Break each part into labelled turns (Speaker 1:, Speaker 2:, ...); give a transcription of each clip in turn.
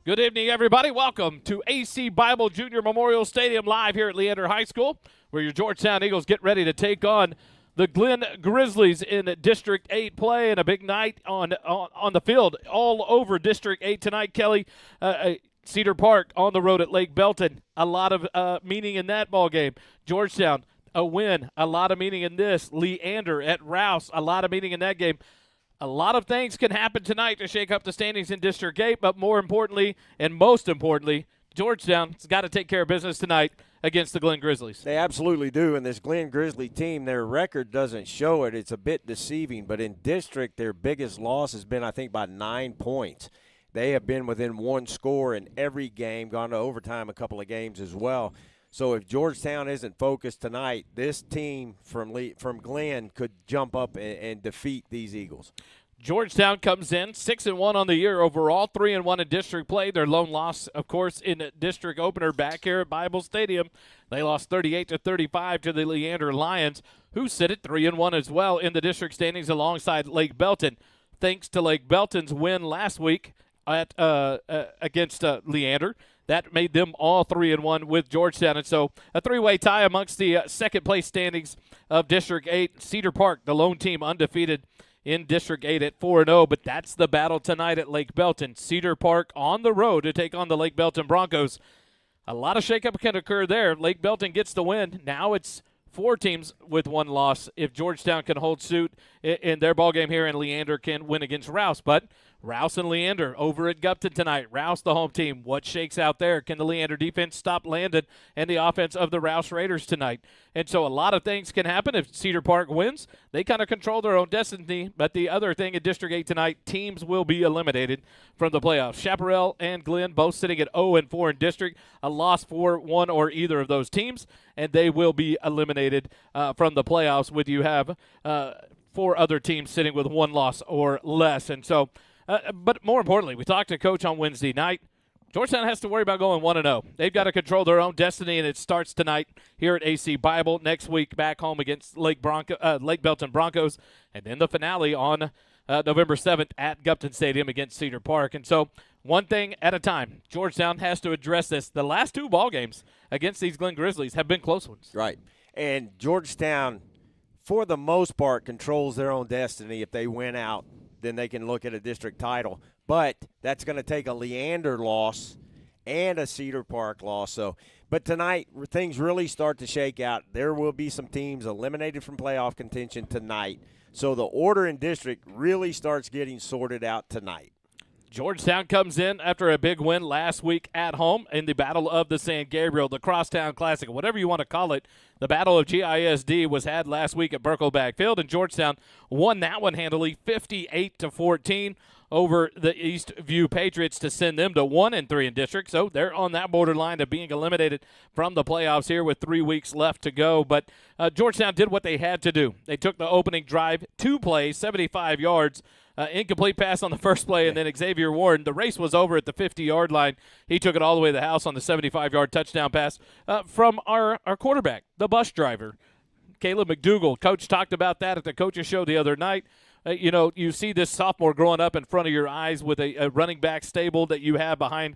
Speaker 1: Good evening, everybody. Welcome to AC Bible Junior Memorial Stadium live here at Leander High School, where your Georgetown Eagles get ready to take on the Glen Grizzlies in District 8 play, and a big night on the field all over District 8 tonight. Kelly, Cedar Park on the road at Lake Belton. A lot of meaning in that ball game. Georgetown, a win. A lot of meaning in this. Leander at Rouse, a lot of meaning in that game. A lot of things can happen tonight to shake up the standings in District 8, but more importantly, and most importantly, Georgetown's got to take care of business tonight against the Glen Grizzlies.
Speaker 2: They absolutely do, and this Glen Grizzly team, their record doesn't show it. It's a bit deceiving, but in district, their biggest loss has been, I think, by 9 points. They have been within one score in every game, gone to overtime a couple of games as well. So if Georgetown isn't focused tonight, this team from Glen could jump up and defeat these Eagles.
Speaker 1: Georgetown comes in 6-1 on the year overall, 3-1 in district play. Their lone loss, of course, in a district opener back here at Bible Stadium. They lost 38-35 to the Leander Lions, who sit at 3-1 as well in the district standings alongside Lake Belton. Thanks to Lake Belton's win last week at against Leander, that made them all 3-1 with Georgetown. And so a three-way tie amongst the second-place standings of District 8. Cedar Park, the lone team, undefeated in District 8 at 4-0, but that's the battle tonight at Lake Belton. Cedar Park on the road to take on the Lake Belton Broncos. A lot of shakeup can occur there. Lake Belton gets the win. Now it's 4 teams with 1 loss if Georgetown can hold suit in their ballgame here, and Leander can win against Rouse. But Rouse and Leander over at Gupton tonight. Rouse, the home team. What shakes out there? Can the Leander defense stop Landon and the offense of the Rouse Raiders tonight? And so a lot of things can happen if Cedar Park wins. They kind of control their own destiny. But the other thing in District 8 tonight, teams will be eliminated from the playoffs. Chaparral and Glen both sitting at 0-4 in district. A loss for one or either of those teams, and they will be eliminated from the playoffs, with you have 4 other teams sitting with 1 loss or less. And so, but more importantly, we talked to Coach on Wednesday night. Georgetown has to worry about going 1-0. They've got to control their own destiny, and it starts tonight here at AC Bible. Next week, back home against Lake Belton Broncos, and then the finale on November 7th at Gupton Stadium against Cedar Park. And so, one thing at a time, Georgetown has to address this. The last 2 ball games against these Glen Grizzlies have been close ones.
Speaker 2: Right, and Georgetown, for the most part, controls their own destiny. If they win out, then they can look at a district title. But that's going to take a Leander loss and a Cedar Park loss. So, but tonight, things really start to shake out. There will be some teams eliminated from playoff contention tonight. So the order in district really starts getting sorted out tonight.
Speaker 1: Georgetown comes in after a big win last week at home in the Battle of the San Gabriel, the Crosstown Classic, whatever you want to call it. The Battle of GISD was had last week at Burkleback Field, and Georgetown won that one handily, 58-14 over the Eastview Patriots to send them to 1-3 in district. So they're on that borderline of being eliminated from the playoffs here with 3 weeks left to go. But Georgetown did what they had to do. They took the opening drive, 2 plays, 75 yards, incomplete pass on the first play, and then Xavier Warren. The race was over at the 50-yard line. He took it all the way to the house on the 75-yard touchdown pass from our quarterback, the bus driver, Caleb McDougall. Coach talked about that at the coaches show the other night. You see this sophomore growing up in front of your eyes with a running back stable that you have behind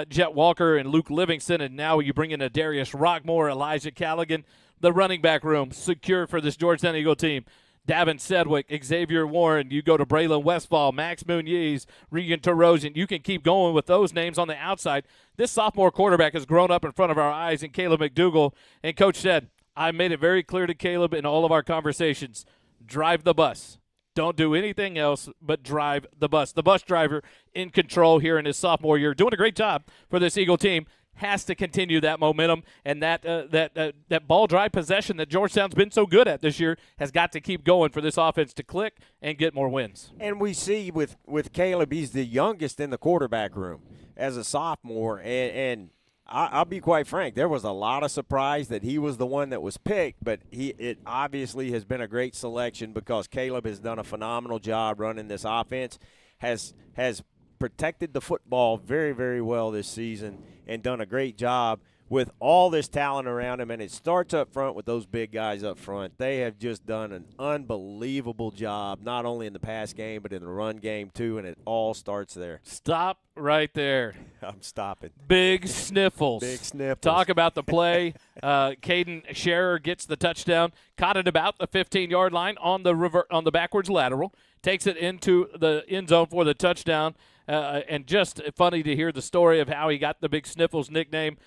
Speaker 1: Jet Walker and Luke Livingston, and now you bring in a Darius Rockmore, Elijah Callaghan. The running back room secure for this Georgetown Eagle team. Davin Sedgwick, Xavier Warren, you go to Braylon Westfall, Max Muniz, Regan Terosian. You can keep going with those names on the outside. This sophomore quarterback has grown up in front of our eyes, and Caleb McDougall. And Coach said, I made it very clear to Caleb in all of our conversations, drive the bus. Don't do anything else but drive the bus. The bus driver in control here in his sophomore year, doing a great job for this Eagle team. Has to continue that momentum, and that ball drive possession that Georgetown's been so good at this year has got to keep going for this offense to click and get more wins.
Speaker 2: And we see with Caleb, he's the youngest in the quarterback room as a sophomore, and I'll be quite frank, there was a lot of surprise that he was the one that was picked, but it obviously has been a great selection because Caleb has done a phenomenal job running this offense, has protected the football very, very well this season and done a great job with all this talent around him, and it starts up front with those big guys up front. They have just done an unbelievable job, not only in the pass game but in the run game too, and it all starts there.
Speaker 1: Stop right there.
Speaker 2: I'm stopping.
Speaker 1: Big sniffles.
Speaker 2: Big sniffles.
Speaker 1: Talk about the play. Caden Scherer gets the touchdown, caught it about the 15-yard line on the backwards lateral, takes it into the end zone for the touchdown. And just funny to hear the story of how he got the Big Sniffles nickname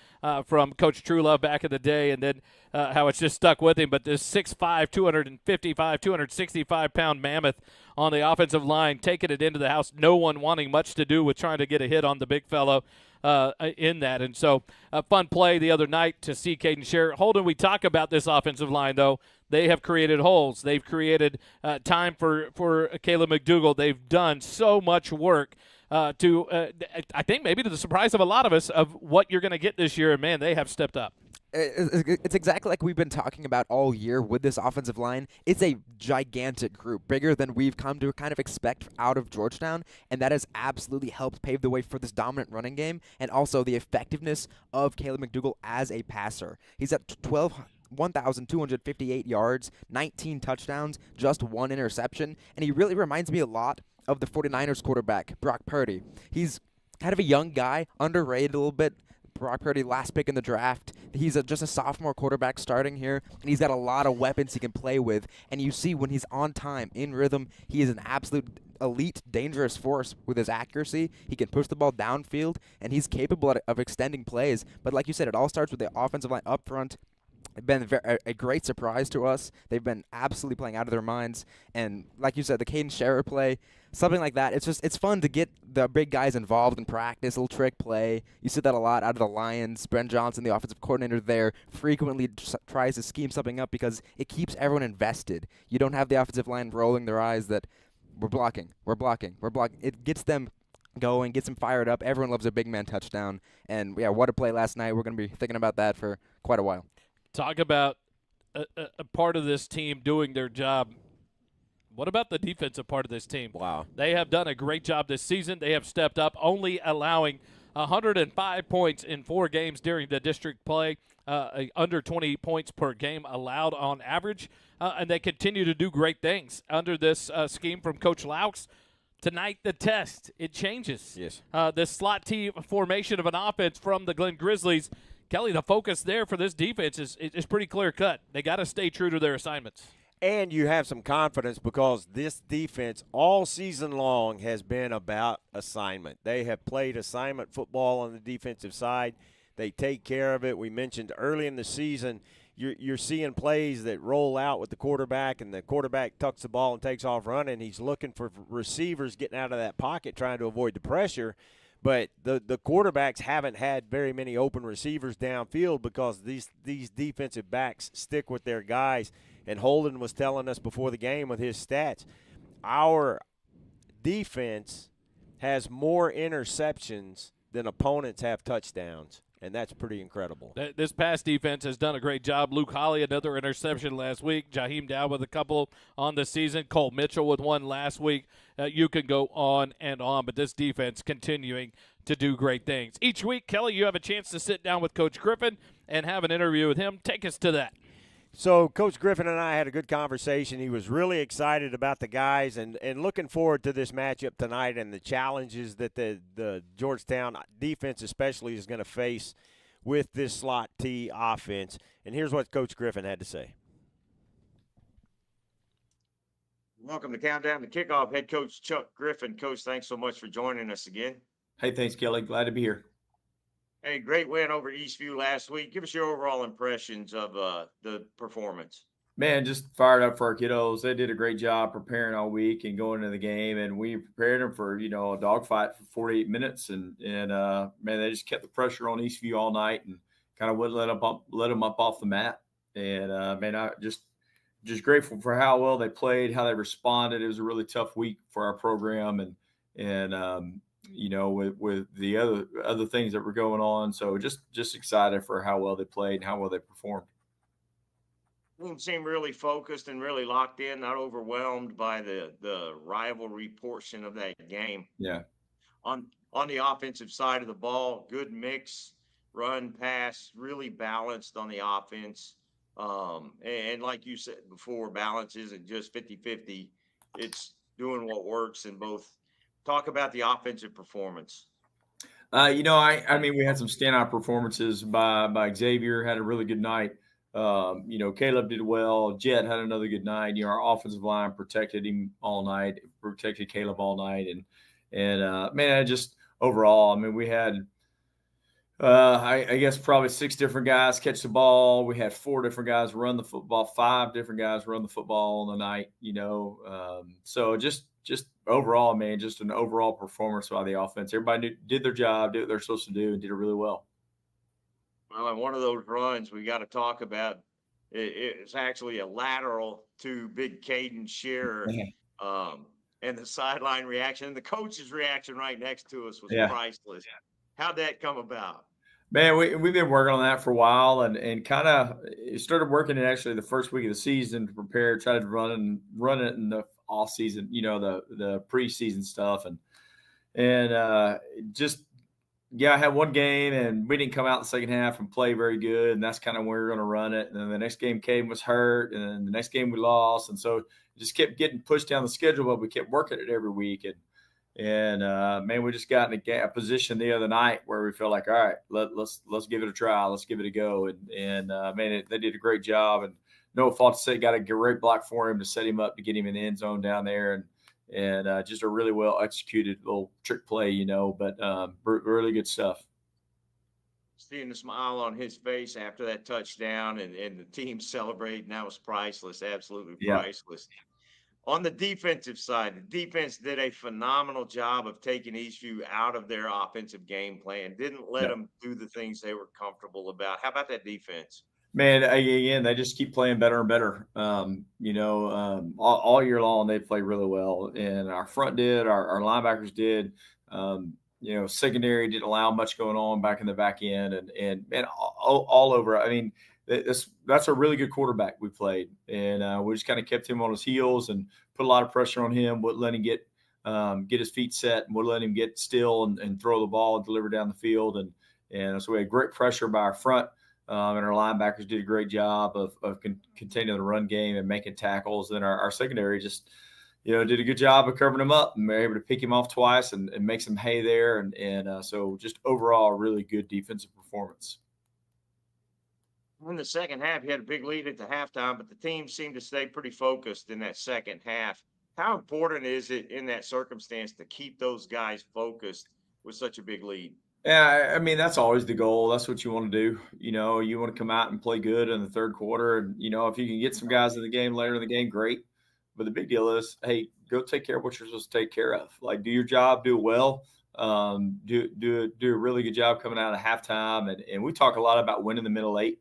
Speaker 1: from Coach Truelove back in the day, and then how it's just stuck with him. But this 6'5", 255, 265-pound mammoth on the offensive line, taking it into the house, no one wanting much to do with trying to get a hit on the big fellow in that. And so a fun play the other night to see Caden Scherer. Holden, we talk about this offensive line, though. They have created holes. They've created time for Caleb McDougall. They've done so much work. I think maybe to the surprise of a lot of us, of what you're going to get this year. And, man, they have stepped up.
Speaker 3: It's exactly like we've been talking about all year with this offensive line. It's a gigantic group, bigger than we've come to kind of expect out of Georgetown, and that has absolutely helped pave the way for this dominant running game and also the effectiveness of Caleb McDougall as a passer. He's at 1,258 yards, 19 touchdowns, just 1 interception, and he really reminds me a lot of the 49ers quarterback, Brock Purdy. He's kind of a young guy, underrated a little bit. Brock Purdy, last pick in the draft. He's just a sophomore quarterback starting here, and he's got a lot of weapons he can play with. And you see when he's on time, in rhythm, he is an absolute elite, dangerous force with his accuracy. He can push the ball downfield, and he's capable of extending plays. But like you said, it all starts with the offensive line up front. It's been a great surprise to us. They've been absolutely playing out of their minds. And like you said, the Caden Scherer play, something like that, it's fun to get the big guys involved in practice, a little trick play. You see that a lot out of the Lions. Brent Johnson, the offensive coordinator there, frequently tries to scheme something up because it keeps everyone invested. You don't have the offensive line rolling their eyes that we're blocking. It gets them going, gets them fired up. Everyone loves a big man touchdown. And, yeah, what a play last night. We're going to be thinking about that for quite a while.
Speaker 1: Talk about a part of this team doing their job. What about the defensive part of this team?
Speaker 2: Wow.
Speaker 1: They have done a great job this season. They have stepped up, only allowing 105 points in 4 games during the district play, under 20 points per game allowed on average, and they continue to do great things under this scheme from Coach Laux. Tonight, the test, it changes.
Speaker 2: Yes.
Speaker 1: The slot T formation of an offense from the Glen Grizzlies. Kelly, the focus there for this defense is pretty clear-cut. They got to stay true to their assignments.
Speaker 2: And you have some confidence because this defense all season long has been about assignment. They have played assignment football on the defensive side. They take care of it. We mentioned early in the season, you're seeing plays that roll out with the quarterback, and the quarterback tucks the ball and takes off running. He's looking for receivers getting out of that pocket trying to avoid the pressure. But the quarterbacks haven't had very many open receivers downfield because these defensive backs stick with their guys. And Holden was telling us before the game with his stats, our defense has more interceptions than opponents have touchdowns, and that's pretty incredible.
Speaker 1: This pass defense has done a great job. Luke Holly, another interception last week. Jaheim Dow with a couple on the season. Cole Mitchell with one last week. You can go on and on, but this defense continuing to do great things. Each week, Kelly, you have a chance to sit down with Coach Griffin and have an interview with him. Take us to that.
Speaker 2: So Coach Griffin and I had a good conversation. He was really excited about the guys and looking forward to this matchup tonight and the challenges that the Georgetown defense especially is going to face with this slot T offense. And here's what Coach Griffin had to say. Welcome to Countdown to Kickoff, head coach Chuck Griffin. Coach, thanks so much for joining us again.
Speaker 4: Hey, thanks, Kelly. Glad to be here.
Speaker 2: Hey, great win over Eastview last week. Give us your overall impressions of the performance.
Speaker 4: Man, just fired up for our kiddos. They did a great job preparing all week and going into the game, and we prepared them for, a dogfight for 48 minutes. And man, they just kept the pressure on Eastview all night and kind of wouldn't let them up off the mat. And man, I just grateful for how well they played, how they responded. It was a really tough week for our program, and with the other things that were going on. So just excited for how well they played and how well they performed.
Speaker 2: Team seemed really focused and really locked in, not overwhelmed by the rivalry portion of that game.
Speaker 4: Yeah.
Speaker 2: On the offensive side of the ball, good mix run, pass, really balanced on the offense. And like you said before, balance isn't just 50-50. It's doing what works in both. Talk about the offensive performance.
Speaker 4: I mean, we had some standout performances by Xavier. Had a really good night. Caleb did well. Jet had another good night. Our offensive line protected him all night, protected Caleb all night, and man, I just overall, I mean, we had I guess probably 6 different guys catch the ball. We had 4 different guys run the football, 5 different guys run the football on the night. So just overall, man, just an overall performance by the offense. Everybody did their job, did what they're supposed to do, and did it really well.
Speaker 2: Well, and one of those runs we got to talk about. It's actually a lateral to Big Caden Shearer. And the sideline reaction and the coach's reaction right next to us was priceless. How'd that come about?
Speaker 4: Man, we've been working on that for a while, and kind of started working it actually the first week of the season to prepare, try to run it in the off season, the preseason stuff, and just I had one game and we didn't come out in the second half and play very good, and that's kind of where we we're going to run it. And then the next game, Caden was hurt, and then the next game we lost, and so it just kept getting pushed down the schedule, but we kept working it every week, and man, we just got in a position the other night where we felt like, all right, let's give it a try, let's give it a go, and man, they did a great job, and no fault to say, got a great block for him to set him up to get him in the end zone down there, and just a really well executed little trick play, but really good stuff.
Speaker 2: Seeing the smile on his face after that touchdown and the team celebrating, that was priceless, absolutely priceless. On the defensive side, the defense did a phenomenal job of taking Eastview out of their offensive game plan, didn't let them do the things they were comfortable about. How about that defense?
Speaker 4: Man, again, they just keep playing better and better. All year long, they play really well. And our front did, our linebackers did. Secondary didn't allow much going on back in the back end, and all over. I mean, that's a really good quarterback we played, and we just kind of kept him on his heels and put a lot of pressure on him. Wouldn't let him get his feet set, and wouldn't let him get still and throw the ball and deliver down the field. And so we had great pressure by our front, and our linebackers did a great job of containing the run game and making tackles. And our secondary just did a good job of covering him up, and we were able to pick him off twice and make some hay there. And so just overall, really good defensive performance.
Speaker 2: In the second half, you had a big lead at the halftime, but the team seemed to stay pretty focused in that second half. How important is it in that circumstance to keep those guys focused with such a big lead?
Speaker 4: Yeah, I mean, that's always the goal. That's what you want to do. You want to come out and play good in the third quarter. And, if you can get some guys in the game later in the game, great. But the big deal is, hey, go take care of what you're supposed to take care of. Like, do your job, do it well. Do a really good job coming out of halftime. And we talk a lot about winning the middle eight.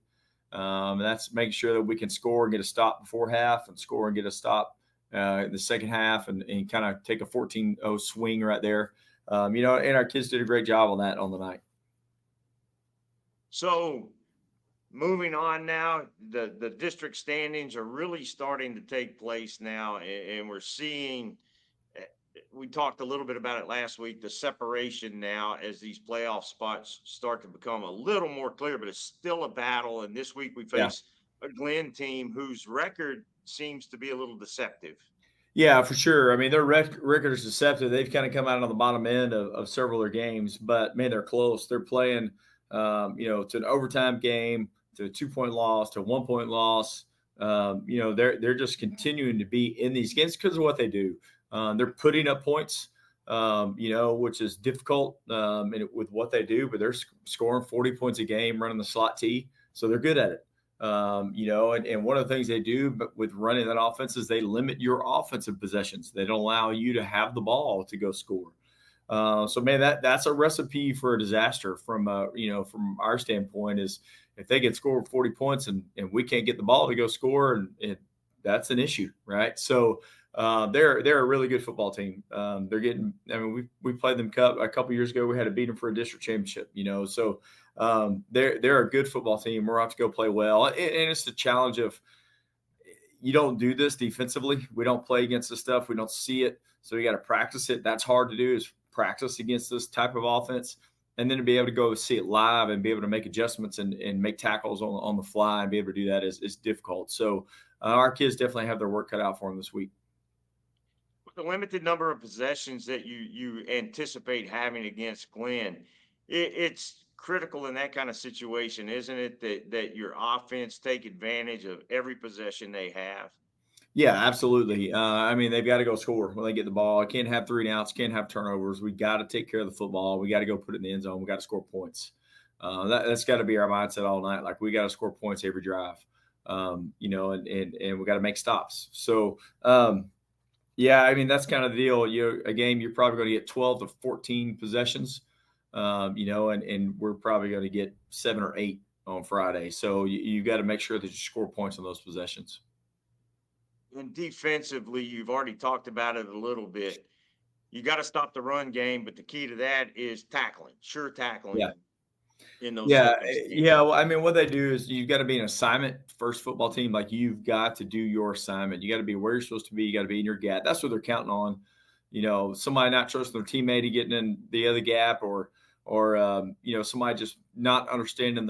Speaker 4: And that's making sure that we can score and get a stop before half and score and get a stop in the second half and kind of take a 14-0 swing right there. And our kids did a great job on that on the night.
Speaker 2: So moving on now, the district standings are really starting to take place now, and we're seeing – we talked a little bit about it last week, the separation now as these playoff spots start to become a little more clear, but it's still a battle. And this week we face a Glenn team whose record seems to be a little deceptive.
Speaker 4: Yeah, for sure. I mean, their record is deceptive. They've kind of come out on the bottom end of several of their games, but man, they're close. They're playing, to an overtime game, to a 2-point loss, to a 1-point loss. They're just continuing to be in these games because of what they do. They're putting up points, which is difficult with what they do, but they're scoring 40 points a game running the slot T. So they're good at it. And one of the things they do but with running that offense is they limit your offensive possessions. They don't allow you to have the ball to go score. So man, that's a recipe for a disaster from our standpoint is if they get scored 40 points and we can't get the ball to go score, and that's an issue, right? So they're a really good football team. We played them a couple years ago. We had to beat them for a district championship, so they're a good football team. We're out to go play well. And it's the challenge of you don't do this defensively. We don't play against this stuff. We don't see it. So you got to practice it. That's hard to do is practice against this type of offense. and then to be able to go see it live and be able to make adjustments and make tackles on the fly and be able to do that is difficult. So our kids definitely have their work cut out for them this week.
Speaker 5: With the limited number of possessions that you anticipate having against Glenn, it's critical in that kind of situation, isn't it, that your offense take advantage of every possession they have?
Speaker 4: Yeah, absolutely. I mean, they've got to go score when they get the ball. Can't have 3 and outs, can't have turnovers. We got to take care of the football. We got to go put it in the end zone. We got to score points. That's got to be our mindset all night. Like, we got to score points every drive, and we got to make stops. So, yeah, I mean, that's kind of the deal. A game, you're probably going to get 12 to 14 possessions, and we're probably going to get 7 or 8 on Friday. So you got to make sure that you score points on those possessions.
Speaker 5: And defensively, you've already talked about it a little bit. You got to stop the run game, but the key to that is tackling, tackling.
Speaker 4: Yeah.
Speaker 5: In those
Speaker 4: Well, I mean, what they do is you've got to be an assignment first football team. Like, you've got to do your assignment. You got to be where you're supposed to be. You got to be in your gap. That's what they're counting on. Somebody not trusting their teammate to getting in the other gap, or somebody just not understanding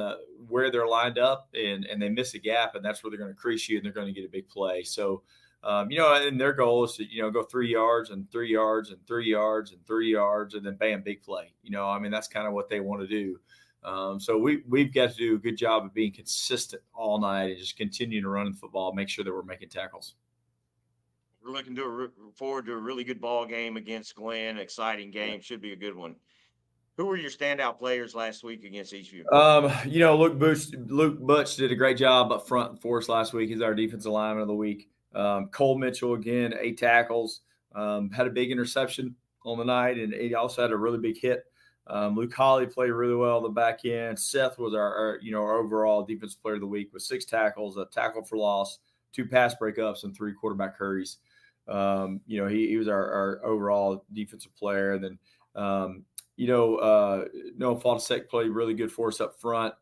Speaker 4: where they're lined up and they miss a gap, and that's where they're going to crease you and they're going to get a big play. So, and their goal is to, go 3 yards and 3 yards and 3 yards and 3 yards and then bam, big play. That's kind of what they want to do. So we've got to do a good job of being consistent all night and just continue to run the football, make sure that we're making tackles.
Speaker 5: We're looking forward to a really good ball game against Glenn. Exciting game. Should be a good one. Who were your standout players last week against Eastview?
Speaker 4: Luke Butch did a great job up front for us last week. He's our defensive lineman of the week. Cole Mitchell, again, 8 tackles, had a big interception on the night, and he also had a really big hit. Luke Holly played really well on the back end. Seth was our overall defensive player of the week with 6 tackles, a tackle for loss, 2 pass breakups, and 3 quarterback hurries. He was our overall defensive player. And then, Noah Faltasek played really good for us up front.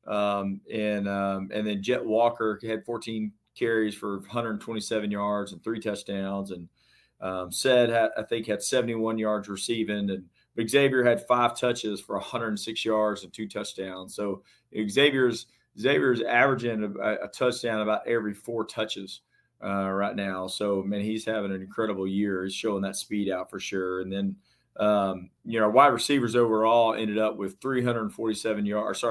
Speaker 4: And then Jet Walker had 14 carries for 127 yards and 3 touchdowns. And I think had 71 yards receiving, and Xavier had 5 touches for 106 yards and 2 touchdowns. So Xavier's averaging a touchdown about every 4 touches right now. So, man, he's having an incredible year. He's showing that speed out for sure. And then, our wide receivers overall ended up with 247 yards,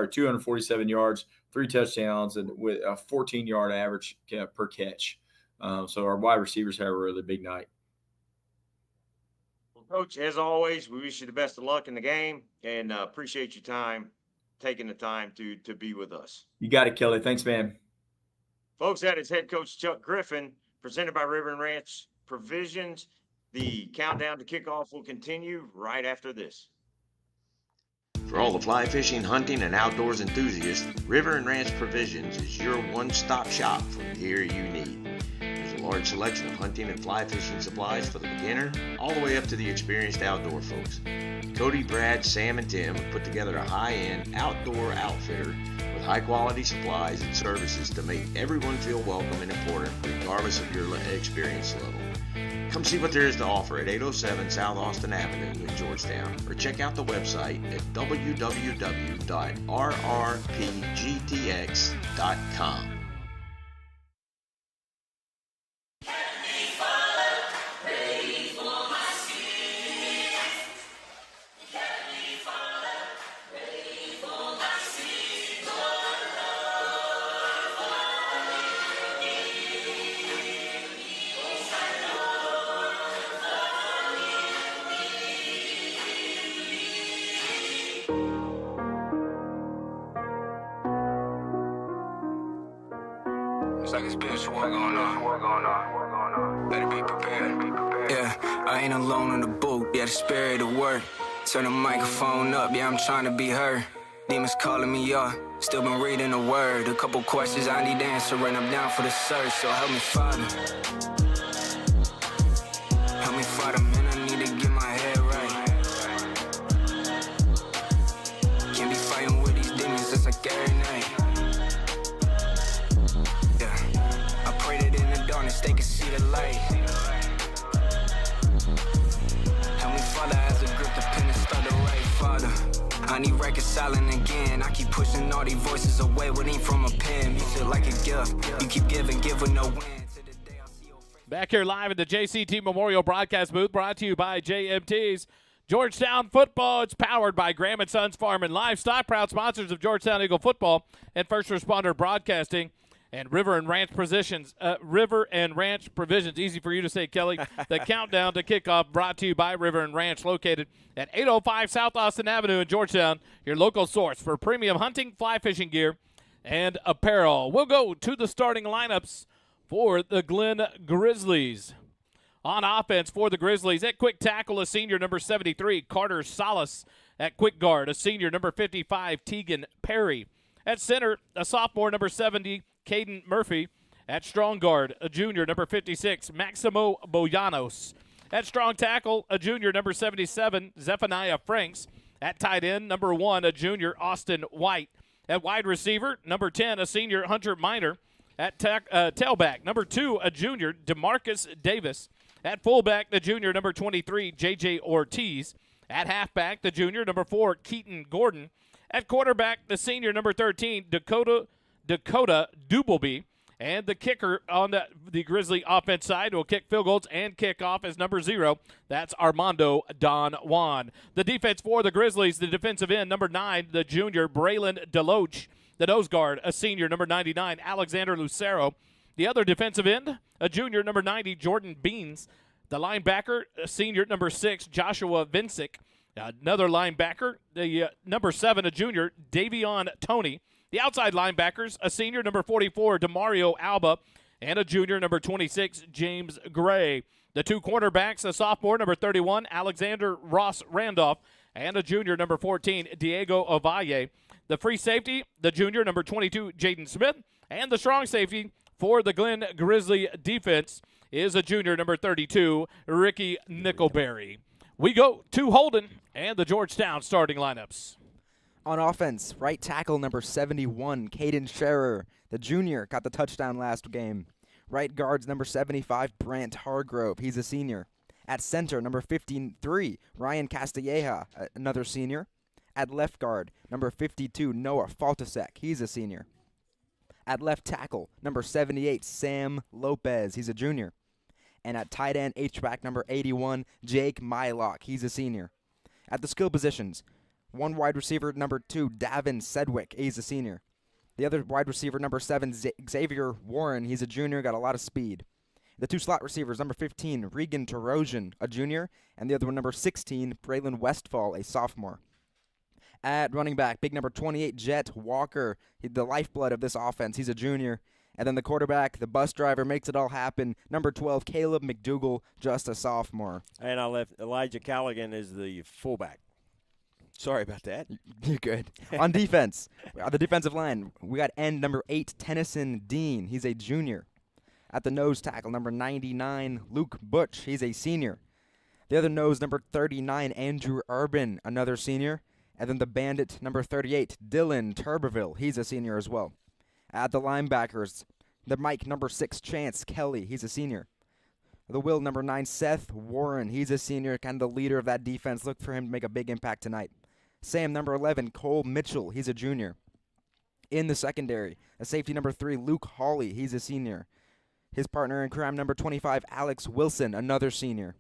Speaker 4: 3 touchdowns, and with a 14-yard average per catch. So our wide receivers have a really big night.
Speaker 5: Coach, as always, we wish you the best of luck in the game, and appreciate your taking the time to be with us.
Speaker 4: You got it, Kelly. Thanks, man.
Speaker 5: Folks, that is head coach Chuck Griffin, presented by River and Ranch Provisions. The countdown to kickoff will continue right after this.
Speaker 6: For all the fly fishing, hunting, and outdoors enthusiasts, River and Ranch Provisions is your one-stop shop for the gear you need. There's a large selection of hunting and fly fishing supplies for the beginner, all the way up to the experienced outdoor folks. Cody, Brad, Sam, and Tim have put together a high-end outdoor outfitter with high-quality supplies and services to make everyone feel welcome and important, regardless of your experience level. Come see what there is to offer at 807 South Austin Avenue in Georgetown, or check out the website at www.rrpgtx.com.
Speaker 7: It's like it's spiritual war going on. Better be prepared. Yeah, I ain't alone in the boat. Yeah, the spirit of work. Turn the microphone up. Yeah, I'm trying to be heard. Demons calling me up. Still been reading the word. A couple questions I need answering. I'm down for the search. So help me, Father. Help me, Father, man. I need to get my head right. Can't be fighting with these demons. It's like every night. They can see the light. Help me, Father, as a grip the pen and start to write, Father. I I need reconciling again. I keep pushing all these voices away with ink from a pen. Music like a gift. You keep giving, give with no win.
Speaker 1: Back here live at the JCT Memorial Broadcast Booth, brought to you by JMT's Georgetown Football. It's powered by Graham & Sons Farm and Livestock, proud sponsors of Georgetown Eagle Football and First Responder Broadcasting. And River and Ranch Provisions. Easy for you to say, Kelly. The countdown to kickoff brought to you by River and Ranch, located at 805 South Austin Avenue in Georgetown, your local source for premium hunting, fly fishing gear, and apparel. We'll go to the starting lineups for the Glen Grizzlies. On offense for the Grizzlies, at quick tackle, a senior number 73, Carter Salas. At quick guard, a senior number 55, Tegan Perry. At center, a sophomore number 70, Caden Murphy. At strong guard, a junior number 56, Maximo Boyanos. At strong tackle, a junior number 77, Zephaniah Franks. At tight end, number 1, a junior, Austin White. At wide receiver, number 10, a senior, Hunter Minor. At tailback, number 2, a junior, DeMarcus Davis. At fullback, the junior, number 23, J.J. Ortiz. At halfback, the junior, number 4, Keaton Gordon. At quarterback, the senior, number 13, Dakota Dubleby. And the kicker on the Grizzly offense side will kick field goals and kick off as number 0. That's Armando Don Juan. The defense for the Grizzlies, the defensive end, number 9, the junior, Braylon Deloach. The nose guard, a senior, number 99, Alexander Lucero. The other defensive end, a junior, number 90, Jordan Beans. The linebacker, a senior, number 6, Joshua Vincic. Another linebacker, the number 7, a junior, Davion Toney. The outside linebackers, a senior, number 44, Demario Alba, and a junior, number 26, James Gray. The two cornerbacks, a sophomore, number 31, Alexander Ross Randolph, and a junior, number 14, Diego Ovalle. The free safety, the junior, number 22, Jaden Smith, and the strong safety for the Glen Grizzly defense is a junior, number 32, Ricky Nickelberry. We go to Holden and the Georgetown starting lineups.
Speaker 3: On offense, right tackle number 71, Caden Scherer, the junior, got the touchdown last game. Right guards number 75, Brant Hargrove, he's a senior. At center, number 53, Ryan Castilleja, another senior. At left guard, number 52, Noah Faltasek, he's a senior. At left tackle, number 78, Sam Lopez, he's a junior. And at tight end, H-back number 81, Jake Mylock, he's a senior. At the skill positions, one wide receiver, number 2, Davin Sedgwick, he's a senior. The other wide receiver, number 7, Xavier Warren, he's a junior, got a lot of speed. The two slot receivers, number 15, Regan Tarosian, a junior, and the other one, number 16, Braylon Westfall, a sophomore. At running back, big number 28, Jet Walker, the lifeblood of this offense, he's a junior. And then the quarterback, the bus driver, makes it all happen, number 12, Caleb McDougal, just a sophomore.
Speaker 2: And I left Elijah Callaghan as the fullback. Sorry about that.
Speaker 3: You're good. On defense, the defensive line, we got end number 8, Tennyson Dean. He's a junior. At the nose tackle, number 99, Luke Butch. He's a senior. The other nose, number 39, Andrew Urban, another senior. And then the bandit, number 38, Dylan Turbeville. He's a senior as well. At the linebackers, the Mike, number 6, Chance Kelly. He's a senior. The Will, number 9, Seth Warren. He's a senior, kind of the leader of that defense. Look for him to make a big impact tonight. Sam, number 11, Cole Mitchell. He's a junior. In the secondary, a safety, number 3, Luke Hawley. He's a senior. His partner in crime, number 25, Alex Wilson, another senior.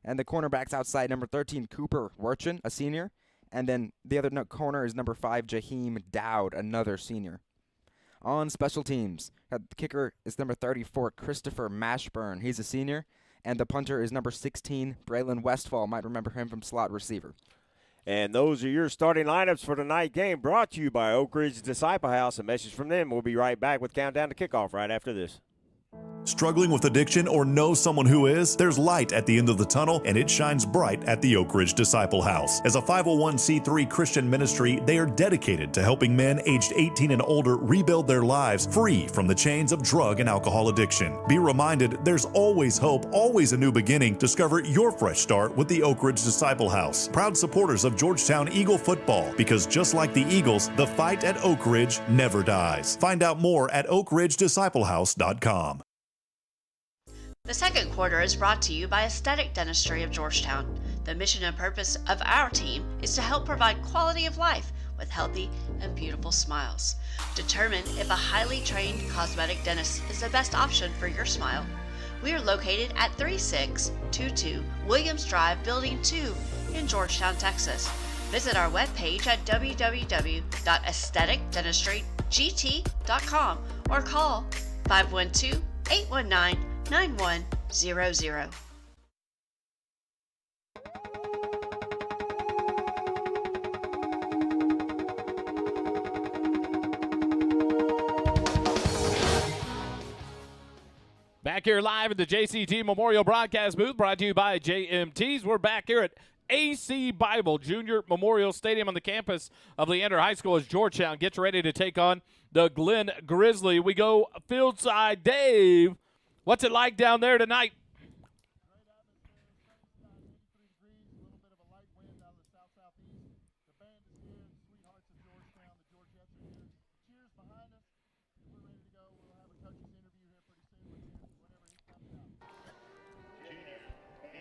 Speaker 3: And the cornerbacks outside, number 13, Cooper Werchin, a senior. And then the other corner is number 5, Jaheim Dowd, another senior. On special teams, the kicker is number 34, Christopher Mashburn. He's a senior. And the punter is number 16, Braylon Westfall. Might remember him from slot receiver.
Speaker 2: And those are your starting lineups for tonight's game, brought to you by Oak Ridge Disciple House. A message from them. We'll be right back with Countdown to Kickoff right after this.
Speaker 8: Struggling with addiction or know someone who is? There's light at the end of the tunnel, and it shines bright at the Oak Ridge Disciple House. As a 501c3 Christian ministry, they are dedicated to helping men aged 18 and older rebuild their lives free from the chains of drug and alcohol addiction. Be reminded, there's always hope, always a new beginning. Discover your fresh start with the Oak Ridge Disciple House. Proud supporters of Georgetown Eagle football, because just like the Eagles, the fight at Oak Ridge never dies. Find out more at oakridgedisciplehouse.com.
Speaker 9: The second quarter is brought to you by Aesthetic Dentistry of Georgetown. The mission and purpose of our team is to help provide quality of life with healthy and beautiful smiles. Determine if a highly trained cosmetic dentist is the best option for your smile. We are located at 3622 Williams Drive, Building 2 in Georgetown, Texas. Visit our webpage at www.aestheticdentistrygt.com or call 512-819-9100.
Speaker 1: Back here live at the JCT Memorial Broadcast Booth, brought to you by JMTs. We're back here at AC Bible Junior Memorial Stadium on the campus of Leander High School as Georgetown gets ready to take on the Glen Grizzly. We go field side. Dave, what's it like down there tonight?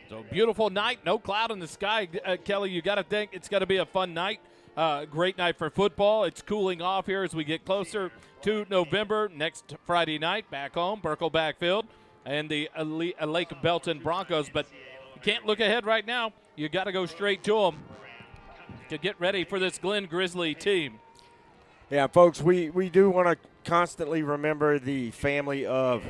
Speaker 1: So beautiful night, no cloud in the sky. Kelly, you got to think it's going to be a fun night. Great night for football. It's cooling off here as we get closer to November. Next Friday night, back home, Burkle backfield, and the Lake Belton Broncos. But you can't look ahead right now. You got to go straight to them to get ready for this Glen Grizzly team.
Speaker 2: Yeah, folks, we do want to constantly remember the family of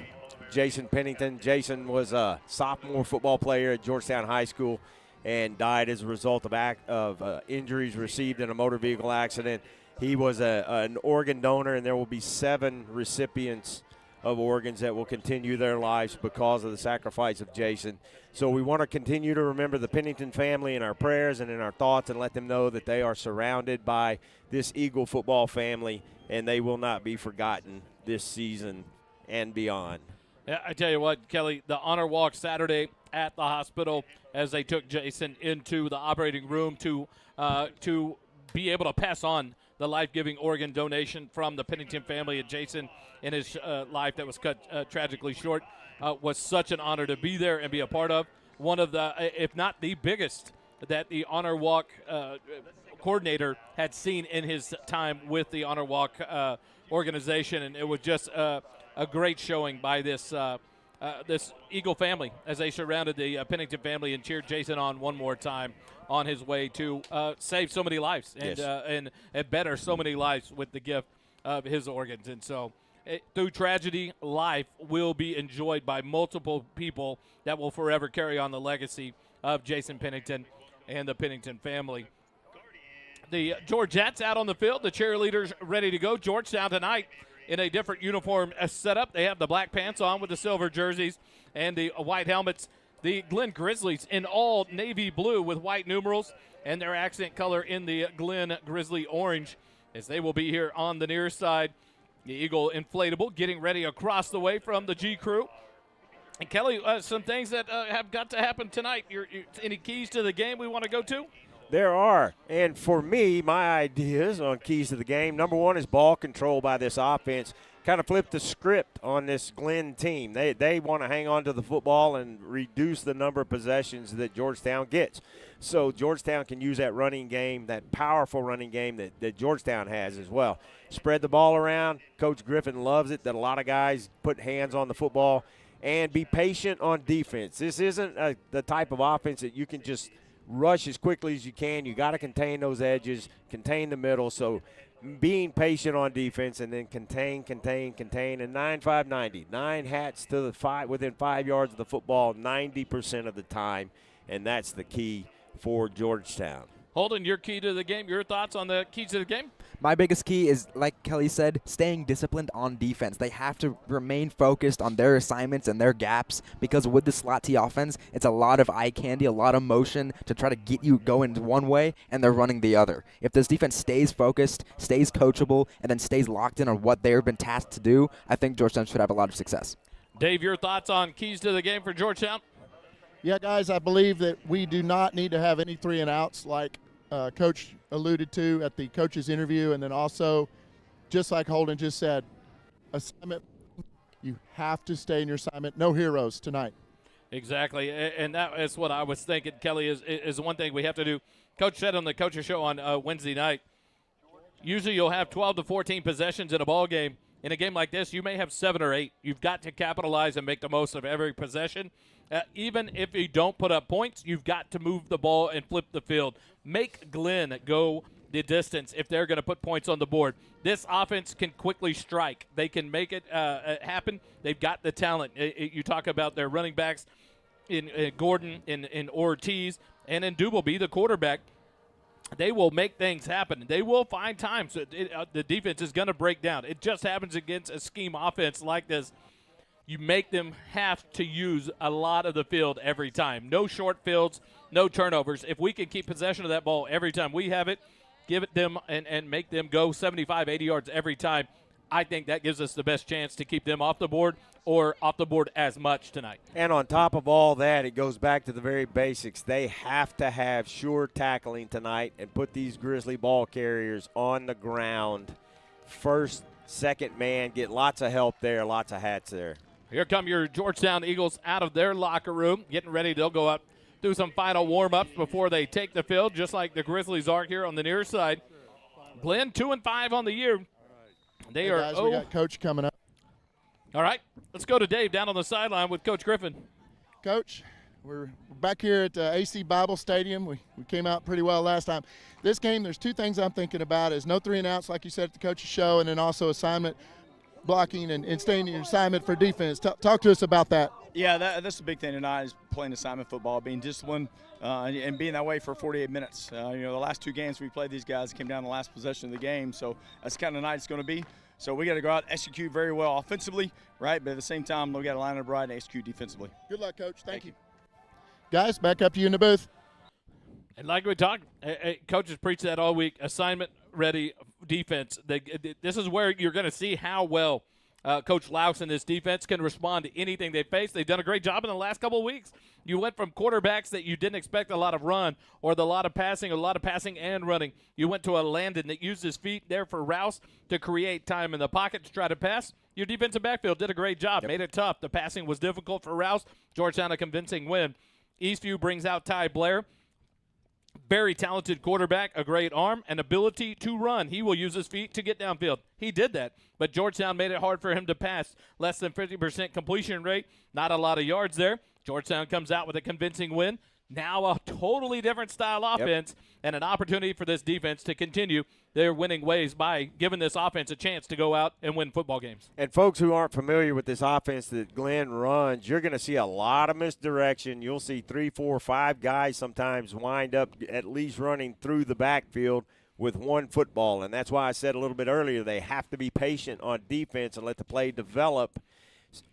Speaker 2: Jason Pennington. Jason was a sophomore football player at Georgetown High School and died as a result of injuries received in a motor vehicle accident. He was an organ donor, and there will be 7 recipients of organs that will continue their lives because of the sacrifice of Jason. So we want to continue to remember the Pennington family in our prayers and in our thoughts, and let them know that they are surrounded by this Eagle football family, and they will not be forgotten this season and beyond.
Speaker 1: Yeah, I tell you what, Kelly, the honor walk Saturday at the hospital as they took Jason into the operating room to be able to pass on the life-giving organ donation from the Pennington family and Jason in his life that was cut tragically short was such an honor to be there and be a part of. One of the, if not the biggest, that the honor walk coordinator had seen in his time with the honor walk organization, and it was just a great showing by this this Eagle family as they surrounded the Pennington family and cheered Jason on one more time on his way to save so many lives and,
Speaker 2: Yes.
Speaker 1: and better so many lives with the gift of his organs. And so through tragedy, life will be enjoyed by multiple people that will forever carry on the legacy of Jason Pennington and the Pennington family. The Georgettes out on the field, the cheerleaders ready to go. Georgetown tonight in a different uniform setup. They have the black pants on with the silver jerseys and the white helmets. The Glen Grizzlies in all navy blue with white numerals and their accent color in the Glen Grizzly orange as they will be here on the near side. The Eagle inflatable getting ready across the way from the G Crew. And Kelly, some things that have got to happen tonight. Any keys to the game we want to go to?
Speaker 2: There are. And for me, my ideas on keys to the game, number one is ball control by this offense. Kind of flip the script on this Glen team. They want to hang on to the football and reduce the number of possessions that Georgetown gets. So Georgetown can use that running game, that powerful running game that Georgetown has as well. Spread the ball around. Coach Griffin loves it that a lot of guys put hands on the football. And be patient on defense. This isn't the type of offense that you can just rush as quickly as you can. You got to contain those edges, contain the middle. So being patient on defense and then contain, and 9-5-90. 9 hats to the 5 within 5 yards of the football 90% of the time, and that's the key for Georgetown.
Speaker 1: Holden, your key to the game, your thoughts on the keys to the game?
Speaker 3: My biggest key is, like Kelly said, staying disciplined on defense. They have to remain focused on their assignments and their gaps because with the slot T offense, it's a lot of eye candy, a lot of motion to try to get you going one way, and they're running the other. If this defense stays focused, stays coachable, and then stays locked in on what they've been tasked to do, I think Georgetown should have a lot of success.
Speaker 1: Dave, your thoughts on keys to the game for Georgetown?
Speaker 10: Yeah, guys, I believe that we do not need to have any 3 and outs like Coach alluded to at the coach's interview, and then also, just like Holden just said, assignment, you have to stay in your assignment. No heroes tonight.
Speaker 1: Exactly, and that is what I was thinking, Kelly, is one thing we have to do. Coach said on the coach's show on Wednesday night, usually you'll have 12 to 14 possessions in a ball game. In a game like this, you may have 7 or 8. You've got to capitalize and make the most of every possession. Even if you don't put up points, you've got to move the ball and flip the field. Make Glenn go the distance if they're going to put points on the board. This offense can quickly strike. They can make it happen. They've got the talent. You talk about their running backs in Gordon, in Ortiz, and in Dubleby, the quarterback. They will make things happen. They will find times that the defense is going to break down. It just happens against a scheme offense like this. You make them have to use a lot of the field every time. No short fields, no turnovers. If we can keep possession of that ball every time we have it, give it them and make them go 75, 80 yards every time, I think that gives us the best chance to keep them off the board or off the board as much tonight.
Speaker 2: And on top of all that, it goes back to the very basics. They have to have sure tackling tonight and put these Grizzly ball carriers on the ground. First, second man, get lots of help there, lots of hats there.
Speaker 1: Here come your Georgetown Eagles out of their locker room, getting ready. They'll go up, do some final warm-ups before they take the field, just like the Grizzlies are here on the near side. Glenn 2-5 on the year. They are.
Speaker 10: Guys, we got Coach coming up.
Speaker 1: All right, let's go to Dave down on the sideline with Coach Griffin.
Speaker 10: Coach, we're back here at AC Bible Stadium. We came out pretty well last time. This game, there's 2 things I'm thinking about: is no 3 and outs, like you said at the coach's show, and then also assignment blocking and staying in your assignment for defense. Talk to us about that.
Speaker 11: Yeah, that's the big thing tonight is playing assignment football, being disciplined, and being that way for 48 minutes. The last 2 games we played these guys came down to the last possession of the game, so that's the kind of night it's going to be. So we got to go out and execute very well offensively, right? But at the same time, we got to line up right and execute defensively.
Speaker 10: Good luck, Coach. Thank you. Guys, back up to you in the booth.
Speaker 1: And like we talked, coaches preach that all week, assignment-ready defense. This is where you're going to see how well Coach Laus and his defense can respond to anything they face. They've done a great job in the last couple of weeks. You went from quarterbacks that you didn't expect a lot of run or a lot of passing and running. You went to a Landon that used his feet there for Rouse to create time in the pocket to try to pass. Your defensive backfield did a great job, made it tough. The passing was difficult for Rouse. Georgetown a convincing win. Eastview brings out Ty Blair. Very talented quarterback, a great arm, and ability to run. He will use his feet to get downfield. He did that, but Georgetown made it hard for him to pass. Less than 50% completion rate, not a lot of yards there. Georgetown comes out with a convincing win. Now a totally different style offense and an opportunity for this defense to continue their winning ways by giving this offense a chance to go out and win football games.
Speaker 2: And folks who aren't familiar with this offense that Glenn runs, you're going to see a lot of misdirection. You'll see 3, 4, 5 guys sometimes wind up at least running through the backfield with one football. And that's why I said a little bit earlier, they have to be patient on defense and let the play develop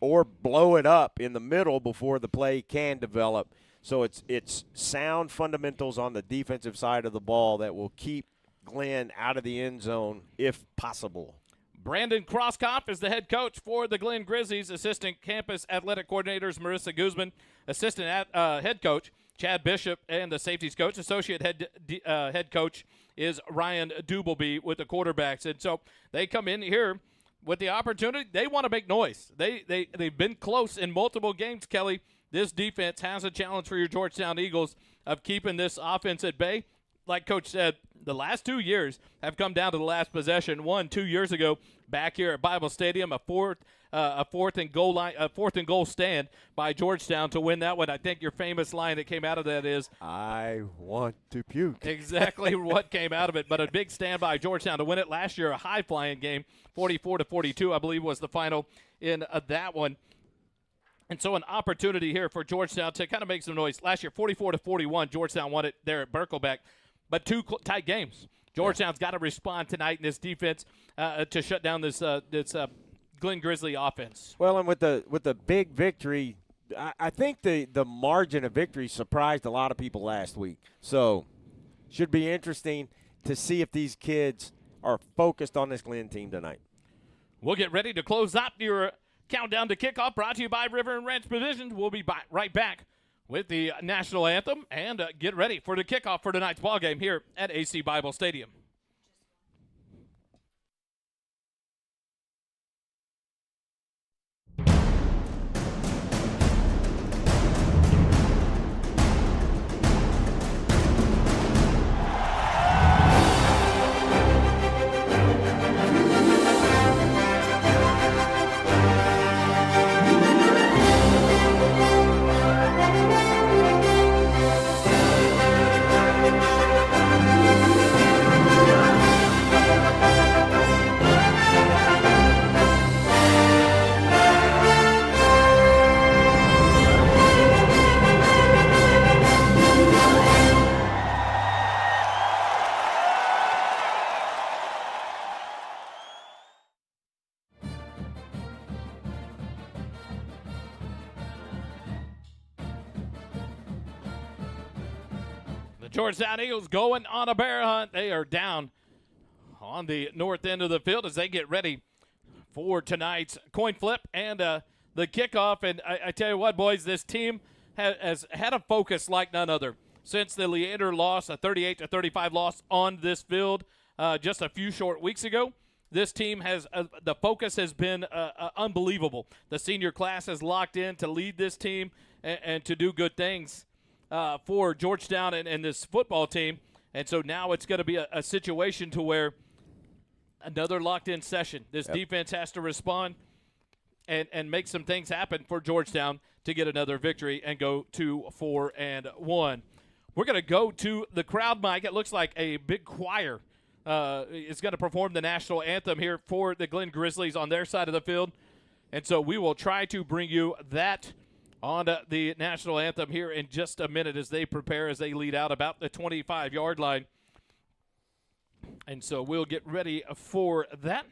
Speaker 2: or blow it up in the middle before the play can develop. So it's sound fundamentals on the defensive side of the ball that will keep Glenn out of the end zone if possible.
Speaker 1: Brandon Crosskopf is the head coach for the Glenn Grizzlies. Assistant campus athletic coordinators Marissa Guzman, assistant head coach Chad Bishop, and the safeties coach. Associate head coach is Ryan Dubleby with the quarterbacks. And so they come in here with the opportunity. They want to make noise. They've been close in multiple games, Kelly. This defense has a challenge for your Georgetown Eagles of keeping this offense at bay. Like Coach said, the last 2 years have come down to the last possession. 2 years ago, back here at Bible Stadium, a fourth and goal stand by Georgetown to win that one. I think your famous line that came out of that is,
Speaker 2: "I want to puke."
Speaker 1: Exactly what came out of it, but a big stand by Georgetown to win it last year. A high-flying game, 44-42, I believe, was the final in that one. And so an opportunity here for Georgetown to kind of make some noise. Last year, 44-41, Georgetown won it there at Birkelbeck. But 2 tight games. Georgetown's got to respond tonight in this defense to shut down this Glenn Grizzly offense.
Speaker 2: Well, and with the big victory, I think the margin of victory surprised a lot of people last week. So should be interesting to see if these kids are focused on this Glenn team tonight.
Speaker 1: We'll get ready to close up your countdown to kickoff, brought to you by River and Ranch Provisions. We'll be right back with the national anthem and get ready for the kickoff for tonight's ballgame here at AC Bible Stadium. Georgetown Eagles going on a bear hunt. They are down on the north end of the field as they get ready for tonight's coin flip and the kickoff. And I tell you what, boys, this team has had a focus like none other since the Leander loss, a 38-35 loss on this field just a few short weeks ago. This team has the focus has been unbelievable. The senior class has locked in to lead this team and to do good things for Georgetown and this football team. And so now it's going to be a situation to where another locked-in session. This defense has to respond and make some things happen for Georgetown to get another victory and go 2-4-1. We're going to go to the crowd mic. It looks like a big choir is going to perform the national anthem here for the Glen Grizzlies on their side of the field. And so we will try to bring you that on the national anthem here in just a minute as they prepare, as they lead out about the 25-yard line. And so we'll get ready for that.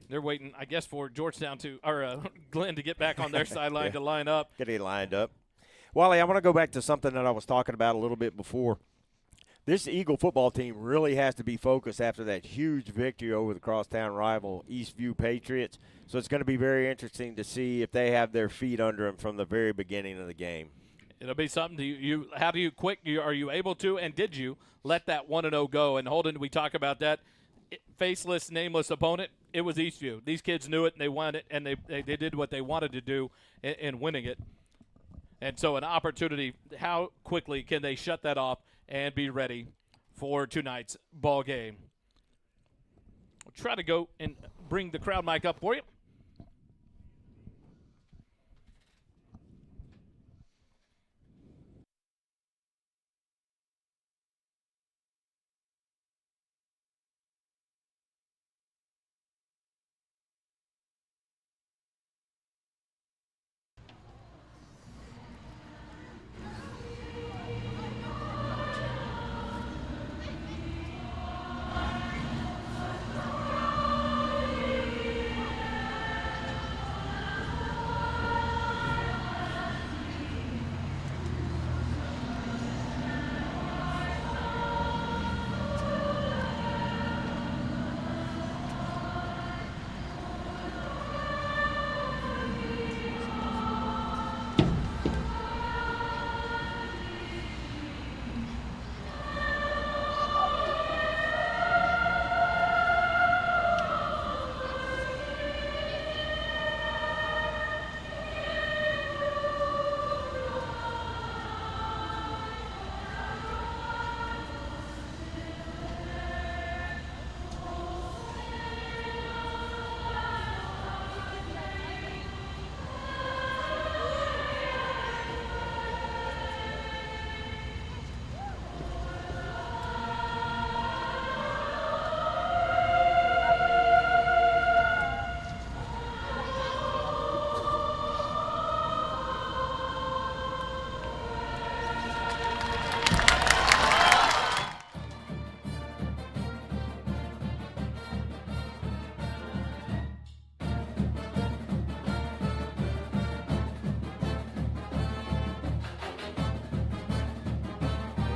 Speaker 1: They're waiting, I guess, for Georgetown or Glenn to get back on their sideline to line up.
Speaker 2: Get it lined up. Wally, I want to go back to something that I was talking about a little bit before. This Eagle football team really has to be focused after that huge victory over the crosstown rival Eastview Patriots. So it's going to be very interesting to see if they have their feet under them from the very beginning of the game.
Speaker 1: It'll be something. How do you are you able to, and did you let that 1-0 go? And Holden, we talk about that faceless, nameless opponent. It was Eastview. These kids knew it, and they won it, and they did what they wanted to do in winning it. And so an opportunity, how quickly can they shut that off and be ready for tonight's ball game? We'll try to go and bring the crowd mic up for you.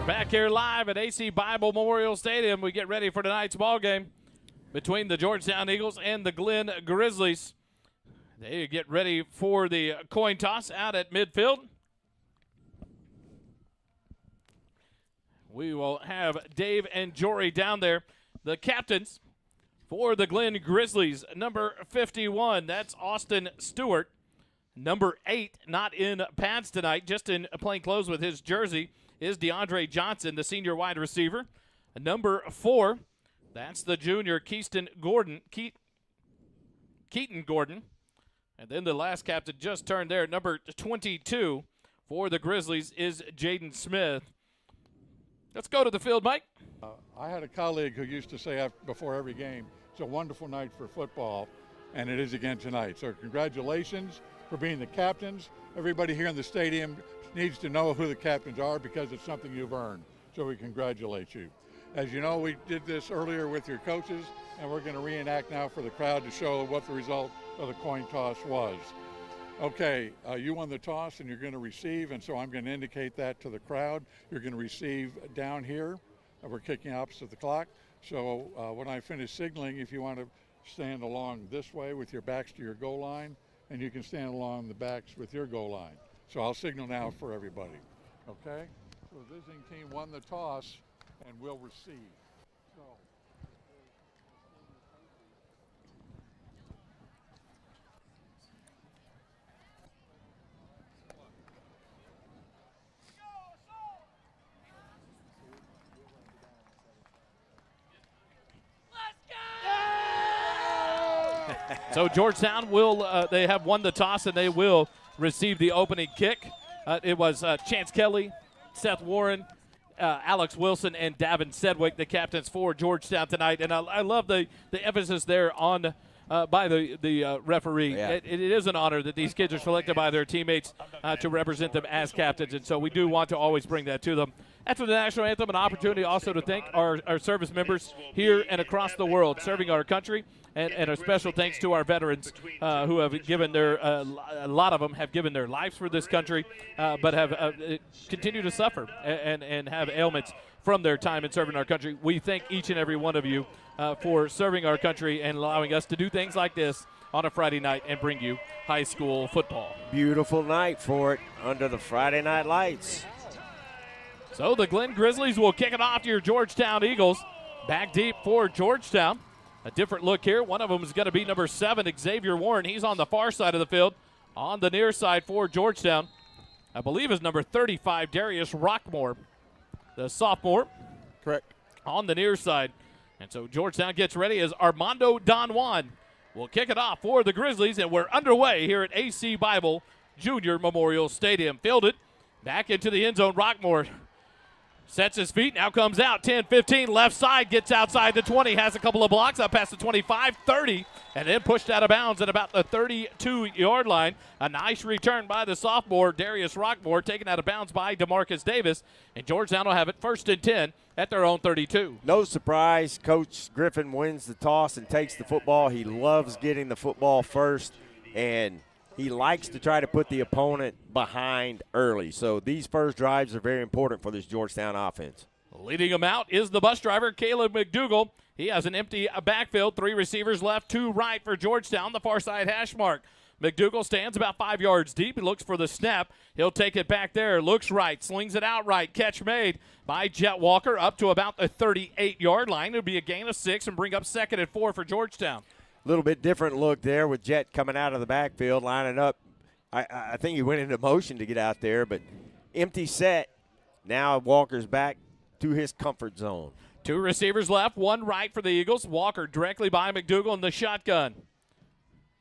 Speaker 1: Back here live at AC Bible Memorial Stadium, we get ready for tonight's ball game between the Georgetown Eagles and the Glen Grizzlies. They get ready for the coin toss out at midfield. We will have Dave and Jory down there. The captains for the Glen Grizzlies, number 51, that's Austin Stewart. Number 8, not in pads tonight, just in plain clothes with his jersey, is DeAndre Johnson, the senior wide receiver. Number 4, that's the junior Keaton Gordon. And then the last captain just turned there, number 22 for the Grizzlies is Jaden Smith. Let's go to the field, Mike.
Speaker 12: I had a colleague who used to say before every game, it's a wonderful night for football, and it is again tonight. So congratulations for being the captains. Everybody here in the stadium needs to know who the captains are because it's something you've earned. So we congratulate you. As you know, we did this earlier with your coaches, and we're going to reenact now for the crowd to show what the result of the coin toss was. Okay, you won the toss and you're going to receive, and so I'm going to indicate that to the crowd. You're going to receive down here. We're kicking opposite the clock. So when I finish signaling, if you want to stand along this way with your backs to your goal line, and you can stand along the backs with your goal line. So I'll signal now for everybody. Okay? So the visiting team won the toss and will receive. So.
Speaker 1: So Georgetown will, they have won the toss and they will receive the opening kick. It was Chance Kelly, Seth Warren, Alex Wilson, and Davin Sedgwick, the captains for Georgetown tonight. And I love the emphasis there on by the referee.
Speaker 2: Yeah.
Speaker 1: It is an honor that these kids are selected by their teammates to represent them as captains. And so we do want to always bring that to them. After the national anthem, an opportunity also to thank our service members here and across the world serving our country. And a special thanks to our veterans who have given their, a lot of them have given their lives for this country, but have continued to suffer and have ailments from their time in serving our country. We thank each and every one of you for serving our country and allowing us to do things like this on a Friday night and bring you high school football.
Speaker 2: Beautiful night for it under the Friday night lights.
Speaker 1: So the Glen Grizzlies will kick it off to your Georgetown Eagles. Back deep for Georgetown. A different look here. One of them is going to be number 7, Xavier Warren. He's on the far side of the field. On the near side for Georgetown, I believe is number 35, Darius Rockmore, the sophomore.
Speaker 10: Correct.
Speaker 1: On the near side. And so Georgetown gets ready as Armando Don Juan will kick it off for the Grizzlies, and we're underway here at AC Bible Junior Memorial Stadium. Fielded back into the end zone. Rockmore sets his feet, now comes out, 10-15, left side, gets outside the 20, has a couple of blocks, up past the 25, 30, and then pushed out of bounds at about the 32-yard line. A nice return by the sophomore, Darius Rockmore, taken out of bounds by DeMarcus Davis, and Georgetown will have it 1st and 10 at their own 32.
Speaker 2: No surprise, Coach Griffin wins the toss and takes the football. He loves getting the football first, and he likes to try to put the opponent behind early. So these first drives are very important for this Georgetown offense.
Speaker 1: Leading them out is the bus driver, Caleb McDougal. He has an empty backfield, 3 receivers left, 2 right for Georgetown, the far side hash mark. McDougal stands about 5 yards deep. He looks for the snap. He'll take it back there, looks right, slings it out right. Catch made by Jet Walker up to about the 38-yard line. It'll be a gain of 6 and bring up 2nd and 4 for Georgetown.
Speaker 2: Little bit different look there with Jet coming out of the backfield, lining up. I think he went into motion to get out there, but empty set. Now Walker's back to his comfort zone.
Speaker 1: 2 receivers left, 1 right for the Eagles. Walker directly by McDougal in the shotgun.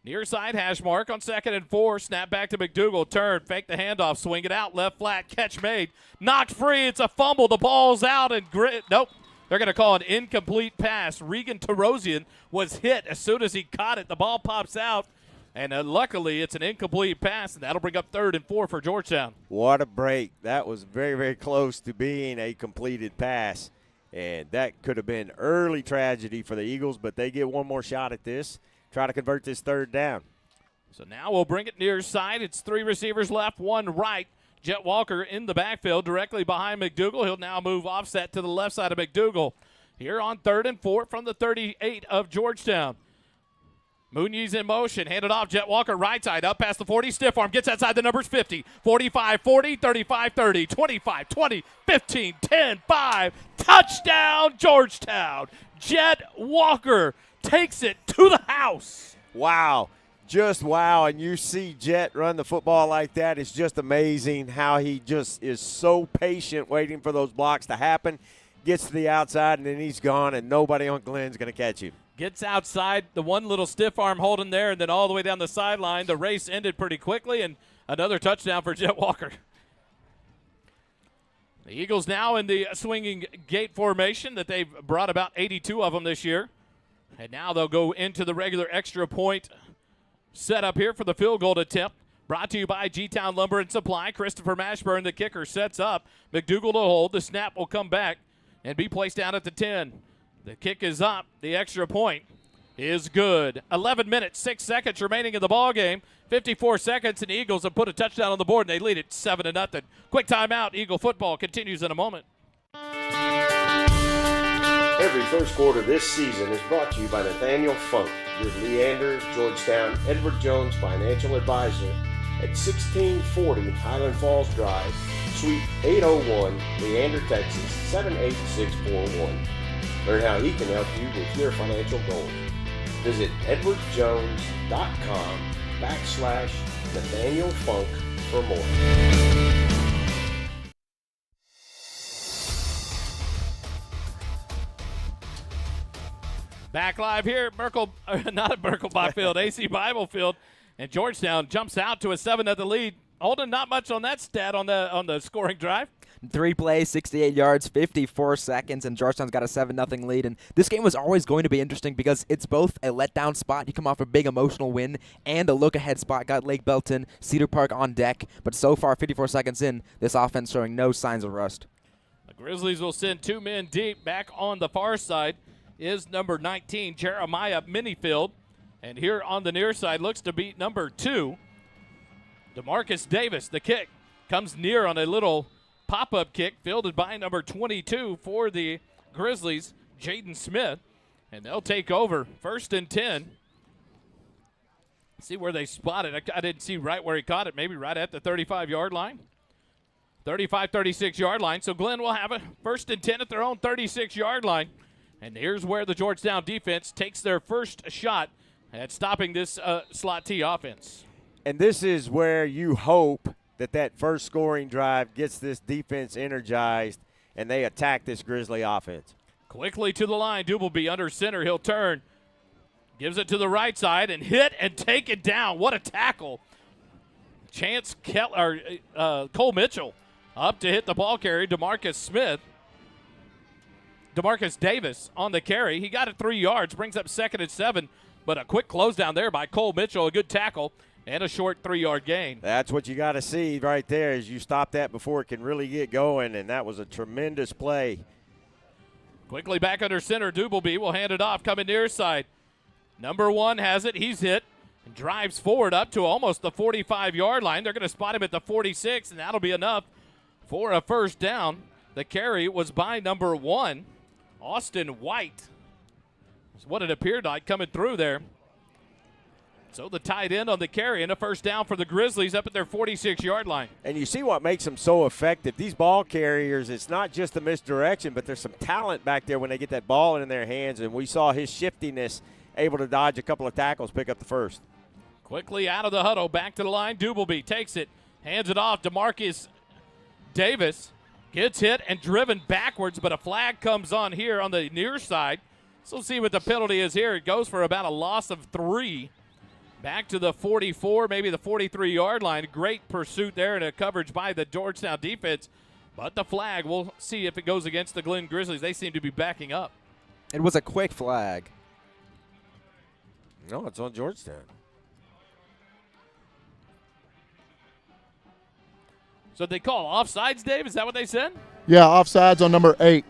Speaker 1: Near side hash mark on 2nd and 4. Snap back to McDougal. Turn, fake the handoff, swing it out, left flat, catch made. Knocked free, it's a fumble. The ball's out and nope. They're going to call an incomplete pass. Regan Tarosian was hit as soon as he caught it. The ball pops out, and luckily it's an incomplete pass, and that'll bring up 3rd and 4 for Georgetown.
Speaker 2: What a break. That was very, very close to being a completed pass, and that could have been early tragedy for the Eagles, but they get one more shot at this, try to convert this 3rd down.
Speaker 1: So now we'll bring it near side. It's 3 receivers left, 1 right. Jet Walker in the backfield directly behind McDougal. He'll now move offset to the left side of McDougal. Here on 3rd and 4 from the 38 of Georgetown. Muniz in motion, handed off. Jet Walker right side, up past the 40, stiff arm, gets outside the numbers 50, 45, 40, 35, 30, 25, 20, 15, 10, 5. Touchdown, Georgetown. Jet Walker takes it to the house.
Speaker 2: Wow. Just wow, and you see Jet run the football like that. It's just amazing how he just is so patient waiting for those blocks to happen. Gets to the outside, and then he's gone, and nobody on Glen's going to catch him.
Speaker 1: Gets outside, the one little stiff arm holding there, and then all the way down the sideline. The race ended pretty quickly, and another touchdown for Jet Walker. The Eagles now in the swinging gate formation that they've brought about 82 of them this year. And now they'll go into the regular extra point set up here for the field goal attempt. Brought to you by G-Town Lumber and Supply. Christopher Mashburn, the kicker, sets up. McDougal to hold. The snap will come back and be placed down at the 10. The kick is up. The extra point is good. 11 minutes, 6 seconds remaining in the ball game. 54 seconds, and the Eagles have put a touchdown on the board, and they lead it 7-0. Quick timeout. Eagle football continues in a moment.
Speaker 6: Every first quarter this season is brought to you by Nathaniel Funk, your Leander, Georgetown, Edward Jones financial advisor at 1640 Highland Falls Drive, Suite 801, Leander, Texas 78641. Learn how he can help you with your financial goals. Visit edwardjones.com/Nathaniel Funk for more.
Speaker 1: Back live here at not at Merkle Field, AC Bible Field, and Georgetown jumps out to a 7-0 lead. Holden, not much on that stat on the scoring drive.
Speaker 3: 3 plays, 68 yards, 54 seconds, and Georgetown's got a 7-0 lead. And this game was always going to be interesting because it's both a letdown spot. You come off a big emotional win and a look-ahead spot. Got Lake Belton, Cedar Park on deck. But so far, 54 seconds in, this offense showing no signs of rust.
Speaker 1: The Grizzlies will send 2 men deep. Back on the far side is number 19, Jeremiah Minifield. And here on the near side looks to be number 2, DeMarcus Davis. The kick comes near on a little pop-up kick fielded by number 22 for the Grizzlies, Jaden Smith. And they'll take over 1st and 10. See where they spot it. I didn't see right where he caught it, maybe right at the 35-yard line. 36-yard line. So Glenn will have it 1st and 10 at their own 36-yard line. And here's where the Georgetown defense takes their first shot at stopping this slot T offense.
Speaker 2: And this is where you hope that first scoring drive gets this defense energized and they attack this Grizzly offense.
Speaker 1: Quickly to the line. Dubleby under center. He'll turn. Gives it to the right side and hit and take it down. What a tackle. Cole Mitchell up to hit the ball carrier. DeMarcus Davis on the carry. He got it 3 yards, brings up 2nd and 7, but a quick close down there by Cole Mitchell, a good tackle, and a short 3-yard gain.
Speaker 2: That's what you got to see right there is you stop that before it can really get going, and that was a tremendous play.
Speaker 1: Quickly back under center, Dubleby will hand it off, coming near side. Number 1 has it. He's hit and drives forward up to almost the 45-yard line. They're going to spot him at the 46, and that'll be enough for a first down. The carry was by number 1. Austin White is what it appeared like coming through there. So the tight end on the carry and a first down for the Grizzlies up at their 46-yard line.
Speaker 2: And you see what makes them so effective. These ball carriers, it's not just the misdirection, but there's some talent back there when they get that ball in their hands. And we saw his shiftiness, able to dodge a couple of tackles, pick up the first.
Speaker 1: Quickly out of the huddle, back to the line. Dubleby takes it, hands it off. DeMarcus Davis gets hit and driven backwards, but a flag comes on here on the near side. So we'll see what the penalty is here. It goes for about a loss of 3. Back to the 44, maybe the 43-yard line. Great pursuit there and a coverage by the Georgetown defense. But the flag, we'll see if it goes against the Glen Grizzlies. They seem to be backing up.
Speaker 3: It was a quick flag.
Speaker 2: No, it's on Georgetown.
Speaker 1: So they call offsides, Dave? Is that what they said?
Speaker 10: Yeah, offsides on number 8.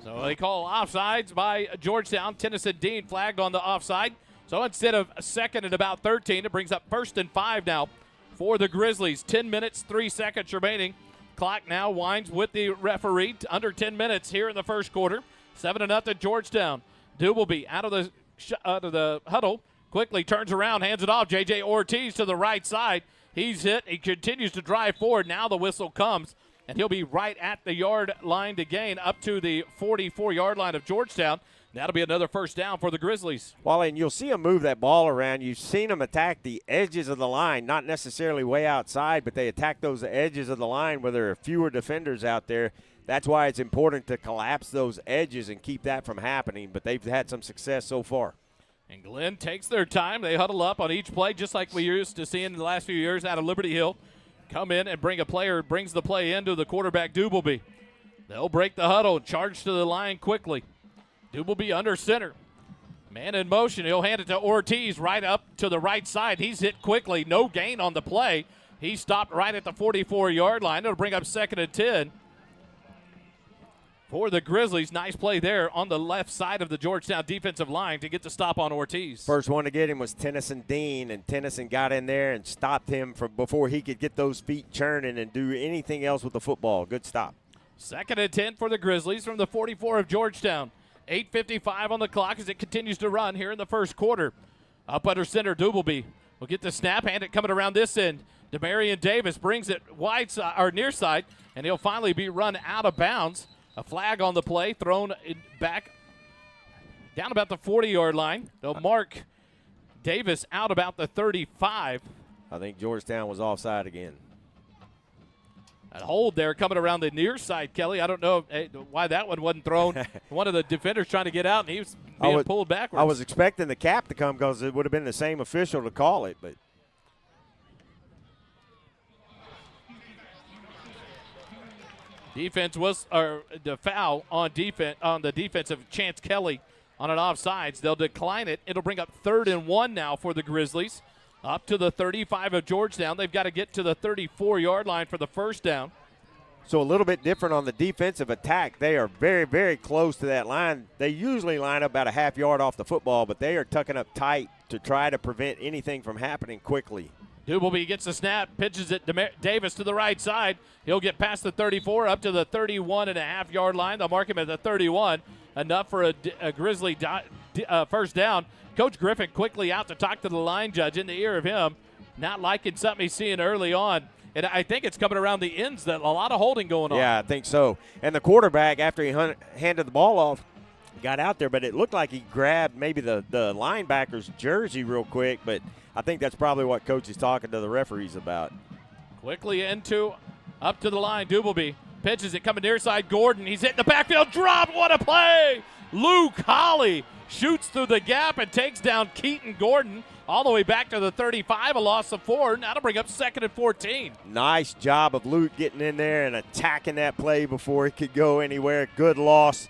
Speaker 1: So they call offsides by Georgetown. Tennyson Dean flagged on the offside. So instead of 2nd and about 13, it brings up 1st and 5 now for the Grizzlies. 10 minutes, 3 seconds remaining. Clock now winds with the referee. Under 10 minutes here in the first quarter. 7-0 Georgetown. Dubleby out of the huddle. Quickly turns around, hands it off. J.J. Ortiz to the right side. He's hit. He continues to drive forward. Now the whistle comes, and he'll be right at the yard line to gain up to the 44-yard line of Georgetown. That'll be another first down for the Grizzlies.
Speaker 2: Well, and you'll see them move that ball around. You've seen them attack the edges of the line, not necessarily way outside, but they attack those edges of the line where there are fewer defenders out there. That's why it's important to collapse those edges and keep that from happening, but they've had some success so far.
Speaker 1: And Glenn takes their time. They huddle up on each play, just like we used to see in the last few years out of Liberty Hill. Come in and bring a player, brings the play into the quarterback, Dubleby. They'll break the huddle, charge to the line quickly. Dubleby under center. Man in motion. He'll hand it to Ortiz right up to the right side. He's hit quickly. No gain on the play. He stopped right at the 44-yard line. It'll bring up 2nd and 10 for the Grizzlies. Nice play there on the left side of the Georgetown defensive line to get the stop on Ortiz.
Speaker 2: First one to get him was Tennyson Dean, and Tennyson got in there and stopped him from before he could get those feet churning and do anything else with the football. Good stop.
Speaker 1: 2nd and 10 for the Grizzlies from the 44 of Georgetown. 8:55 on the clock as it continues to run here in the first quarter. Up under center, Doubleby will get the snap, hand it coming around this end. Demarion Davis brings it wide side or near side, and he'll finally be run out of bounds. A flag on the play, thrown back down about the 40-yard line. They'll mark Davis out about the 35.
Speaker 2: I think Georgetown was offside again.
Speaker 1: A hold there coming around the near side, Kelly. I don't know why that one wasn't thrown. One of the defenders trying to get out, and he was being pulled backwards.
Speaker 2: I was expecting the cap to come because it would have been the same official to call it, but
Speaker 1: defense was the foul on defense on the defensive Chance Kelly on an offsides. They'll decline it. It'll bring up 3rd and 1 now for the Grizzlies. Up to the 35 of Georgetown. They've got to get to the 34-yard line for the first down.
Speaker 2: So a little bit different on the defensive attack. They are very, very close to that line. They usually line up about a half yard off the football, but they are tucking up tight to try to prevent anything from happening quickly.
Speaker 1: Doubleby gets the snap, pitches it Davis to the right side. He'll get past the 34 up to the 31.5-yard line. They'll mark him at the 31. Enough for a Grizzly first down. Coach Griffin quickly out to talk to the line judge in the ear of him, not liking something he's seeing early on. And I think it's coming around the ends, that a lot of holding going on.
Speaker 2: Yeah, I think so. And the quarterback, after he handed the ball off, got out there, but it looked like he grabbed maybe the linebacker's jersey real quick, but I think that's probably what Coach is talking to the referees about.
Speaker 1: Quickly up to the line, Doubleby pitches it coming near side. Gordon, he's hitting the backfield drop. What a play! Luke Holly shoots through the gap and takes down Keaton Gordon all the way back to the 35, a loss of 4. Now to bring up 2nd and 14.
Speaker 2: Nice job of Luke getting in there and attacking that play before it could go anywhere. Good loss.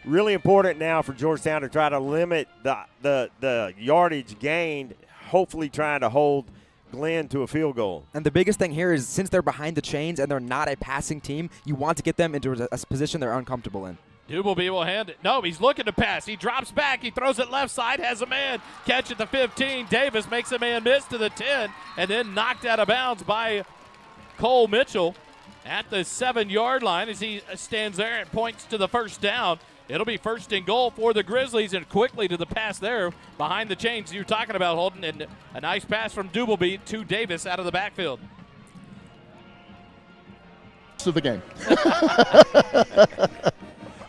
Speaker 2: Really important now for Georgetown to try to limit the yardage gained, hopefully trying to hold Glenn to a field goal.
Speaker 3: And the biggest thing here is since they're behind the chains and they're not a passing team, you want to get them into a position they're uncomfortable in.
Speaker 1: Doubleby will hand it. No, he's looking to pass. He drops back. He throws it left side, has a man. Catch at the 15. Davis makes a man miss to the 10, and then knocked out of bounds by Cole Mitchell at the 7-yard line as he stands there and points to the first down. It'll be 1st and goal for the Grizzlies, and quickly to the pass there behind the chains you're talking about, Holden, and a nice pass from Doubleby to Davis out of the backfield.
Speaker 10: To the game.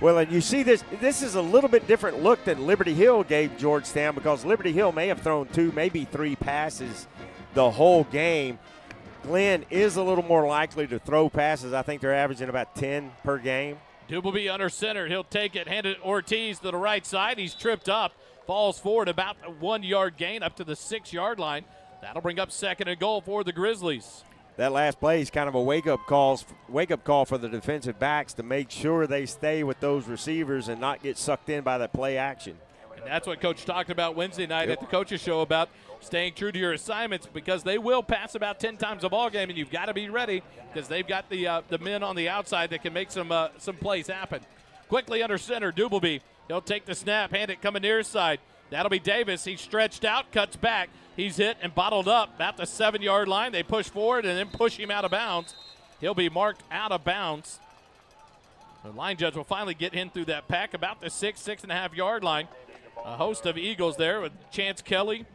Speaker 2: Well, and you see this is a little bit different look than Liberty Hill gave Georgetown, because Liberty Hill may have thrown 2, maybe 3 passes the whole game. Glenn is a little more likely to throw passes. I think they're averaging about 10 per game.
Speaker 1: Doubleby under center. He'll take it, hand it Ortiz to the right side. He's tripped up, falls forward about a 1-yard gain up to the 6-yard line. That'll bring up 2nd and goal for the Grizzlies.
Speaker 2: That last play is kind of a wake-up call for the defensive backs to make sure they stay with those receivers and not get sucked in by that play action.
Speaker 1: And that's what Coach talked about Wednesday night at the coaches show, about staying true to your assignments, because they will pass about 10 times a ball game, and you've got to be ready because they've got the men on the outside that can make some plays happen. Quickly under center, Doubleby. He'll take the snap, hand it coming near side. That'll be Davis. He's stretched out, cuts back. He's hit and bottled up at the 7-yard line. They push forward and then push him out of bounds. He'll be marked out of bounds. The line judge will finally get in through that pack about the 6.5-yard line. A host of Eagles there with Chance Kelly,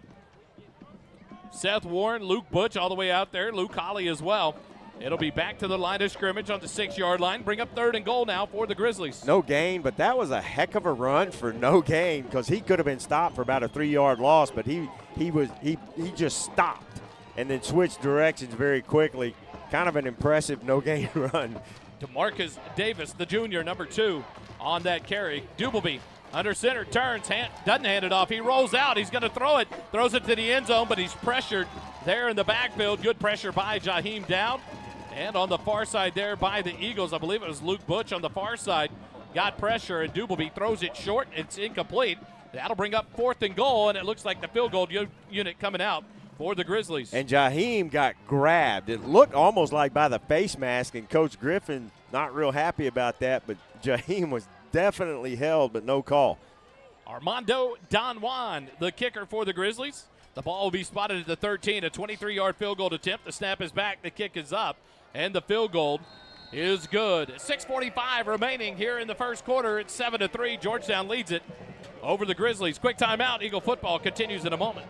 Speaker 1: Seth Warren, Luke Butch all the way out there, Luke Holly as well. It'll be back to the line of scrimmage on the 6-yard line. Bring up 3rd and goal now for the Grizzlies.
Speaker 2: No gain, but that was a heck of a run for no gain, because he could have been stopped for about a 3-yard loss, but he just stopped and then switched directions very quickly. Kind of an impressive no gain run.
Speaker 1: DeMarcus Davis, the junior, number 2, on that carry. Doubleby under center, turns, doesn't hand it off. He rolls out. He's going to throw it. Throws it to the end zone, but he's pressured there in the backfield. Good pressure by Jaheim Dowd. And on the far side there by the Eagles, I believe it was Luke Butch on the far side, got pressure, and Doubleby throws it short. It's incomplete. That'll bring up 4th and goal, and it looks like the field goal unit coming out for the Grizzlies.
Speaker 2: And Jaheim got grabbed. It looked almost like by the face mask, and Coach Griffin not real happy about that, but Jaheim was definitely held, but no call.
Speaker 1: Armando Don Juan, the kicker for the Grizzlies. The ball will be spotted at the 13, a 23-yard field goal attempt. The snap is back, the kick is up, and the field goal is good. 6:45 remaining here in the first quarter. It's 7-3. Georgetown leads it over the Grizzlies. Quick timeout. Eagle football continues in a moment.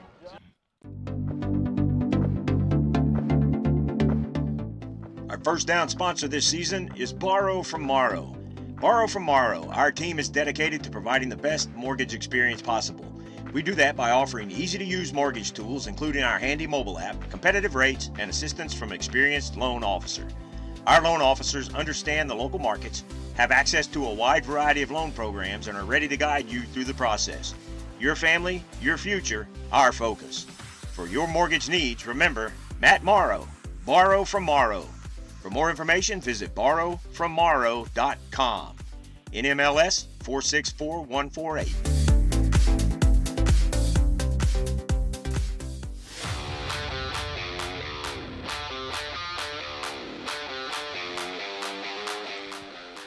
Speaker 6: Our first down sponsor this season is Borrow from Morrow. Borrow from Morrow. Our team is dedicated to providing the best mortgage experience possible. We do that by offering easy-to-use mortgage tools, including our handy mobile app, competitive rates, and assistance from an experienced loan officer. Our loan officers understand the local markets, have access to a wide variety of loan programs, and are ready to guide you through the process. Your family, your future, our focus. For your mortgage needs, remember, Matt Morrow, Borrow from Morrow. For more information, visit borrowfrommorrow.com. NMLS 464148.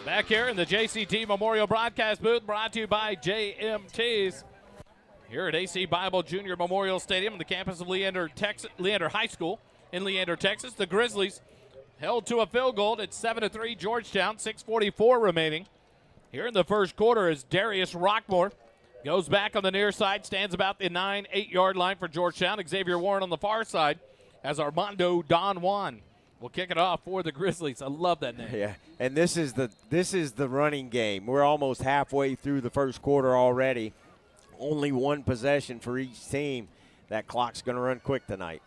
Speaker 1: Back here in the JCT Memorial Broadcast booth, brought to you by JMTs. Here at AC Bible Junior Memorial Stadium on the campus of Leander High School in Leander, Texas. The Grizzlies held to a field goal at 7-3 Georgetown, 6:44 remaining. Here in the first quarter as Darius Rockmore goes back on the near side, stands about the 9-8 line for Georgetown. Xavier Warren on the far side as Armando Don Juan will kick it off for the Grizzlies. I love that name.
Speaker 2: Yeah, and this is the running game. We're almost halfway through the first quarter already. Only one possession for each team. That clock's going to run quick tonight.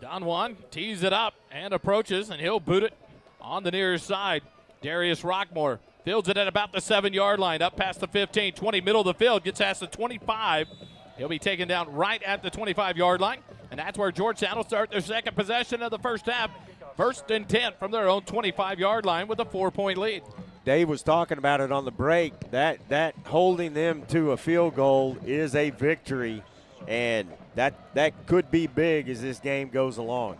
Speaker 1: Don Juan tees it up and approaches, and he'll boot it on the near side. Darius Rockmore fields it at about the 7-yard line, up past the 15, 20, middle of the field, gets past the 25. He'll be taken down right at the 25-yard line, and that's where Georgetown will start their second possession of the first half. First and 10 from their own 25-yard line with a 4-point lead.
Speaker 2: Dave was talking about it on the break. That holding them to a field goal is a victory, and that could be big as this game goes along.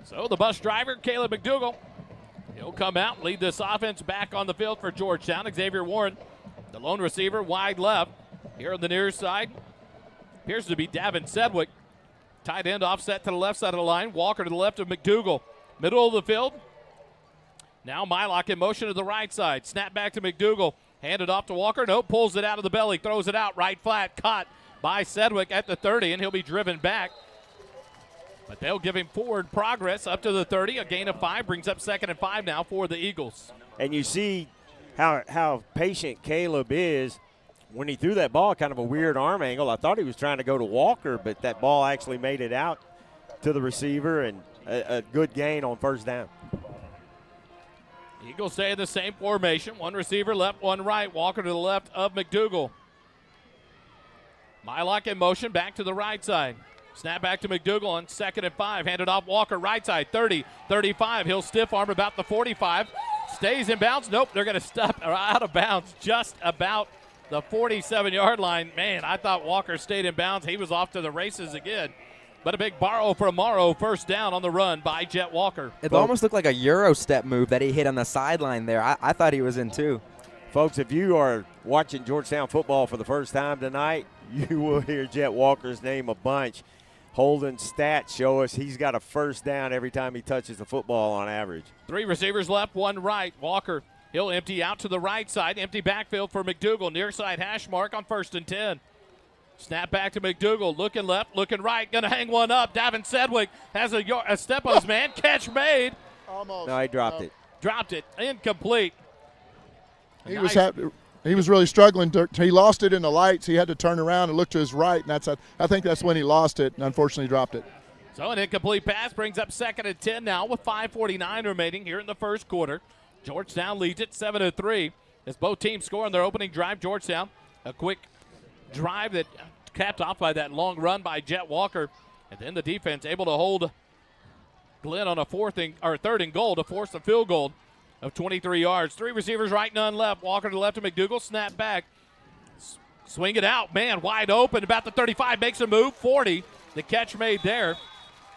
Speaker 1: So the bus driver, Caleb McDougal, he'll come out and lead this offense back on the field for Georgetown. Xavier Warren, the lone receiver, wide left. Here on the near side appears to be Davin Sedgwick. Tight end offset to the left side of the line. Walker to the left of McDougal. Middle of the field. Now Mylock in motion to the right side. Snap back to McDougal. Handed off to Walker. Nope, pulls it out of the belly. Throws it out right flat. Caught by Sedgwick at the 30, and he'll be driven back. But they'll give him forward progress up to the 30. A gain of 5 brings up 2nd and 5 now for the Eagles.
Speaker 2: And you see how patient Caleb is. When he threw that ball, kind of a weird arm angle. I thought he was trying to go to Walker, but that ball actually made it out to the receiver, and a good gain on first down.
Speaker 1: Eagles stay in the same formation. One receiver left, one right. Walker to the left of McDougal. Mylock in motion, back to the right side. Snap back to McDougal on 2nd and 5. Handed off Walker, right side, 30, 35. He'll stiff arm about the 45. Stays in bounds. Nope, they're going to stop out of bounds just about the 47-yard line. Man, I thought Walker stayed in bounds. He was off to the races again. But a big borrow from Morrow, first down on the run by Jet Walker.
Speaker 3: It almost looked like a Euro step move that he hit on the sideline there. I thought he was in too.
Speaker 2: Folks, if you are watching Georgetown football for the first time tonight, you will hear Jet Walker's name a bunch. Holden stats show us he's got a first down every time he touches the football on average.
Speaker 1: 3 receivers left, 1 right. Walker, he'll empty out to the right side. Empty backfield for McDougal. Near side hash mark on 1st and 10. Snap back to McDougal. Looking left, looking right. Going to hang one up. Davin Sedgwick has a step on his man. Catch made.
Speaker 10: Almost.
Speaker 2: No, he dropped it.
Speaker 1: Dropped it. Incomplete.
Speaker 10: He was really struggling. He lost it in the lights. He had to turn around and look to his right, and I think that's when he lost it and unfortunately dropped it.
Speaker 1: So an incomplete pass brings up 2nd and 10 now with 5:49 remaining here in the first quarter. Georgetown leads it 7-3 as both teams score on their opening drive. Georgetown, a quick drive that capped off by that long run by Jet Walker, and then the defense able to hold Glenn on a 3rd and goal to force a field goal of 23 yards. 3 receivers right, none left. Walker to the left of McDougal. Snap back. Swing it out. Man, wide open. About the 35. Makes a move. 40. The catch made there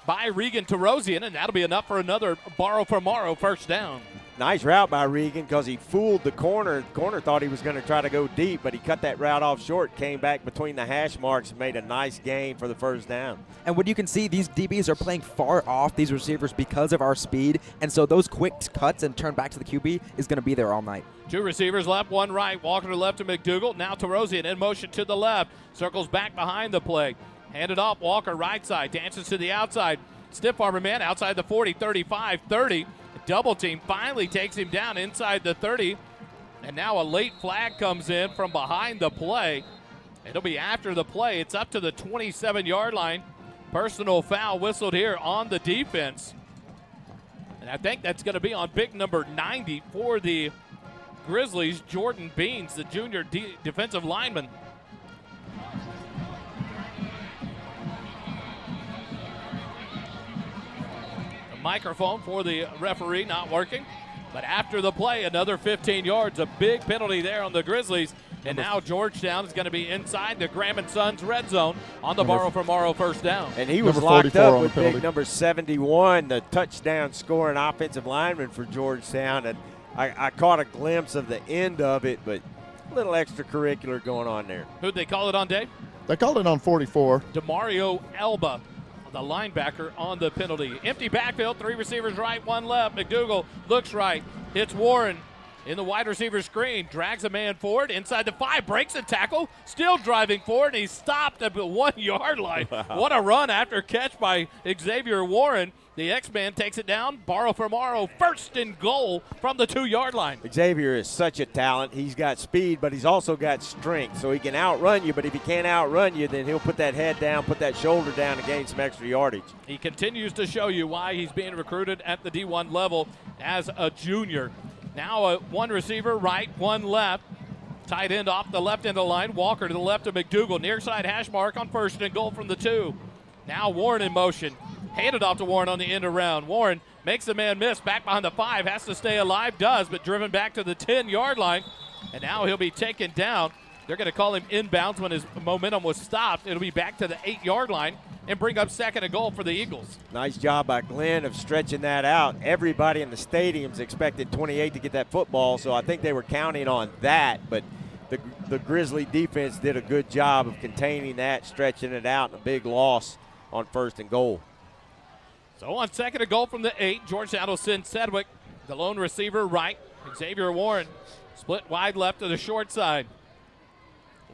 Speaker 1: by Regan Terosian, and that'll be enough for another borrow from Morrow first down.
Speaker 2: nice route by Regan because he fooled the corner. The corner thought he was going to try to go deep, but he cut that route off short, came back between the hash marks, and made a nice gain for the first down.
Speaker 3: And what you can see, these DBs are playing far off these receivers because of our speed, and so those quick cuts and turn back to the QB is going to be there all night.
Speaker 1: 2 receivers left, 1 right. Walker to the left to McDougal. Now Tarosian in motion to the left. Circles back behind the play. Handed off, Walker right side. Dances to the outside. Stiff armor man outside the 40, 35, 30. Double team finally takes him down inside the 30. And now a late flag comes in from behind the play. It'll be after the play. It's up to the 27-yard line. Personal foul whistled here on the defense. And I think that's going to be on big number 90 for the Grizzlies, Jordan Beans, the junior defensive lineman. The microphone for the referee not working. But after the play, another 15 yards, a big penalty there on the Grizzlies. And now Georgetown is going to be inside the Graham & Sons red zone on the Borrow for Morrow first down.
Speaker 2: And he was locked up with big number 71, the touchdown scoring offensive lineman for Georgetown. And I caught a glimpse of the end of it, but a little extracurricular going on there.
Speaker 1: Who'd they call it on, Dave?
Speaker 10: They called it on 44.
Speaker 1: DeMario Elba, the linebacker, on the penalty. Empty backfield, 3 receivers right, 1 left. McDougal looks right, hits Warren in the wide receiver screen, drags a man forward inside the 5, breaks a tackle, still driving forward, and he's stopped at the 1 yard line. What a run after catch by Xavier Warren. The X-Man takes it down. Borrow for Morrow, first and goal from the 2 yard line.
Speaker 2: Xavier is such a talent. He's got speed, but he's also got strength. So he can outrun you, but if he can't outrun you, then he'll put that head down, put that shoulder down and gain some extra yardage.
Speaker 1: He continues to show you why he's being recruited at the D1 level as a junior. Now 1 receiver right, 1 left. Tight end off the left end of the line. Walker to the left of McDougal. Near side hash mark on first and goal from the 2. Now Warren in motion. Handed off to Warren on the end around. Warren makes the man miss. Back behind the 5. Has to stay alive. Does, but driven back to the 10-yard line. And now he'll be taken down. They're going to call him inbounds when his momentum was stopped. It'll be back to the 8-yard line and bring up second and goal for the Eagles.
Speaker 2: Nice job by Glenn of stretching that out. Everybody in the stadium's expected 28 to get that football, so I think they were counting on that. But the Grizzly defense did a good job of containing that, stretching it out, and a big loss on first and goal.
Speaker 1: So on second and goal from the 8, Georgetown will send Sedgwick, the lone receiver right. Xavier Warren split wide left to the short side.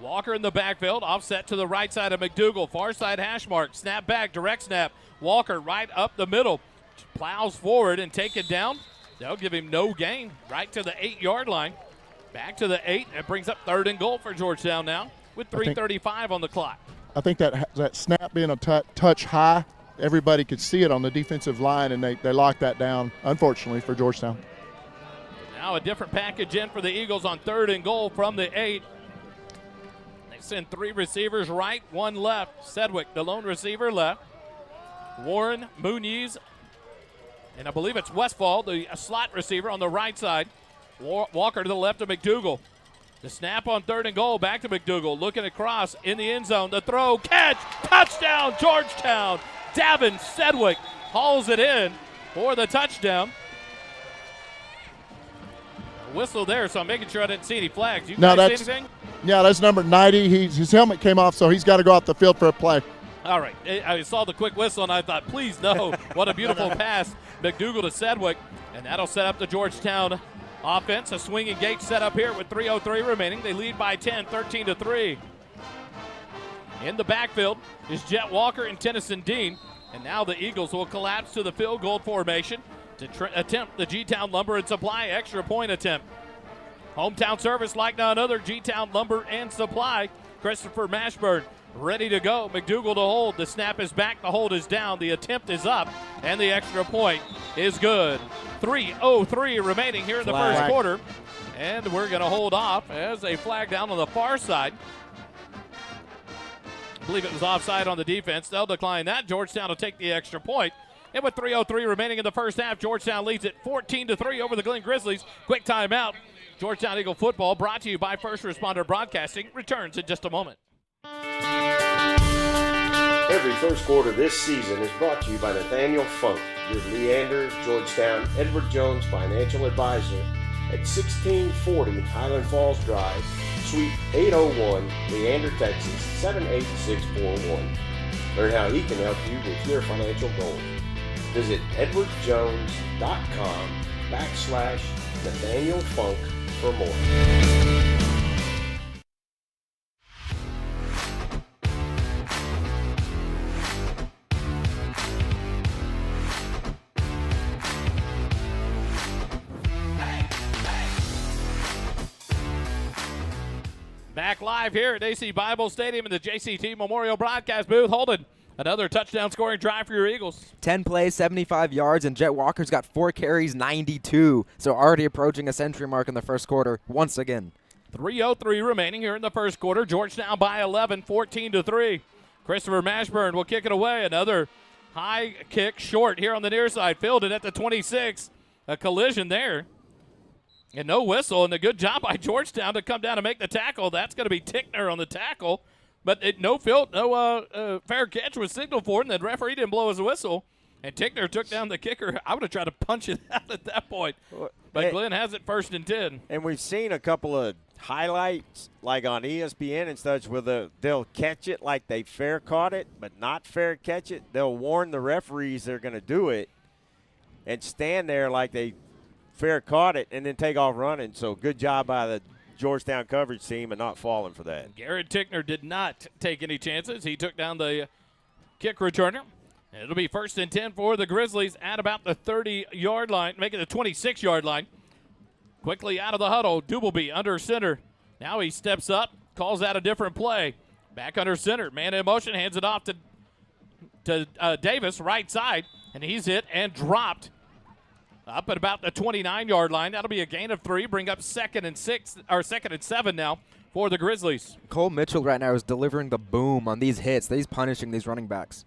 Speaker 1: Walker in the backfield, offset to the right side of McDougal. Far side hash mark, snap back, direct snap. Walker right up the middle, plows forward and taken down. They'll give him no gain, right to the 8-yard line. Back to the 8, and brings up third and goal for Georgetown now with 3:35 on the clock.
Speaker 10: I think that snap being a touch high, everybody could see it on the defensive line, and they locked that down, unfortunately, for Georgetown.
Speaker 1: Now a different package in for the Eagles on third and goal from the 8. They send 3 receivers right, 1 left. Sedgwick, the lone receiver, left. Warren, Muniz, and I believe it's Westfall, the slot receiver on the right side. Walker to the left of McDougal. The snap on third and goal, back to McDougal, looking across in the end zone. The throw, catch, touchdown, Georgetown. Davin Sedgwick hauls it in for the touchdown. Whistle there, so I'm making sure I didn't see any flags. You guys see anything?
Speaker 10: Yeah, that's number 90. His helmet came off, so he's got to go off the field for a play.
Speaker 1: All right. I saw the quick whistle, and I thought, please no. What a beautiful pass. McDougal to Sedgwick, and that'll set up the Georgetown offense. A swinging gate set up here with 3:03 remaining. They lead by 10, 13-3. In the backfield is Jet Walker and Tennyson Dean. And now the Eagles will collapse to the field goal formation to attempt the G-Town Lumber and Supply extra point attempt. Hometown service like none other, G-Town Lumber and Supply. Christopher Mashburn ready to go. McDougal to hold. The snap is back. The hold is down. The attempt is up. And the extra point is good. 3:03 remaining here in the first quarter. And we're going to hold off as a flag down on the far side. I believe it was offside on the defense. They'll decline that. Georgetown will take the extra point. And with 3:03 remaining in the first half, Georgetown leads it 14-3 over the Glen Grizzlies. Quick timeout. Georgetown Eagle football brought to you by First Responder Broadcasting returns in just a moment.
Speaker 2: Every first quarter this season is brought to you by Nathaniel Funk, your Leander, Georgetown, Edward Jones financial advisor at 1640 Highland Falls Drive, Suite 801, Leander, Texas 78641. Learn how he can help you with your financial goals. Visit edwardjones.com/Nathaniel Funk for more.
Speaker 1: Back live here at AC Bible Stadium in the JCT Memorial Broadcast booth. Holden, another touchdown scoring drive for your Eagles.
Speaker 3: 10 plays, 75 yards, and Jet Walker's got 4 carries, 92. So already approaching a century mark in the first quarter once again.
Speaker 1: 3:03 remaining here in the first quarter. Georgetown by 11, 14-3. Christopher Mashburn will kick it away. Another high kick short here on the near side. Fielded at the 26. A collision there. And no whistle, and a good job by Georgetown to come down and make the tackle. That's going to be Tickner on the tackle. But no fair catch was signaled for, and the referee didn't blow his whistle. And Tickner took down the kicker. I would have tried to punch it out at that point. But Glenn has it 1st and 10.
Speaker 2: And we've seen a couple of highlights, like on ESPN and such, where they'll catch it like they fair caught it, but not fair catch it. They'll warn the referees they're going to do it and stand there like they fair caught it and then take off running. So good job by the Georgetown coverage team and not falling for that.
Speaker 1: Garrett Tickner did not take any chances. He took down the kick returner. And it'll be 1st and 10 for the Grizzlies at about the 30-yard line, making the 26-yard line. Quickly out of the huddle, Dubleby under center. Now he steps up, calls out a different play. Back under center, man in motion, hands it off to Davis, right side, and he's hit and dropped. Up at about the 29-yard line. That'll be a gain of 3. Bring up 2nd and 7 now for the Grizzlies.
Speaker 3: Cole Mitchell right now is delivering the boom on these hits. He's punishing these running backs.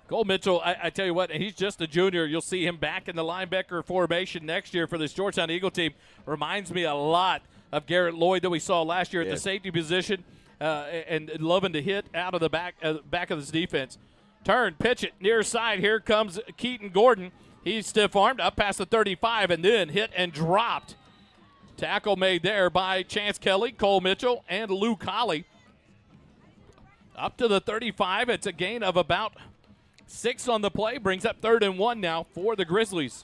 Speaker 1: Cole Mitchell, I tell you what, he's just a junior. You'll see him back in the linebacker formation next year for this Georgetown Eagle team. Reminds me a lot of Garrett Lloyd that we saw last year at the safety position and loving to hit out of the back of this defense. Turn, pitch it, near side. Here comes Keaton Gordon. He's stiff-armed up past the 35 and then hit and dropped. Tackle made there by Chance Kelly, Cole Mitchell, and Luke Holly. Up to the 35. It's a gain of about 6 on the play. Brings up 3rd and 1 now for the Grizzlies.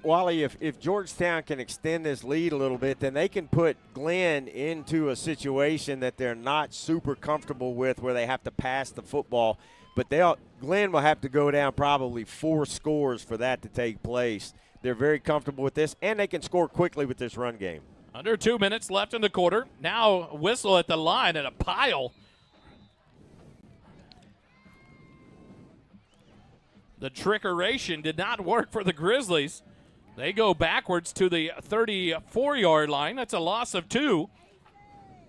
Speaker 2: Wally, if Georgetown can extend this lead a little bit, then they can put Glenn into a situation that they're not super comfortable with where they have to pass the football. But Glenn will have to go down probably 4 scores for that to take place. They're very comfortable with this, and they can score quickly with this run game.
Speaker 1: Under 2 minutes left in the quarter. Now whistle at the line and a pile. The trickeration did not work for the Grizzlies. They go backwards to the 34-yard line. That's a loss of 2.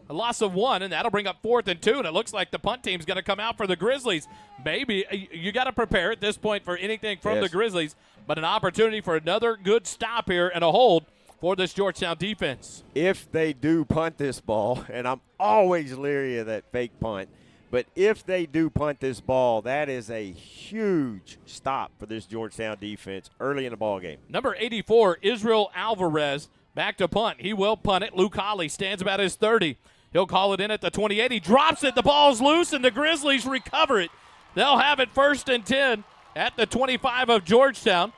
Speaker 1: A loss of 1, and that'll bring up 4th and 2, and it looks like the punt team's going to come out for the Grizzlies. Maybe you got to prepare at this point for anything from the Grizzlies, but an opportunity for another good stop here and a hold for this Georgetown defense.
Speaker 2: If they do punt this ball, and I'm always leery of that fake punt, but if they do punt this ball, that is a huge stop for this Georgetown defense early in the ball game.
Speaker 1: Number 84, Israel Alvarez, back to punt. He will punt it. Luke Holly stands about his 30. He'll call it in at the 28. He drops it. The ball's loose, and the Grizzlies recover it. They'll have it 1st and 10 at the 25 of Georgetown.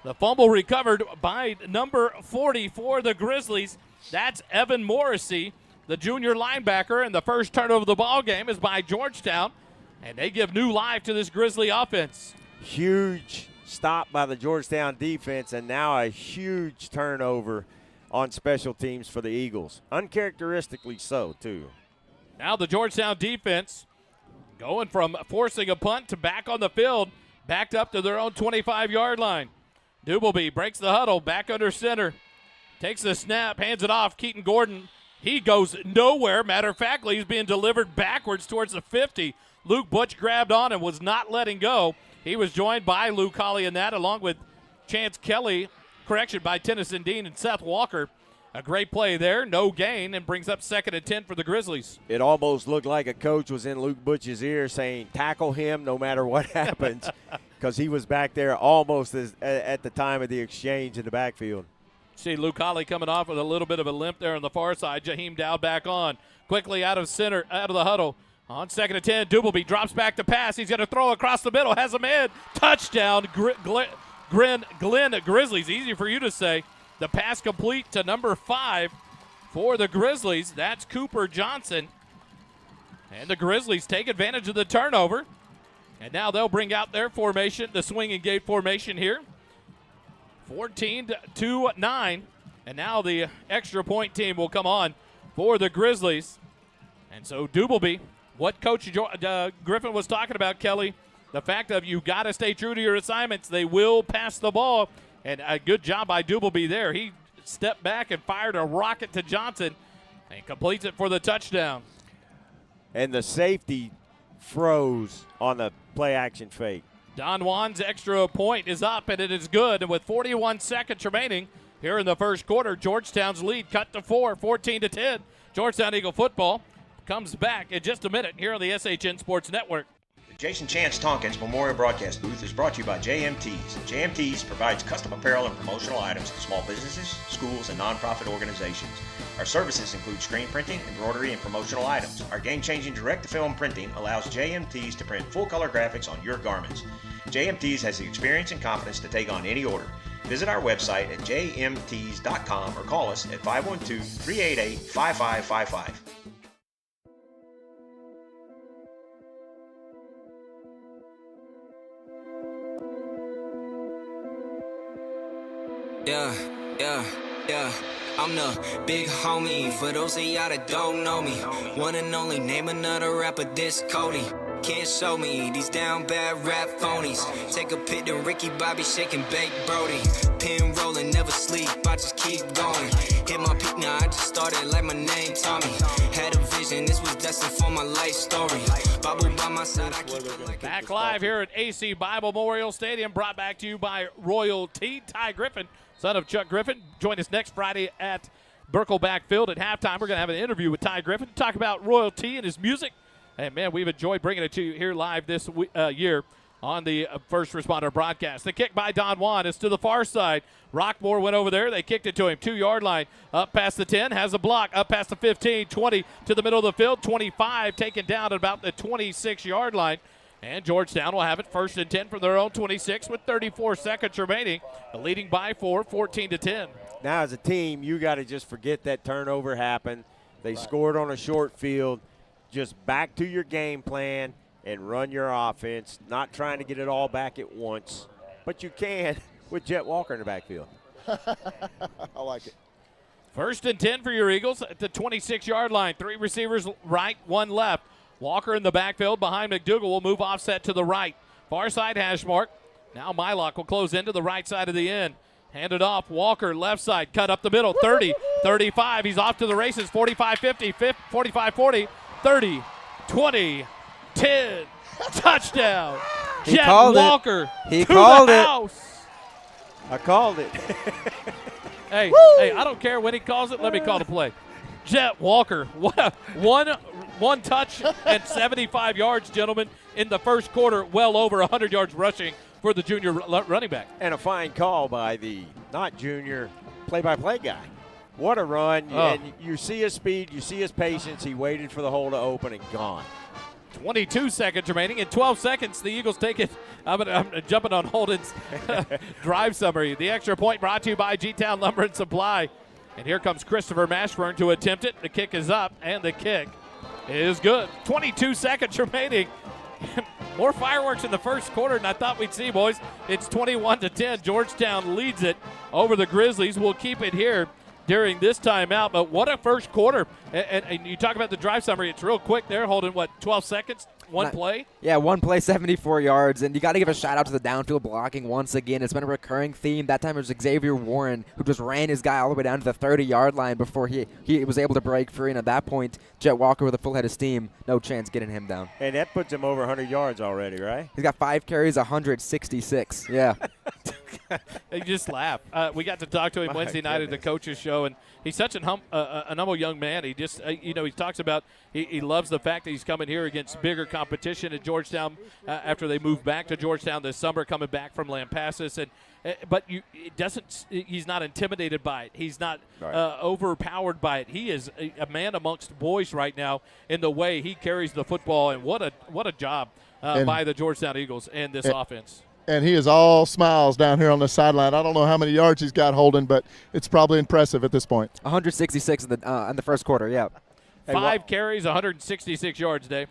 Speaker 1: The fumble recovered by number 40 for the Grizzlies. That's Evan Morrissey, the junior linebacker, and the first turnover of the ball game is by Georgetown, and they give new life to this Grizzly offense.
Speaker 2: Huge stop by the Georgetown defense, and now a huge turnover on special teams for the Eagles. Uncharacteristically so, too.
Speaker 1: Now the Georgetown defense going from forcing a punt to back on the field, backed up to their own 25-yard line. Dubleby breaks the huddle, back under center, takes the snap, hands it off. Keaton Gordon, he goes nowhere. Matter of fact, he's being delivered backwards towards the 50. Luke Butch grabbed on and was not letting go. He was joined by Luke Colley in that, along with Chance Kelly, by Tennyson Dean and Seth Walker. A great play there, no gain, and brings up 2nd and 10 for the Grizzlies.
Speaker 2: It almost looked like a coach was in Luke Butch's ear saying, tackle him no matter what happens, because he was back there almost at the time of the exchange in the backfield.
Speaker 1: See Luke Holly coming off with a little bit of a limp there on the far side. Jaheim Dowd back on. Quickly out of the huddle. On 2nd and 10, Dubleby drops back to pass. He's going to throw across the middle. Has him in. Touchdown, Glenn Grizzlies. Easy for you to say. The pass complete to number 5 for the Grizzlies. That's Cooper Johnson. And the Grizzlies take advantage of the turnover. And now they'll bring out their formation, the swing and gate formation here. 14-9. And now the extra point team will come on for the Grizzlies. And so Dubleby, what Coach Griffin was talking about, Kelly, the fact of you got to stay true to your assignments. They will pass the ball. And a good job by Dubleby there. He stepped back and fired a rocket to Johnson and completes it for the touchdown.
Speaker 2: And the safety froze on the play-action fake.
Speaker 1: Don Juan's extra point is up, and it is good. And with 41 seconds remaining here in the first quarter, Georgetown's lead cut to 4, 14-10. Georgetown Eagle football comes back in just a minute here on the SHN Sports Network.
Speaker 6: Jason Chance Tompkins Memorial Broadcast Booth is brought to you by JMTs. JMTs provides custom apparel and promotional items to small businesses, schools, and nonprofit organizations. Our services include screen printing, embroidery, and promotional items. Our game-changing direct-to-film printing allows JMTs to print full-color graphics on your garments. JMTs has the experience and confidence to take on any order. Visit our website at jmts.com or call us at 512-388-5555.
Speaker 7: Yeah. I'm the big homie. For those of y'all that don't know me, one and only, name another rapper this Cody. Can't show me these down bad rap phonies. Take a pic to Ricky Bobby shaking Bake Brody. Pin rolling, never sleep, I just keep going. Hit my peak now, I just started like my name Tommy. Had a vision, this was destined for my life story. Bible by my side, I keep it like
Speaker 1: back live here at AC Bible Memorial Stadium, brought back to you by Royalty. Ty Griffin, son of Chuck Griffin, join us next Friday at Birkelback Field at halftime. We're going to have an interview with Ty Griffin to talk about Royalty and his music. And, man, we've enjoyed bringing it to you here live this year on the First Responder broadcast. The kick by Don Juan is to the far side. Rockmore went over there. They kicked it to him. 2-yard line. Up past the 10. Has a block. Up past the 15. 20 to the middle of the field. 25 taken down at about the 26-yard line. And Georgetown will have it 1st and 10 from their own 26 with 34 seconds remaining. Leading by 4, 14-10.
Speaker 2: Now, as a team, you got to just forget that turnover happened. They scored on a short field. Just back to your game plan and run your offense, not trying to get it all back at once. But you can with Jet Walker in the backfield.
Speaker 10: I like it.
Speaker 1: 1st and 10 for your Eagles at the 26-yard line. 3 receivers right, 1 left. Walker in the backfield behind McDougal will move offset to the right. Far side hash mark. Now Mylock will close into the right side of the end. Hand it off. Walker left side, cut up the middle. 30, 35. He's off to the races. 45, 50, 45, 40. 30, 20, 10, touchdown. Jet Walker
Speaker 3: He
Speaker 1: to
Speaker 3: called
Speaker 1: the
Speaker 3: it.
Speaker 1: house.
Speaker 2: I called it.
Speaker 1: Hey, I don't care when he calls it. Let me call the play. Jet Walker, one touch and 75 yards, gentlemen, in the first quarter. Well over 100 yards rushing for the junior running back.
Speaker 2: And a fine call by the not junior play-by-play guy. What a run. And you see his speed, you see his patience. He waited for the hole to open and gone.
Speaker 1: 22 seconds remaining. In 12 seconds, the Eagles take it. I'm jumping on Holden's drive summary. The extra point brought to you by G-Town Lumber and Supply. And here comes Christopher Mashburn to attempt it. The kick is up, and the kick is good. 22 seconds remaining. More fireworks in the first quarter than I thought we'd see, boys. It's 21-10. Georgetown leads it over the Grizzlies. We'll keep it here during this timeout, but what a first quarter. And you talk about the drive summary. It's real quick there, holding, 12 seconds? One play?
Speaker 3: Yeah, one play, 74 yards. And you got to give a shout-out to the downfield blocking once again. It's been a recurring theme. That time it was Xavier Warren who just ran his guy all the way down to the 30-yard line before he was able to break free. And at that point, Jet Walker with a full head of steam, no chance getting him down.
Speaker 2: And that puts him over 100 yards already, right?
Speaker 3: He's got 5 carries, 166. Yeah.
Speaker 1: You just laugh. We got to talk to him Wednesday night at the coaches show, and he's such an humble young man. He just, he talks about he loves the fact that he's coming here against bigger competition at Georgetown after they moved back to Georgetown this summer, coming back from Lampasas, and but he's not intimidated by it. He's not overpowered by it. He is a man amongst boys right now in the way he carries the football, and what a job by the Georgetown Eagles and this offense.
Speaker 10: And he is all smiles down here on the sideline. I don't know how many yards he's got holding, but it's probably impressive at this point.
Speaker 3: 166 in the first quarter, yeah.
Speaker 1: 5 carries, 166 yards, Dave.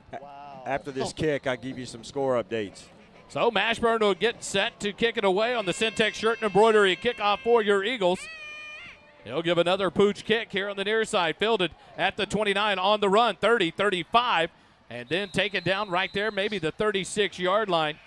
Speaker 2: After this kick, I'll give you some score updates.
Speaker 1: So Mashburn will get set to kick it away on the Syntex shirt and embroidery kickoff for your Eagles. He'll give another pooch kick here on the near side. Fielded at the 29 on the run, 30, 35, and then taken down right there, maybe the 36-yard line,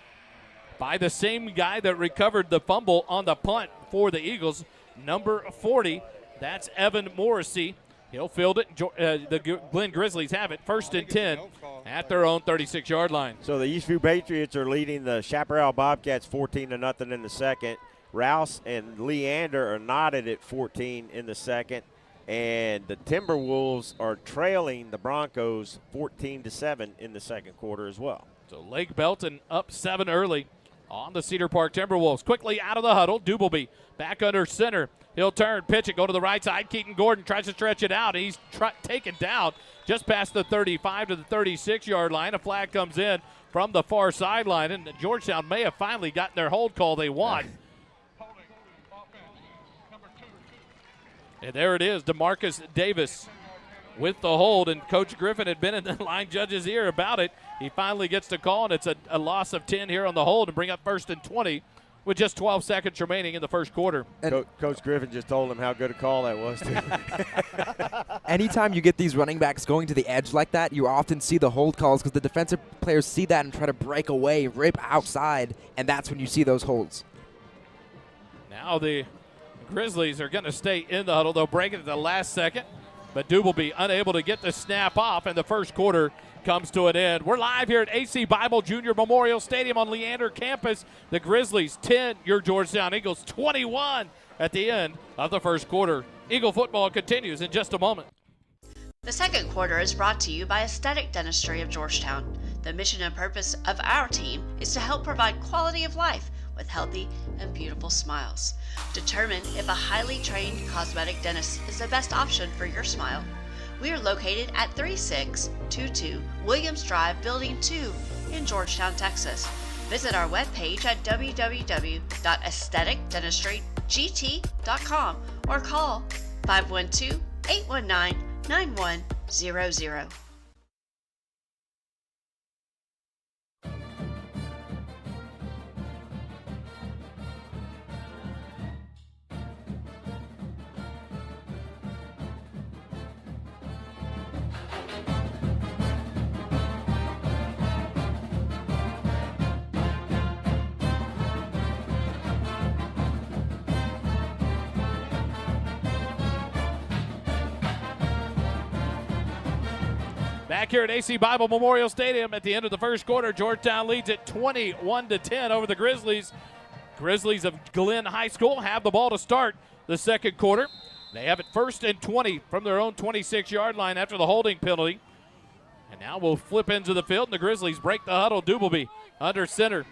Speaker 1: by the same guy that recovered the fumble on the punt for the Eagles, number 40. That's Evan Morrissey. He'll field it. The Glen Grizzlies have it, 1st and 10 at their own 36-yard line.
Speaker 2: So the Eastview Patriots are leading the Chaparral Bobcats 14-0 in the second. Rouse and Leander are knotted at 14 in the second. And the Timberwolves are trailing the Broncos 14-7 in the second quarter as well.
Speaker 1: So Lake Belton up 7 early on the Cedar Park Timberwolves. Quickly out of the huddle, Dubleby back under center. He'll turn, pitch it, go to the right side. Keaton Gordon tries to stretch it out. He's taken down just past the 35 to the 36-yard line. A flag comes in from the far sideline, and Georgetown may have finally gotten their hold call they want. And there it is, DeMarcus Davis with the hold, and Coach Griffin had been in the line judge's ear about it. He finally gets the call, and it's a loss of 10 here on the hold to bring up 1st and 20 with just 12 seconds remaining in the first quarter.
Speaker 2: Coach Griffin just told him how good a call that was, too.
Speaker 3: Anytime you get these running backs going to the edge like that, you often see the hold calls because the defensive players see that and try to break away, rip outside, and that's when you see those holds.
Speaker 1: Now the Grizzlies are going to stay in the huddle. They'll break it at the last second, but Duke will be unable to get the snap off, and the first quarter comes to an end. We're live here at AC Bible Junior Memorial Stadium on Leander campus. The Grizzlies 10, your Georgetown Eagles 21 at the end of the first quarter. Eagle football continues in just a moment.
Speaker 9: The second quarter is brought to you by Aesthetic Dentistry of Georgetown. The mission and purpose of our team is to help provide quality of life with healthy and beautiful smiles. Determine if a highly trained cosmetic dentist is the best option for your smile. We are located at 3622 Williams Drive, Building 2 in Georgetown, Texas. Visit our webpage at www.aestheticdentistrygt.com or call 512-819-9100.
Speaker 1: Back here at AC Bible Memorial Stadium at the end of the first quarter, Georgetown leads at 21-10 over the Grizzlies. Grizzlies of Glen High School have the ball to start the second quarter. They have it 1st and 20 from their own 26-yard line after the holding penalty. And now we'll flip into the field, and the Grizzlies break the huddle. Dubleby under center.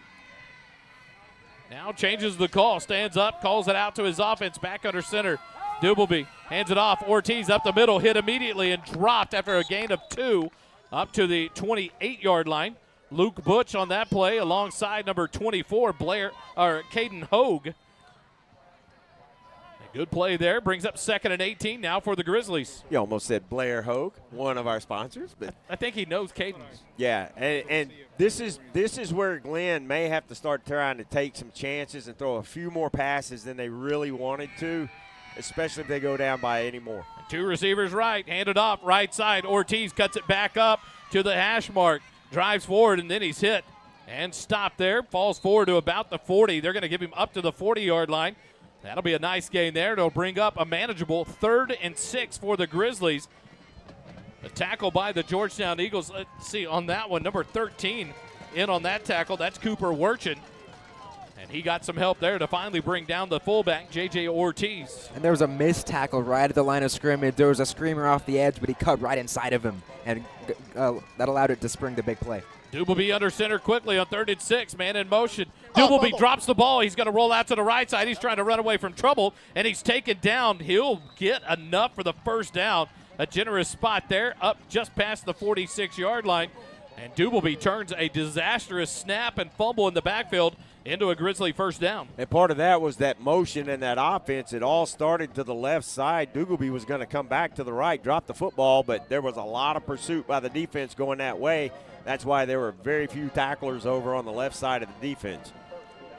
Speaker 1: Now changes the call, stands up, calls it out to his offense, back under center. Dubleby hands it off. Ortiz up the middle, hit immediately and dropped after a gain of 2 up to the 28-yard line. Luke Butch on that play alongside number 24, Caden Hogue. A good play there, brings up 2nd and 18 now for the Grizzlies.
Speaker 2: You almost said Blair Hogue, one of our sponsors, but
Speaker 1: I think he knows Caden.
Speaker 2: Yeah, and this is where Glenn may have to start trying to take some chances and throw a few more passes than they really wanted to, especially if they go down by any more.
Speaker 1: 2 receivers right, handed off right side. Ortiz cuts it back up to the hash mark, drives forward, and then he's hit and stopped there. Falls forward to about the 40. They're going to give him up to the 40-yard line. That'll be a nice gain there. It'll bring up a manageable 3rd and 6 for the Grizzlies. A tackle by the Georgetown Eagles. Let's see on that one, number 13 in on that tackle. That's Cooper Werchin. And he got some help there to finally bring down the fullback, J.J. Ortiz.
Speaker 3: And there was a missed tackle right at the line of scrimmage. There was a screamer off the edge, but he cut right inside of him, and that allowed it to spring the big play.
Speaker 1: Dubleby under center quickly on 3rd and 6, man in motion. Dubleby drops the ball. He's going to roll out to the right side. He's trying to run away from trouble, and he's taken down. He'll get enough for the first down. A generous spot there, up just past the 46-yard line. And Dubleby turns a disastrous snap and fumble in the backfield into a Grizzly first down.
Speaker 2: And part of that was that motion and that offense. It all started to the left side. Dubleby was going to come back to the right, drop the football, but there was a lot of pursuit by the defense going that way. That's why there were very few tacklers over on the left side of the defense.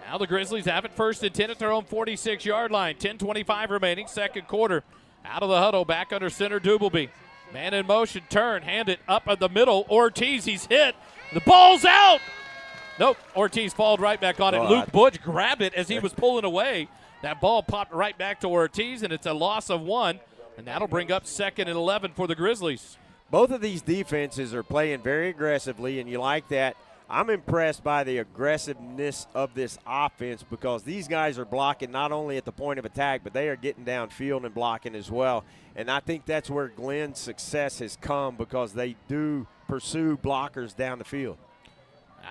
Speaker 1: Now the Grizzlies have it 1st and 10 at their own 46-yard line. 10:25 remaining, second quarter. Out of the huddle, back under center, Dubleby. Man in motion, turn, hand it up at the middle. Ortiz, he's hit. The ball's out. Nope, Ortiz followed right back on it. Luke Butch grabbed it as he was pulling away. That ball popped right back to Ortiz, and it's a loss of 1. And that'll bring up 2nd and 11 for the Grizzlies.
Speaker 2: Both of these defenses are playing very aggressively, and you like that. I'm impressed by the aggressiveness of this offense because these guys are blocking not only at the point of attack, but they are getting downfield and blocking as well. And I think that's where Glenn's success has come because they do pursue blockers down the field.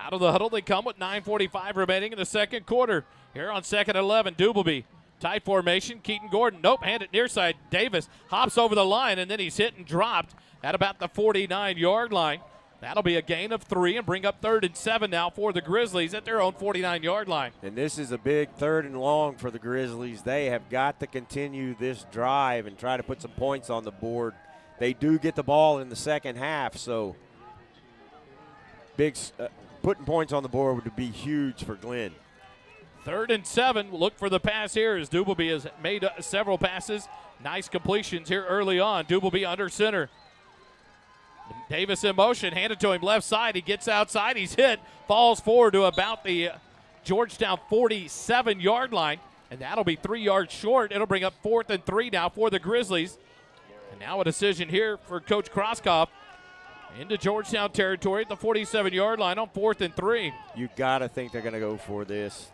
Speaker 1: Out of the huddle, they come with 9:45 remaining in the second quarter. Here on 2nd and 11, Dubleby. Tight formation, Keaton Gordon. Nope, hand it near side. Davis hops over the line, and then he's hit and dropped at about the 49-yard line. That'll be a gain of 3 and bring up 3rd and 7 now for the Grizzlies at their own 49-yard line.
Speaker 2: And this is a big 3rd and long for the Grizzlies. They have got to continue this drive and try to put some points on the board. They do get the ball in the second half, so putting points on the board would be huge for Glenn.
Speaker 1: 3rd and 7. Look for the pass here as Dubleby has made several passes. Nice completions here early on. Dubleby under center. Davis in motion, handed to him left side. He gets outside, he's hit, falls forward to about the Georgetown 47-yard line, and that'll be 3 yards short. It'll bring up 4th and 3 now for the Grizzlies. And now a decision here for Coach Krauskopf into Georgetown territory at the 47-yard line on 4th and 3.
Speaker 2: You got to think they're going to go for this.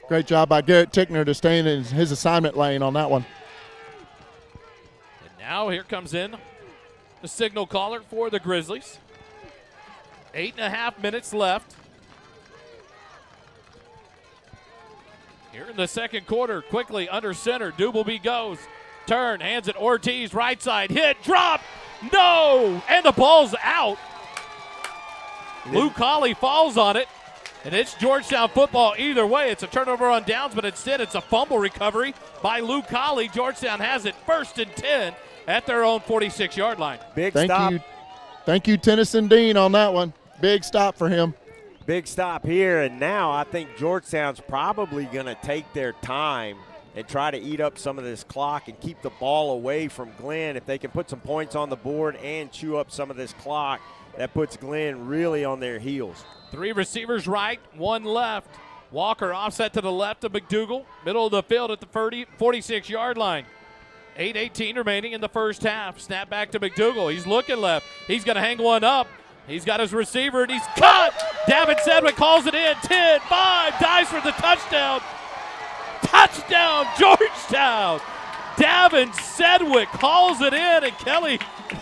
Speaker 10: Great job by Garrett Tickner to stay in his assignment lane on that one.
Speaker 1: And now here comes in the signal caller for the Grizzlies. 8.5 minutes left. Here in the second quarter, quickly under center, Dubleby goes. Turn, hands it Ortiz, right side, hit, drop, no! And the ball's out. Luke Colley falls on it, and it's Georgetown football either way. It's a turnover on downs, but instead it's a fumble recovery by Luke Colley. Georgetown has it 1st and 10 at their own 46-yard line.
Speaker 2: Big stop.
Speaker 10: Thank you, Tennyson Dean, on that one. Big stop for him.
Speaker 2: Big stop here, and now I think Georgetown's probably going to take their time and try to eat up some of this clock and keep the ball away from Glenn. If they can put some points on the board and chew up some of this clock, that puts Glenn really on their heels.
Speaker 1: 3 receivers right, 1 left. Walker offset to the left of McDougal, middle of the field at the 46-yard line. 8:18 remaining in the first half. Snap back to McDougal. He's looking left. He's going to hang one up. He's got his receiver, and he's caught. Davin Sedgwick calls it in. 10, 5, dives for the touchdown. Touchdown, Georgetown. Davin Sedgwick calls it in, and Kelly,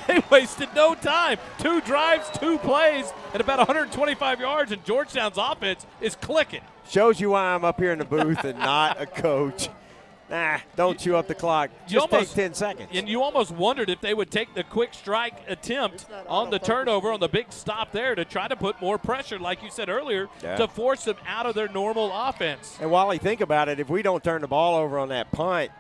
Speaker 1: they wasted no time. 2 drives, 2 plays, and about 125 yards, and Georgetown's offense is clicking.
Speaker 2: Shows you why I'm up here in the booth and not a coach. Don't chew up the clock. Just take 10 seconds.
Speaker 1: And you almost wondered if they would take the quick strike attempt on the turnover, on the big stop there, to try to put more pressure, like you said earlier, to force them out of their normal offense.
Speaker 2: And Wally, think about it. If we don't turn the ball over on that punt,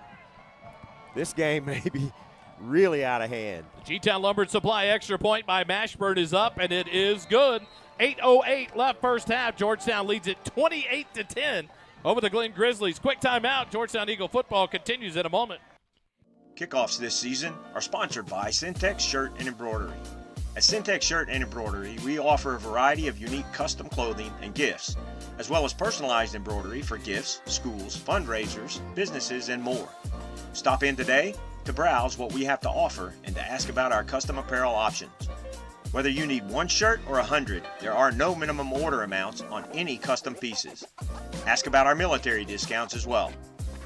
Speaker 2: this game may be really out of hand.
Speaker 1: The G-Town Lumber and Supply extra point by Mashburn is up, and it is good. 8:08 left first half. Georgetown leads it 28-10. Over the Glen Grizzlies. Quick timeout. Georgetown Eagle football continues in a moment.
Speaker 6: Kickoffs this season are sponsored by Syntex Shirt and Embroidery. At Syntex Shirt and Embroidery, we offer a variety of unique custom clothing and gifts, as well as personalized embroidery for gifts, schools, fundraisers, businesses, and more. Stop in today to browse what we have to offer and to ask about our custom apparel options. Whether you need one shirt or 100, there are no minimum order amounts on any custom pieces. Ask about our military discounts as well.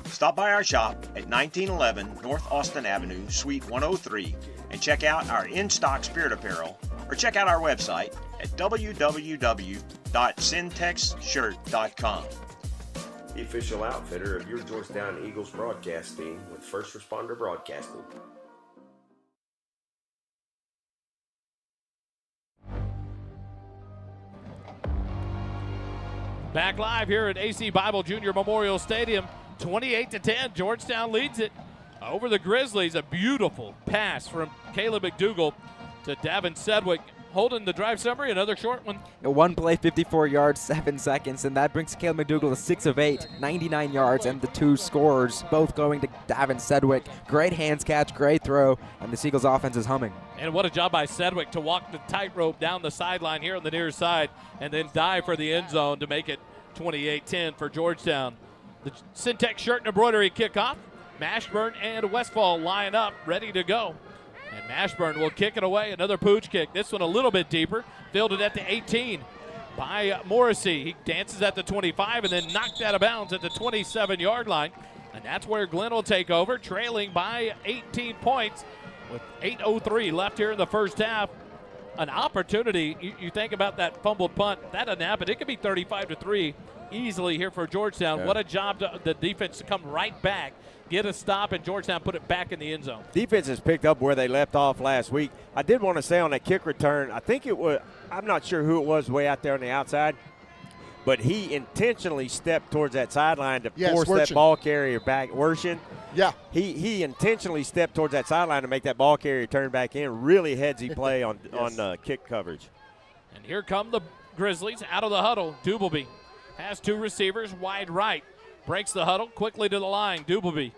Speaker 6: Stop by our shop at 1911 North Austin Avenue, Suite 103, and check out our in-stock spirit apparel, or check out our website at www.syntexshirt.com.
Speaker 2: The official outfitter of your Georgetown Eagles broadcast team with First Responder Broadcasting.
Speaker 1: Back live here at AC Bible Junior Memorial Stadium. 28-10, Georgetown leads it over the Grizzlies. A beautiful pass from Caleb McDougal to Davin Sedgwick. Holding the drive summary, another short one.
Speaker 3: One play, 54 yards, 7 seconds, and that brings Caleb McDougal to 6 of 8, 99 yards, and the 2 scores, both going to Davin Sedgwick. Great hands catch, great throw, and the Seagulls offense is humming.
Speaker 1: And what a job by Sedgwick to walk the tightrope down the sideline here on the near side and then dive for the end zone to make it 28-10 for Georgetown. The Syntex shirt and embroidery kickoff. Mashburn and Westfall line up, ready to go. And Mashburn will kick it away. Another pooch kick. This one a little bit deeper. Fielded at the 18 by Morrissey. He dances at the 25 and then knocked out of bounds at the 27-yard line. And that's where Glenn will take over, trailing by 18 points with 8:03 left here in the first half. An opportunity. You think about that fumbled punt. That doesn't happen. It could be 35-3 easily here for Georgetown.
Speaker 2: Yeah.
Speaker 1: What a job the defense to come right back, get a stop, and Georgetown put it back in the end zone.
Speaker 2: Defense has picked up where they left off last week. I did want to say on that kick return, I think it was, I'm not sure who it was way out there on the outside, but he intentionally stepped towards that sideline to force that ball carrier back. Worshin.
Speaker 10: Yeah.
Speaker 2: He intentionally stepped towards that sideline to make that ball carrier turn back in. Really headsy play on kick coverage.
Speaker 1: And here come the Grizzlies out of the huddle. Dubleby has 2 receivers wide right. Breaks the huddle quickly to the line. Dubleby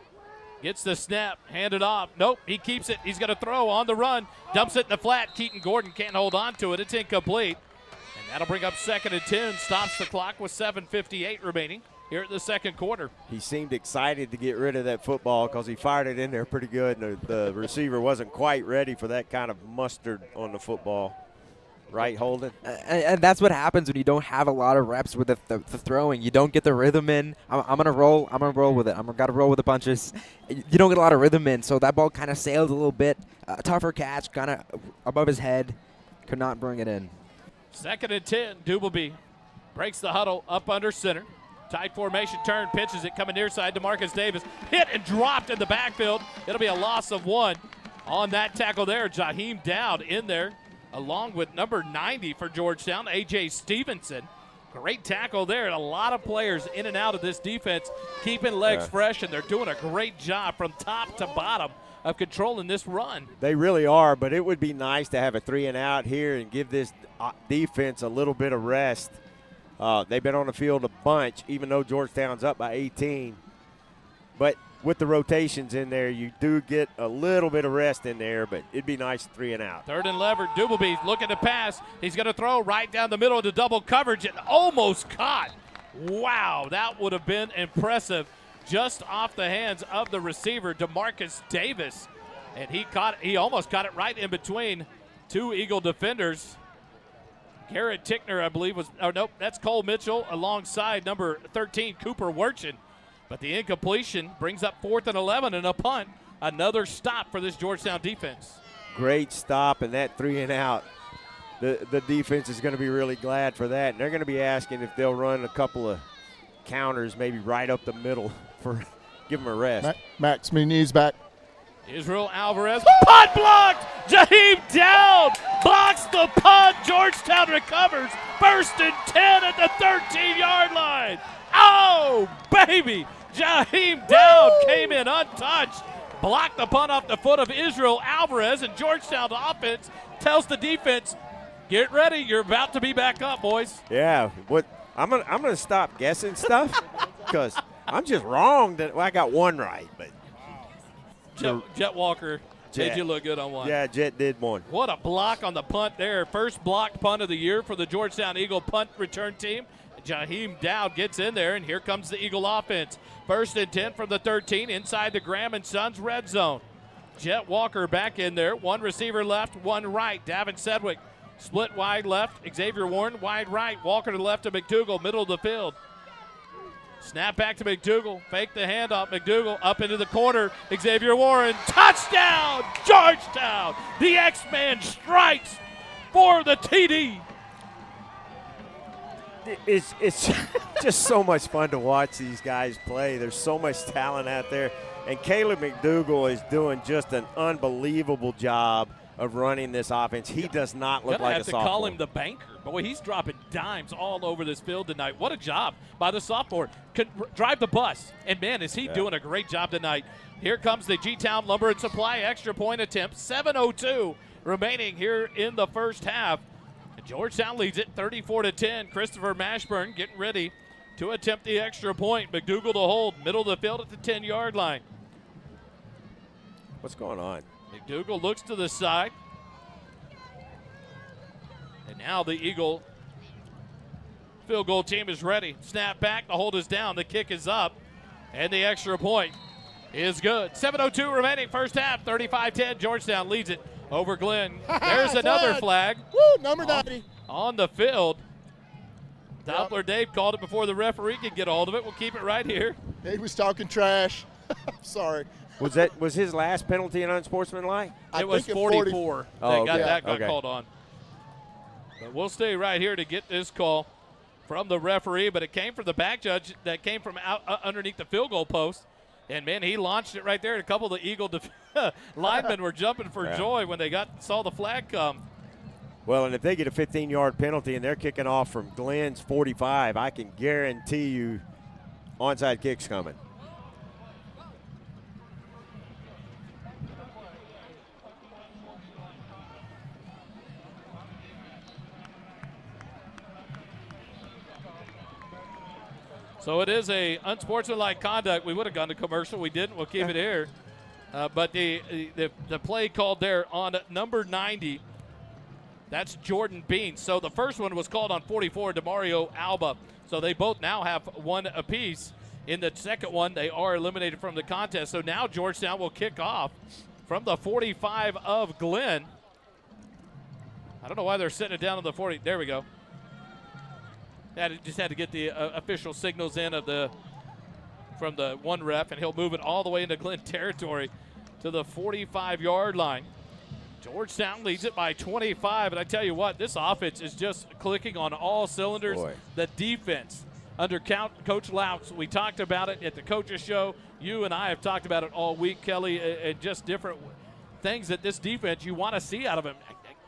Speaker 1: gets the snap, handed off. Nope, he keeps it. He's going to throw on the run. Dumps it in the flat. Keaton Gordon can't hold on to it. It's incomplete. And that'll bring up 2nd and 10. Stops the clock with 7:58 remaining here at the second quarter.
Speaker 2: He seemed excited to get rid of that football because he fired it in there pretty good, and the receiver wasn't quite ready for that kind of mustard on the football. Right, Holden?
Speaker 3: And that's what happens when you don't have a lot of reps with the throwing. You don't get the rhythm in. I'm going to roll. I'm going to roll with it. Got to roll with the punches. You don't get a lot of rhythm in, so that ball kind of sailed a little bit. Tougher catch, kind of above his head. Could not bring it in.
Speaker 1: 2nd and 10. Dubleby breaks the huddle up under center. Tight formation turn, pitches it, coming near side to Marcus Davis. Hit and dropped in the backfield. It'll be a loss of 1 on that tackle there. Jaheim Dowd in there, along with number 90 for Georgetown, A.J. Stevenson. Great tackle there. And a lot of players in and out of this defense keeping legs fresh, and they're doing a great job from top to bottom of controlling this run.
Speaker 2: They really are, but it would be nice to have a 3 and out here and give this defense a little bit of rest. They've been on the field a bunch, even though Georgetown's up by 18. But with the rotations in there, you do get a little bit of rest in there, but it'd be nice 3 and out.
Speaker 1: 3rd and levered. Dubleby looking to pass. He's going to throw right down the middle into double coverage and almost caught. Wow, that would have been impressive. Just off the hands of the receiver, DeMarcus Davis. And he almost caught it right in between 2 Eagle defenders. Garrett Tickner, I believe, that's Cole Mitchell alongside number 13, Cooper Werchin. But the incompletion brings up 4th and 11 and a punt. Another stop for this Georgetown defense.
Speaker 2: Great stop, and that 3 and out. The defense is going to be really glad for that. And they're going to be asking if they'll run a couple of counters, maybe right up the middle, for give them a rest.
Speaker 10: Max Muniz back.
Speaker 1: Israel Alvarez, punt blocked! Jaheim Dowd blocks the punt. Georgetown recovers. 1st and 10 at the 13-yard line. Oh, baby! Jaheim Dowd came in untouched, blocked the punt off the foot of Israel Alvarez, and Georgetown's offense tells the defense, get ready, you're about to be back up, boys.
Speaker 2: Yeah, I'm gonna stop guessing stuff because I'm just wrong. I got 1 right, but
Speaker 1: Jet Walker made you look good on 1.
Speaker 2: Yeah, Jet did 1.
Speaker 1: What a block on the punt there. First blocked punt of the year for the Georgetown Eagle punt return team. Jaheim Dowd gets in there, and here comes the Eagle offense. 1st and 10 from the 13 inside the Graham & Sons red zone. Jet Walker back in there. 1 receiver left, 1 right. Davin Sedgwick Split wide left, Xavier Warren. Wide right, Walker to the left of McDougal, middle of the field. Snap back to McDougal. Fake the handoff. McDougal up into the corner. Xavier Warren. Touchdown, Georgetown. The X-Man strikes for the TD.
Speaker 2: It's just so much fun to watch these guys play. There's so much talent out there. And Caleb McDougal is doing just an unbelievable job of running this offense. He does not look like a sophomore.
Speaker 1: Have to call him the banker. Boy, he's dropping dimes all over this field tonight. What a job by the sophomore. Could drive the bus. And, man, is he doing a great job tonight. Here comes the G-Town Lumber and Supply extra point attempt. 7:02 remaining here in the first half. Georgetown leads it 34-10. Christopher Mashburn getting ready to attempt the extra point. McDougal to hold, middle of the field at the 10-yard line.
Speaker 2: What's going on?
Speaker 1: McDougal looks to the side. And now the Eagle field goal team is ready. Snap back, the hold is down, the kick is up, and the extra point is good. 7:02 remaining, first half, 35-10. Georgetown leads it over Glenn. There's another flag.
Speaker 10: Woo, number 90.
Speaker 1: On the field. Doppler Dave called it before the referee could get a hold of it. We'll keep it right here.
Speaker 10: He was talking trash. Sorry.
Speaker 2: Was his last penalty an unsportsmanlike?
Speaker 1: It was 44.
Speaker 2: Oh, okay.
Speaker 1: That got called on. But we'll stay right here to get this call from the referee. But it came from the back judge that came from out underneath the field goal post. And, man, he launched it right there. And a couple of the Eagle linemen were jumping for joy when they saw the flag come.
Speaker 2: Well, and if they get a 15-yard penalty and they're kicking off from Glenn's 45, I can guarantee you onside kick's coming.
Speaker 1: So it is a unsportsmanlike conduct. We would have gone to commercial. We didn't. We'll keep it here. But the play called there on number 90, that's Jordan Bean. So the first one was called on 44, DeMario Alba. So they both now have one apiece. In the second one, they are eliminated from the contest. So now Georgetown will kick off from the 45 of Glenn. I don't know why they're sitting it down on the 40. There we go. Just had to get the official signals in from the one ref, and he'll move it all the way into Glenn territory to the 45-yard line. Georgetown leads it by 25, and I tell you what, this offense is just clicking on all cylinders.
Speaker 2: Boy.
Speaker 1: The defense under Coach Louts, we talked about it at the coaches show. You and I have talked about it all week, Kelly, and just different things that this defense you want to see out of them.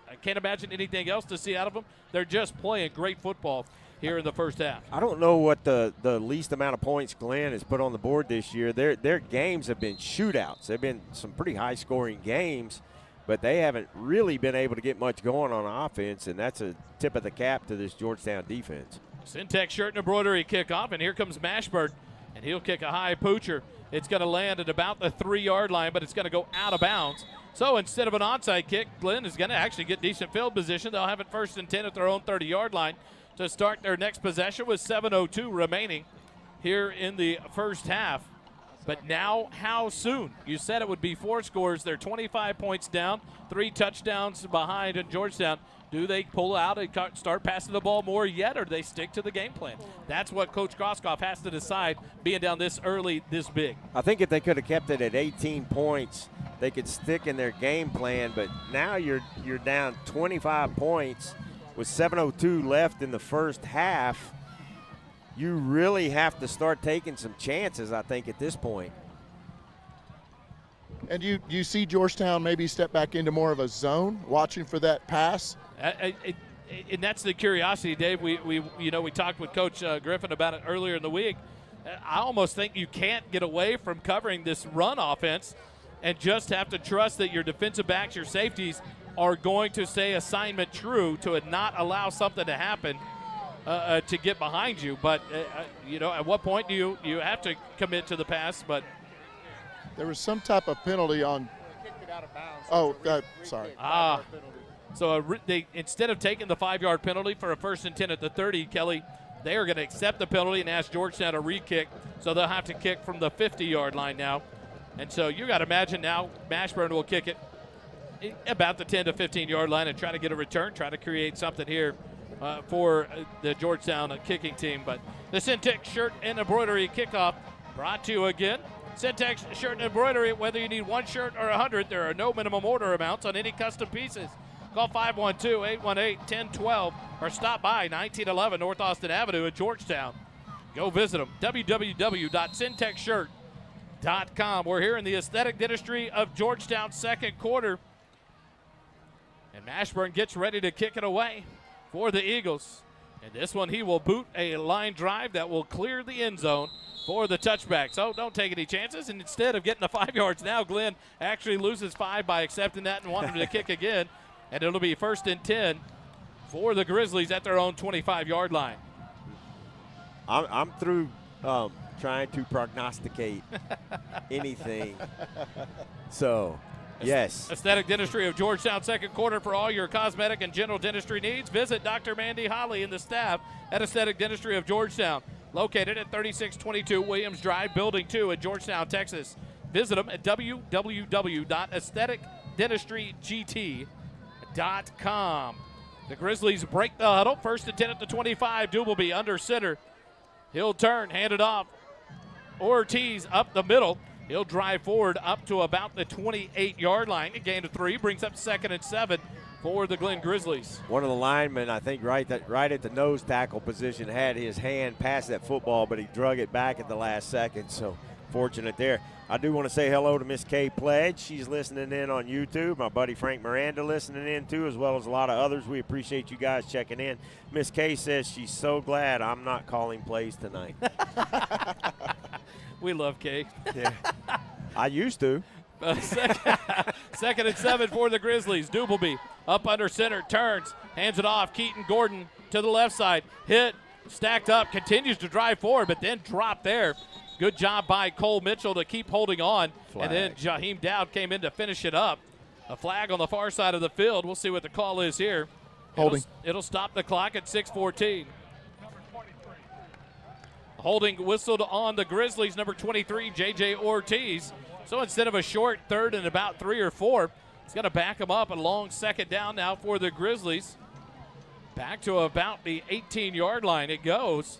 Speaker 1: I can't imagine anything else to see out of them. They're just playing great football here in the first half.
Speaker 2: I don't know what the least amount of points Glenn has put on the board this year. Their games have been shootouts. They've been some pretty high-scoring games, but they haven't really been able to get much going on offense, and that's a tip of the cap to this Georgetown defense.
Speaker 1: Syntex shirt and embroidery kickoff, and here comes Mashburn, and he'll kick a high poocher. It's going to land at about the 3-yard line, but it's going to go out of bounds. So instead of an onside kick, Glenn is going to actually get decent field position. They'll have it 1st and 10 at their own 30-yard line to start their next possession with 7:02 remaining here in the first half. But now, how soon? You said it would be 4 scores. They're 25 points down, 3 touchdowns behind in Georgetown. Do they pull out and start passing the ball more yet, or do they stick to the game plan? That's what Coach Groskopf has to decide, being down this early, this big.
Speaker 2: I think if they could have kept it at 18 points, they could stick in their game plan. But now you're down 25 points with 7:02 left in the first half. You really have to start taking some chances, I think, at this point.
Speaker 10: And you see Georgetown maybe step back into more of a zone, watching for that pass?
Speaker 1: And that's the curiosity, Dave. We talked with Coach Griffin about it earlier in the week. I almost think you can't get away from covering this run offense and just have to trust that your defensive backs, your safeties, are going to stay assignment true to not allow something to happen to get behind you. But, at what point do you have to commit to the pass? But
Speaker 10: there was some type of penalty on.
Speaker 13: Kicked it out of bounds.
Speaker 10: Sorry.
Speaker 1: So they instead of taking the 5-yard penalty for a 1st and 10 at the 30, Kelly, they are going to accept the penalty and ask Georgetown to re-kick. So they'll have to kick from the 50-yard line now. And so you got to imagine now Mashburn will kick it about the 10 to 15-yard line and try to get a return, try to create something here for the Georgetown kicking team. But the Syntex shirt and embroidery kickoff brought to you again. Syntex shirt and embroidery, whether you need one shirt or 100, there are no minimum order amounts on any custom pieces. Call 512-818-1012 or stop by 1911 North Austin Avenue in Georgetown. Go visit them, www.syntexshirt.com. We're here in the aesthetic dentistry of Georgetown, second quarter. And Mashburn gets ready to kick it away for the Eagles. And this one, he will boot a line drive that will clear the end zone for the touchback. So don't take any chances. And instead of getting the 5 yards now, Glenn actually loses 5 by accepting that and wanting to kick again. And it'll be 1st and 10 for the Grizzlies at their own 25-yard line.
Speaker 2: I'm through trying to prognosticate anything. So, yes.
Speaker 1: Aesthetic Dentistry of Georgetown, second quarter for all your cosmetic and general dentistry needs. Visit Dr. Mandy Holly and the staff at Aesthetic Dentistry of Georgetown, located at 3622 Williams Drive, Building 2 in Georgetown, Texas. Visit them at www.aestheticdentistrygt.com. The Grizzlies break the huddle. 1st and 10 at the 25. Dubelby under center. He'll turn, hand it off. Ortiz up the middle. He'll drive forward up to about the 28-yard line. A gain of 3 brings up 2nd and 7 for the Glen Grizzlies.
Speaker 2: One of the linemen, I think, right at the nose tackle position, had his hand past that football, but he drug it back at the last second. So fortunate there. I do want to say hello to Miss Kay Pledge. She's listening in on YouTube. My buddy Frank Miranda listening in too, as well as a lot of others. We appreciate you guys checking in. Miss Kay says she's so glad I'm not calling plays tonight.
Speaker 1: We love Kay.
Speaker 2: Yeah, I used to.
Speaker 1: Second and 7 for the Grizzlies. Dubelby up under center, turns, hands it off. Keaton Gordon to the left side. Hit, stacked up, continues to drive forward, but then dropped there. Good job by Cole Mitchell to keep holding on.
Speaker 2: Flag.
Speaker 1: And then Jaheim Dowd came in to finish it up. A flag on the far side of the field. We'll see what the call is here.
Speaker 10: Holding.
Speaker 1: It'll stop the clock at 6:14. Holding whistled on the Grizzlies, number 23, J.J. Ortiz. So instead of a short 3rd and about 3 or 4, he's going to back him up. A long 2nd down now for the Grizzlies. Back to about the 18-yard line it goes.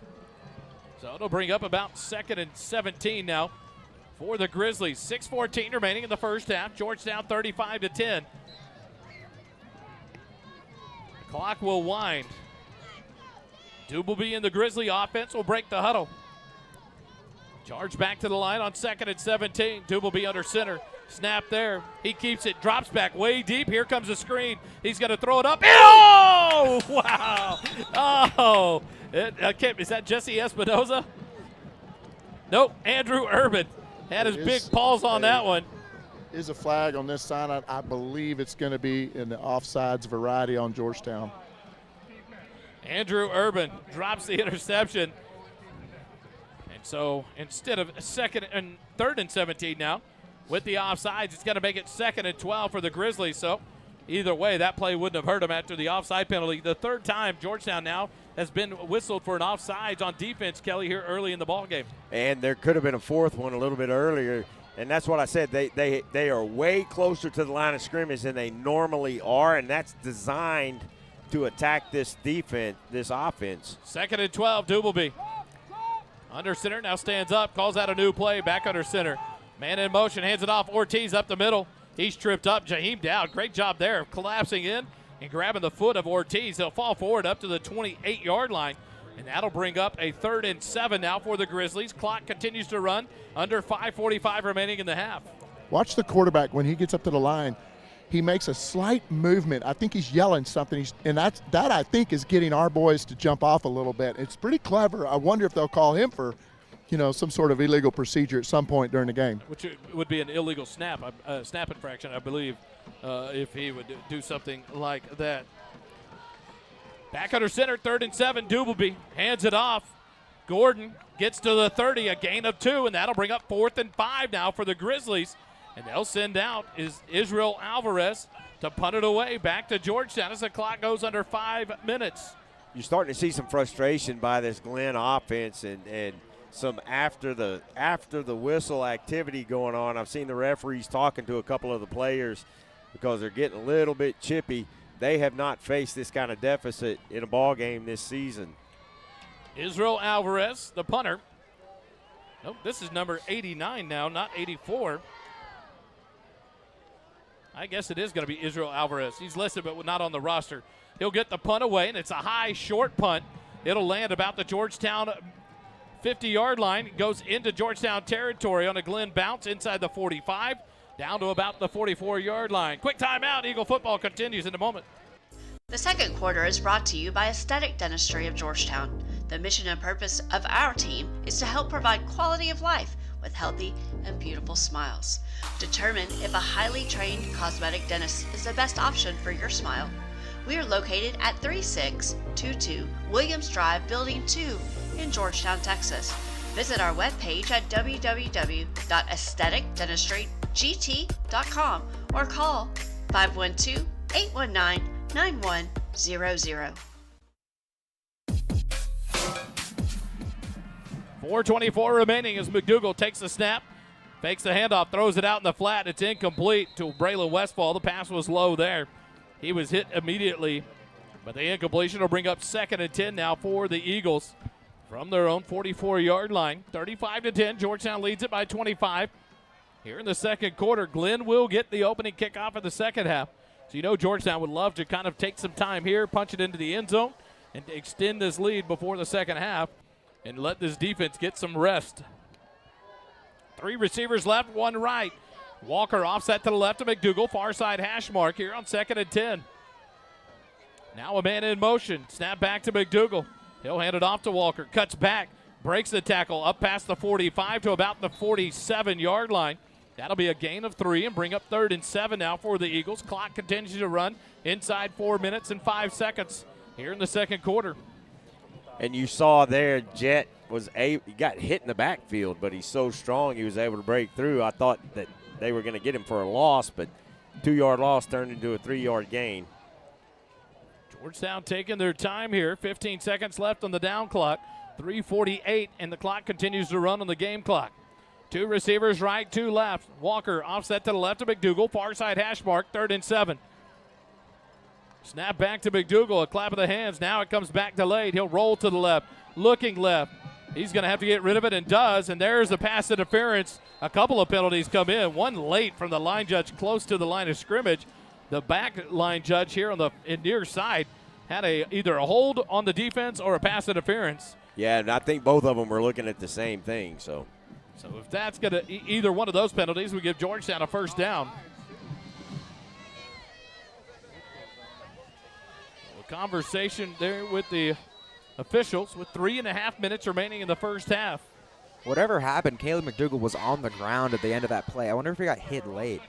Speaker 1: So it'll bring up about 2nd and 17 now for the Grizzlies. 6:14 remaining in the first half. Georgetown 35-10. The clock will wind. Dubelby and the Grizzly offense will break the huddle. Charge back to the line on 2nd and 17. Dubelby under center. Snap there. He keeps it. Drops back way deep. Here comes the screen. He's going to throw it up. Oh! Wow. Oh. Is that Jesse Espinoza? Nope. Andrew Urban had his big paws on that one.
Speaker 10: Is a flag on this side. I believe it's going to be in the offsides variety on Georgetown.
Speaker 1: Andrew Urban drops the interception. And so instead of 2nd and 3rd and 17 now, with the offsides, it's going to make it 2nd and 12 for the Grizzlies. So either way, that play wouldn't have hurt them after the offside penalty. The 3rd time Georgetown now has been whistled for an offsides on defense, Kelly, here early in the ball game.
Speaker 2: And there could have been a 4th one a little bit earlier. And that's what I said. They are way closer to the line of scrimmage than they normally are, and that's designed to attack this defense, this offense.
Speaker 1: 2nd and 12, Dubelby. Under center, now stands up, calls out a new play, back under center. Man in motion, hands it off. Ortiz up the middle. He's tripped up. Jaheim Dowd, great job there of collapsing in and grabbing the foot of Ortiz. He'll fall forward up to the 28-yard line, and that'll bring up a 3rd and 7 now for the Grizzlies. Clock continues to run. Under 5:45 remaining in the half.
Speaker 10: Watch the quarterback when he gets up to the line. He makes a slight movement. I think he's yelling something, and that I think is getting our boys to jump off a little bit. It's pretty clever. I wonder if they'll call him for, some sort of illegal procedure at some point during the game.
Speaker 1: Which would be an illegal snap infraction, I believe, if he would do something like that. Back under center, 3rd and 7, Dubelby hands it off. Gordon gets to the 30, a gain of 2, and that'll bring up 4th and 5 now for the Grizzlies. And they'll send out Israel Alvarez to punt it away back to Georgetown as the clock goes under 5 minutes.
Speaker 2: You're starting to see some frustration by this Glen offense and some after the whistle activity going on. I've seen the referees talking to a couple of the players because they're getting a little bit chippy. They have not faced this kind of deficit in a ball game this season.
Speaker 1: Israel Alvarez, the punter. Nope, this is number 89 now, not 84. I guess it is going to be Israel Alvarez. He's listed but not on the roster. He'll get the punt away, and it's a high, short punt. It'll land about the Georgetown 50-yard line. It goes into Georgetown territory on a Glenn bounce inside the 45, down to about the 44-yard line. Quick timeout. Eagle football continues in a moment.
Speaker 9: The second quarter is brought to you by Aesthetic Dentistry of Georgetown. The mission and purpose of our team is to help provide quality of life with healthy and beautiful smiles. Determine if a highly trained cosmetic dentist is the best option for your smile. We are located at 3622 Williams Drive, Building 2 in Georgetown, Texas. Visit our webpage at www.aestheticdentistrygt.com or call 512-819-9100.
Speaker 1: 4:24 remaining as McDougal takes the snap, fakes the handoff, throws it out in the flat. It's incomplete to Braylon Westfall. The pass was low there. He was hit immediately, but the incompletion will bring up 2nd and 10 now for the Eagles from their own 44-yard line. 35-10, Georgetown leads it by 25. Here in the second quarter, Glenn will get the opening kickoff in the second half. So you know Georgetown would love to kind of take some time here, punch it into the end zone, and extend this lead before the second half and let this defense get some rest. 3 receivers left, 1 right. Walker offset to the left of McDougal, far side hash mark here on 2nd and 10. Now a man in motion, snap back to McDougal. He'll hand it off to Walker, cuts back, breaks the tackle up past the 45 to about the 47-yard line. That'll be a gain of 3 and bring up 3rd and 7 now for the Eagles. Clock continues to run inside 4 minutes and 5 seconds here in the second quarter.
Speaker 2: And you saw there, Jet he got hit in the backfield, but he's so strong he was able to break through. I thought that they were going to get him for a loss, but 2-yard loss turned into a 3-yard gain.
Speaker 1: Georgetown taking their time here. 15 seconds left on the down clock. 3:48, and the clock continues to run on the game clock. 2 receivers right, 2 left. Walker offset to the left of McDougal, far side hash mark, 3rd and 7. Snap back to McDougal, a clap of the hands. Now it comes back delayed. He'll roll to the left, looking left. He's going to have to get rid of it and does, and there's the pass interference. A couple of penalties come in, one late from the line judge close to the line of scrimmage. The back line judge here on the near side had either a hold on the defense or a pass interference.
Speaker 2: Yeah, and I think both of them were looking at the same thing. So
Speaker 1: if that's going to either one of those penalties, we give Georgetown a first down. Conversation there with the officials with 3.5 minutes remaining in the first half.
Speaker 3: Whatever happened, Caleb McDougal was on the ground at the end of that play. I wonder if he got hit late.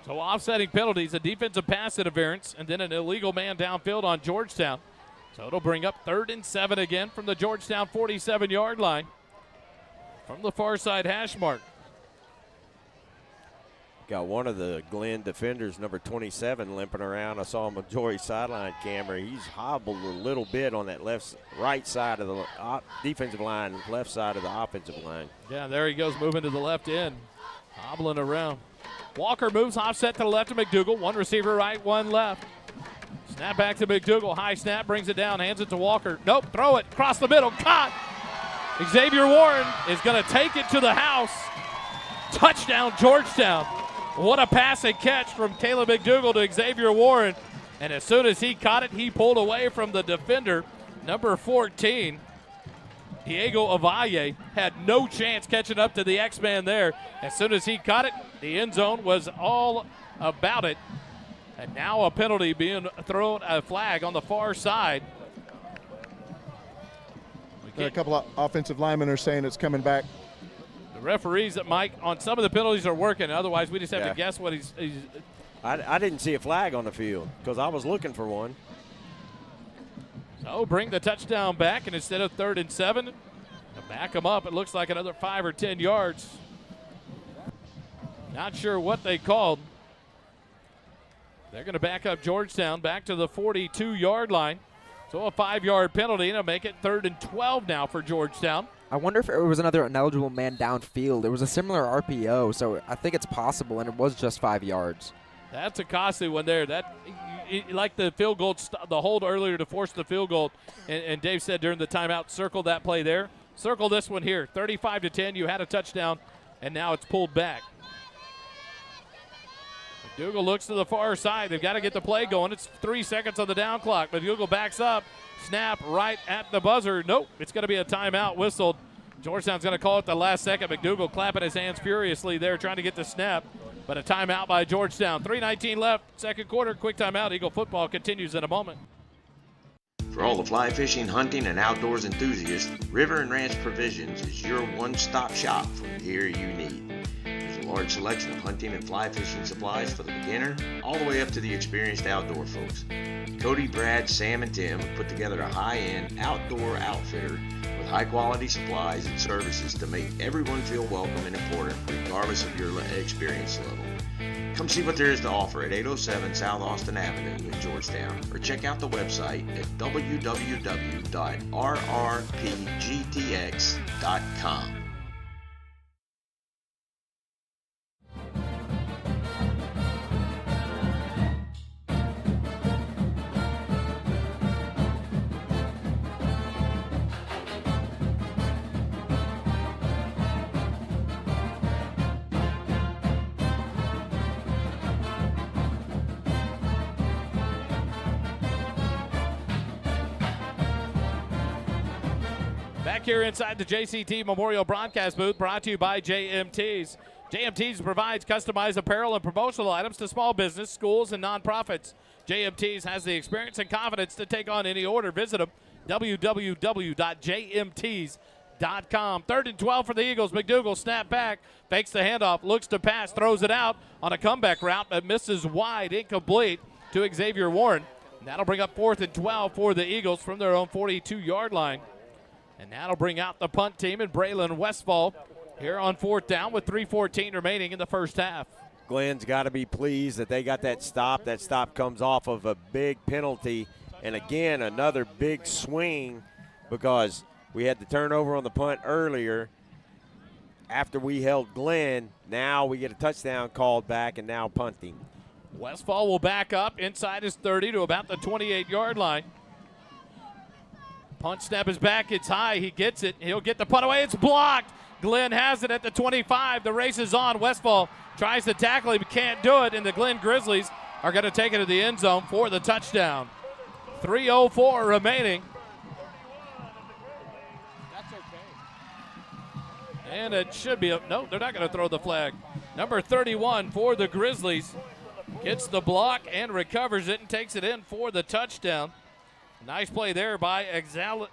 Speaker 1: So offsetting penalties, a defensive pass interference, and then an illegal man downfield on Georgetown. So it'll bring up 3rd and 7 again from the Georgetown 47-yard line from the far side hash mark.
Speaker 2: Got one of the Glenn defenders, number 27, limping around. I saw him on Jory's sideline camera. He's hobbled a little bit on that right side of the defensive line, left side of the offensive line.
Speaker 1: Yeah, there he goes, moving to the left end, hobbling around. Walker moves offset to the left of McDougal. 1 receiver right, 1 left. Snap back to McDougal. High snap, brings it down, hands it to Walker. Nope, throw it, across the middle, caught. Xavier Warren is going to take it to the house. Touchdown, Georgetown. What a pass and catch from Caleb McDougal to Xavier Warren. And as soon as he caught it, he pulled away from the defender, number 14. Diego Avalle had no chance catching up to the X-Man there. As soon as he caught it, the end zone was all about it. And now a penalty being thrown, a flag on the far side.
Speaker 10: A couple of offensive linemen are saying it's coming back.
Speaker 1: The referees, Mike, on some of the penalties are working. Otherwise, we just have to guess what he's
Speaker 2: I didn't see a flag on the field because I was looking for one.
Speaker 1: So bring the touchdown back, and instead of 3rd and 7, to back them up, it looks like another 5 or 10 yards. Not sure what they called. They're going to back up Georgetown back to the 42-yard line. So a 5-yard penalty, and it'll make it 3rd and 12 now for Georgetown.
Speaker 3: I wonder if it was another ineligible man downfield. It was a similar RPO, so I think it's possible, and it was just 5 yards.
Speaker 1: That's a costly one there. Like the field goal, the hold earlier to force the field goal, and Dave said during the timeout, circle that play there. Circle this one here. 35-10, you had a touchdown, and now it's pulled back. McDougal looks to the far side. They've got to get the play going. It's 3 seconds on the down clock. McDougal backs up. Snap right at the buzzer. Nope, it's going to be a timeout whistled. Georgetown's going to call it the last second. McDougal clapping his hands furiously there, trying to get the snap. But a timeout by Georgetown. 3:19 left, second quarter. Quick timeout. Eagle football continues in a moment.
Speaker 6: For all the fly fishing, hunting, and outdoors enthusiasts, River and Ranch Provisions is your one-stop shop for the gear you need. There's a large selection of hunting and fly fishing supplies for the beginner, all the way up to the experienced outdoor folks. Cody, Brad, Sam, and Tim have put together a high-end outdoor outfitter with high-quality supplies and services to make everyone feel welcome and important, regardless of your experience level. Come see what there is to offer at 807 South Austin Avenue in Georgetown, or check out the website at www.rrpgtx.com.
Speaker 1: Back here inside the JCT Memorial Broadcast booth, brought to you by JMTs. JMTs provides customized apparel and promotional items to small business, schools, and nonprofits. JMTs has the experience and confidence to take on any order. Visit them, www.jmts.com. 3rd and 12 for the Eagles. McDougal snap back, fakes the handoff, looks to pass, throws it out on a comeback route, but misses wide, incomplete to Xavier Warren. And that'll bring up 4th and 12 for the Eagles from their own 42-yard line. And that'll bring out the punt team and Braylon Westfall here on 4th down with 3:14 remaining in the first half.
Speaker 2: Glenn's got to be pleased that they got that stop. That stop comes off of a big penalty. And again, another big swing because we had the turnover on the punt earlier. After we held Glenn, now we get a touchdown called back and now punting.
Speaker 1: Westfall will back up inside his 30 to about the 28-yard line. Punt snap is back. It's high. He gets it. He'll get the punt away. It's blocked. Glenn has it at the 25. The race is on. Westfall tries to tackle him, can't do it, and the Glenn Grizzlies are going to take it to the end zone for the touchdown. 3:04 remaining. That's okay. And it should be no, they're not going to throw the flag. Number 31 for the Grizzlies gets the block and recovers it and takes it in for the touchdown. Nice play there by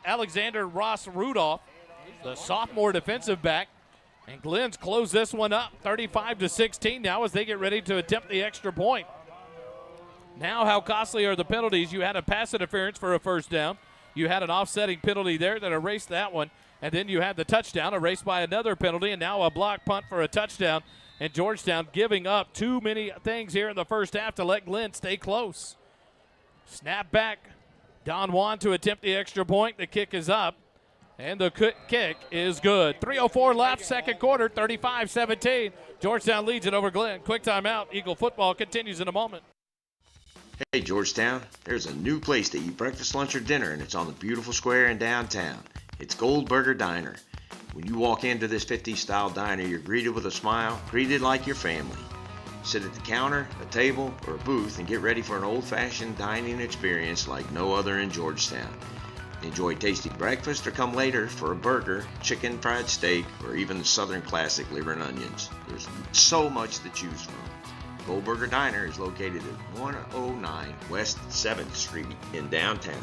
Speaker 1: Alexander Ross Rudolph, the sophomore defensive back. And Glenn's closed this one up 35-16 now as they get ready to attempt the extra point. Now how costly are the penalties? You had a pass interference for a first down. You had an offsetting penalty there that erased that one. And then you had the touchdown erased by another penalty, and now a block punt for a touchdown. And Georgetown giving up too many things here in the first half to let Glenn stay close. Snap back. Don Juan to attempt the extra point. The kick is up, and the kick is good. 3:04 left, second quarter, 35-17. Georgetown leads it over Glenn. Quick timeout. Eagle football continues in a moment.
Speaker 6: Hey Georgetown, there's a new place to eat breakfast, lunch, or dinner, and it's on the beautiful square in downtown. It's Goldberger Diner. When you walk into this 50s style diner, you're greeted with a smile, greeted like your family. Sit at the counter, a table, or a booth and get ready for an old-fashioned dining experience like no other in Georgetown. Enjoy tasty breakfast or come later for a burger, chicken fried steak, or even the Southern classic liver and onions. There's so much to choose from. Goldberger Diner is located at 109 West 7th Street in downtown.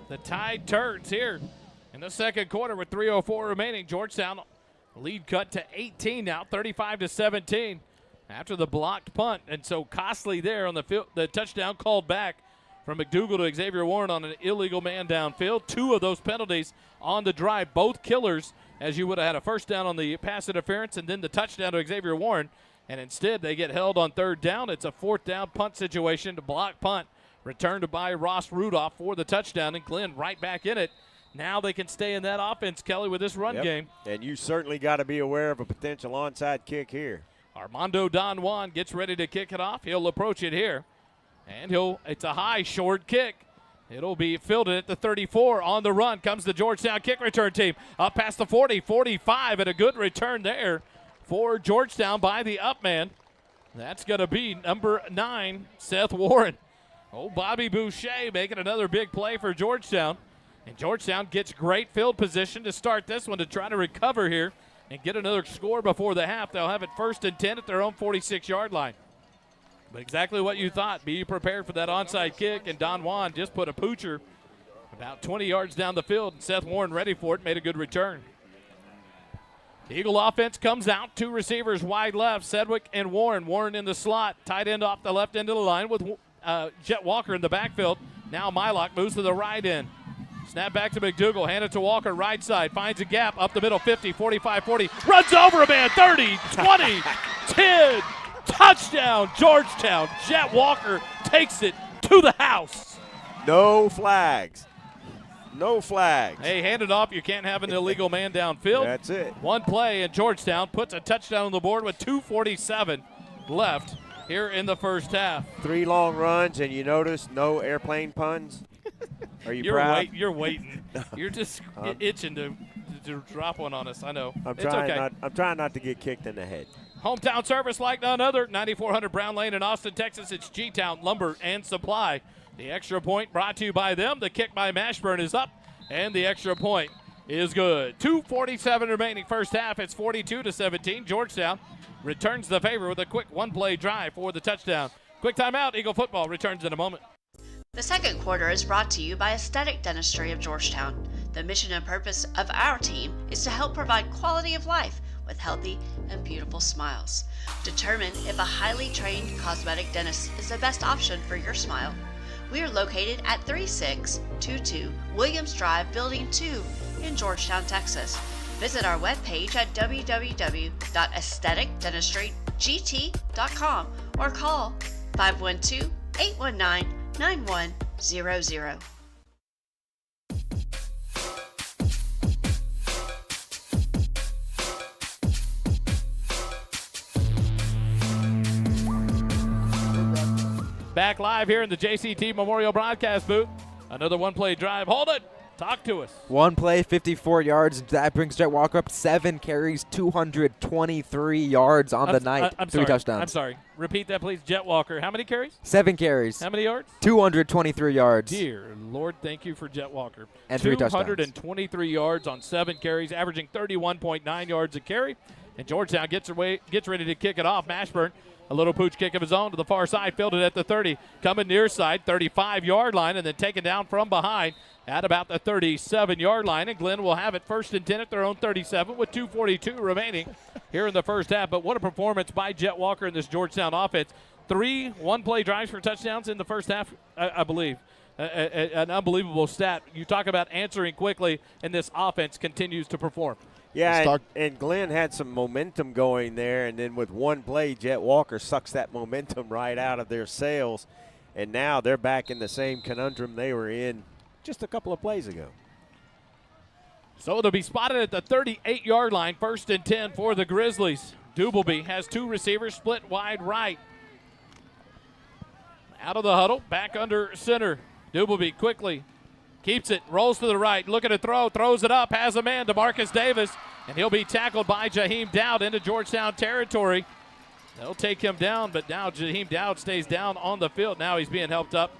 Speaker 1: the tide turns here in the second quarter with 3:04 remaining. Georgetown lead cut to 18 now, 35-17 after the blocked punt. And so costly there on the field, the touchdown called back from McDougal to Xavier Warren on an illegal man downfield. 2 of those penalties on the drive, both killers, as you would have had a first down on the pass interference and then the touchdown to Xavier Warren. And instead they get held on third down. It's a fourth down punt situation to block punt. Returned by Ross Rudolph for the touchdown, and Glenn right back in it. Now they can stay in that offense, Kelly, with this run game.
Speaker 2: And you certainly got to be aware of a potential onside kick here.
Speaker 1: Armando Don Juan gets ready to kick it off. He'll approach it here. And it's a high, short kick. It'll be fielded at the 34. On the run comes the Georgetown kick return team. Up past the 40, 45, and a good return there for Georgetown by the up man. That's going to be number 9, Seth Warren. Oh, Bobby Boucher making another big play for Georgetown. And Georgetown gets great field position to start this one to try to recover here and get another score before the half. They'll have it 1st and 10 at their own 46-yard line. But exactly what you thought. Be prepared for that onside kick, and Don Juan just put a poocher about 20 yards down the field, and Seth Warren ready for it, made a good return. The Eagle offense comes out, 2 receivers wide left, Sedgwick and Warren. Warren in the slot, tight end off the left end of the line with Jet Walker in the backfield. Now Mylock moves to the right end. Snap back to McDougal, hand it to Walker, right side, finds a gap, up the middle, 50, 45, 40, runs over a man, 30, 20, 10, touchdown, Georgetown. Jet Walker takes it to the house.
Speaker 2: No flags. No flags.
Speaker 1: Hey, hand it off. You can't have an illegal man downfield.
Speaker 2: That's it.
Speaker 1: One play, and Georgetown puts a touchdown on the board with 2:47 left here in the first half.
Speaker 2: 3 long runs, and you notice no airplane puns? Are you proud?
Speaker 1: You're waiting. You're just itching to drop one on us. I know.
Speaker 2: I'm
Speaker 1: okay.
Speaker 2: trying not to get kicked in the head.
Speaker 1: Hometown service like none other. 9400 Brown Lane in Austin, Texas. It's G-Town Lumber and Supply. The extra point brought to you by them. The kick by Mashburn is up, and the extra point is good. 2:47 remaining first half. It's 42-17. Georgetown returns the favor with a quick one-play drive for the touchdown. Quick timeout. Eagle football returns in a moment.
Speaker 9: The second quarter is brought to you by Aesthetic Dentistry of Georgetown. The mission and purpose of our team is to help provide quality of life with healthy and beautiful smiles. Determine if a highly trained cosmetic dentist is the best option for your smile. We are located at 3622 Williams Drive, Building 2 in Georgetown, Texas. Visit our webpage at www.aestheticdentistrygt.com or call 512-819-9100.
Speaker 1: Back live here in the JCT Memorial Broadcast booth. Another one-play drive. Hold it. Talk to us.
Speaker 3: One play, 54 yards. That brings Jet Walker up 7 carries, 223 yards on the night.
Speaker 1: I'm
Speaker 3: 3
Speaker 1: sorry.
Speaker 3: touchdowns.
Speaker 1: I'm sorry. Repeat that, please. Jet Walker. How many carries?
Speaker 3: 7 carries.
Speaker 1: How many yards?
Speaker 3: 223 yards.
Speaker 1: Dear Lord, thank you for Jet Walker.
Speaker 3: And 3 touchdowns.
Speaker 1: 223 yards on 7 carries, averaging 31.9 yards a carry. And Georgetown gets ready to kick it off. Mashburn, a little pooch kick of his own to the far side, fielded at the 30. Coming near side, 35-yard line, and then taken down from behind at about the 37-yard line. And Glenn will have it 1st and 10 at their own 37 with 2:42 remaining here in the first half. But what a performance by Jet Walker in this Georgetown offense. 3 one-play drives for touchdowns in the first half, I believe. An unbelievable stat. You talk about answering quickly, and this offense continues to perform.
Speaker 2: Yeah, and Glenn had some momentum going there, and then with one play, Jet Walker sucks that momentum right out of their sails, and now they're back in the same conundrum they were in just a couple of plays ago.
Speaker 1: So it'll be spotted at the 38-yard line, 1st and 10 for the Grizzlies. Doubleby has 2 receivers split wide right. Out of the huddle, back under center. Doubleby quickly keeps it, rolls to the right, looking to throw, throws it up, has a man, DeMarcus Davis, and he'll be tackled by Jaheim Dowd into Georgetown territory. They'll take him down, but now Jaheim Dowd stays down on the field. Now he's being helped up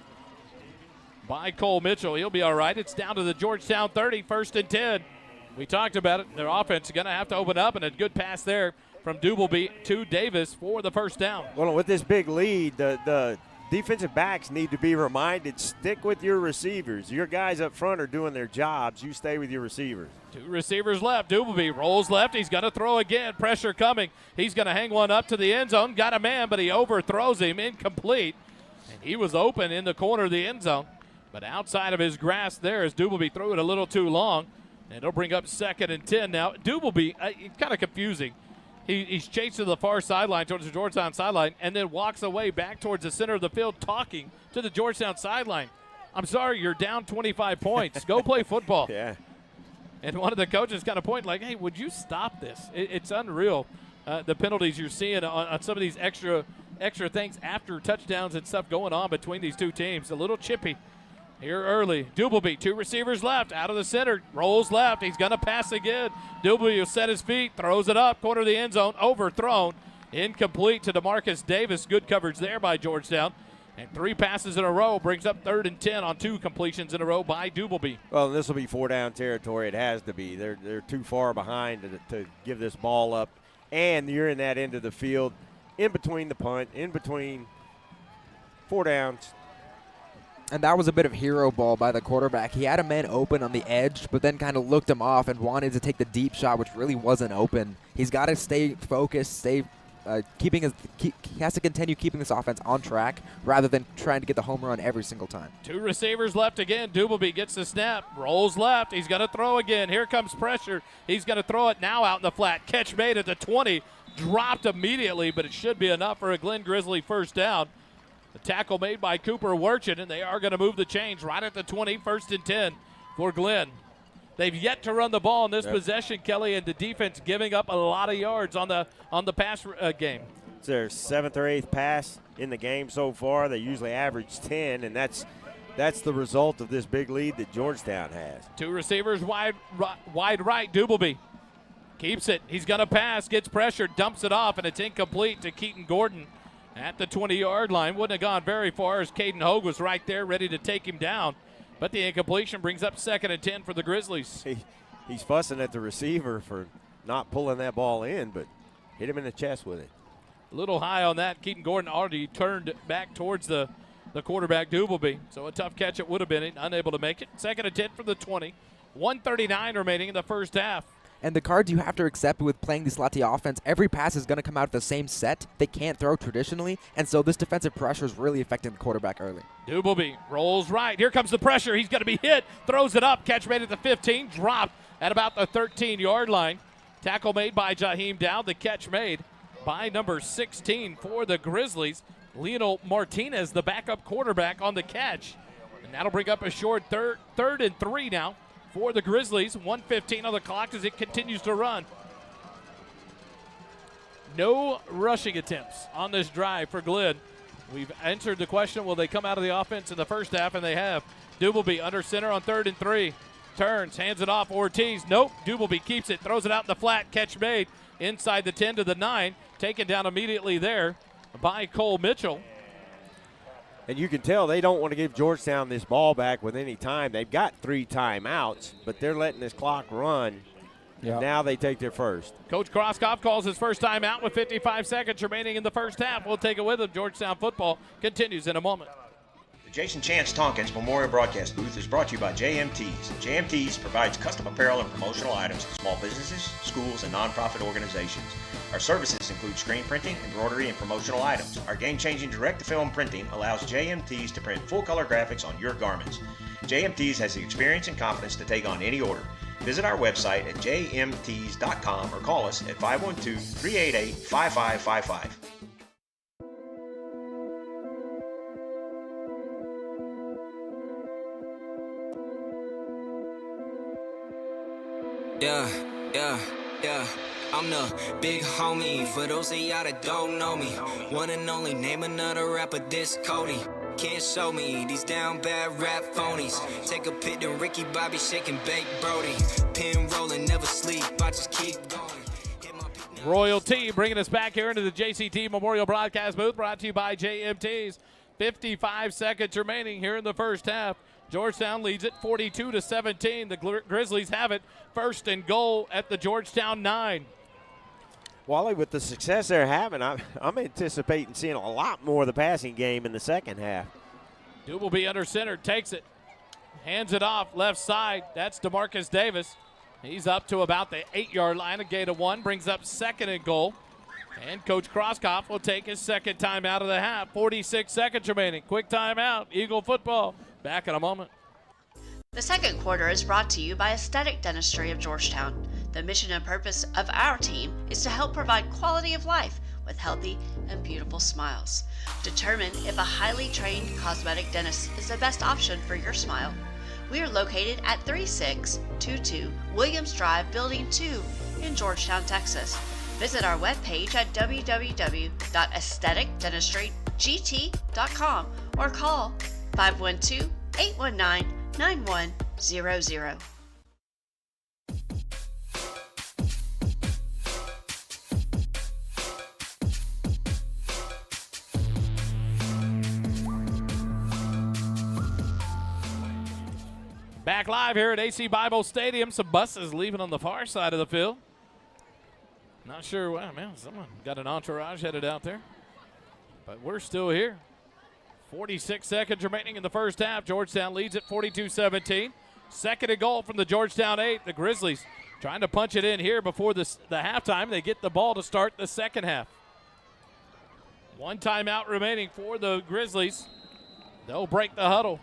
Speaker 1: by Cole Mitchell. He'll be all right. It's down to the Georgetown 30, 1st and 10. We talked about it. Their offense is going to have to open up, and a good pass there from Doubleby to Davis for the first down.
Speaker 2: Well, with this big lead, the defensive backs need to be reminded, stick with your receivers. Your guys up front are doing their jobs. You stay with your receivers.
Speaker 1: 2 receivers left. Dubelby rolls left. He's going to throw again. Pressure coming. He's going to hang one up to the end zone. Got a man, but he overthrows him. Incomplete. And he was open in the corner of the end zone. But outside of his grasp there as Dubelby threw it a little too long. And it'll bring up 2nd and 10 now. Dubelby, it's kind of confusing. He's chased to the far sideline, towards the Georgetown sideline, and then walks away back towards the center of the field talking to the Georgetown sideline. I'm sorry, you're down 25 points. Go play football.
Speaker 2: Yeah.
Speaker 1: And one of the coaches kind of pointed like, hey, would you stop this? It's unreal, the penalties you're seeing on some of these extra things after touchdowns and stuff going on between these two teams. A little chippy here early. Dubelby, 2 receivers left, out of the center, rolls left. He's going to pass again. Dubelby will set his feet, throws it up, corner of the end zone, overthrown. Incomplete to DeMarcus Davis. Good coverage there by Georgetown. And 3 passes in a row brings up 3rd and 10 on 2 completions in a row by Dubelby.
Speaker 2: Well, this will be 4-down territory. It has to be. They're too far behind to give this ball up. And you're in that end of the field, in between the punt, in between 4 downs.
Speaker 3: And that was a bit of hero ball by the quarterback. He had a man open on the edge, but then kind of looked him off and wanted to take the deep shot, which really wasn't open. He's got to stay focused, he has to continue keeping this offense on track rather than trying to get the home run every single time.
Speaker 1: 2 receivers left again. Dubelby gets the snap, rolls left. He's going to throw again. Here comes pressure. He's going to throw it now out in the flat. Catch made at the 20. Dropped immediately, but it should be enough for a Glenn Grizzly first down. The tackle made by Cooper Werchin, and they are going to move the chains right at the 20, 1st and 10 for Glenn. They've yet to run the ball in this possession, Kelly, and the defense giving up a lot of yards on the pass game.
Speaker 2: It's their 7th or 8th pass in the game so far. They usually average 10, and that's the result of this big lead that Georgetown has.
Speaker 1: 2 receivers wide right. Dubelby keeps it. He's going to pass, gets pressure, dumps it off, and it's incomplete to Keaton Gordon at the 20-yard line. Wouldn't have gone very far as Caden Hogue was right there ready to take him down. But the incompletion brings up 2nd and 10 for the Grizzlies.
Speaker 2: He's fussing at the receiver for not pulling that ball in, but hit him in the chest with it.
Speaker 1: A little high on that. Keaton Gordon already turned back towards the quarterback, Dubelby. So a tough catch it would have been, unable to make it. 2nd and 10 for the 20. 1:39 remaining in the first half.
Speaker 3: And the cards you have to accept with playing the Slati offense, every pass is going to come out of the same set. They can't throw traditionally, and so this defensive pressure is really affecting the quarterback early.
Speaker 1: Dubelby rolls right. Here comes the pressure. He's going to be hit. Throws it up. Catch made at the 15. Dropped at about the 13-yard line. Tackle made by Jaheim Dowd. The catch made by number 16 for the Grizzlies. Lionel Martinez, the backup quarterback, on the catch. And that'll bring up a short third and 3 now for the Grizzlies. 1:15 on the clock as it continues to run. No rushing attempts on this drive for Glenn. We've answered the question, will they come out of the offense in the first half, and they have. Dubelby under center on 3rd and 3. Turns, hands it off. Ortiz, nope. Dubelby keeps it, throws it out in the flat. Catch made inside the 10 to the 9. Taken down immediately there by Cole Mitchell.
Speaker 2: And you can tell they don't want to give Georgetown this ball back with any time. They've got 3 timeouts, but they're letting this clock run.
Speaker 13: Yeah.
Speaker 2: Now they take their first.
Speaker 1: Coach Krauskopf calls his first time out with 55 seconds remaining in the first half. We'll take it with him. Georgetown football continues in a moment.
Speaker 6: The Jason Chance Tompkins Memorial Broadcast Booth is brought to you by JMTs. JMTs provides custom apparel and promotional items to small businesses, schools, and nonprofit organizations. Our services include screen printing, embroidery, and promotional items. Our game-changing direct-to-film printing allows JMTs to print full-color graphics on your garments. JMTs has the experience and confidence to take on any order. Visit our website at jmts.com or call us at 512-388-5555.
Speaker 7: Yeah. I'm the big homie. For those of y'all that don't know me, one and only, name another rapper this Cody. Can't show me these down bad rap phonies. Take a pit to Ricky Bobby shaking baked Brody. Pin rolling, never sleep, I just keep going.
Speaker 1: Royalty bringing us back here into the JCT Memorial Broadcast Booth, brought to you by JMTs. 55 seconds remaining here in the first half. Georgetown leads it 42-17. The Grizzlies have it, 1st and goal at the Georgetown 9.
Speaker 2: Wally, with the success they're having, I'm anticipating seeing a lot more of the passing game in the second half.
Speaker 1: Dubelby under center, takes it, hands it off left side. That's DeMarcus Davis. He's up to about the 8-yard line. A gain of 1 brings up 2nd and goal. And Coach Crosskopf will take his second time out of the half. 46 seconds remaining. Quick timeout. Eagle football. Back in a moment.
Speaker 9: The second quarter is brought to you by Aesthetic Dentistry of Georgetown. The mission and purpose of our team is to help provide quality of life with healthy and beautiful smiles. Determine if a highly trained cosmetic dentist is the best option for your smile. We are located at 3622 Williams Drive, Building 2 in Georgetown, Texas. Visit our webpage at www.aestheticdentistrygt.com or call 512-819-9100.
Speaker 1: Back live here at AC Bible Stadium. Some buses leaving on the far side of the field. Not sure. Well, man, someone got an entourage headed out there. But we're still here. 46 seconds remaining in the first half. Georgetown leads at 42-17. Second and goal from the Georgetown 8. The Grizzlies trying to punch it in here before the halftime. They get the ball to start the second half. 1 timeout remaining for the Grizzlies. They'll break the huddle.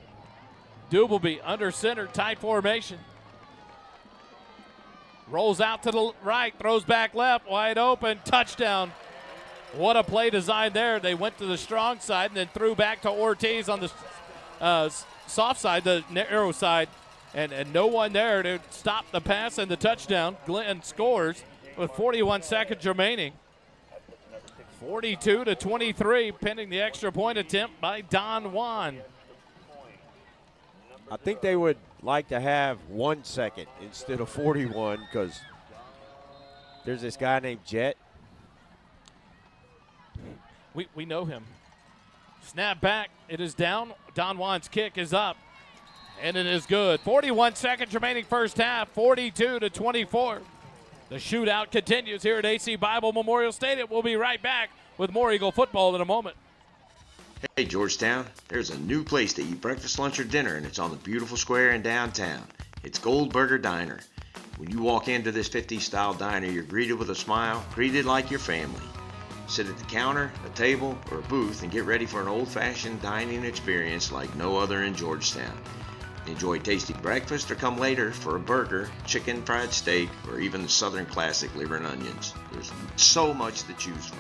Speaker 1: Dubelby under center, tight formation. Rolls out to the right, throws back left, wide open, touchdown. What a play design there. They went to the strong side and then threw back to Ortiz on the soft side, the narrow side, and no one there to stop the pass and the touchdown. Glenn scores with 41 seconds remaining. 42-23, pending the extra point attempt by Don Juan.
Speaker 2: I think they would like to have 1 second instead of 41 because there's this guy named Jet.
Speaker 1: We know him. Snap back. It is down. Don Juan's kick is up. And it is good. 41 seconds remaining first half. 42-24. The shootout continues here at AC Bible Memorial Stadium. We'll be right back with more Eagle football in a moment.
Speaker 6: Hey Georgetown, there's a new place to eat breakfast, lunch, or dinner, and it's on the beautiful square in downtown. It's Goldberger Diner. When you walk into this 50s style diner, you're greeted with a smile, greeted like your family. Sit at the counter, a table, or a booth and get ready for an old-fashioned dining experience like no other in Georgetown. Enjoy tasty breakfast or come later for a burger, chicken fried steak, or even the Southern classic liver and onions. There's so much to choose from.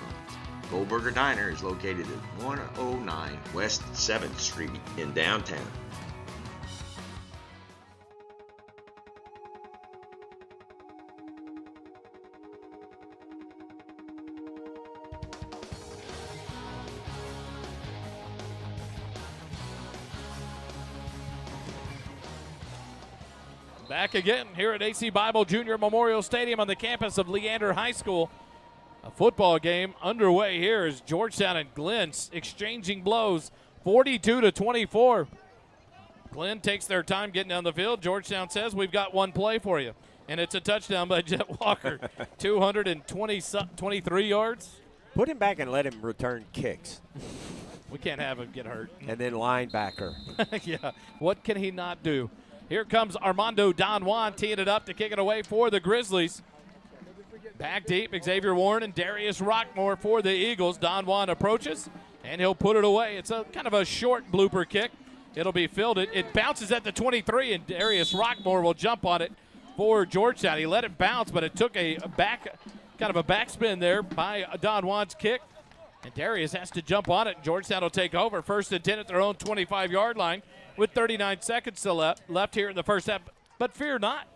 Speaker 6: Goldberger Diner is located at 109 West 7th Street in downtown.
Speaker 1: Back again here at AC Bible Junior Memorial Stadium on the campus of Leander High School. A football game underway here as Georgetown and Glenn exchanging blows, 42-24. Glenn takes their time getting down the field. Georgetown says, we've got one play for you. And it's a touchdown by Jet Walker, 223 yards.
Speaker 2: Put him back and let him return kicks.
Speaker 1: We can't have him get hurt.
Speaker 2: And then linebacker.
Speaker 1: Yeah, what can he not do? Here comes Armando Don Juan teeing it up to kick it away for the Grizzlies. Back deep, Xavier Warren and Darius Rockmore for the Eagles. Don Juan approaches, and he'll put it away. It's a kind of a short blooper kick. It'll be fielded. It bounces at the 23, and Darius Rockmore will jump on it for Georgetown. He let it bounce, but it took a backspin there by Don Juan's kick. And Darius has to jump on it. Georgetown will take over. 1st and 10 at their own 25-yard line with 39 seconds still left here in the first half. But fear not.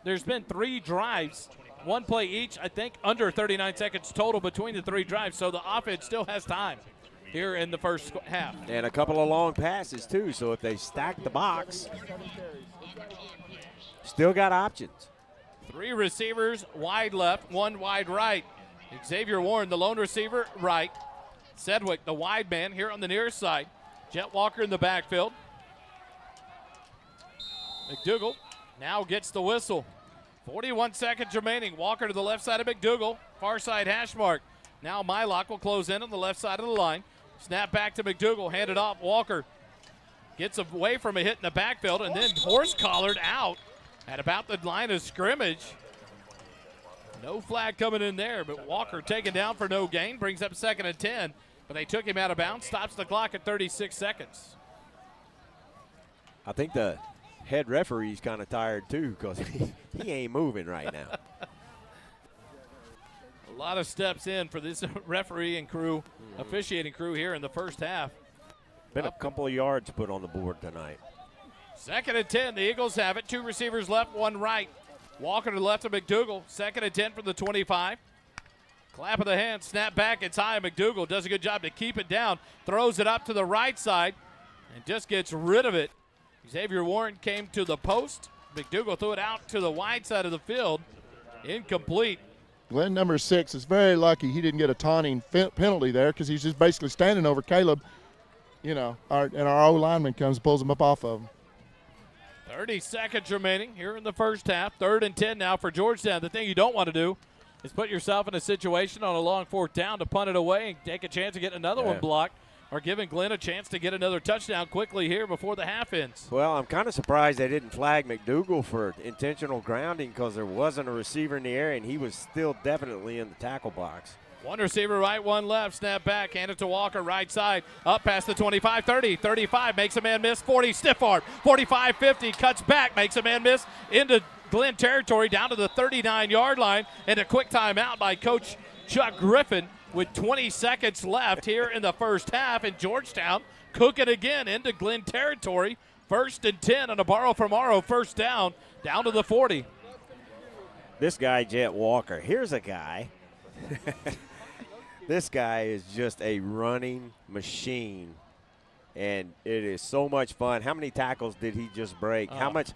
Speaker 1: There's been 3 drives. 1 play each, I think, under 39 seconds total between the 3 drives. So the offense still has time here in the first half.
Speaker 2: And a couple of long passes, too. So if they stack the box, still got options.
Speaker 1: 3 receivers, wide left, 1 wide right. Xavier Warren, the lone receiver, right. Sedgwick, the wide man, here on the near side. Jet Walker in the backfield. McDougal now gets the whistle. 41 seconds remaining. Walker to the left side of McDougal. Far side hash mark. Now Mylock will close in on the left side of the line. Snap back to McDougal. Hand it off. Walker gets away from a hit in the backfield and then horse collared out at about the line of scrimmage. No flag coming in there, but Walker taken down for no gain. Brings up 2nd and 10, but they took him out of bounds. Stops the clock at 36 seconds.
Speaker 2: I think the head referee's kind of tired too because he ain't moving right now.
Speaker 1: A lot of steps in for this referee and crew, officiating crew here in the first half.
Speaker 2: Been a couple of yards put on the board tonight.
Speaker 1: 2nd and 10, the Eagles have it. 2 receivers left, 1 right. Walker to the left of McDougal. 2nd and 10 from the 25. Clap of the hand, snap back, it's high. McDougal does a good job to keep it down. Throws it up to the right side and just gets rid of it. Xavier Warren came to the post. McDougal threw it out to the wide side of the field. Incomplete.
Speaker 10: Glenn, number 6, is very lucky he didn't get a taunting penalty there because he's just basically standing over Caleb. You know, and our O-lineman comes and pulls him up off of him.
Speaker 1: 30 seconds remaining here in the first half. 3rd and 10 now for Georgetown. The thing you don't want to do is put yourself in a situation on a long 4th down to punt it away and take a chance of getting another one blocked, or giving Glenn a chance to get another touchdown quickly here before the half ends.
Speaker 2: Well, I'm kind of surprised they didn't flag McDougal for intentional grounding because there wasn't a receiver in the area, and he was still definitely in the tackle box.
Speaker 1: 1 receiver right, 1 left. Snap back, hand it to Walker, right side. Up past the 25, 30, 35, makes a man miss. 40, stiff arm. 45, 50, cuts back, makes a man miss. Into Glenn territory, down to the 39-yard line. And a quick timeout by Coach Chuck Griffin with 20 seconds left here in the first half. And Georgetown cooking again into Glenn territory. 1st and 10 on a borrow from Morrow. 1st down to the 40.
Speaker 2: This guy, Jet Walker, here's a guy. This guy is just a running machine, and it is so much fun. How many tackles did he just break? How much?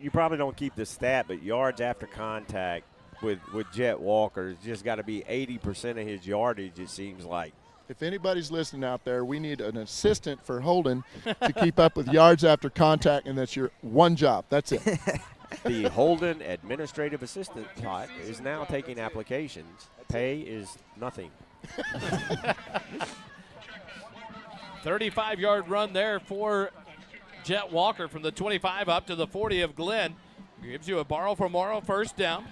Speaker 2: You probably don't keep the stat, but yards after contact with Jet Walker has just got to be 80% of his yardage, it seems like.
Speaker 10: If anybody's listening out there, we need an assistant for Holden to keep up with yards after contact, and that's your one job. That's it.
Speaker 2: The Holden administrative assistant slot is now taking applications. Pay is nothing.
Speaker 1: 35-yard run there for Jet Walker from the 25 up to the 40 of Glenn. Gives you a borrow from Morrow 1st down.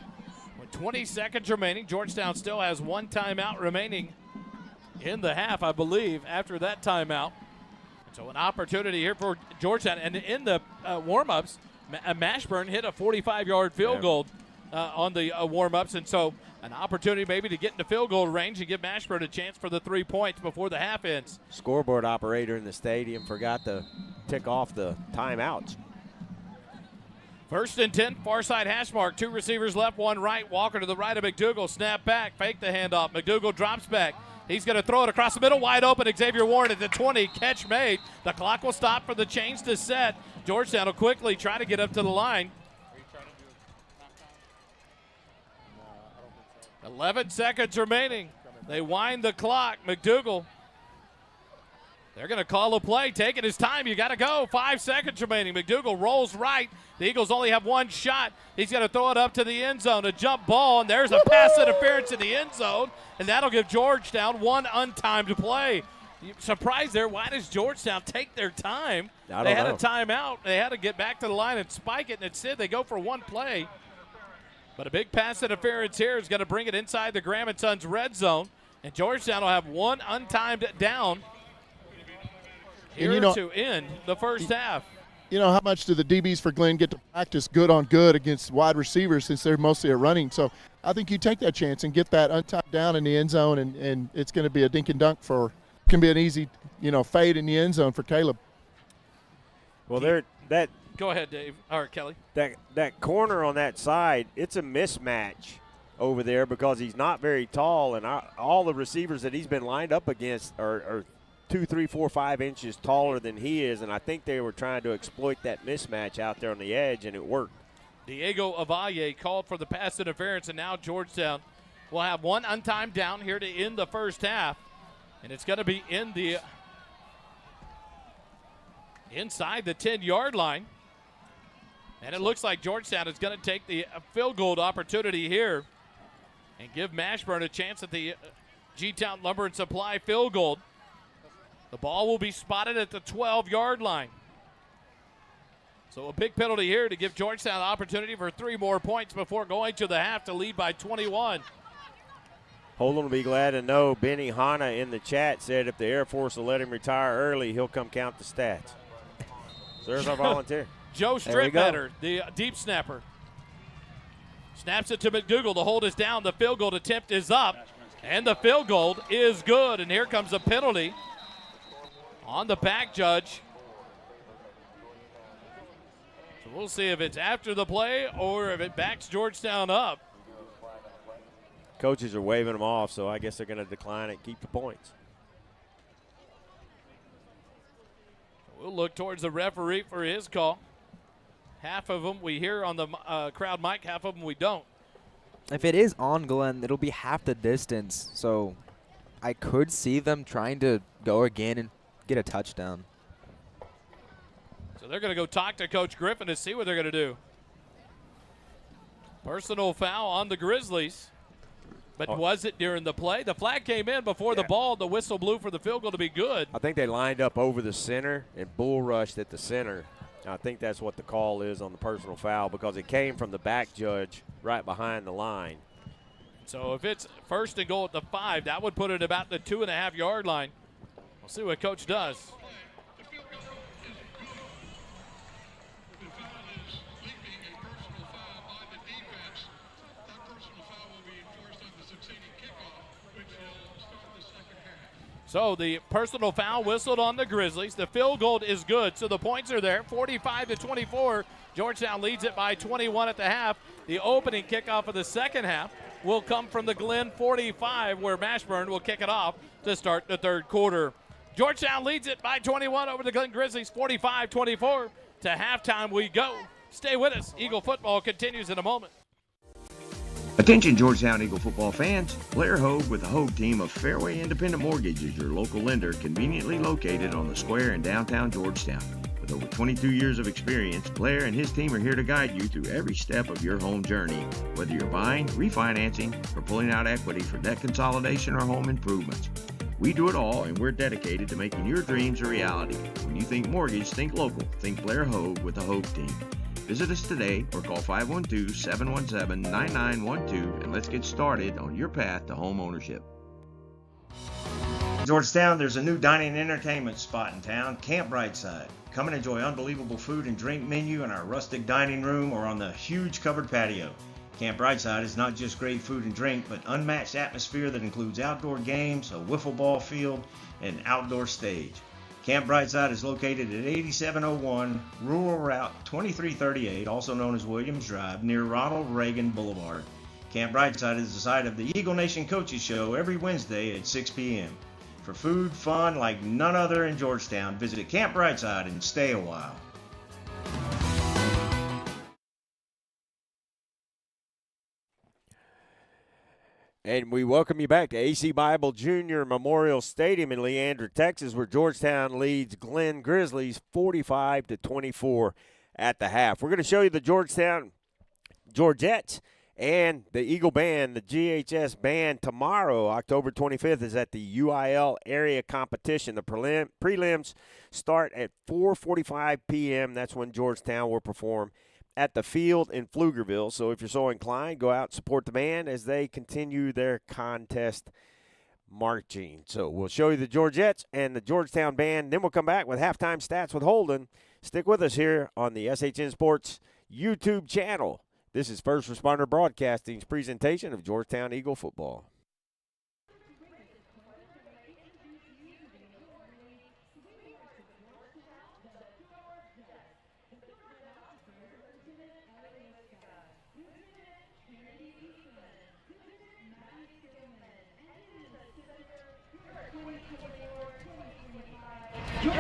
Speaker 1: With 20 seconds remaining, Georgetown still has 1 timeout remaining in the half, I believe, after that timeout. So an opportunity here for Georgetown. And in the warm-ups, Mashburn hit a 45-yard field goal on the warm-ups, and so an opportunity maybe to get into field goal range and give Mashburn a chance for the 3 points before the half ends.
Speaker 2: Scoreboard operator in the stadium forgot to tick off the timeouts.
Speaker 1: 1st and 10, far side hash mark. 2 receivers left, 1 right. Walker to the right of McDougal. Snap back, fake the handoff. McDougal drops back. He's going to throw it across the middle, wide open. Xavier Warren at the 20, catch made. The clock will stop for the change to set. Georgetown will quickly try to get up to the line. 11 seconds remaining. They wind the clock. McDougal, they're going to call a play, taking his time. You got to go. 5 seconds remaining. McDougal rolls right. The Eagles only have 1 shot. He's going to throw it up to the end zone, a jump ball, and there's a pass interference in the end zone, and that'll give Georgetown 1 untimed play. Surprised there. Why does Georgetown take their time? They had a timeout. They had to get back to the line and spike it, and instead they go for 1 play. But a big pass interference here is going to bring it inside the Graham & Sons red zone, and Georgetown will have 1 untimed down here to end the first half.
Speaker 10: You know, how much do the DBs for Glenn get to practice good on good against wide receivers since they're mostly a running? So I think you take that chance and get that untimed down in the end zone, and it's going to be a dink and dunk for – can be an easy, fade in the end zone for Caleb.
Speaker 2: Well,
Speaker 1: Go ahead, Dave. Or Kelly.
Speaker 2: That corner on that side, it's a mismatch over there because he's not very tall, and all the receivers that he's been lined up against are 2, 3, 4, 5 inches taller than he is, and I think they were trying to exploit that mismatch out there on the edge, and it worked.
Speaker 1: Diego Avalle called for the pass interference, and now Georgetown will have 1 untimed down here to end the first half, and it's going to be in the inside the 10-yard line. And it looks like Georgetown is going to take the field goal opportunity here and give Mashburn a chance at the G-Town Lumber and Supply field goal. The ball will be spotted at the 12-yard line. So a big penalty here to give Georgetown the opportunity for 3 more points before going to the half to lead by 21.
Speaker 2: Holden will be glad to know Benny Hanna in the chat said if the Air Force will let him retire early, he'll come count the stats. So there's our volunteer.
Speaker 1: Joe Strickletter, the deep snapper. Snaps it to McDougal. The hold is down. The field goal attempt is up. And the field goal is good. And here comes a penalty on the back judge. So we'll see if it's after the play or if it backs Georgetown up.
Speaker 2: Coaches are waving them off, so I guess they're going to decline it, keep the points.
Speaker 1: We'll look towards the referee for his call. Half of them we hear on the crowd mic, half of them we don't.
Speaker 3: If it is on Glenn, it'll be half the distance. So I could see them trying to go again and get a touchdown.
Speaker 1: So they're going to go talk to Coach Griffin to see what they're going to do. Personal foul on the Grizzlies. But was it during the play? The flag came in before the ball. The whistle blew for the field goal to be good.
Speaker 2: I think they lined up over the center and bull rushed at the center. I think that's what the call is on the personal foul because it came from the back judge right behind the line.
Speaker 1: So if it's first and goal at the 5, that would put it about the 2.5-yard line. We'll see what Coach does. So the personal foul whistled on the Grizzlies. The field goal is good, so the points are there. 45-24. Georgetown leads it by 21 at the half. The opening kickoff of the second half will come from the Glen 45, where Mashburn will kick it off to start the third quarter. Georgetown leads it by 21 over the Glen Grizzlies, 45-24. To halftime we go. Stay with us. Eagle football continues in a moment.
Speaker 6: Attention Georgetown Eagle football fans, Blair Hogue with the Hogue team of Fairway Independent Mortgage is your local lender conveniently located on the square in downtown Georgetown. With over 22 years of experience, Blair and his team are here to guide you through every step of your home journey, whether you're buying, refinancing, or pulling out equity for debt consolidation or home improvements. We do it all, and we're dedicated to making your dreams a reality. When you think mortgage, think local. Think Blair Hogue with the Hogue team. Visit us today or call 512-717-9912 and let's get started on your path to home ownership. Georgetown, there's a new dining and entertainment spot in town, Camp Brightside. Come and enjoy unbelievable food and drink menu in our rustic dining room or on the huge covered patio. Camp Brightside is not just great food and drink, but unmatched atmosphere that includes outdoor games, a wiffle ball field, and an outdoor stage. Camp Brightside is located at 8701 Rural Route 2338, also known as Williams Drive, near Ronald Reagan Boulevard. Camp Brightside is the site of the Eagle Nation Coaches Show every Wednesday at 6 p.m. For food, fun like none other in Georgetown, visit Camp Brightside and stay a while.
Speaker 2: And we welcome you back to AC Bible Junior Memorial Stadium in Leander, Texas, where Georgetown leads Glen Grizzlies 45-24 at the half. We're going to show you the Georgetown Georgettes and the Eagle Band, the GHS Band, tomorrow, October 25th, is at the UIL area competition. The prelims start at 4:45 p.m. That's when Georgetown will perform at the field in Pflugerville. So if you're so inclined, go out and support the band as they continue their contest marching. So we'll show you the Georgettes and the Georgetown Band. Then we'll come back with halftime stats with Holden. Stick with us here on the SHN Sports YouTube channel. This is First Responder Broadcasting's presentation of Georgetown Eagle football.
Speaker 13: And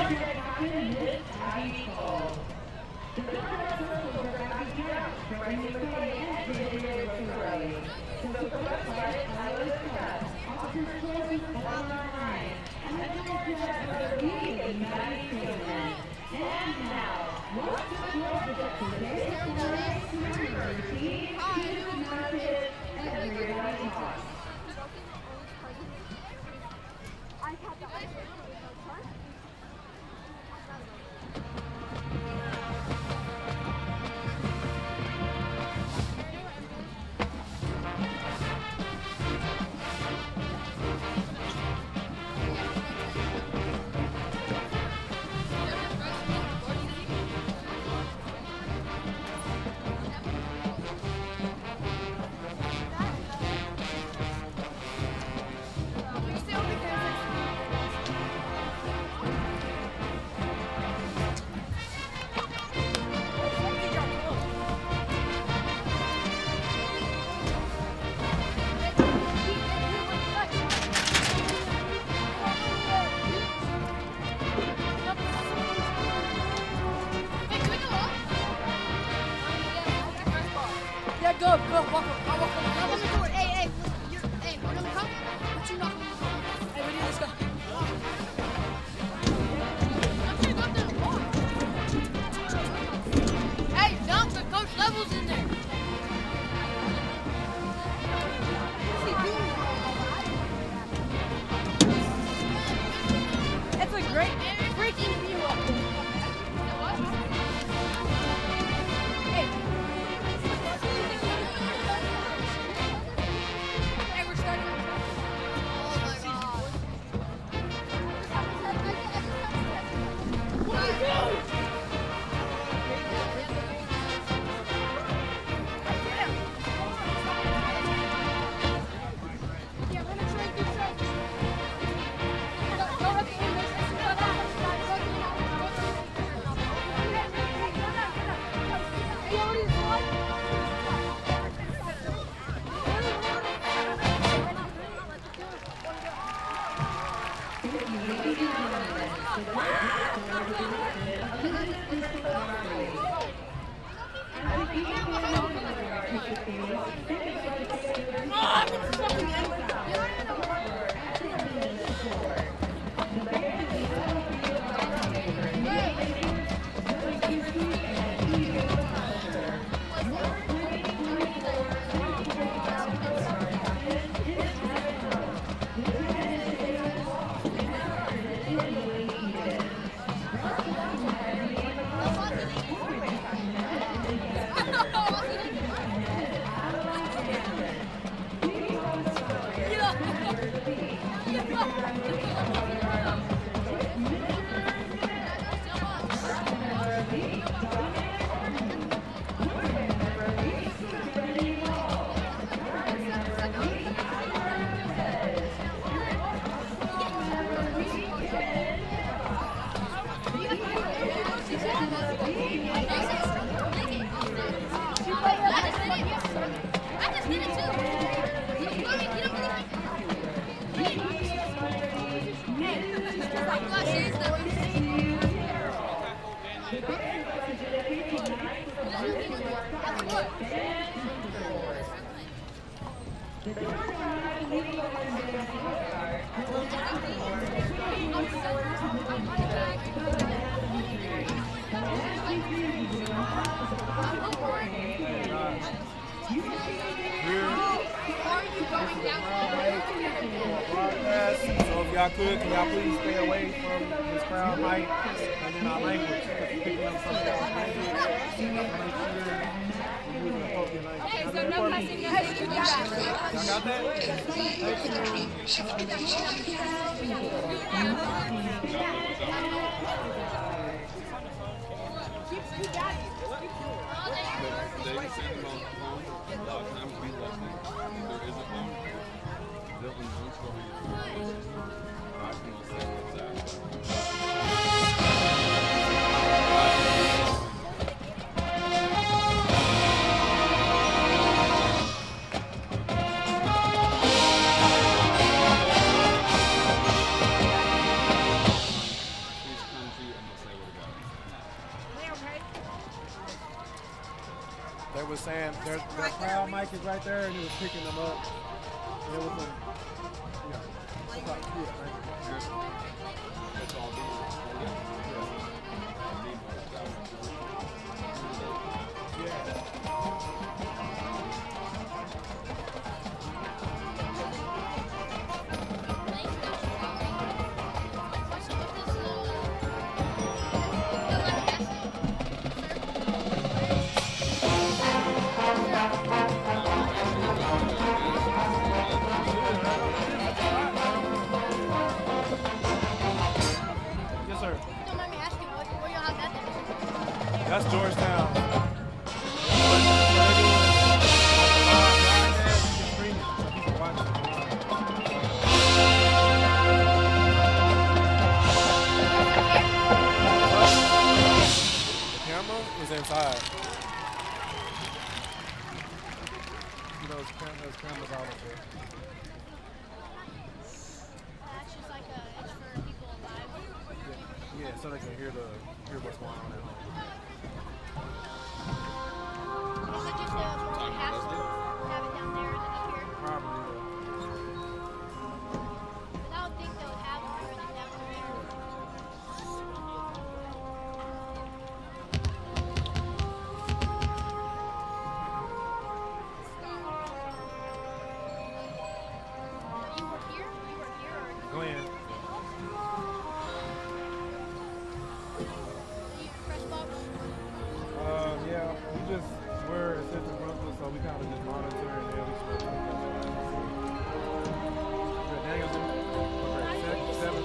Speaker 13: now, Y'all could, can y'all please stay away from this crowd mic and then our language? Picking up some of y'all's language. Make sure you're using appropriate language.
Speaker 14: Hey, so no cussing, no speaking.
Speaker 13: Y'all got that? They were saying their crowd mic is right there, and he was picking them up. And it was That's Georgetown. Was inside. You know, there's cameras all over there.
Speaker 14: That's just like it's for people live.
Speaker 13: Yeah, so they can hear what's going on at home.
Speaker 14: Is it just a hassle to have it down there and then up here?
Speaker 13: Probably.
Speaker 14: But I would think they would have everything down there.
Speaker 13: Glenn. Yeah, we just, we're assistant principal, so we kind of just monitor and then we switch. Daniel's seven.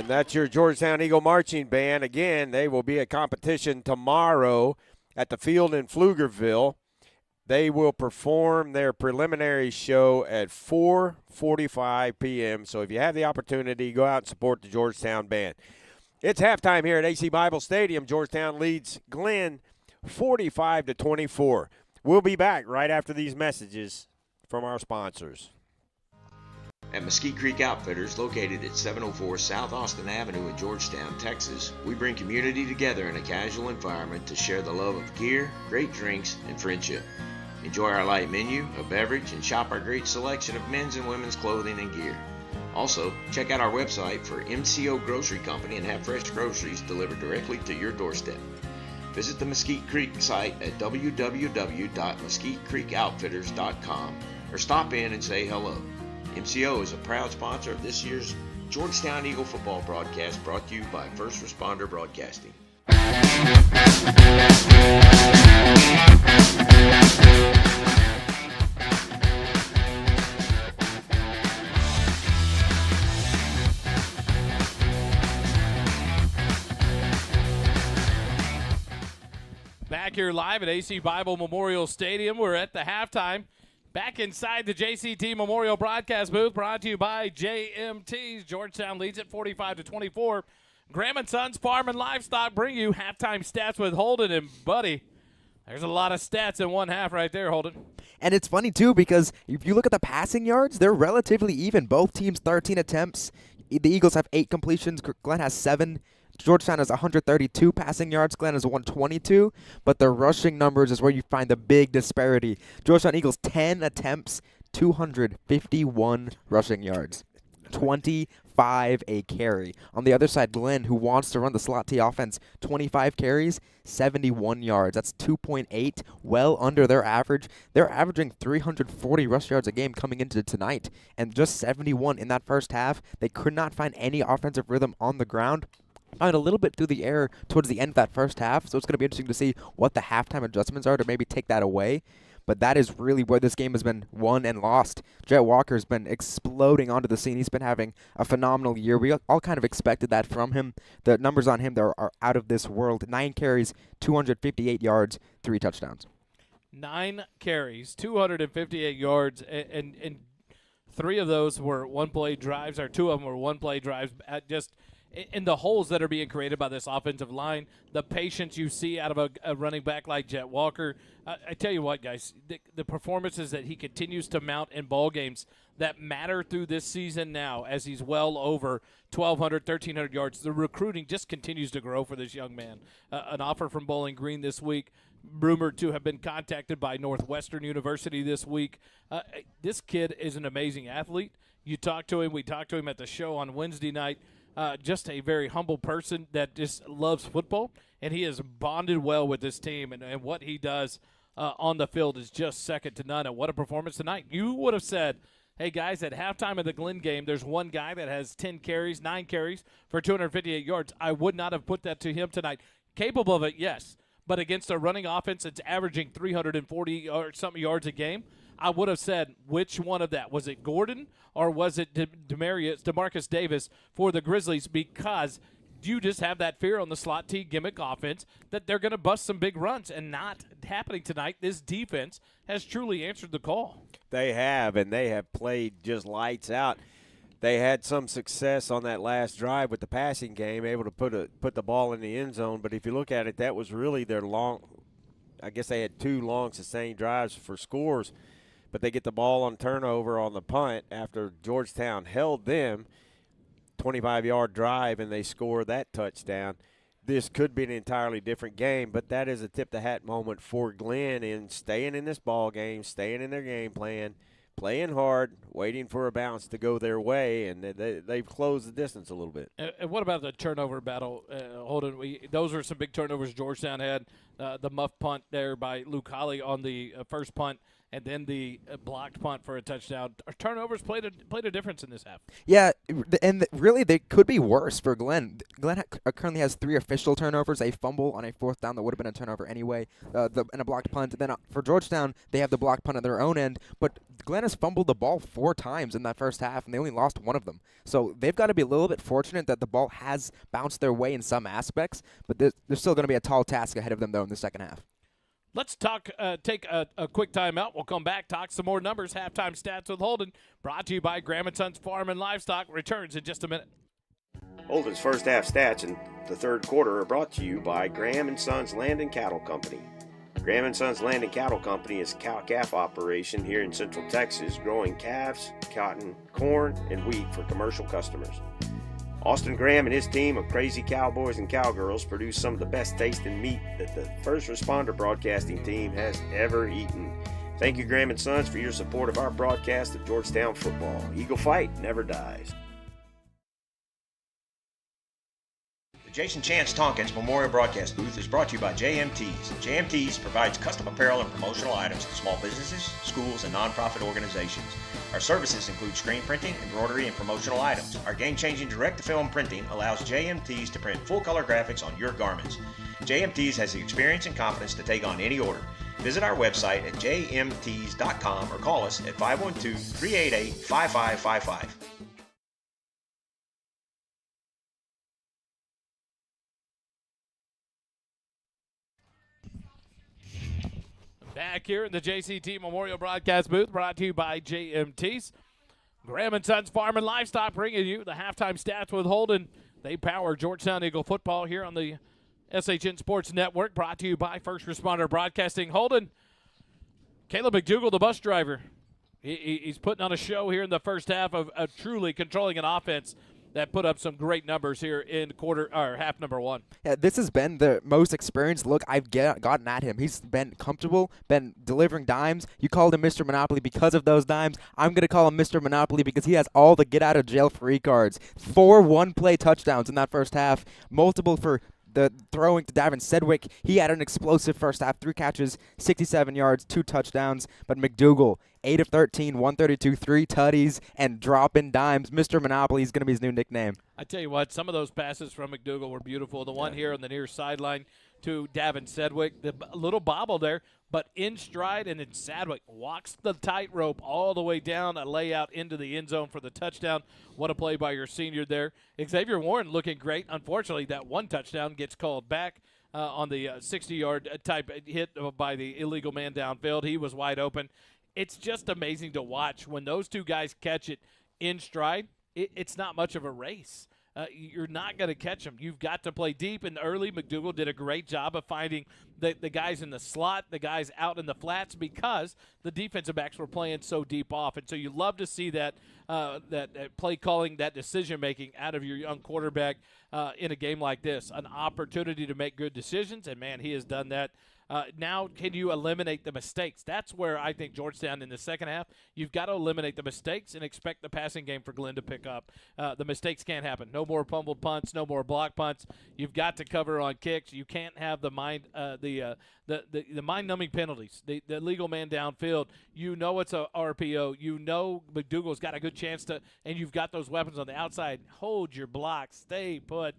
Speaker 2: And that's your Georgetown Eagle Marching Band. Again, they will be a competition tomorrow at the field in Pflugerville. They will perform their preliminary show at 4:45 p.m. So if you have the opportunity, go out and support the Georgetown Band. It's halftime here at AC Bible Stadium. Georgetown leads Glenn 45-24. We'll be back right after these messages from our sponsors.
Speaker 6: At Mesquite Creek Outfitters, located at 704 South Austin Avenue in Georgetown, Texas, we bring community together in a casual environment to share the love of gear, great drinks, and friendship. Enjoy our light menu, a beverage, and shop our great selection of men's and women's clothing and gear. Also, check out our website for MCO Grocery Company and have fresh groceries delivered directly to your doorstep. Visit the Mesquite Creek site at www.mesquitecreekoutfitters.com or stop in and say hello. MCO is a proud sponsor of this year's Georgetown Eagle football broadcast, brought to you by First Responder Broadcasting.
Speaker 1: Back here live at AC Bible Memorial Stadium. We're at the halftime. Back inside the JCT Memorial broadcast booth, brought to you by JMT's. Georgetown leads at 45-24. Graham & Sons Farm and Livestock bring you halftime stats with Holden and Buddy. There's a lot of stats in one half right there, Holden.
Speaker 3: And it's funny, too, because if you look at the passing yards, they're relatively even. Both teams 13 attempts. The Eagles have 8 completions. Glenn has 7. Georgetown has 132 passing yards. Glenn has 122. But the rushing numbers is where you find the big disparity. Georgetown Eagles 10 attempts, 251 rushing yards. 25 a carry. On the other side, Glenn, who wants to run the slot T offense, 25 carries, 71 yards. That's 2.8, well under their average. They're averaging 340 rush yards a game coming into tonight, and just 71 in that first half. They could not find any offensive rhythm on the ground. Found a little bit through the air towards the end of that first half, so it's going to be interesting to see what the halftime adjustments are to maybe take that away. But that is really where this game has been won and lost. Jet Walker's been exploding onto the scene. He's been having a phenomenal year. We all kind of expected that from him. The numbers on him are out of this world. 9 carries, 258 yards, 3 touchdowns.
Speaker 1: 9 carries, 258 yards, and 3 of those were one-play drives, or 2 of them were one-play drives. Just in the holes that are being created by this offensive line, the patience you see out of a running back like Jet Walker. I tell you what, guys, the performances that he continues to mount in ball games that matter through this season now, as he's well over 1,200, 1,300 yards. The recruiting just continues to grow for this young man. An offer from Bowling Green this week, rumored to have been contacted by Northwestern University this week. This kid is an amazing athlete. You talk to him. We talked to him at the show on Wednesday night. Just a very humble person that just loves football, and he has bonded well with this team, and what he does on the field is just second to none. And what a performance tonight. You would have said, hey, guys, at halftime of the Glenn game, there's one guy that has 9 carries for 258 yards. I would not have put that to him tonight. Capable of it, yes, but against a running offense that's averaging 340 or something yards a game, I would have said, which one of that? Was it Gordon or was it DeMarcus Davis for the Grizzlies? Because you just have that fear on the slot T gimmick offense that they're going to bust some big runs, and not happening tonight. This defense has truly answered the call.
Speaker 2: They have, and they have played just lights out. They had some success on that last drive with the passing game, able to put the ball in the end zone. But if you look at it, that was really their I guess they had 2 long sustained drives for scores. But they get the ball on turnover on the punt after Georgetown held them, 25-yard drive, and they score that touchdown. This could be an entirely different game, but that is a tip-the-hat moment for Glenn in staying in this ball game, staying in their game plan, playing hard, waiting for a bounce to go their way, and they've closed the distance a little bit.
Speaker 1: And what about the turnover battle, Holden? Those were some big turnovers Georgetown had. the muff punt there by Luke Holly on the first punt, and then the blocked punt for a touchdown. Turnovers played a difference in this half.
Speaker 3: Yeah, and really they could be worse for Glenn. Glenn currently has 3 official turnovers, a fumble on a 4th down that would have been a turnover anyway, and a blocked punt. And then for Georgetown, they have the blocked punt at their own end, but Glenn has fumbled the ball 4 times in that first half, and they only lost 1 of them. So they've got to be a little bit fortunate that the ball has bounced their way in some aspects, but there's still going to be a tall task ahead of them, though, in the second half.
Speaker 1: Let's take a quick timeout. We'll come back, talk some more numbers. Halftime stats with Holden, brought to you by Graham & Sons Farm and Livestock. Returns in just a minute.
Speaker 15: Holden's first half stats in the third quarter are brought to you by Graham & Sons Land and Cattle Company. Graham & Sons Land and Cattle Company is a cow-calf operation here in Central Texas, growing calves, cotton, corn, and wheat for commercial customers. Austin Graham and his team of crazy cowboys and cowgirls produce some of the best tasting meat that the first responder broadcasting team has ever eaten. Thank you, Graham & Sons, for your support of our broadcast of Georgetown football. Eagle fight never dies.
Speaker 6: The Jason Chance Tompkins Memorial Broadcast Booth is brought to you by JMTs. JMTs provides custom apparel and promotional items to small businesses, schools, and nonprofit organizations. Our services include screen printing, embroidery, and promotional items. Our game-changing direct-to-film printing allows JMTs to print full-color graphics on your garments. JMTs has the experience and confidence to take on any order. Visit our website at jmts.com or call us at 512-388-5555.
Speaker 1: Back here in the JCT Memorial Broadcast Booth, brought to you by JMT's. Graham & Sons Farm and Livestock bringing you the halftime stats with Holden. They power Georgetown Eagle football here on the SHN Sports Network, brought to you by First Responder Broadcasting. Holden, Caleb McDougall, the bus driver, he's putting on a show here in the first half of truly controlling an offense that put up some great numbers here in half number 1.
Speaker 3: Yeah, this has been the most experienced look I've gotten at him. He's been comfortable, been delivering dimes. You called him Mr. Monopoly because of those dimes. I'm going to call him Mr. Monopoly because he has all the get-out-of-jail-free cards. 4 one-play touchdowns in that first half, multiple for the throwing to Davin Sedgwick. He had an explosive first half, 3 catches, 67 yards, 2 touchdowns. But McDougall, 8 of 13, 132, 3 tutties, and dropping dimes. Mr. Monopoly is going to be his new nickname.
Speaker 1: I tell you what, some of those passes from McDougall were beautiful. The one here on the near sideline to Davin Sedgwick, the little bobble there, but in stride, and then Sedgwick walks the tightrope all the way down, a layout into the end zone for the touchdown. What a play by your senior there. Xavier Warren looking great. Unfortunately, that one touchdown gets called back on the 60-yard type hit by the illegal man downfield. He was wide open. It's just amazing to watch when those two guys catch it in stride. It's not much of a race. You're not going to catch them. You've got to play deep and early. McDougall did a great job of finding the guys in the slot, the guys out in the flats, because the defensive backs were playing so deep off. And so you love to see that play calling, that decision making out of your young quarterback in a game like this. An opportunity to make good decisions, and man, he has done that. Now, can you eliminate the mistakes? That's where I think Georgetown in the second half, you've got to eliminate the mistakes and expect the passing game for Glenn to pick up. The mistakes can't happen. No more fumbled punts, no more block punts. You've got to cover on kicks. You can't have the mind-numbing penalties, the legal man downfield. You know it's a RPO. You know McDougall's got a good chance to, and you've got those weapons on the outside. Hold your block, stay put,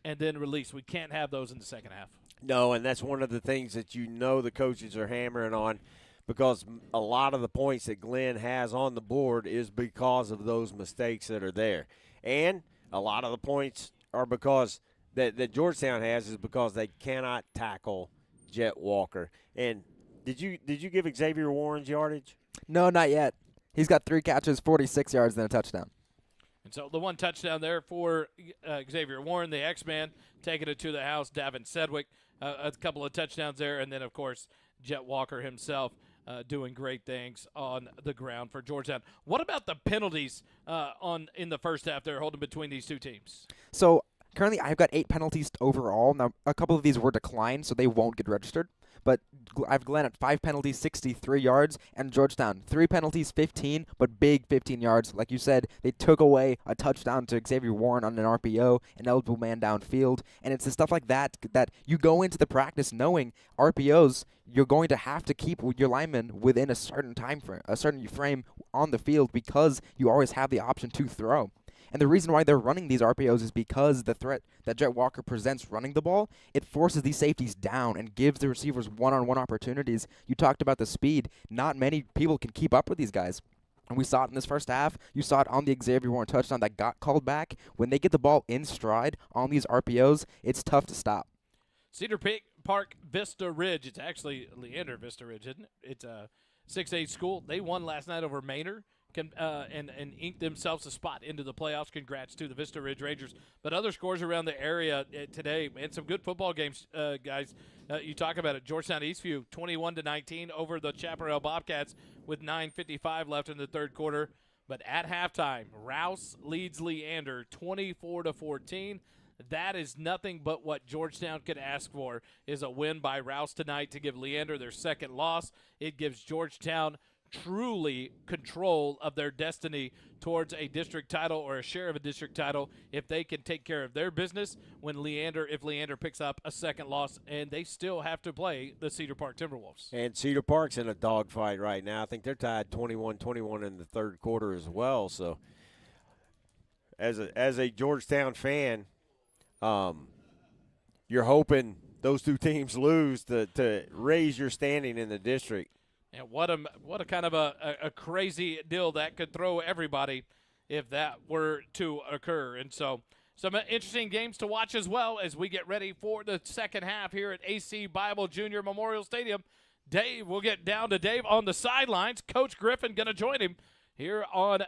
Speaker 1: and then release. We can't have those in the second half.
Speaker 2: No, and that's one of the things that the coaches are hammering on, because a lot of the points that Glenn has on the board is because of those mistakes that are there. And a lot of the points are because that Georgetown has is because they cannot tackle Jet Walker. And did you give Xavier Warren's yardage?
Speaker 3: No, not yet. He's got 3 catches, 46 yards, and a touchdown.
Speaker 1: And so the one touchdown there for Xavier Warren, the X-Man, taking it to the house. Davin Sedgwick, a couple of touchdowns there. And then, of course, Jet Walker himself doing great things on the ground for Georgetown. What about the penalties in the first half there, holding between these two teams?
Speaker 3: So currently I've got 8 penalties overall. Now, a couple of these were declined, so they won't get registered. but I have Glenn at 5 penalties, 63 yards, and Georgetown 3 penalties, 15, but big 15 yards. Like you said, they took away a touchdown to Xavier Warren on an RPO, an eligible man downfield, and it's the stuff like that that you go into the practice knowing RPOs. You're going to have to keep your linemen within a certain time frame, a certain frame on the field, because you always have the option to throw. And the reason why they're running these RPOs is because the threat that Jet Walker presents running the ball, it forces these safeties down and gives the receivers one-on-one opportunities. You talked about the speed. Not many people can keep up with these guys. And we saw it in this first half. You saw it on the Xavier Warren touchdown that got called back. When they get the ball in stride on these RPOs, it's tough to stop.
Speaker 1: Cedar Park Vista Ridge. It's actually Leander Vista Ridge, isn't it? It's a 6A school. They won last night over Manor. And inked themselves a spot into the playoffs. Congrats to the Vista Ridge Rangers. But other scores around the area today, and some good football games, guys. You talk about it. Georgetown Eastview 21-19 over the Chaparral Bobcats with 9:55 left in the third quarter. But at halftime, Rouse leads Leander 24-14. That is nothing but what Georgetown could ask for, is a win by Rouse tonight to give Leander their second loss. It gives Georgetown truly control of their destiny towards a district title or a share of a district title if they can take care of their business if Leander picks up a second loss, and they still have to play the Cedar Park Timberwolves.
Speaker 2: And Cedar Park's in a dogfight right now. I think they're tied 21-21 in the third quarter as well. So as a Georgetown fan, you're hoping those two teams lose to raise your standing in the district.
Speaker 1: And what a kind of a crazy deal that could throw everybody if that were to occur. And so some interesting games to watch as well as we get ready for the second half here at AC Bible Junior Memorial Stadium. Dave, we'll get down to Dave on the sidelines. Coach Griffin going to join him here on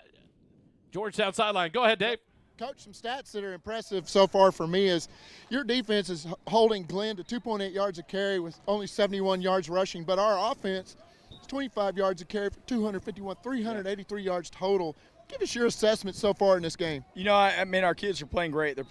Speaker 1: Georgetown sideline. Go ahead, Dave.
Speaker 10: Coach, some stats that are impressive so far for me is your defense is holding Glenn to 2.8 yards a carry with only 71 yards rushing, but our offense – 25 yards a carry for 251, 383 yards total. Give us your assessment so far in this game.
Speaker 11: You know, I mean, our kids are playing great. They're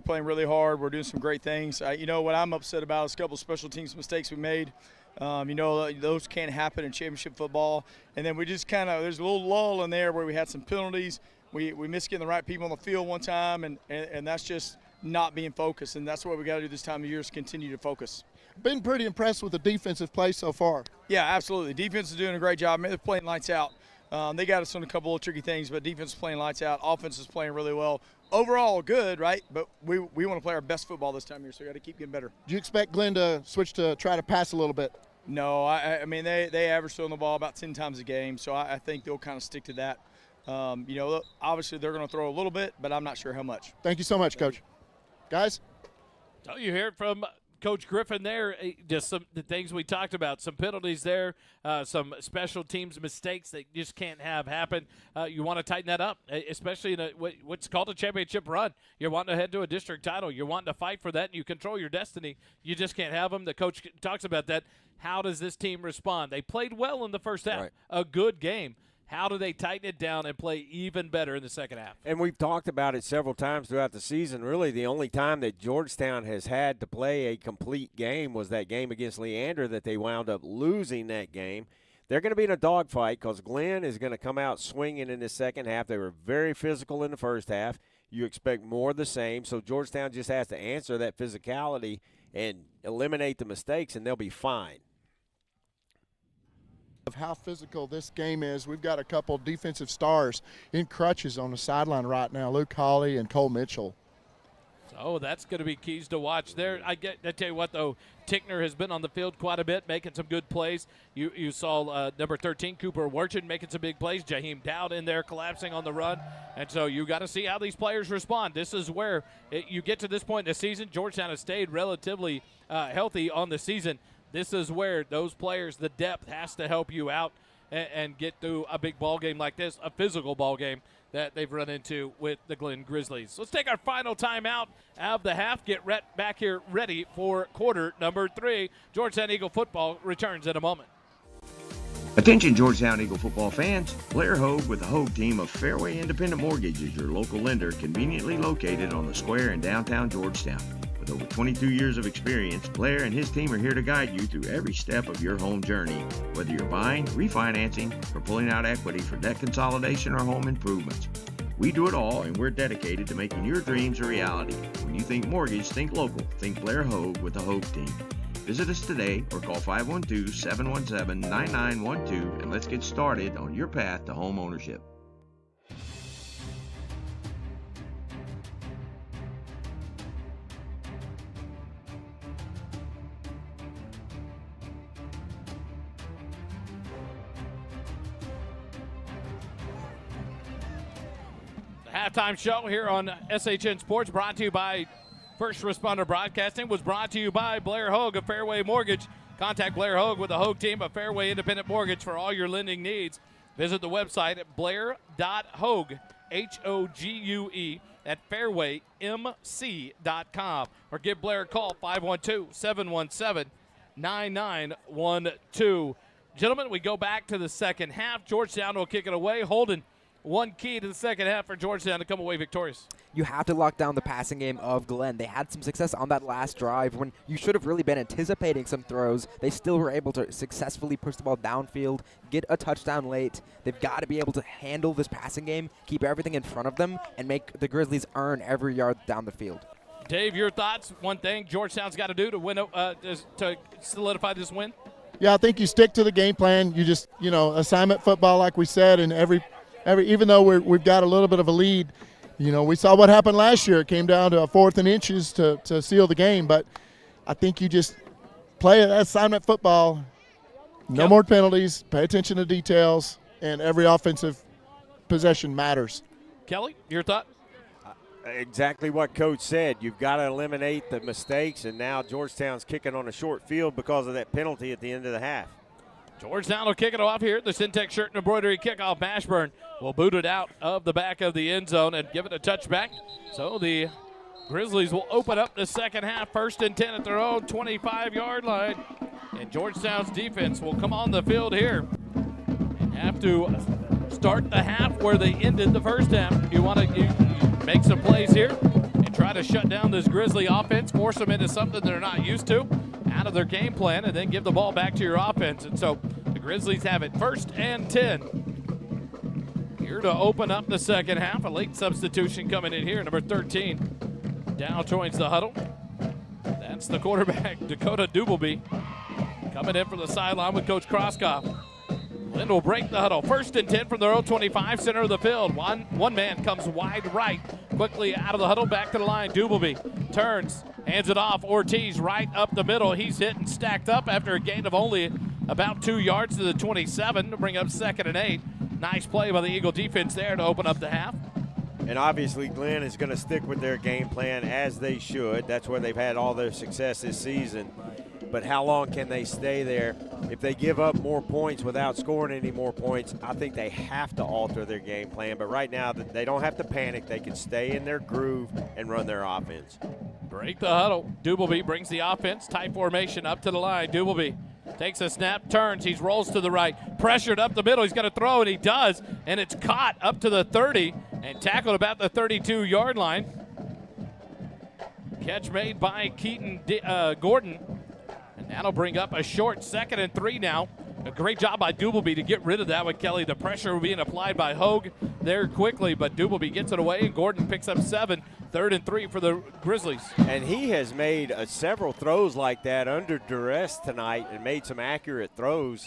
Speaker 11: playing really hard. We're doing some great things. You know, what I'm upset about is a couple of special teams mistakes we made. You know, those can't happen in championship football. And then we just there's a little lull in there where we had some penalties. We missed getting the right people on the field one time, and that's just not being focused. And that's what we got to do this time of year, is continue to focus.
Speaker 10: Been pretty impressed with the defensive play so far.
Speaker 11: Yeah, absolutely. Defense is doing a great job. I mean, they're playing lights out. They got us on a couple of tricky things, but defense is playing lights out. Offense is playing really well. Overall, good, right? But we want to play our best football this time of year, so we got to keep getting better.
Speaker 10: Do you expect Glenn to switch to try to pass a little bit?
Speaker 11: No, I mean, they average throwing the ball about 10 times a game, so I think they'll kind of stick to that. You know, obviously they're going to throw a little bit, but I'm not sure how much.
Speaker 10: Thank you so much, Coach. Guys?
Speaker 1: So you hear it from Coach Griffin there, just the things we talked about, some penalties there, some special teams mistakes that you just can't have happen. You want to tighten that up, especially in what's called a championship run. You're wanting to head to a district title. You're wanting to fight for that, and you control your destiny. You just can't have them. The coach talks about that. How does this team respond? They played well in the first half, right. A good game. How do they tighten it down and play even better in the second half?
Speaker 2: And we've talked about it several times throughout the season. Really, the only time that Georgetown has had to play a complete game was that game against Leander that they wound up losing that game. They're going to be in a dogfight because Glenn is going to come out swinging in the second half. They were very physical in the first half. You expect more of the same. So Georgetown just has to answer that physicality and eliminate the mistakes, and they'll be fine.
Speaker 10: Of how physical this game is, we've got a couple defensive stars in crutches on the sideline right now, Luke Hawley and Cole Mitchell.
Speaker 1: So that's going to be keys to watch there. I tell you what, though, Tickner has been on the field quite a bit, making some good plays. You saw number 13, Cooper Werchin, making some big plays. Jaheim Dowd in there collapsing on the run. And so you got to see how these players respond. This is where you get to this point in the season. Georgetown has stayed relatively healthy on the season. This is where those players, the depth has to help you out and get through a big ball game like this, a physical ball game that they've run into with the Glen Grizzlies. Let's take our final timeout of the half. Get back here ready for quarter number 3. Georgetown Eagle football returns in a moment.
Speaker 6: Attention Georgetown Eagle football fans. Blair Hogue with the Hogue team of Fairway Independent Mortgage is your local lender, conveniently located on the square in downtown Georgetown. With over 22 years of experience, Blair and his team are here to guide you through every step of your home journey, whether you're buying, refinancing, or pulling out equity for debt consolidation or home improvements. We do it all, and we're dedicated to making your dreams a reality. When you think mortgage, think local. Think Blair Hogue with the Hogue team. Visit us today or call 512-717-9912 and let's get started on your path to home ownership.
Speaker 1: Halftime show here on SHN Sports, brought to you by First Responder Broadcasting, was brought to you by Blair Hogue of Fairway Mortgage. Contact Blair Hogue with the Hogue team of Fairway Independent Mortgage for all your lending needs. Visit the website at blair.hogue, H-O-G-U-E, at fairwaymc.com, or give Blair a call, 512-717-9912. Gentlemen, we go back to the second half. Georgetown will kick it away. Holden, one key to the second half for Georgetown to come away victorious.
Speaker 3: You have to lock down the passing game of Glenn. They had some success on that last drive when you should have really been anticipating some throws. They still were able to successfully push the ball downfield, get a touchdown late. They've got to be able to handle this passing game, keep everything in front of them, and make the Grizzlies earn every yard down the field.
Speaker 1: Dave, your thoughts? One thing Georgetown's got to do to win, to solidify this win?
Speaker 10: Yeah, I think you stick to the game plan. You just, assignment football, like we said, and even though we've got a little bit of a lead, we saw what happened last year. It came down to a 4th and inches to seal the game. But I think you just play assignment football. No more penalties. Pay attention to details, and every offensive possession matters.
Speaker 1: Kelly, your thought?
Speaker 2: Exactly what Coach said. You've got to eliminate the mistakes, and now Georgetown's kicking on a short field because of that penalty at the end of the half.
Speaker 1: Georgetown will kick it off here. The Syntex shirt and embroidery kickoff. Mashburn will boot it out of the back of the end zone and give it a touchback. So the Grizzlies will open up the second half, 1st and 10 at their own 25-yard line. And Georgetown's defense will come on the field here and have to start the half where they ended the first half. You want to make some plays here and try to shut down this Grizzly offense, force them into something they're not used to, out of their game plan, and then give the ball back to your offense. And so the Grizzlies have it 1st and 10. Here to open up the second half. A late substitution coming in here, number 13. Dow joins the huddle. That's the quarterback, Dakota Dubleby, coming in from the sideline with Coach Krosskoff. Lynn will break the huddle. 1st and 10 from their own 25, center of the field. One man comes wide right, quickly out of the huddle, back to the line. Dubleby turns, hands it off. Ortiz right up the middle. He's hit and stacked up after a gain of only about 2 yards to the 27 to bring up 2nd and 8. Nice play by the Eagle defense there to open up the half.
Speaker 2: And obviously Glenn is going to stick with their game plan as they should. That's where they've had all their success this season. But how long can they stay there? If they give up more points without scoring any more points, I think they have to alter their game plan. But right now, they don't have to panic. They can stay in their groove and run their offense.
Speaker 1: Break the huddle. Dubleby brings the offense. Tight formation up to the line. Dubleby takes a snap, turns. He rolls to the right. Pressured up the middle. He's going to throw, and he does. And it's caught up to the 30 and tackled about the 32-yard line. Catch made by Keaton Gordon. And that'll bring up a short 2nd and 3 now. A great job by Dubleby to get rid of that with Kelly. The pressure being applied by Hogue there quickly, but Dubleby gets it away, and Gordon picks up 7. 3rd and 3 for the Grizzlies.
Speaker 2: And he has made several throws like that under duress tonight and made some accurate throws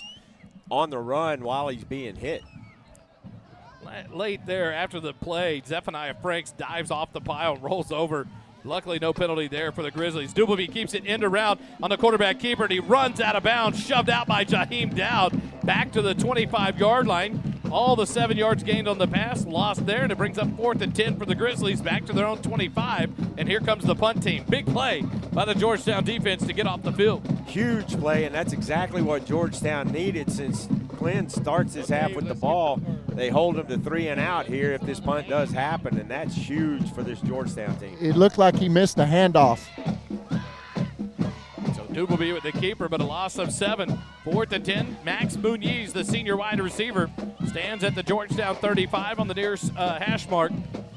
Speaker 2: on the run while he's being hit.
Speaker 1: Late there after the play, Zephaniah Franks dives off the pile and rolls over. Luckily, no penalty there for the Grizzlies. Dubleby keeps it end around on the quarterback keeper, and he runs out of bounds, shoved out by Jaheim Dowd, back to the 25-yard line. All the 7 yards gained on the pass, lost there, and it brings up 4th and 10 for the Grizzlies, back to their own 25. And here comes the punt team. Big play by the Georgetown defense to get off the field.
Speaker 2: Huge play, and that's exactly what Georgetown needed since Glenn starts his half with the ball. They hold him to 3 and out here if this punt does happen, and that's huge for this Georgetown team.
Speaker 10: It looked like he missed a handoff.
Speaker 1: So Dubleby with the keeper, but a loss of 7. 4th and 10. Max Muniz, the senior wide receiver, stands at the Georgetown 35 on the near hash mark.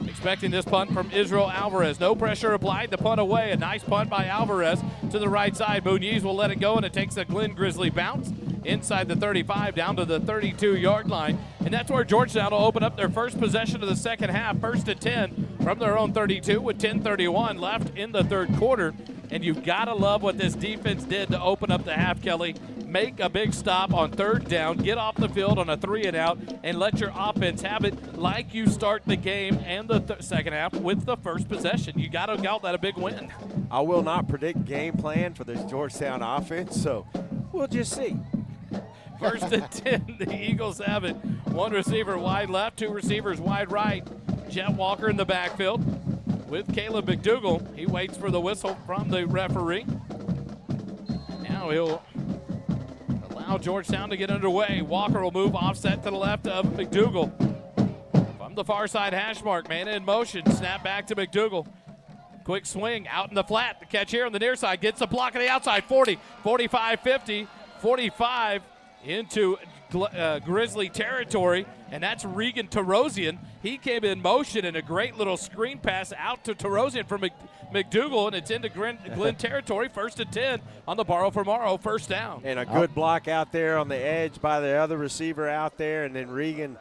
Speaker 1: Expecting this punt from Israel Alvarez. No pressure applied. The punt away. A nice punt by Alvarez to the right side. Muniz will let it go, and it takes a Glenn Grizzly bounce inside the 35 down to the 32-yard line. And that's where Georgetown will open up their first possession of the second half. 1st and 10 from their own 32 with 10:31 left in the third quarter. And you've got to love what this defense did to open up the half, Kelly. Make a big stop on third down, get off the field on a 3-and-out, and let your offense have it like you start the game and the second half with the first possession. You got to call that a big win.
Speaker 2: I will not predict game plan for this Georgetown offense, so we'll just see.
Speaker 1: 1st and 10, the Eagles have it. One receiver wide left, two receivers wide right. Jet Walker in the backfield with Caleb McDougal. He waits for the whistle from the referee. Now he'll allow Georgetown to get underway. Walker will move offset to the left of McDougal. From the far side hash mark, man in motion. Snap back to McDougal. Quick swing out in the flat. The catch here on the near side. Gets a block on the outside. 40, 45, 50, 45 into Grizzly territory. And that's Regan Tarosian. He came in motion and a great little screen pass out to Tarosian from McDougal, and it's into Glenn territory. 1st and 10 on the borrow for Morrow, first down.
Speaker 2: And a good block out there on the edge by the other receiver out there, and then Regan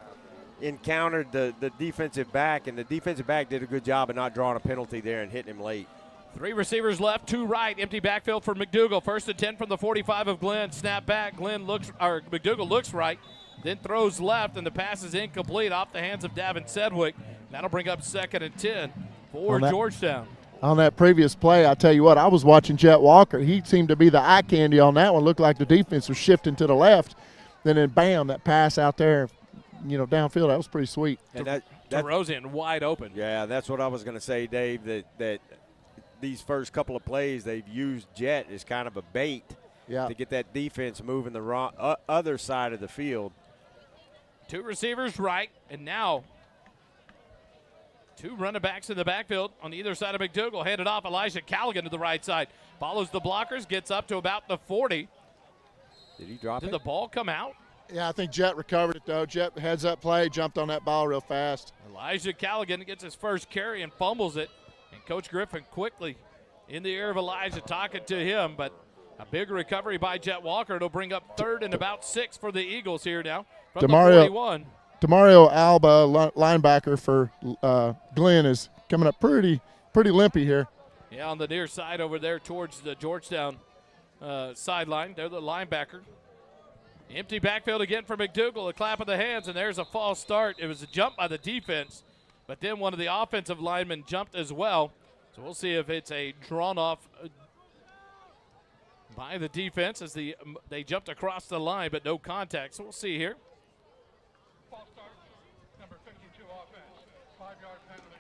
Speaker 2: encountered the defensive back, and the defensive back did a good job of not drawing a penalty there and hitting him late.
Speaker 1: Three receivers left, two right. Empty backfield for McDougal. 1st and 10 from the 45 of Glenn. Snap back. McDougal looks right, then throws left, and the pass is incomplete off the hands of Davin Sedgwick. That'll bring up 2nd and 10 for Georgetown.
Speaker 10: On that previous play, I tell you what, I was watching Jet Walker. He seemed to be the eye candy on that one. Looked like the defense was shifting to the left. Then bam, that pass out there, downfield. That was pretty sweet.
Speaker 2: And that
Speaker 1: Tarosian wide open.
Speaker 2: Yeah, that's what I was going to say, Dave, that these first couple of plays, they've used Jet as kind of a bait to get that defense moving the other side of the field.
Speaker 1: Two receivers right, and now two running backs in the backfield on either side of McDougal. Handed off Elijah Callaghan to the right side. Follows the blockers, gets up to about the 40.
Speaker 2: Did he drop it?
Speaker 1: Did the ball come out?
Speaker 10: Yeah, I think Jet recovered it, though. Jet heads up play, jumped on that ball real fast.
Speaker 1: Elijah Callaghan gets his first carry and fumbles it. And Coach Griffin quickly in the ear of Elijah talking to him, but a big recovery by Jet Walker. It'll bring up 3rd and about 6 for the Eagles here now from the 41.
Speaker 10: Demario Alba, linebacker for Glenn, is coming up pretty limpy here.
Speaker 1: Yeah, on the near side over there towards the Georgetown sideline. They're the linebacker. Empty backfield again for McDougal. A clap of the hands, and there's a false start. It was a jump by the defense, but then one of the offensive linemen jumped as well. So we'll see if it's a drawn off by the defense as they jumped across the line, but no contact. So we'll see here.
Speaker 12: False start, number 52 offense, 5-yard penalty.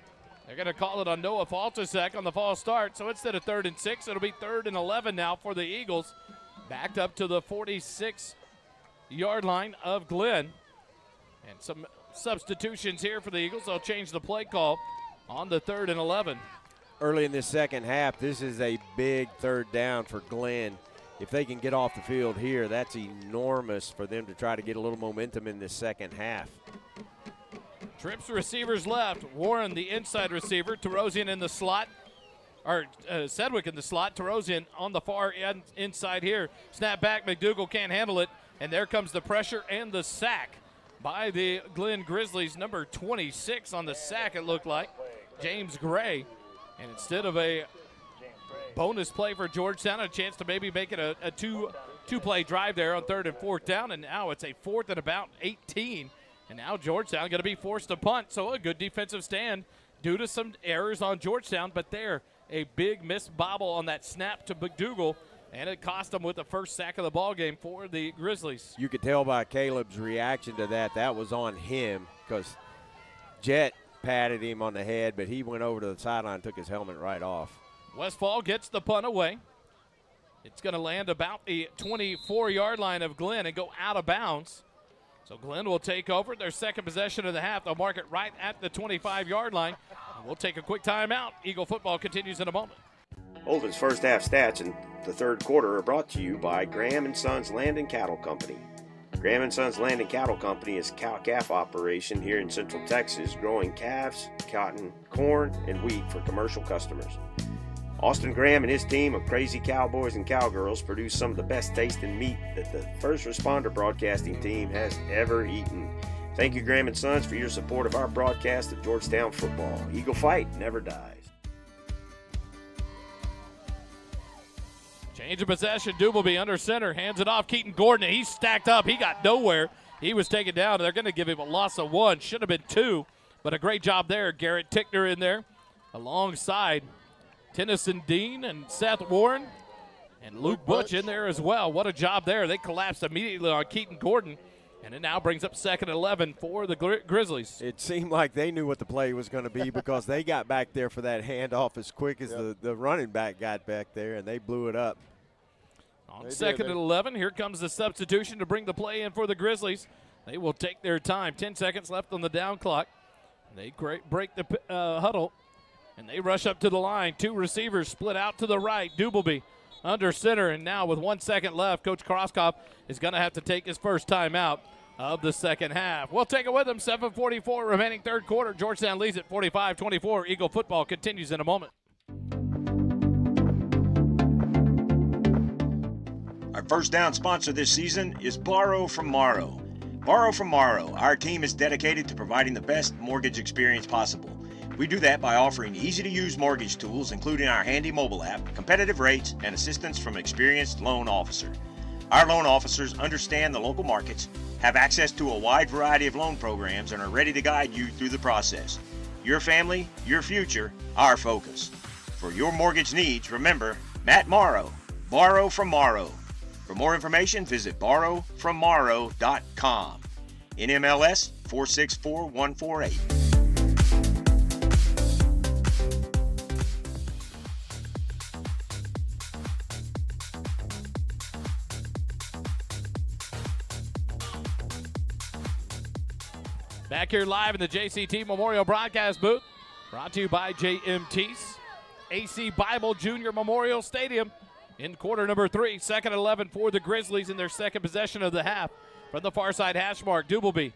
Speaker 1: They're going to call it on Noah Faltasek on the false start. So instead of 3rd and 6, it'll be 3rd and 11 now for the Eagles. Backed up to the 46-yard line of Glenn. And some substitutions here for the Eagles. They'll change the play call on the 3rd and 11.
Speaker 2: Early in this second half, this is a big third down for Glenn. If they can get off the field here, that's enormous for them to try to get a little momentum in this second half.
Speaker 1: Trips receivers left. Warren, the inside receiver. Tarosian in the slot. Sedgwick in the slot. Tarosian on the far end inside here. Snap back. McDougal can't handle it. And there comes the pressure and the sack by the Glenn Grizzlies. Number 26 on the sack, it looked like. James Gray. And instead of a bonus play for Georgetown, a chance to maybe make it a two-play drive there on 3rd and 4th down. And now it's a 4th and about 18. And now Georgetown going to be forced to punt. So a good defensive stand due to some errors on Georgetown. But there, a big missed bobble on that snap to McDougal. And it cost them with the first sack of the ball game for the Grizzlies.
Speaker 2: You could tell by Caleb's reaction to that. That was on him because Jet patted him on the head, but he went over to the sideline and took his helmet right off.
Speaker 1: Westfall gets the punt away. It's going to land about the 24-yard line of Glenn and go out of bounds. So Glenn will take over their second possession of the half. They'll mark it right at the 25-yard line. And we'll take a quick timeout. Eagle football continues in a moment.
Speaker 15: Holden's first half stats in the third quarter are brought to you by Graham & Sons Land and Cattle Company. Graham & Sons Land and Cattle Company is a cow-calf operation here in Central Texas, growing calves, cotton, corn, and wheat for commercial customers. Austin Graham and his team of crazy cowboys and cowgirls produce some of the best tasting meat that the First Responder Broadcasting team has ever eaten. Thank you, Graham & Sons, for your support of our broadcast of Georgetown football. Eagle fight never dies.
Speaker 1: Change of possession. Dubleby under center. Hands it off. Keaton Gordon. He's stacked up. He got nowhere. He was taken down. They're going to give him a loss of 1. Should have been 2. But a great job there. Garrett Tickner in there alongside Tennyson Dean and Seth Warren. And Luke Butch in there as well. What a job there. They collapsed immediately on Keaton Gordon. And it now brings up 2nd and 11 for the Grizzlies.
Speaker 2: It seemed like they knew what the play was going to be because they got back there for that handoff as quick as the running back got back there, and they blew it up.
Speaker 1: On 2nd and 11, here comes the substitution to bring the play in for the Grizzlies. They will take their time. 10 seconds left on the down clock. They break the huddle, and they rush up to the line. 2 receivers split out to the right. Dubleby under center, and now with 1 second left, Coach Krauskopf is going to have to take his first time out of the second half. We'll take it with him. 7:44 remaining third quarter. Georgetown leads at 45-24. Eagle football continues in a moment.
Speaker 6: Our first down sponsor this season is Borrow from Morrow. Borrow from Morrow. Our team is dedicated to providing the best mortgage experience possible. We do that by offering easy-to-use mortgage tools, including our handy mobile app, competitive rates, and assistance from an experienced loan officer. Our loan officers understand the local markets, have access to a wide variety of loan programs, and are ready to guide you through the process. Your family, your future, our focus. For your mortgage needs, remember Matt Morrow, Borrow from Morrow. For more information, visit borrowfrommorrow.com. NMLS 464148.
Speaker 1: Back here live in the JCT Memorial Broadcast booth, brought to you by JMT's AC Bible Junior Memorial Stadium in quarter number 3. 2nd and 11 for the Grizzlies in their second possession of the half. From the far side hash mark, Dubleby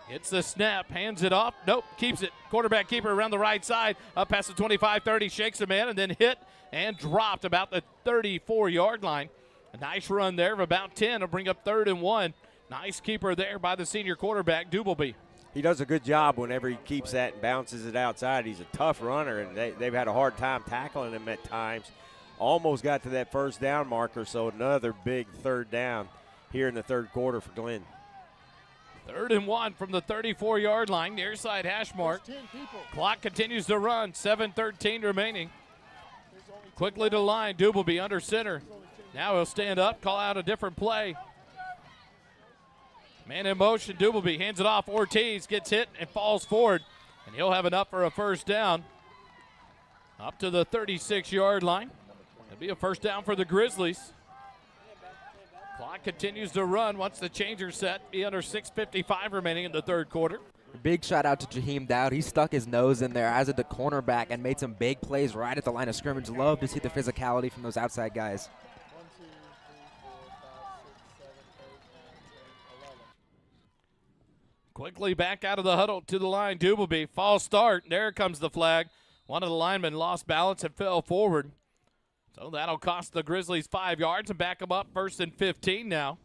Speaker 1: hits the snap, hands it off. Nope, keeps it. Quarterback keeper around the right side, up past the 25-30, shakes a man, and then hit and dropped about the 34-yard line. A nice run there of about 10 to bring up 3rd and 1. Nice keeper there by the senior quarterback, Dubleby.
Speaker 2: He does a good job whenever he keeps that and bounces it outside. He's a tough runner, and they've had a hard time tackling him at times. Almost got to that first down marker, so another big 3rd down here in the third quarter for Glenn.
Speaker 1: 3rd and 1 from the 34-yard line, near side hash mark. Clock continues to run, 7:13 remaining. Quickly to the line, Dubleby under center. Now he'll stand up, call out a different play. Man in motion, Dubleby hands it off. Ortiz gets hit and falls forward, and he'll have enough for a first down. Up to the 36-yard line. It'll be a first down for the Grizzlies. Clock continues to run once the changer's set. Be under 6:55 remaining in the third quarter.
Speaker 3: Big shout out to Jaheim Dowd. He stuck his nose in there as a cornerback and made some big plays right at the line of scrimmage. Love to see the physicality from those outside guys.
Speaker 1: Quickly back out of the huddle to the line. Dubleby, false start. There comes the flag. One of the linemen lost balance and fell forward. So that'll cost the Grizzlies 5 yards and back them up 1st and 15 now.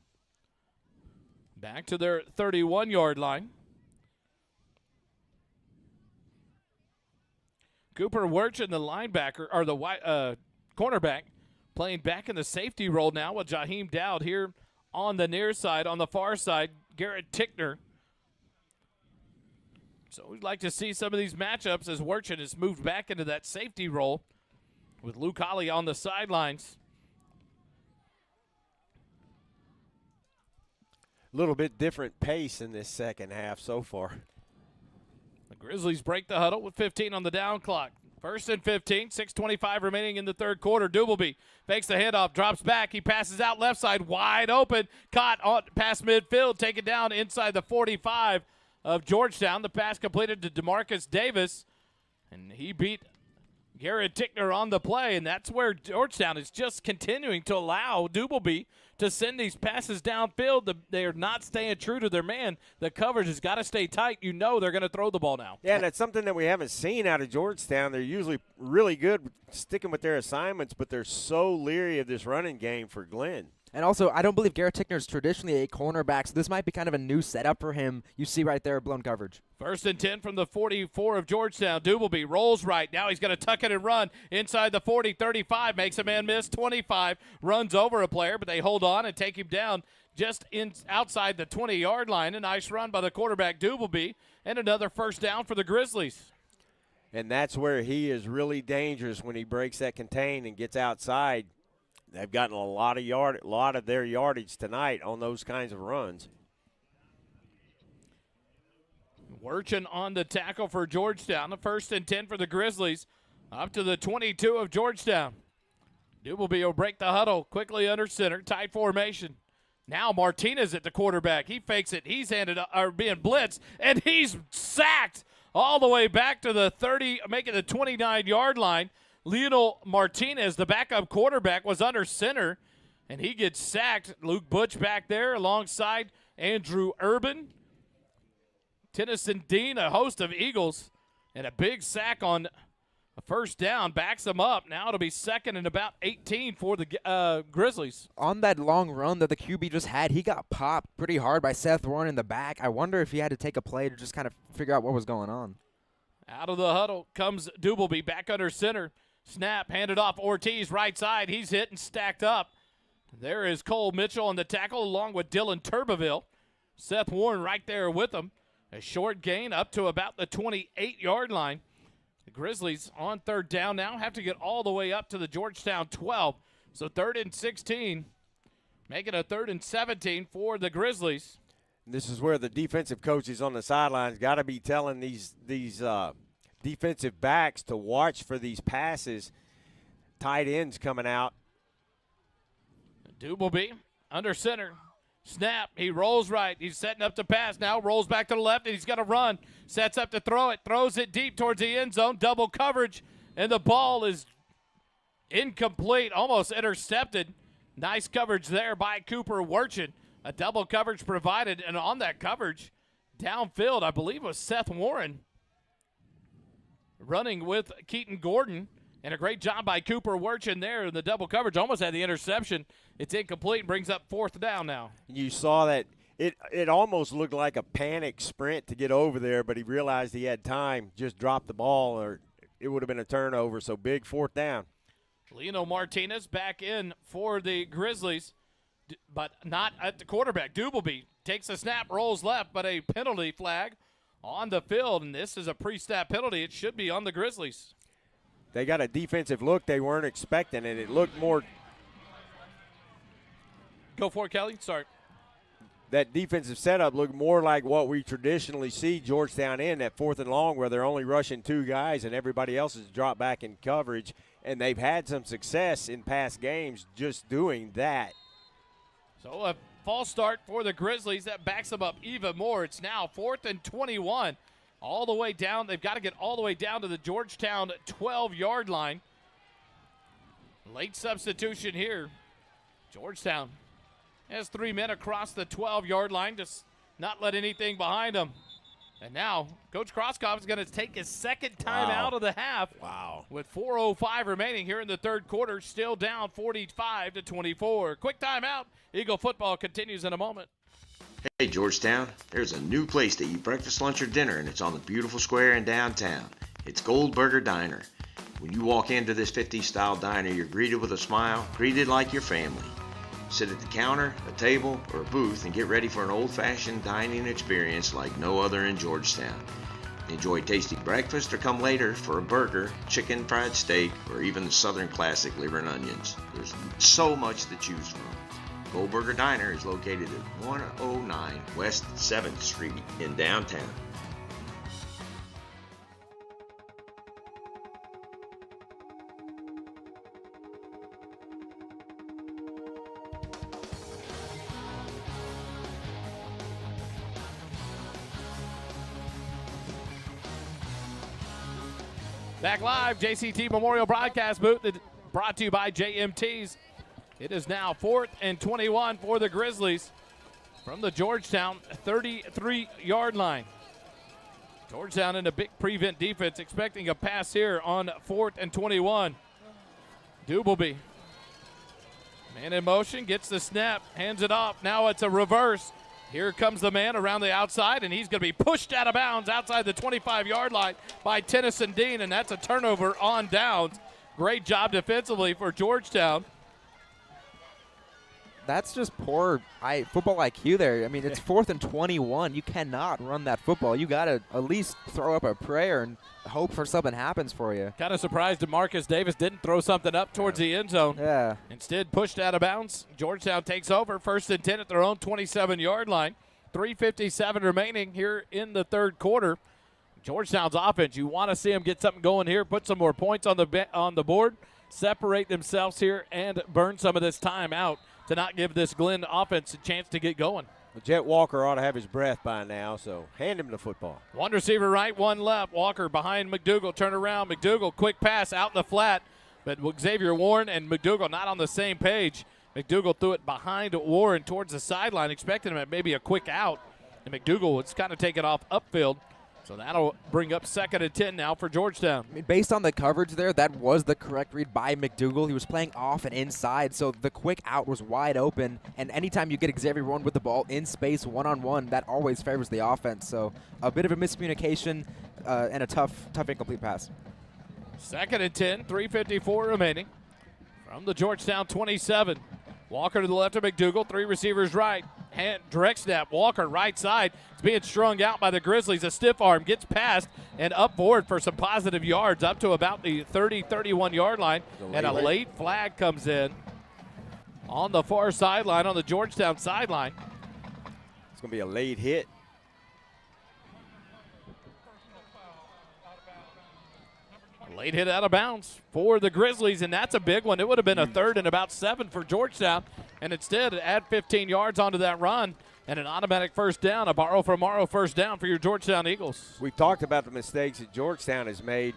Speaker 1: Back to their 31-yard line. Cooper Wirchin, the linebacker, or the cornerback, playing back in the safety role now with Jaheim Dowd here on the near side. On the far side, Garrett Tickner. So we'd like to see some of these matchups as Wirchin has moved back into that safety role with Luke Holly on the sidelines.
Speaker 2: A little bit different pace in this second half so far.
Speaker 1: The Grizzlies break the huddle with 15 on the down clock. 1st and 15, 6:25 remaining in the third quarter. Dubleby fakes the handoff, drops back. He passes out left side, wide open. Caught on past midfield, taken down inside the 45 of Georgetown. The pass completed to DeMarcus Davis, and he beat Garrett Tickner on the play, and that's where Georgetown is just continuing to allow Dubleby to send these passes downfield. They're not staying true to their man. The coverage has got to stay tight. You know they're going to throw the ball now.
Speaker 2: Yeah, and that's something that we haven't seen out of Georgetown. They're usually really good sticking with their assignments, but they're so leery of this running game for Glenn.
Speaker 3: And also, I don't believe Garrett Tickner is traditionally a cornerback, so this might be kind of a new setup for him. You see right there, blown coverage.
Speaker 1: 1st and 10 from the 44 of Georgetown. Doubleby rolls right. Now he's going to tuck it and run inside the 40, 35, makes a man miss, 25, runs over a player, but they hold on and take him down just outside the 20-yard line. A nice run by the quarterback, Doubleby, and another first down for the Grizzlies.
Speaker 2: And that's where he is really dangerous when he breaks that contain and gets outside. They've gotten a lot of their yardage tonight on those kinds of runs.
Speaker 1: Wirchin on the tackle for Georgetown. The 1st and 10 for the Grizzlies. Up to the 22 of Georgetown. Doubleby will break the huddle quickly under center. Tight formation. Now Martinez at the quarterback. He fakes it. He's being blitzed, and he's sacked all the way back to the 30, making the 29-yard line. Lionel Martinez, the backup quarterback, was under center, and he gets sacked. Luke Butch back there alongside Andrew Urban. Tennyson Dean, a host of Eagles, and a big sack on a first down. Backs them up. Now it'll be 2nd and about 18 for the Grizzlies.
Speaker 3: On that long run that the QB just had, he got popped pretty hard by Seth Warren in the back. I wonder if he had to take a play to just kind of figure out what was going on.
Speaker 1: Out of the huddle comes Doubleby back under center. Snap, handed off Ortiz, right side. He's hit and stacked up. There is Cole Mitchell on the tackle along with Dylan Turbeville. Seth Warren right there with him. A short gain up to about the 28-yard line. The Grizzlies on 3rd down now have to get all the way up to the Georgetown 12. So 3rd and 16, making a 3rd and 17 for the Grizzlies.
Speaker 2: This is where the defensive coaches on the sidelines got to be telling these defensive backs to watch for these passes. Tight ends coming out.
Speaker 1: Doubleby under center. Snap. He rolls right. He's setting up to pass. Now rolls back to the left, and he's going to run. Sets up to throw it. Throws it deep towards the end zone. Double coverage, and the ball is incomplete, almost intercepted. Nice coverage there by Cooper Wirchin. A double coverage provided, and on that coverage, downfield, I believe it was Seth Warren running with Keaton Gordon. And a great job by Cooper Wirchin there in the double coverage. Almost had the interception. It's incomplete and brings up 4th down now.
Speaker 2: You saw that it almost looked like a panic sprint to get over there, but he realized he had time, just dropped the ball, or it would have been a turnover. So big 4th down.
Speaker 1: Lionel Martinez back in for the Grizzlies, but not at the quarterback. Doubleby takes a snap, rolls left, but a penalty flag on the field. And this is a pre-snap penalty. It should be on the Grizzlies.
Speaker 2: They got a defensive look they weren't expecting, and it looked more.
Speaker 1: Go for it, Kelly. Sorry.
Speaker 2: That defensive setup looked more like what we traditionally see Georgetown in, that 4th and long where they're only rushing 2 guys and everybody else is dropped back in coverage. And they've had some success in past games just doing that.
Speaker 1: So a false start for the Grizzlies. That backs them up even more. It's now 4th and 21. All the way down. They've got to get all the way down to the Georgetown 12-yard line. Late substitution here. Georgetown has 3 men across the 12-yard line, just not let anything behind them. And now Coach Crosskopf is going to take his 2nd time out of the half.
Speaker 2: Wow. With
Speaker 1: 4:05 remaining here in the 3rd quarter, still down 45-24. Quick timeout. Eagle football continues in a moment.
Speaker 6: Hey Georgetown, there's a new place to eat breakfast, lunch, or dinner, and it's on the beautiful square in downtown. It's Goldberger Diner. When you walk into this 50s-style diner, you're greeted with a smile, greeted like your family. Sit at the counter, a table, or a booth and get ready for an old-fashioned dining experience like no other in Georgetown. Enjoy tasty breakfast or come later for a burger, chicken fried steak, or even the Southern classic liver and onions. There's so much to choose from. Goldberger Diner is located at 109 West 7th Street in downtown.
Speaker 1: Back live, JCT Memorial Broadcast Booth, brought to you by JMT's It is now 4th and 21 for the Grizzlies from the Georgetown 33-yard line. Georgetown in a big prevent defense, expecting a pass here on 4th and 21. Dubleby, man in motion, gets the snap, hands it off. Now it's a reverse. Here comes the man around the outside, and he's going to be pushed out of bounds outside the 25-yard line by Tennyson Dean, and that's a turnover on downs. Great job defensively for Georgetown.
Speaker 3: That's just poor football IQ there. I mean, it's 4th and 21. You cannot run that football. You got to at least throw up a prayer and hope for something happens for you.
Speaker 1: Kind of surprised that Marcus Davis didn't throw something up towards the end zone.
Speaker 3: Yeah.
Speaker 1: Instead, pushed out of bounds. Georgetown takes over, 1st and 10 at their own 27-yard line. 3:57 remaining here in the third quarter. Georgetown's offense, you want to see them get something going here, put some more points on the board, separate themselves here, and burn some of this time out to not give this Glenn offense a chance to get going.
Speaker 2: Well, Jet Walker ought to have his breath by now, so hand him the football.
Speaker 1: One receiver right, one left. Walker behind McDougal, turn around. McDougal, quick pass out in the flat, but Xavier Warren and McDougal not on the same page. McDougal threw it behind Warren towards the sideline, expecting him at maybe a quick out, and McDougal was kind of taken off upfield. So that'll bring up 2nd and 10 now for Georgetown.
Speaker 3: I mean, based on the coverage there, that was the correct read by McDougal. He was playing off and inside, so the quick out was wide open. And anytime you get Xavier Warren with the ball in space one-on-one, that always favors the offense. So a bit of a miscommunication and a tough incomplete pass.
Speaker 1: 2nd and 10, 3:54 remaining from the Georgetown 27. Walker to the left of McDougal, 3 receivers right. Direct snap, Walker right side. It's being strung out by the Grizzlies. A stiff arm gets past and up forward for some positive yards up to about the 30-31-yard line. And a late flag comes in on the far sideline, on the Georgetown sideline.
Speaker 2: It's going to be a late hit.
Speaker 1: Late hit out of bounds for the Grizzlies, and that's a big one. It would have been a 3rd and about 7 for Georgetown, and instead add 15 yards onto that run and an automatic first down, a borrow from Morrow first down for your Georgetown Eagles.
Speaker 2: We've talked about the mistakes that Georgetown has made.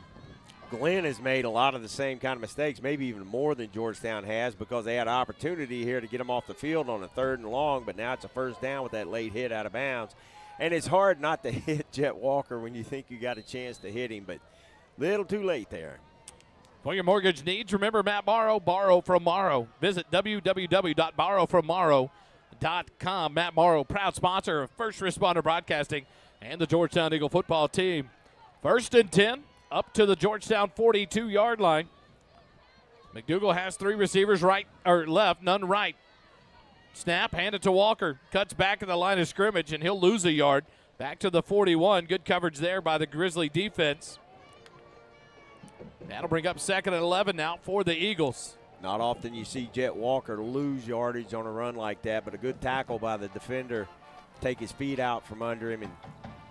Speaker 2: Glenn has made a lot of the same kind of mistakes, maybe even more than Georgetown has, because they had an opportunity here to get them off the field on a 3rd and long, but now it's a first down with that late hit out of bounds. And it's hard not to hit Jet Walker when you think you got a chance to hit him, but little too late there.
Speaker 1: For your mortgage needs, remember Matt Morrow, borrow from Morrow. Visit www.borrowfrommorrow.com. Matt Morrow, proud sponsor of First Responder Broadcasting and the Georgetown Eagle football team. 1st and 10, up to the Georgetown 42-yard line. McDougal has 3 receivers right or left, none right. Snap, hand it to Walker. Cuts back at the line of scrimmage, and he'll lose a yard. Back to the 41. Good coverage there by the Grizzly defense. That'll bring up 2nd and 11 now for the Eagles.
Speaker 2: Not often you see Jet Walker lose yardage on a run like that, but a good tackle by the defender. Take his feet out from under him and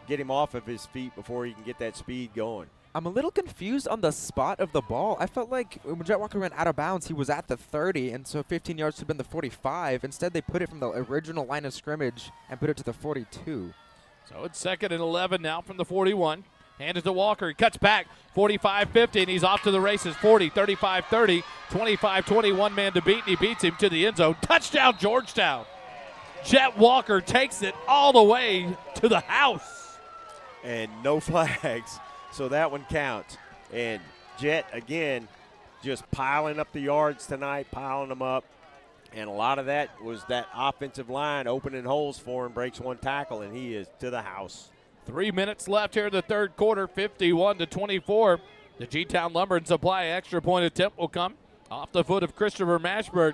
Speaker 2: get him off of his feet before he can get that speed going.
Speaker 3: I'm a little confused on the spot of the ball. I felt like when Jet Walker went out of bounds, he was at the 30, and so 15 yards should have been the 45. Instead, they put it from the original line of scrimmage and put it to the 42.
Speaker 1: So it's 2nd and 11 now from the 41. Handed to Walker. He cuts back 45-50, and he's off to the races. 40, 35-30, 25-21 man to beat, and he beats him to the end zone. Touchdown, Georgetown. Jet Walker takes it all the way to the house.
Speaker 2: And no flags, so that one counts. And Jet, again, just piling up the yards tonight, piling them up. And a lot of that was that offensive line opening holes for him, breaks one tackle, and he is to the house.
Speaker 1: 3 minutes left here in the third quarter, 51-24. The G-Town Lumber and Supply extra point attempt will come off the foot of Christopher Mashburn.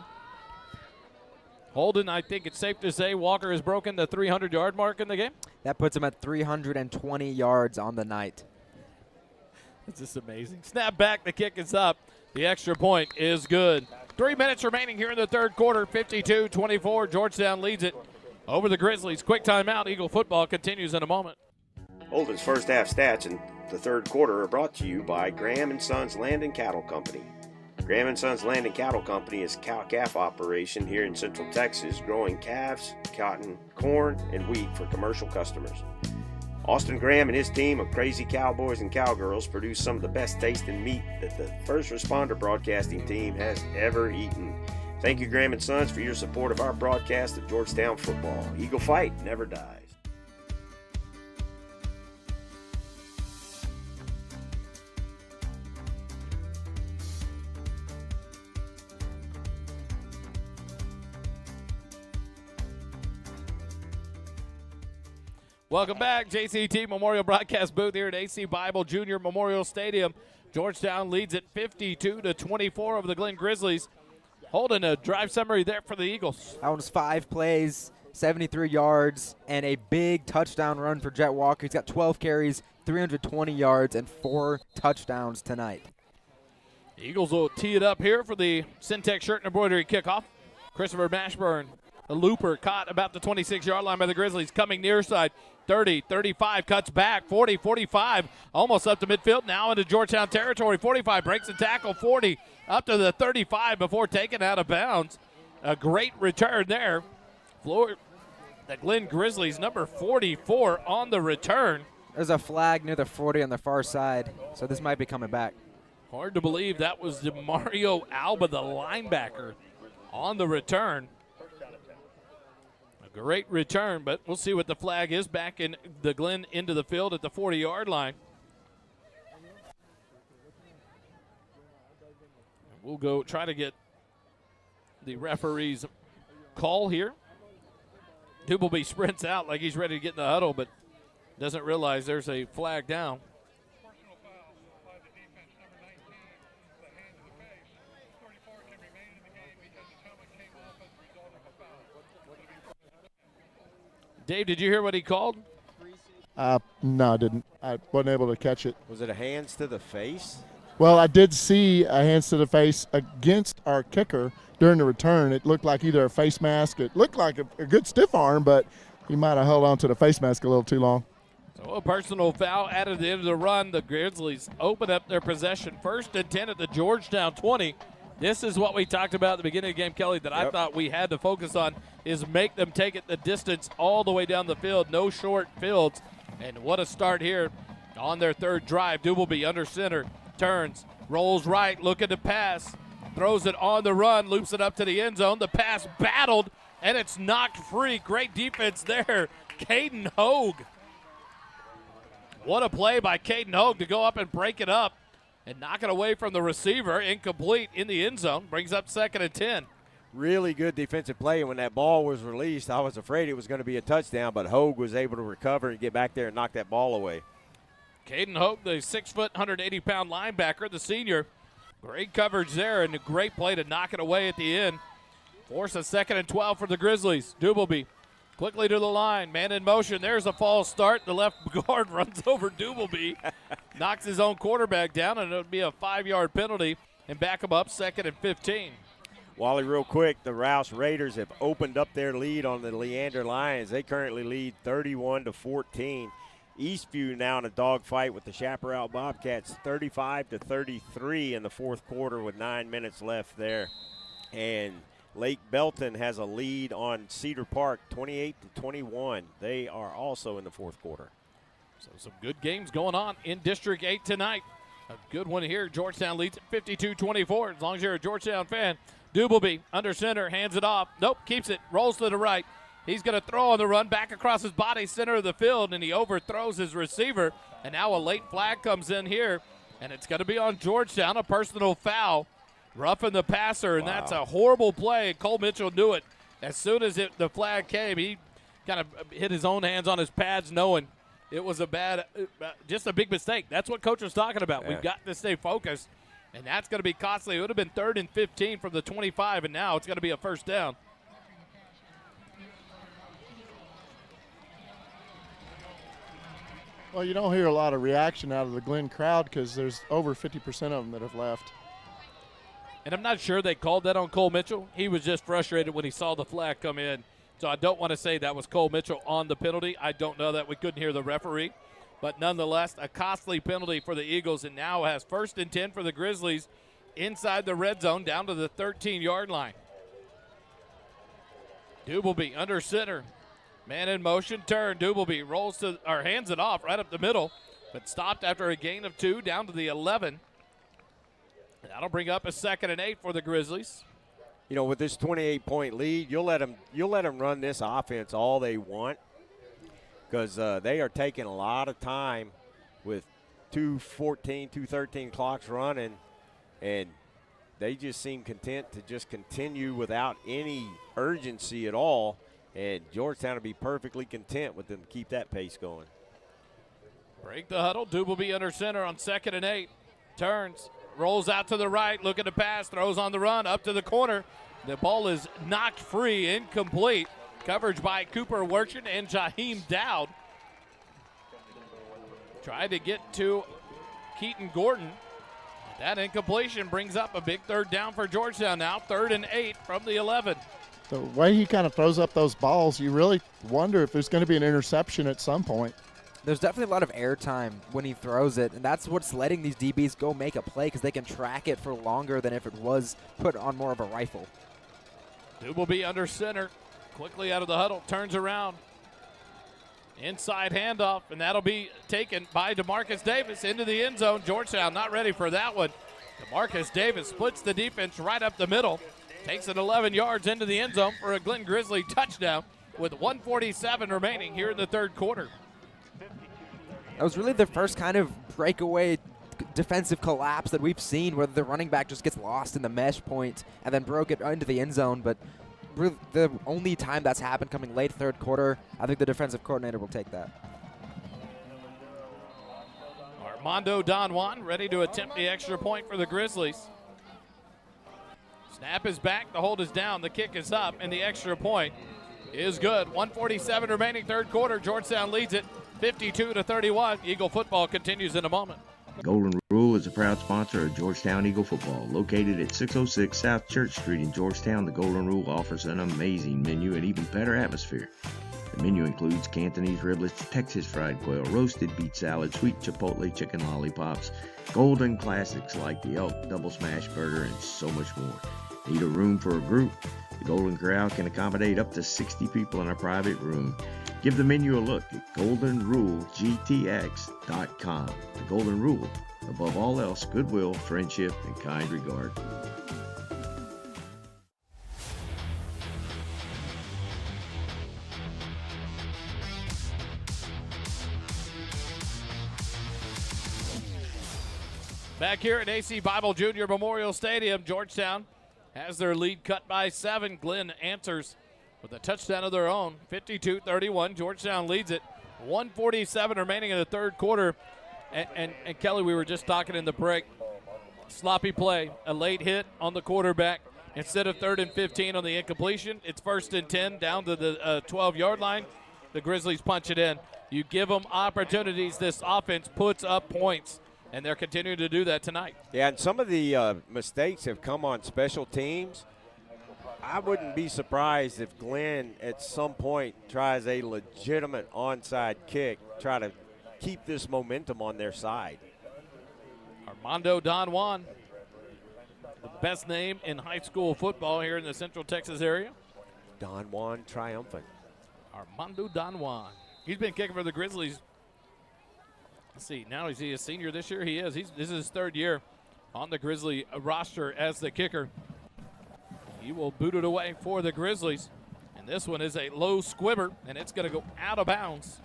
Speaker 1: Holden, I think it's safe to say Walker has broken the 300-yard mark in the game.
Speaker 3: That puts him at 320 yards on the night.
Speaker 1: This is amazing. Snap back, the kick is up. The extra point is good. 3 minutes remaining here in the third quarter, 52-24. Georgetown leads it over the Grizzlies. Quick timeout. Eagle football continues in a moment.
Speaker 15: Holden's first half stats in the third quarter are brought to you by Graham & Sons Land and Cattle Company. Graham & Sons Land and Cattle Company is a cow-calf operation here in Central Texas, growing calves, cotton, corn, and wheat for commercial customers. Austin Graham and his team of crazy cowboys and cowgirls produce some of the best tasting meat that the First Responder Broadcasting team has ever eaten. Thank you, Graham & Sons, for your support of our broadcast of Georgetown football. Eagle fight never dies.
Speaker 1: Welcome back, JCT Memorial Broadcast Booth here at AC Bible Junior Memorial Stadium. Georgetown leads it 52-24 over the Glen Grizzlies. Holding a drive summary there for the Eagles.
Speaker 3: That was 5 plays, 73 yards, and a big touchdown run for Jet Walker. He's got 12 carries, 320 yards, and 4 touchdowns tonight.
Speaker 1: The Eagles will tee it up here for the Syntex shirt and embroidery kickoff. Christopher Mashburn, a looper, caught about the 26-yard line by the Grizzlies, coming near side. 30, 35, cuts back, 40, 45, almost up to midfield, now into Georgetown territory. 45, breaks the tackle, 40, up to the 35 before taken out of bounds. A great return there. The Glen Grizzlies, number 44 on the return.
Speaker 3: There's a flag near the 40 on the far side, so this might be coming back.
Speaker 1: Hard to believe that was DeMario Alba, the linebacker, on the return. Great return, but we'll see what the flag is. Back in the Glen into the field at the 40-yard line. We'll go try to get the referee's call here. Dubleby sprints out like he's ready to get in the huddle, but doesn't realize there's a flag down. Dave, did you hear what he called?
Speaker 10: No, I didn't. I wasn't able to catch it.
Speaker 2: Was it a hands to the face?
Speaker 10: Well, I did see a hands to the face against our kicker during the return. It looked like either a face mask. It looked like a good stiff arm, but he might have held on to the face mask a little too long.
Speaker 1: So a personal foul added at the end of the run. The Grizzlies open up their possession. 1st and 10 at the Georgetown 20. This is what we talked about at the beginning of the game, Kelly, that I thought we had to focus on is make them take it the distance all the way down the field. No short fields. And what a start here on their 3rd drive. Dubleby under center, turns, rolls right, looking to pass, throws it on the run, loops it up to the end zone. The pass battled, and it's knocked free. Great defense there. Caden Hogue. What a play by Caden Hogue to go up and break it up and knock it away from the receiver. Incomplete in the end zone. Brings up 2nd and 10.
Speaker 2: Really good defensive play. When that ball was released, I was afraid it was going to be a touchdown, but Hogue was able to recover and get back there and knock that ball away.
Speaker 1: Caden Hogue, the 6-foot, 180-pound linebacker, the senior. Great coverage there and a great play to knock it away at the end. Force a 2nd and 12 for the Grizzlies. Dubleby quickly to the line, man in motion. There's a false start. The left guard runs over Dubleby, knocks his own quarterback down, and it would be a 5-yard penalty and back him up 2nd and 15.
Speaker 2: Wally, real quick, the Rouse Raiders have opened up their lead on the Leander Lions. They currently lead 31-14. Eastview now in a dogfight with the Chaparral Bobcats, 35-33 in the 4th quarter with 9 minutes left there. And Lake Belton has a lead on Cedar Park, 28-21. They are also in the 4th quarter.
Speaker 1: So some good games going on in District 8 tonight. A good one here. Georgetown leads at 52-24. As long as you're a Georgetown fan. Dubleby under center, hands it off. Nope, keeps it, rolls to the right. He's going to throw on the run, back across his body, center of the field, and he overthrows his receiver. And now a late flag comes in here, and it's going to be on Georgetown, a personal foul. Roughing the passer, and that's a horrible play. Cole Mitchell knew it. As soon as the flag came, he kind of hit his own hands on his pads knowing it was just a big mistake. That's what Coach was talking about.
Speaker 2: Yeah.
Speaker 1: We've got to stay focused, and that's going to be costly. It would have been 3rd and 15 from the 25, and now it's going to be a 1st down.
Speaker 10: Well, you don't hear a lot of reaction out of the Glen crowd because there's over 50% of them that have left.
Speaker 1: And I'm not sure they called that on Cole Mitchell. He was just frustrated when he saw the flag come in. So I don't want to say that was Cole Mitchell on the penalty. I don't know that. We couldn't hear the referee. But nonetheless, a costly penalty for the Eagles, and now has 1st and 10 for the Grizzlies inside the red zone down to the 13-yard line. Dubleby under center. Man in motion, turn. Dubleby rolls to, or hands it off right up the middle, but stopped after a gain of 2 down to the 11. That'll bring up a 2nd and 8 for the Grizzlies.
Speaker 2: You know, with this 28-point lead, you'll let them run this offense all they want, because they are taking a lot of time with 2:14, 2:13 clocks running, and they just seem content to just continue without any urgency at all. And Georgetown will be perfectly content with them to keep that pace going.
Speaker 1: Break the huddle. Dubelby under center on 2nd and 8. Turns, rolls out to the right, looking to pass, throws on the run, up to the corner. The ball is knocked free, incomplete. Coverage by Cooper Werchen and Jaheim Dowd. Tried to get to Keaton Gordon. That incompletion brings up a big 3rd down for Georgetown now. 3rd and 8 from the 11.
Speaker 10: The way he kind of throws up those balls, you really wonder if there's going to be an interception at some point.
Speaker 3: There's definitely a lot of air time when he throws it, and that's what's letting these DBs go make a play, because they can track it for longer than if it was put on more of a rifle.
Speaker 1: Dubelby under center, quickly out of the huddle, turns around. Inside handoff, and that'll be taken by DeMarcus Davis into the end zone. Georgetown not ready for that one. DeMarcus Davis splits the defense right up the middle, takes it 11 yards into the end zone for a Glenn Grizzly touchdown with 1:47 remaining here in the 3rd quarter.
Speaker 3: That was really the first kind of breakaway defensive collapse that we've seen, where the running back just gets lost in the mesh point and then broke it into the end zone. But the only time that's happened coming late 3rd quarter, I think the defensive coordinator will take that.
Speaker 1: Armando Don Juan ready to attempt the extra point for the Grizzlies. Snap is back, the hold is down, the kick is up, and the extra point is good. 1:47 remaining 3rd quarter. Georgetown leads it 52-31. Eagle football continues in a moment.
Speaker 6: Golden Rule is a proud sponsor of Georgetown Eagle football. Located at 606 South Church Street in Georgetown, the Golden Rule offers an amazing menu and even better atmosphere. The menu includes Cantonese riblets, Texas fried quail, roasted beet salad, sweet chipotle chicken lollipops, golden classics like the elk double smash burger, and so much more. Need a room for a group? The Golden Corral can accommodate up to 60 people in a private room. Give the menu a look at goldenrulegtx.com. The Golden Rule, above all else, goodwill, friendship, and kind regard.
Speaker 1: Back here at AC Bible Junior Memorial Stadium, Georgetown has their lead cut by 7. Glenn answers with a touchdown of their own, 52-31. Georgetown leads it. 1:47 remaining in the 3rd quarter. And Kelly, we were just talking in the break. Sloppy play, a late hit on the quarterback. Instead of 3rd and 15 on the incompletion, it's 1st and 10 down to the 12-yard line. The Grizzlies punch it in. You give them opportunities. This offense puts up points, and they're continuing to do that tonight.
Speaker 2: Yeah, and some of the mistakes have come on special teams. I wouldn't be surprised if Glenn at some point tries a legitimate onside kick, try to keep this momentum on their side.
Speaker 1: Armando Don Juan, the best name in high school football here in the Central Texas area.
Speaker 2: Don Juan triumphant.
Speaker 1: Armando Don Juan. He's been kicking for the Grizzlies. Let's see, now is he a senior this year? He is. This is his 3rd year on the Grizzly roster as the kicker. He will boot it away for the Grizzlies. And this one is a low squibber, and it's going to go out of bounds.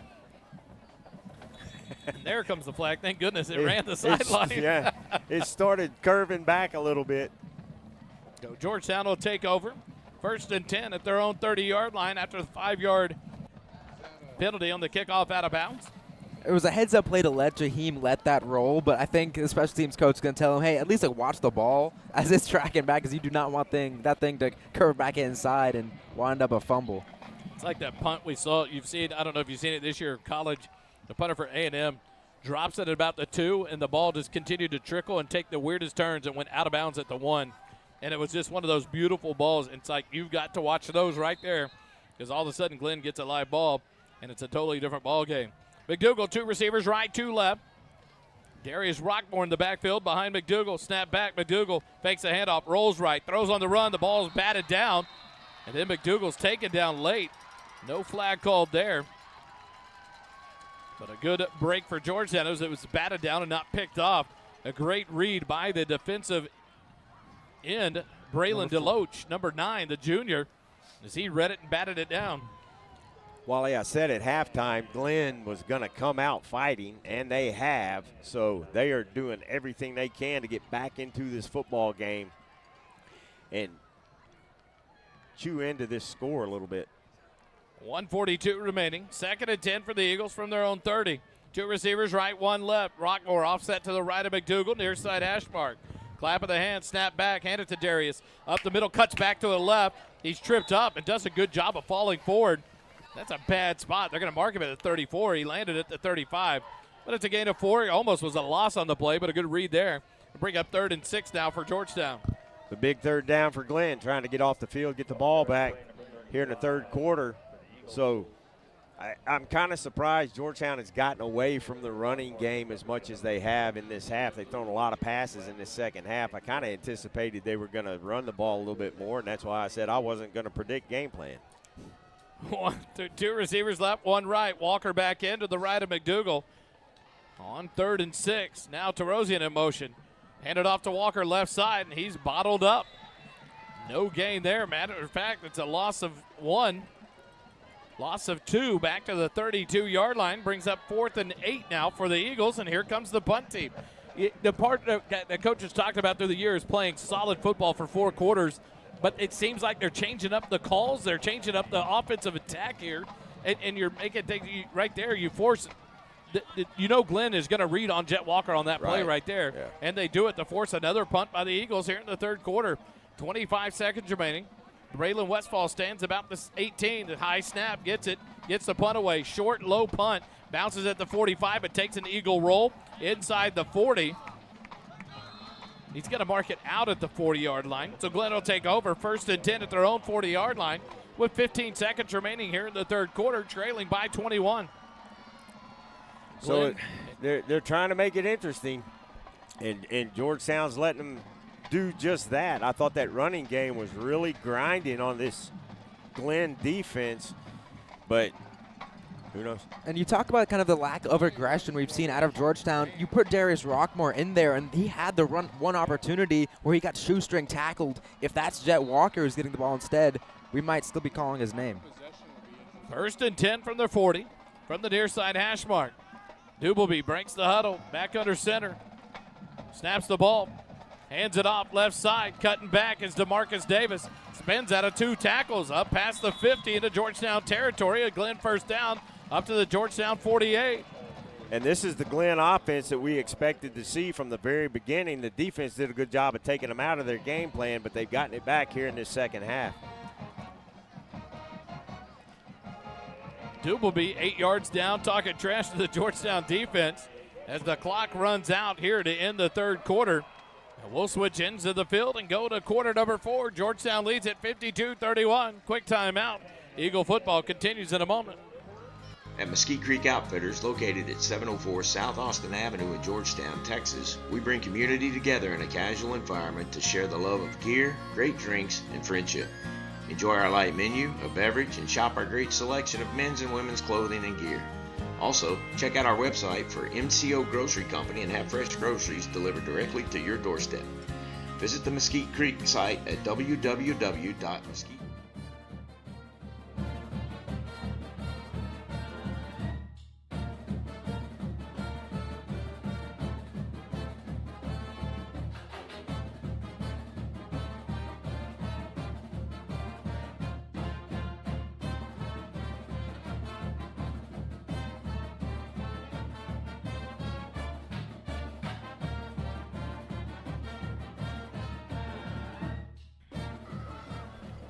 Speaker 1: And there comes the flag. Thank goodness it ran the sideline.
Speaker 2: Yeah, it started curving back a little bit.
Speaker 1: So Georgetown will take over. 1st and 10 at their own 30-yard line after the 5-yard penalty on the kickoff out of bounds.
Speaker 3: It was a heads-up play to let Jaheim let that roll, but I think the special teams coach is going to tell him, hey, at least watch the ball as it's tracking back, because you do not want that thing to curve back inside and wind up a fumble.
Speaker 1: It's like that punt we saw. You've seen, I don't know if you've seen it this year in college, the punter for A&M drops it at about the 2, and the ball just continued to trickle and take the weirdest turns and went out of bounds at the 1. And it was just one of those beautiful balls. It's like you've got to watch those right there, because all of a sudden Glenn gets a live ball, and it's a totally different ball game. McDougal, 2 receivers, right, 2 left. Darius Rockmore in the backfield behind McDougal. Snap back. McDougal fakes a handoff, rolls right, throws on the run. The ball is batted down, and then McDougal's taken down late. No flag called there. But a good break for Georgetown as it was batted down and not picked off. A great read by the defensive end, Braylon Deloach, number 9, the junior, as he read it and batted it down.
Speaker 2: Well, like I said at halftime, Glenn was going to come out fighting, and they have. So they are doing everything they can to get back into this football game and chew into this score a little bit.
Speaker 1: 1:42 remaining. 2nd and 10 for the Eagles from their own 30. 2 receivers right, 1 left. Rockmore offset to the right of McDougal, near side Ashmark. Clap of the hand, snap back, hand it to Darius. Up the middle, cuts back to the left. He's tripped up and does a good job of falling forward. That's a bad spot. They're going to mark him at the 34. He landed at the 35. But it's a gain of 4. It almost was a loss on the play, but a good read there. Bring up 3rd and 6 now for Georgetown.
Speaker 2: The big 3rd down for Glenn, trying to get off the field, get the ball back here in the 3rd quarter. So I'm kind of surprised Georgetown has gotten away from the running game as much as they have in this half. They've thrown a lot of passes in this 2nd half. I kind of anticipated they were going to run the ball a little bit more, and that's why I said I wasn't going to predict game plan.
Speaker 1: 2 receivers left, 1 right. Walker back in to the right of McDougal. On 3rd and 6. Now Terosian in motion. Handed off to Walker left side, and he's bottled up. No gain there. Matter of fact, it's a loss of 1. Loss of 2 back to the 32-yard line. Brings up 4th and 8 now for the Eagles, and here comes the punt team. The part that coach has talked about through the year is playing solid football for 4 quarters, but it seems like they're changing up the calls. They're changing up the offensive attack here, and you're making things right there. You force Glenn is going to read on Jet Walker on that play right there, and they do it to force another punt by the Eagles here in the 3rd quarter. 25 seconds remaining. Braylon Westfall stands about the 18. The high snap, gets it, gets the punt away. Short, low punt, bounces at the 45, but takes an Eagle roll inside the 40. He's going to mark it out at the 40-yard line. So Glenn will take over 1st and 10 at their own 40-yard line with 15 seconds remaining here in the 3rd quarter, trailing by 21.
Speaker 2: So they're trying to make it interesting, and Georgetown's letting them do just that. I thought that running game was really grinding on this Glenn defense, but who knows?
Speaker 3: And you talk about kind of the lack of aggression we've seen out of Georgetown. You put Darius Rockmore in there, and he had the one opportunity where he got shoestring tackled. If that's Jet Walker who's getting the ball instead, we might still be calling his name.
Speaker 1: 1st and 10 from their 40, from the near side hash mark. Dubleby breaks the huddle, back under center. Snaps the ball, hands it off left side, cutting back is DeMarcus Davis. Spins out of 2 tackles, up past the 50 into Georgetown territory. A Glenn 1st down, up to the Georgetown 48.
Speaker 2: And this is the Glenn offense that we expected to see from the very beginning. The defense did a good job of taking them out of their game plan, but they've gotten it back here in this 2nd half.
Speaker 1: Dubleby 8 yards down, talking trash to the Georgetown defense as the clock runs out here to end the 3rd quarter. And we'll switch ends of the field and go to quarter number 4. Georgetown leads at 52-31. Quick timeout. Eagle football continues in a moment.
Speaker 6: At Mesquite Creek Outfitters, located at 704 South Austin Avenue in Georgetown, Texas, we bring community together in a casual environment to share the love of gear, great drinks, and friendship. Enjoy our light menu, a beverage, and shop our great selection of men's and women's clothing and gear. Also, check out our website for MCO Grocery Company and have fresh groceries delivered directly to your doorstep. Visit the Mesquite Creek site at www.mesquite.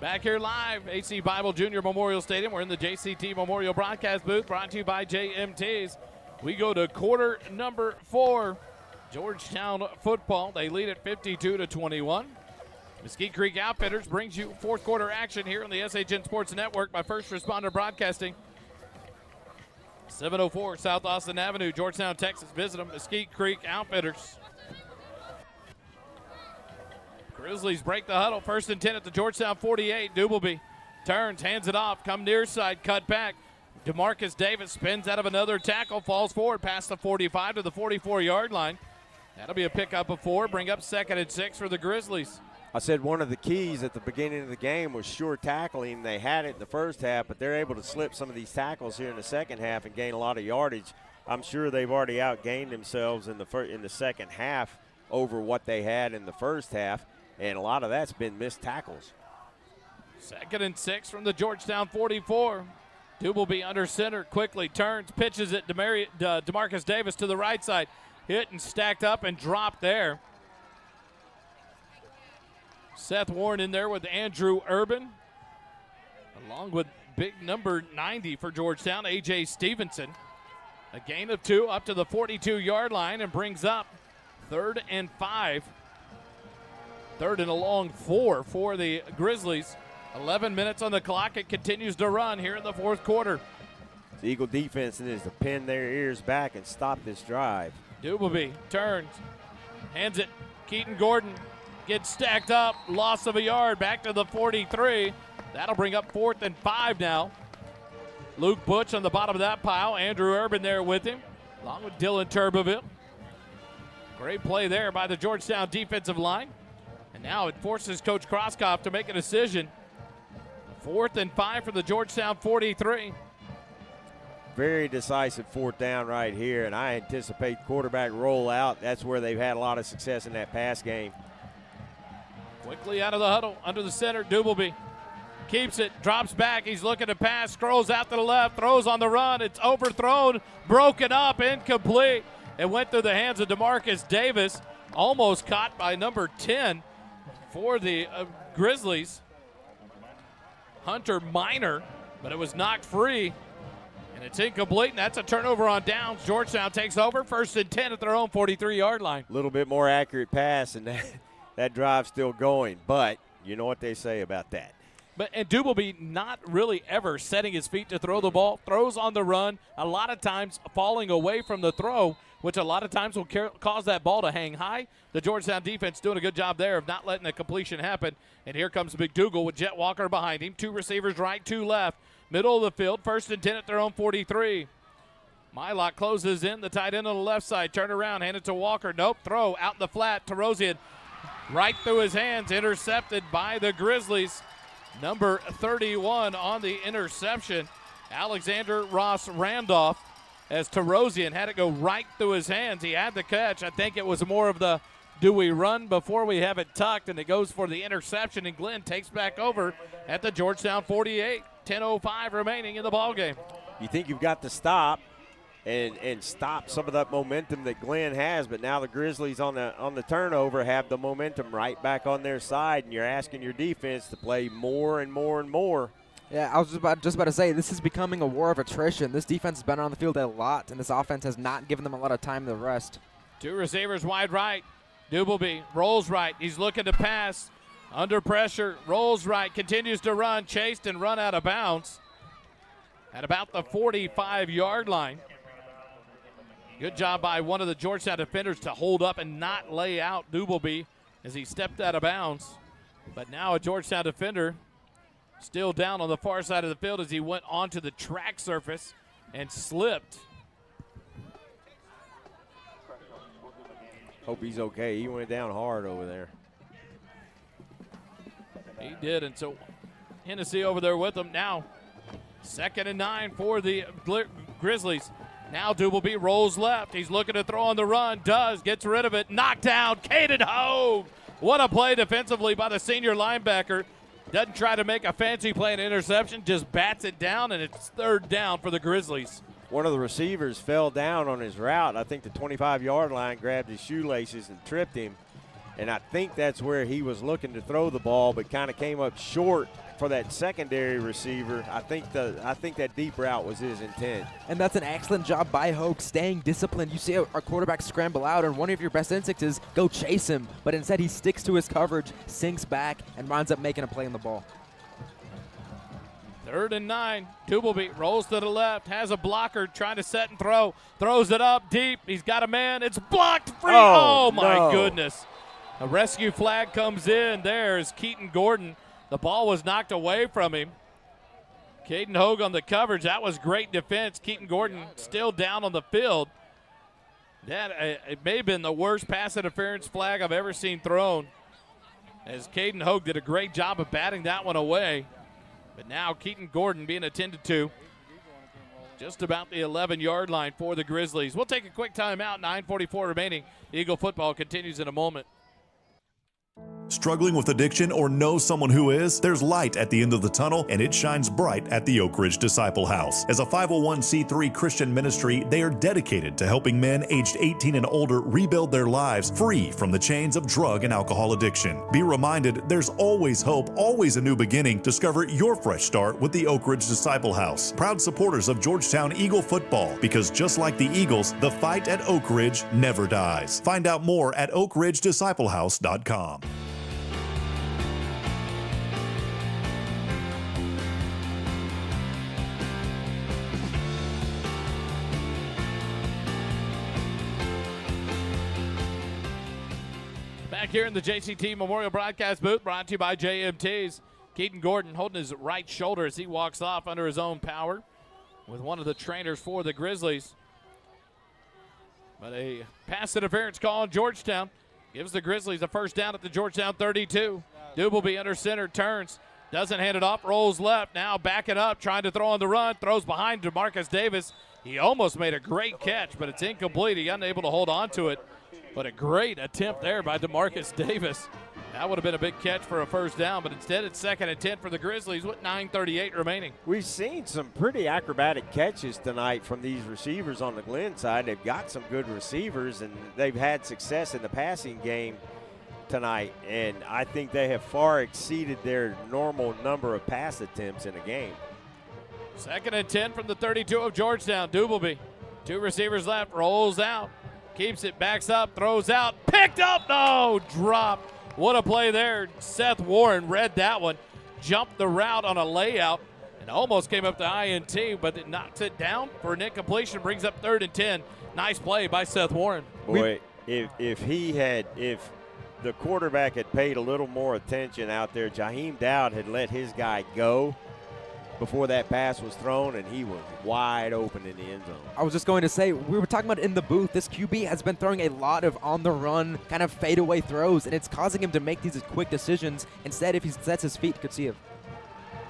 Speaker 1: Back here live, AC Bible Junior Memorial Stadium. We're in the JCT Memorial Broadcast booth, brought to you by JMTs. We go to quarter number 4. Georgetown football. They lead at 52-21. Mesquite Creek Outfitters brings you 4th quarter action here on the SHN Sports Network by First Responder Broadcasting. 704 South Austin Avenue, Georgetown, Texas. Visit them, Mesquite Creek Outfitters. Grizzlies break the huddle. 1st and 10 at the Georgetown 48. Dubleby turns, hands it off, come near side, cut back. DeMarcus Davis spins out of another tackle, falls forward past the 45 to the 44-yard line. That'll be a pickup of 4, bring up 2nd and 6 for the Grizzlies.
Speaker 2: I said one of the keys at the beginning of the game was sure tackling. They had it in the first half, but they're able to slip some of these tackles here in the second half and gain a lot of yardage. I'm sure they've already outgained themselves in the second half over what they had in the first half, and a lot of that's been missed tackles.
Speaker 1: 2nd and 6 from the Georgetown 44. Dubelby under center, quickly turns, pitches it DeMarcus Davis to the right side. Hit and stacked up and dropped there. Seth Warren in there with Andrew Urban, along with big number 90 for Georgetown, A.J. Stevenson. A gain of 2 up to the 42-yard line and brings up 3rd and 5. 3rd and a long 4 for the Grizzlies. 11 minutes on the clock. It continues to run here in the 4th quarter.
Speaker 2: The Eagle defense needs to pin their ears back and stop this drive.
Speaker 1: Dubelby turns, hands it. Keaton Gordon gets stacked up. Loss of a yard back to the 43. That'll bring up 4th and 5 now. Luke Butch on the bottom of that pile. Andrew Urban there with him, along with Dylan Turbeville. Great play there by the Georgetown defensive line. And now it forces Coach Crosskopf to make a decision. 4th and 5 for the Georgetown 43.
Speaker 2: Very decisive 4th down right here, and I anticipate quarterback rollout. That's where they've had a lot of success in that pass game.
Speaker 1: Quickly out of the huddle, under the center, Dubelby keeps it, drops back, he's looking to pass, scrolls out to the left, throws on the run, it's overthrown, broken up, incomplete. It went through the hands of DeMarcus Davis, almost caught by number 10 for the Grizzlies, Hunter Minor, but it was knocked free, and it's incomplete, and that's a turnover on downs. Georgetown takes over, 1st and 10 at their own 43-yard line.
Speaker 2: A little bit more accurate pass, and that drive's still going, but you know what they say about that.
Speaker 1: And Dubelby not really ever setting his feet to throw the ball, throws on the run, a lot of times falling away from the throw, which a lot of times will cause that ball to hang high. The Georgetown defense doing a good job there of not letting the completion happen. And here comes McDougal with Jet Walker behind him. 2 receivers right, 2 left. Middle of the field, 1st and 10 at their own 43. Mylock closes in, the tight end on the left side. Turn around, hand it to Walker. Nope, throw out in the flat. Tarosian right through his hands, intercepted by the Grizzlies. Number 31 on the interception, Alexander Ross Randolph, as Tarosian had it go right through his hands. He had the catch. I think it was more of the do we run before we have it tucked, and it goes for the interception, and Glenn takes back over at the Georgetown 48. 10:05 remaining in the ballgame.
Speaker 2: You think you've got to stop and stop some of that momentum that Glenn has, but now the Grizzlies on the turnover have the momentum right back on their side, and you're asking your defense to play more and more and more.
Speaker 3: Yeah, I was just about to say, this is becoming a war of attrition. This defense has been on the field a lot, and this offense has not given them a lot of time to rest.
Speaker 1: 2 receivers wide right. Dubelby rolls right. He's looking to pass. Under pressure, rolls right, continues to run, chased and run out of bounds at about the 45-yard line. Good job by one of the Georgetown defenders to hold up and not lay out Dubelby as he stepped out of bounds. But now a Georgetown defender still down on the far side of the field as he went onto the track surface and slipped.
Speaker 2: Hope he's okay. He went down hard over there.
Speaker 1: He did, and so Hennessy over there with him. Now 2nd and 9 for the Grizzlies. Now Dubelby rolls left. He's looking to throw on the run. Gets rid of it. Knocked down. Caden Hogue. What a play defensively by the senior linebacker. Doesn't try to make a fancy play and interception. Just bats it down, and it's 3rd down for the Grizzlies.
Speaker 2: One of the receivers fell down on his route. I think the 25-yard line grabbed his shoelaces and tripped him. And I think that's where he was looking to throw the ball, but kind of came up short for that secondary receiver. I think that deep route was his intent.
Speaker 3: And that's an excellent job by Hogue, staying disciplined. You see our quarterback scramble out, and one of your best instincts is go chase him. But instead he sticks to his coverage, sinks back, and winds up making a play on the ball.
Speaker 1: 3rd and 9. Dubelby rolls to the left, has a blocker trying to set and throw. Throws it up deep. He's got a man. It's blocked free. Oh my goodness. A rescue flag comes in. There's Keaton Gordon. The ball was knocked away from him. Caden Hogue on the coverage. That was great defense. Keaton Gordon still down on the field. It may have been the worst pass interference flag I've ever seen thrown. as Caden Hogue did a great job of batting that one away. But now Keaton Gordon being attended to just about the 11-yard line for the Grizzlies. We'll take a quick timeout. 9:44 remaining. Eagle football continues in a moment.
Speaker 8: Struggling with addiction or know someone who is? There's light at the end of the tunnel, and it shines bright at the Oak Ridge Disciple House. As a 501c3 Christian ministry, they are dedicated to helping men aged 18 and older rebuild their lives free from the chains of drug and alcohol addiction. Be reminded, there's always hope, always a new beginning. Discover your fresh start with the Oak Ridge Disciple House. Proud supporters of Georgetown Eagle football, because just like the Eagles, the fight at Oak Ridge never dies. Find out more at oakridgedisciplehouse.com.
Speaker 1: Back here in the JCT Memorial Broadcast booth, brought to you by JMT's. Keaton Gordon holding his right shoulder as he walks off under his own power with one of the trainers for the Grizzlies. But a pass interference call on Georgetown gives the Grizzlies a first down at the Georgetown 32. Dubleby under center, turns, doesn't hand it off, rolls left, now backing up, trying to throw on the run, throws behind DeMarcus Davis. He almost made a great catch, but it's incomplete. He unable to hold on to it. But a great attempt there by DeMarcus Davis. That would have been a big catch for a first down, but instead it's 2nd and 10 for the Grizzlies with 9:38 remaining.
Speaker 2: We've seen some pretty acrobatic catches tonight from these receivers on the Glenn side. They've got some good receivers, and they've had success in the passing game tonight, and I think they have far exceeded their normal number of pass attempts in a game.
Speaker 1: 2nd and 10 from the 32 of Georgetown. Dubleby, 2 receivers left, rolls out. Keeps it, backs up, throws out, picked up, no, dropped. What a play there. Seth Warren read that one, jumped the route on a layout, and almost came up to INT, but it knocks it down for an incompletion, brings up 3rd and 10. Nice play by Seth Warren.
Speaker 2: Boy, if the quarterback had paid a little more attention out there, Jaheim Dowd had let his guy go before that pass was thrown, and he was wide open in the end zone.
Speaker 3: I was just going to say, we were talking about in the booth, this QB has been throwing a lot of on-the-run kind of fadeaway throws, and it's causing him to make these quick decisions. Instead, if he sets his feet, you could see him.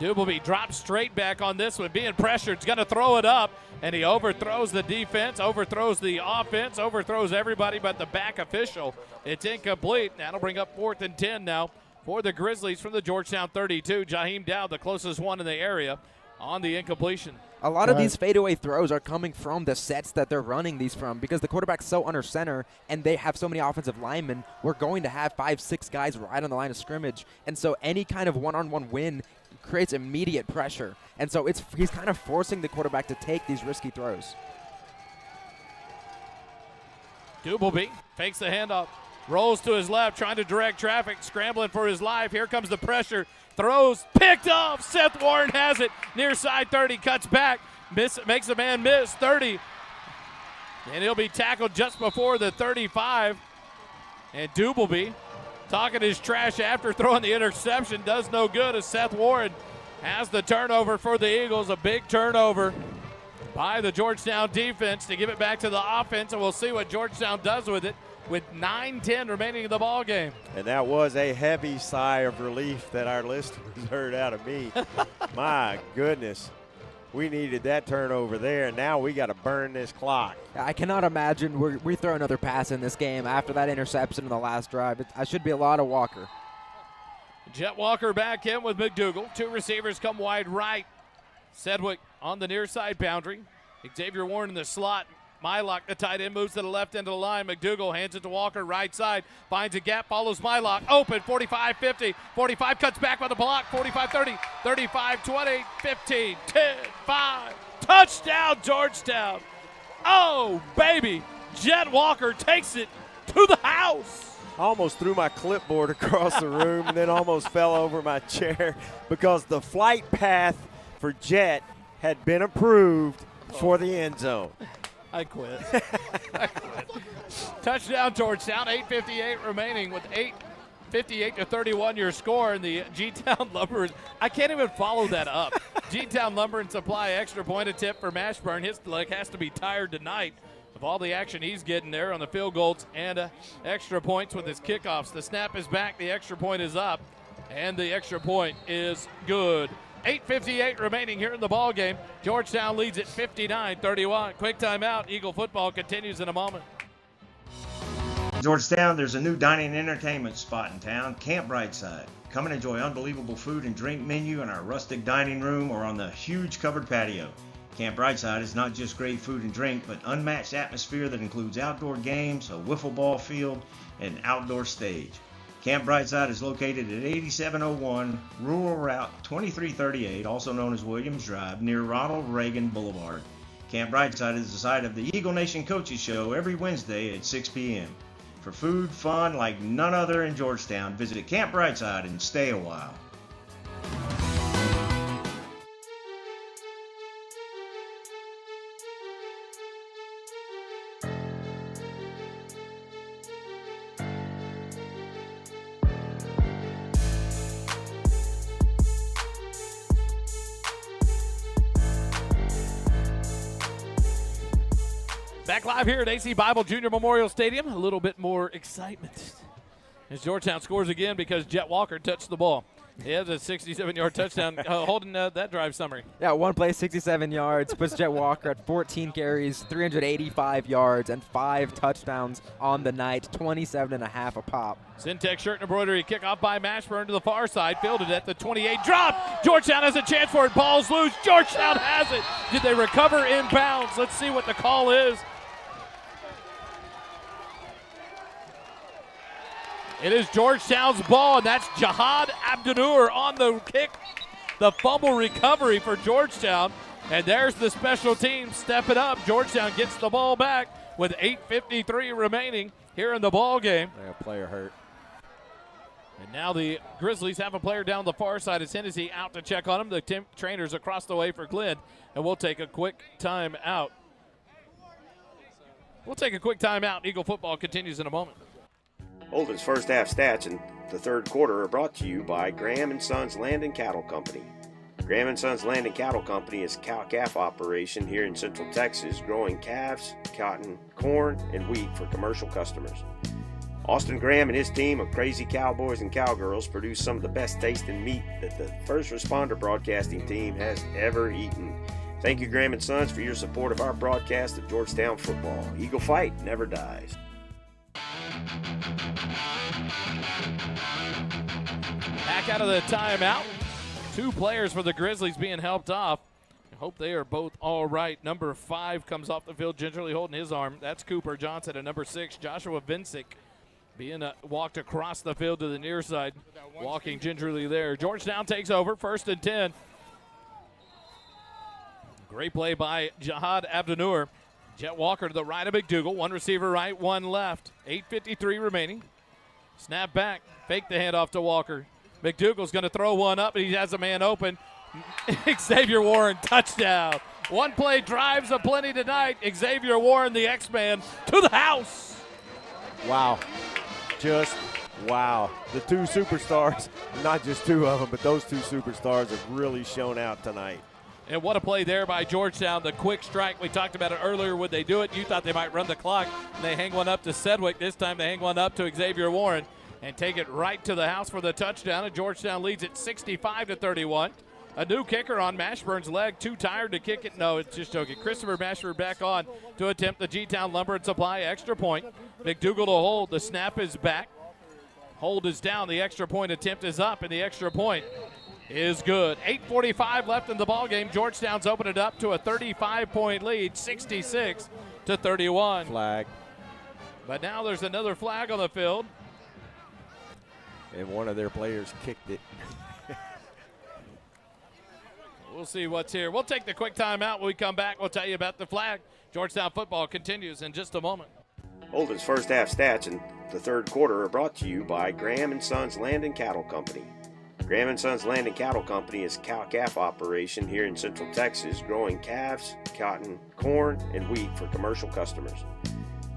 Speaker 1: Dubleby drops straight back on this one, being pressured. He's going to throw it up, and he overthrows the defense, overthrows the offense, overthrows everybody but the back official. It's incomplete. That'll bring up 4th and 10 now for the Grizzlies from the Georgetown 32. Jaheim Dowd, the closest one in the area, on the incompletion.
Speaker 3: A lot of these fadeaway throws are coming from the sets that they're running these from, because the quarterback's so under center and they have so many offensive linemen. We're going to have 5-6 guys right on the line of scrimmage, and so any kind of one-on-one win creates immediate pressure. And so he's kind of forcing the quarterback to take these risky throws.
Speaker 1: Dubleby fakes the handoff, rolls to his left, trying to direct traffic, scrambling for his life. Here comes the pressure. Throws, picked off. Seth Warren has it. Near side 30, cuts back, makes a man miss, 30. And he'll be tackled just before the 35. And Dubleby, talking his trash after throwing the interception, does no good as Seth Warren has the turnover for the Eagles. A big turnover by the Georgetown defense to give it back to the offense, and we'll see what Georgetown does with it, with 9:10 remaining in the ball game.
Speaker 2: And that was a heavy sigh of relief that our listeners heard out of me. My goodness, we needed that turnover there, and now we got to burn this clock.
Speaker 3: I cannot imagine we throw another pass in this game after that interception in the last drive. I should be a lot of Walker.
Speaker 1: Jet Walker back in with McDougal. 2 receivers come wide right. Sedgwick on the near side boundary. Xavier Warren in the slot. Mylock, the tight end, moves to the left end of the line. McDougal hands it to Walker, right side. Finds a gap, follows Mylock. Open, 45-50. 45 cuts back by the block. 45-30, 35-20, 15, 10, 5. Touchdown, Georgetown. Oh, baby. Jet Walker takes it to the house.
Speaker 2: I almost threw my clipboard across the room and then almost fell over my chair because the flight path for Jet had been approved for the end zone.
Speaker 1: I quit. Touchdown, Georgetown. 8:58 remaining with 58-31 your score. And the G-Town Lumber, I can't even follow that up. G-Town Lumber and Supply extra point attempt for Mashburn. His leg has to be tired tonight. with all the action he's getting there on the field goals and extra points with his kickoffs. The snap is back, the extra point is up, and the extra point is good. 8:58 remaining here in the ball game. Georgetown leads at 59-31. Quick timeout. Eagle football continues in a moment.
Speaker 6: Georgetown, there's a new dining and entertainment spot in town, Camp Brightside. Come and enjoy unbelievable food and drink menu in our rustic dining room or on the huge covered patio. Camp Brightside is not just great food and drink, but unmatched atmosphere that includes outdoor games, a wiffle ball field, and an outdoor stage. Camp Brightside is located at 8701 Rural Route 2338, also known as Williams Drive, near Ronald Reagan Boulevard. Camp Brightside is the site of the Eagle Nation Coaches Show every Wednesday at 6 p.m. For food, fun like none other in Georgetown, visit Camp Brightside and stay a while.
Speaker 1: Back live here at AC Bible Junior Memorial Stadium. A little bit more excitement as Georgetown scores again because Jet Walker touched the ball. He has a 67-yard touchdown holding that drive summary.
Speaker 3: Yeah, one play, 67 yards, puts Jet Walker at 14 carries, 385 yards, and 5 touchdowns on the night, 27.5 a pop.
Speaker 1: Syntex shirt and embroidery kickoff by Mashburn to the far side, fielded at the 28. Drop! Georgetown has a chance for it. Ball's loose. Georgetown has it. Did they recover inbounds? Let's see what the call is. It is Georgetown's ball, and that's Jihad Abdunur on the kick. The fumble recovery for Georgetown. And there's the special team stepping up. Georgetown gets the ball back with 8:53 remaining here in the ball game.
Speaker 2: A player hurt.
Speaker 1: And now the Grizzlies have a player down the far side. It's Hennessy out to check on him. The trainers across the way for Glenn. And we'll take a quick time out. Eagle football continues in a moment.
Speaker 15: Holden's first half stats in the third quarter are brought to you by Graham & Sons Land and Cattle Company. Graham & Sons Land and Cattle Company is a cow-calf operation here in Central Texas, growing calves, cotton, corn, and wheat for commercial customers. Austin Graham and his team of crazy cowboys and cowgirls produce some of the best tasting meat that the First Responder Broadcasting team has ever eaten. Thank you, Graham & Sons, for your support of our broadcast of Georgetown football. Eagle fight never dies.
Speaker 1: Back out of the timeout. 2 players for the Grizzlies being helped off. I hope they are both all right. Number 5 comes off the field gingerly holding his arm. That's Cooper Johnson. And number 6, Joshua Vincic, being walked across the field to the near side, walking gingerly there. Georgetown takes over, 1st and 10. Great play by Jihad Abdunur. Jet Walker to the right of McDougal. 1 receiver right, 1 left. 8:53 remaining. Snap back. Fake the handoff to Walker. McDougal's going to throw one up, and he has a man open. Xavier Warren, touchdown. 1 play drives aplenty tonight. Xavier Warren, the X-Man, to the house.
Speaker 2: Wow. Just wow. The 2 superstars, not just 2 of them, but those 2 superstars have really shown out tonight.
Speaker 1: And what a play there by Georgetown. The quick strike, we talked about it earlier. Would they do it? You thought they might run the clock. And they hang one up to Sedgwick. This time they hang one up to Xavier Warren and take it right to the house for the touchdown. And Georgetown leads it 65-31. A new kicker on Mashburn's leg. Too tired to kick it. No, it's just joking. Christopher Mashburn back on to attempt the G-Town Lumber and Supply extra point. McDougal to hold. The snap is back. Hold is down. The extra point attempt is up, and the extra point is good. 8:45 left in the ball game. Georgetown's opened it up to a 35-point lead, 66-31.
Speaker 2: Flag.
Speaker 1: But now there's another flag on the field.
Speaker 2: And one of their players kicked it.
Speaker 1: We'll see what's here. We'll take the quick timeout. When we come back, we'll tell you about the flag. Georgetown football continues in just a moment.
Speaker 15: Holden's first half stats in the third quarter are brought to you by Graham & Sons Land and Cattle Company. Graham & Sons Land and Cattle Company is a cow-calf operation here in Central Texas, growing calves, cotton, corn, and wheat for commercial customers.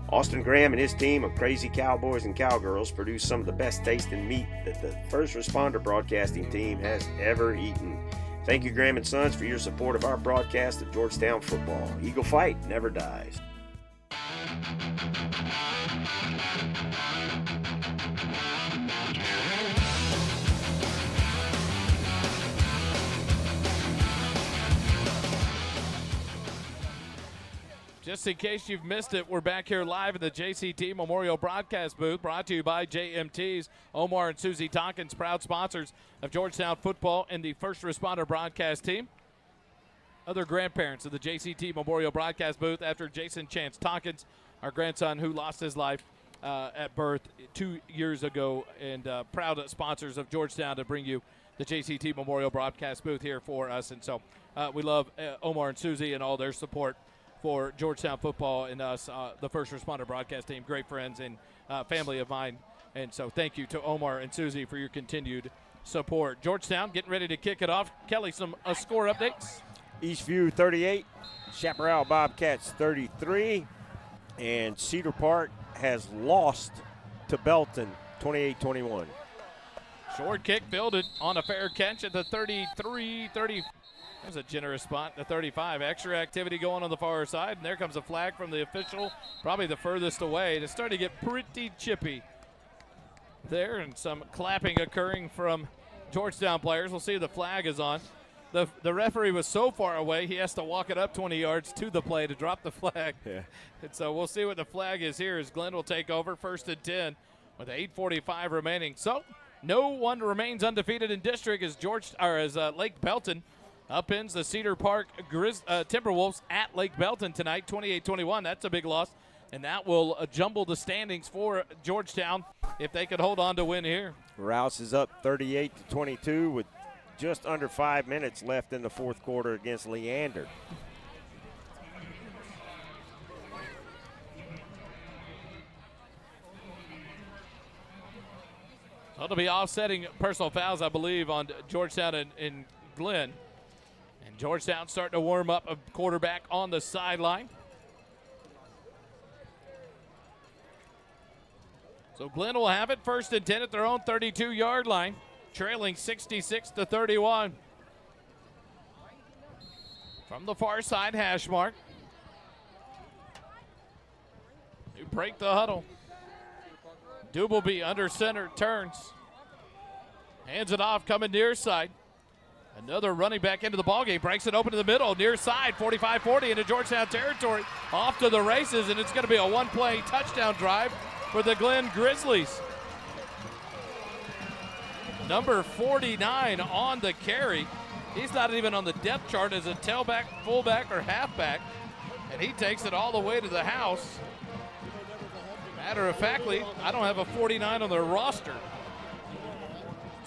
Speaker 15: Austin Graham and his team of crazy cowboys and cowgirls produce some of the best tasting meat that the First Responder Broadcasting team has ever eaten. Thank you, Graham & Sons, for your support of our broadcast of Georgetown football. Eagle fight never dies.
Speaker 1: Just in case you've missed it, we're back here live in the JCT Memorial Broadcast booth, brought to you by JMT's. Omar and Susie Tompkins, proud sponsors of Georgetown football and the first responder broadcast team. Other grandparents of the JCT Memorial Broadcast booth after Jason Chance Tompkins, our grandson who lost his life at birth 2 years ago, and proud sponsors of Georgetown to bring you the JCT Memorial Broadcast booth here for us. And so we love Omar and Susie and all their support for Georgetown football and us, the first responder broadcast team, great friends and family of mine. And so thank you to Omar and Susie for your continued support. Georgetown getting ready to kick it off. Kelly, some score updates.
Speaker 2: Eastview 38, Chaparral Bobcats 33, and Cedar Park has lost to Belton 28-21.
Speaker 1: Short kick fielded on a fair catch at the 33-30. That was a generous spot, the 35. Extra activity going on the far side, and there comes a flag from the official, probably the furthest away. It's starting to get pretty chippy there, and some clapping occurring from Georgetown players. We'll see if the flag is on. The referee was so far away, he has to walk it up 20 yards to the play to drop the flag.
Speaker 2: Yeah.
Speaker 1: And so we'll see what the flag is here as Glenn will take over 1st and 10 with 8:45 remaining. So no one remains undefeated in district as Lake Belton upends the Cedar Park Timberwolves at Lake Belton tonight, 28-21. That's a big loss, and that will jumble the standings for Georgetown if they could hold on to win here.
Speaker 2: Rouse is up 38-22 with just under 5 minutes left in the fourth quarter against Leander.
Speaker 1: So it'll be offsetting personal fouls, I believe, on Georgetown and Glenn. And Georgetown starting to warm up a quarterback on the sideline. So Glenn will have it 1st and 10 at their own 32-yard line, trailing 66-31. From the far side hash mark. You break the huddle. Dubleby under center, turns. Hands it off, coming near side. Another running back into the ballgame, breaks it open to the middle, near side, 45-40 into Georgetown territory. Off to the races, and it's going to be a one-play touchdown drive for the Glen Grizzlies. Number 49 on the carry. He's not even on the depth chart as a tailback, fullback, or halfback, and he takes it all the way to the house. Matter of factly, I don't have a 49 on their roster,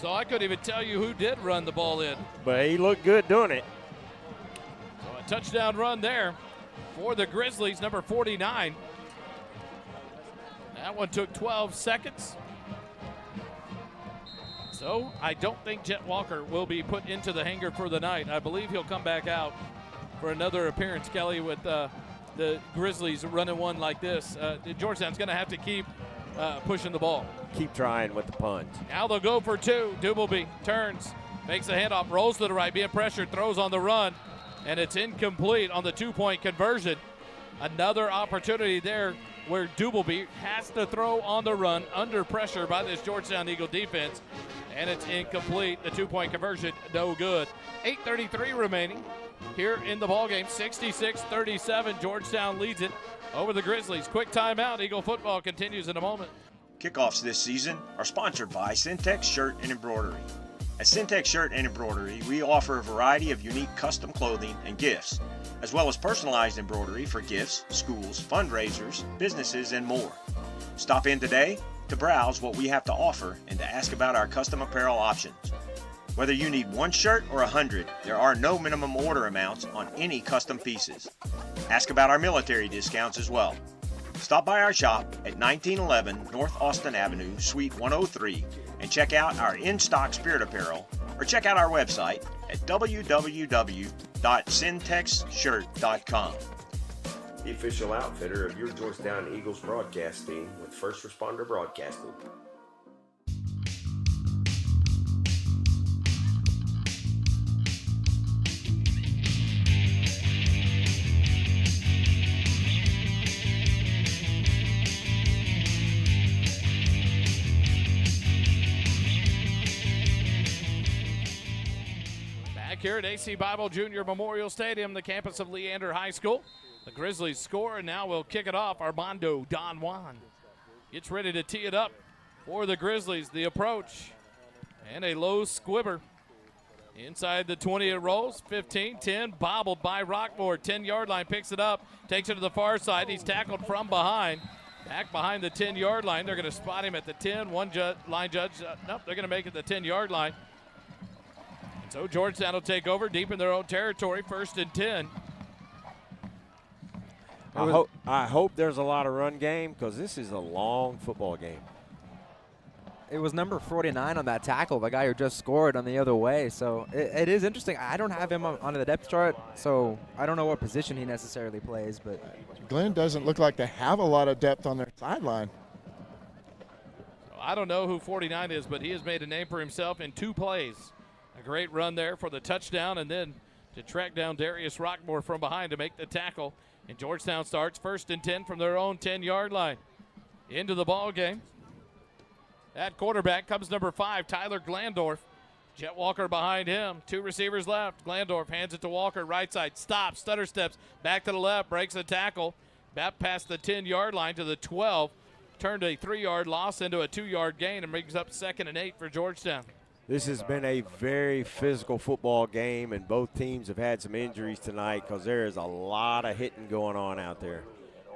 Speaker 1: so I couldn't even tell you who did run the ball in.
Speaker 2: But he looked good doing it.
Speaker 1: So a touchdown run there for the Grizzlies, number 49. That one took 12 seconds. So I don't think Jet Walker will be put into the hangar for the night. I believe he'll come back out for another appearance, Kelly, with the Grizzlies running one like this. Georgetown's going to have to keep pushing the ball.
Speaker 2: Keep trying with the punt.
Speaker 1: Now they'll go for two. Dubleby turns, makes a handoff, rolls to the right, being pressured, throws on the run, and it's incomplete on the two-point conversion. Another opportunity there where Dubleby has to throw on the run under pressure by this Georgetown Eagle defense, and it's incomplete. The two-point conversion, no good. 8:33 remaining here in the ballgame. 66-37, Georgetown leads it over the Grizzlies. Quick timeout. Eagle football continues in a moment.
Speaker 6: Kickoffs this season are sponsored by Syntex Shirt and Embroidery. At Syntex Shirt and Embroidery, we offer a variety of unique custom clothing and gifts, as well as personalized embroidery for gifts, schools, fundraisers, businesses, and more. Stop in today to browse what we have to offer and to ask about our custom apparel options. Whether you need one shirt or 100, there are no minimum order amounts on any custom pieces. Ask about our military discounts as well. Stop by our shop at 1911 North Austin Avenue, Suite 103, and check out our in-stock spirit apparel, or check out our website at www.syntexshirt.com.
Speaker 15: The official outfitter of your Georgetown Eagles broadcast team with First Responder Broadcasting.
Speaker 1: here at AC Bible Junior Memorial Stadium, the campus of Leander High School. The Grizzlies score, and now we'll kick it off. Armando Don Juan gets ready to tee it up for the Grizzlies. The approach and a low squibber. Inside the 20 it rolls, 15-10, bobbled by Rockmore. 10-yard line, picks it up, takes it to the far side. He's tackled from behind. Back behind the 10-yard line. They're going to spot him at the 10. One line judge, nope, they're going to make it the 10-yard line. And so Georgetown will take over deep in their own territory, 1st and 10.
Speaker 2: I hope there's a lot of run game because this is a long football game.
Speaker 3: It was number 49 on that tackle, the guy who just scored on the other way. So it is interesting. I don't have him on the depth chart, so I don't know what position he necessarily plays. But
Speaker 10: Glenn doesn't look like they have a lot of depth on their sideline.
Speaker 1: I don't know who 49 is, but he has made a name for himself in 2 plays. A great run there for the touchdown, and then to track down Darius Rockmore from behind to make the tackle. And Georgetown starts 1st and 10 from their own 10-yard line. Into the ball game. At quarterback comes number 5, Tyler Glandorf. Jet Walker behind him. 2 receivers left. Glandorf hands it to Walker, right side. Stops, stutter steps, back to the left, breaks a tackle. Back past the 10-yard line to the 12. Turned a 3-yard loss into a 2-yard gain and brings up 2nd and 8 for Georgetown.
Speaker 2: This has been a very physical football game, and both teams have had some injuries tonight because there is a lot of hitting going on out there.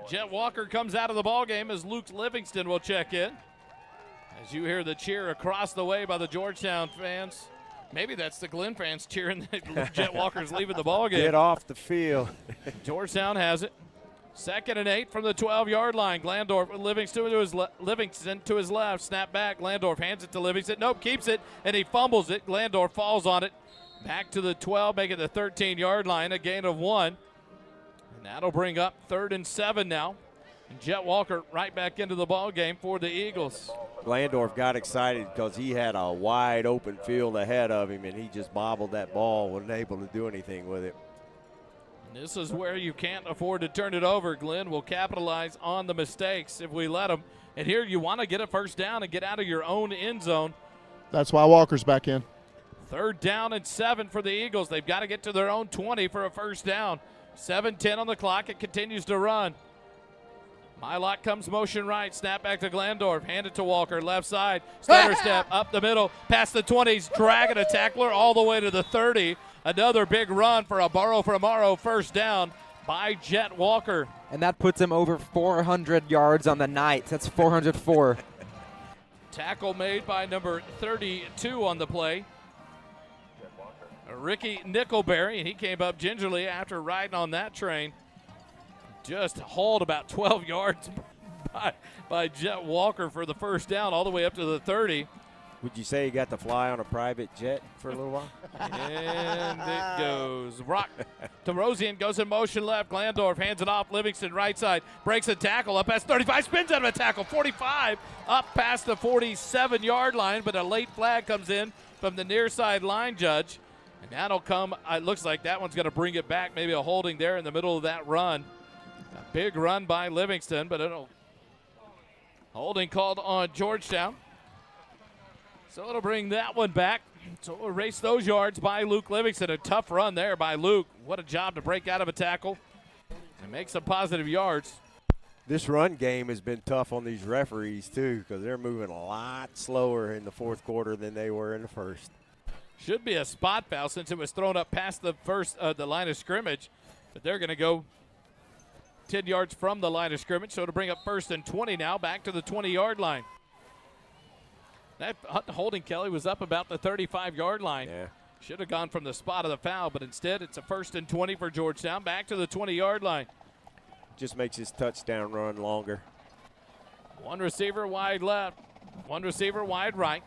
Speaker 1: Jet Walker comes out of the ball game as Luke Livingston will check in. As you hear the cheer across the way by the Georgetown fans. Maybe that's the Glenn fans cheering that Jet Walker's leaving the ball game.
Speaker 2: Get off the field.
Speaker 1: Georgetown has it. 2nd and 8 from the 12-yard line. Glandorf with Livingston to his left. Snap back. Glandorf hands it to Livingston. Nope, keeps it, and he fumbles it. Glandorf falls on it. Back to the 12, make it the 13-yard line, a gain of 1. And that'll bring up 3rd and 7 now. And Jet Walker right back into the ball game for the Eagles.
Speaker 2: Glandorf got excited because he had a wide open field ahead of him, and he just bobbled that ball, wasn't able to do anything with it.
Speaker 1: And this is where you can't afford to turn it over. Glenn will capitalize on the mistakes if we let him. And here you want to get a 1st down and get out of your own end zone.
Speaker 10: That's why Walker's back in.
Speaker 1: 3rd down and 7 for the Eagles. They've got to get to their own 20 for a 1st down. 7-10 on the clock. It continues to run. Mylock comes motion right. Snap back to Glandorf. Hand it to Walker. Left side. Stutter step up the middle. Past the 20s. Dragging a tackler all the way to the 30. Another big run for a Burrow for tomorrow 1st down by Jet Walker.
Speaker 3: And that puts him over 400 yards on the night. That's 404.
Speaker 1: Tackle made by number 32 on the play. Ricky Nickelberry, and he came up gingerly after riding on that train. Just hauled about 12 yards by Jet Walker for the 1st down all the way up to the 30.
Speaker 2: Would you say he got to fly on a private jet for a little while?
Speaker 1: And it goes. Rock to Rosian, goes in motion left. Glandorf hands it off. Livingston right side. Breaks a tackle up past 35. Spins out of a tackle. 45 up past the 47-yard line. But a late flag comes in from the near side line judge. And that'll come. It looks like that one's going to bring it back. Maybe a holding there in the middle of that run. A big run by Livingston, but holding called on Georgetown. So it'll bring that one back. So we'll erase those yards by Luke Livingston. A tough run there by Luke. What a job to break out of a tackle and make some positive yards.
Speaker 2: This run game has been tough on these referees, too, because they're moving a lot slower in the 4th quarter than they were in the 1st.
Speaker 1: Should be a spot foul since it was thrown up past the line of scrimmage. But they're going to go 10 yards from the line of scrimmage. So to bring up 1st and 20 now, back to the 20-yard line. That holding, Kelly, was up about the 35-yard line.
Speaker 2: Yeah.
Speaker 1: Should have gone from the spot of the foul, but instead it's a 1st and 20 for Georgetown, back to the 20-yard line.
Speaker 2: Just makes his touchdown run longer.
Speaker 1: 1 receiver wide left, 1 receiver wide right,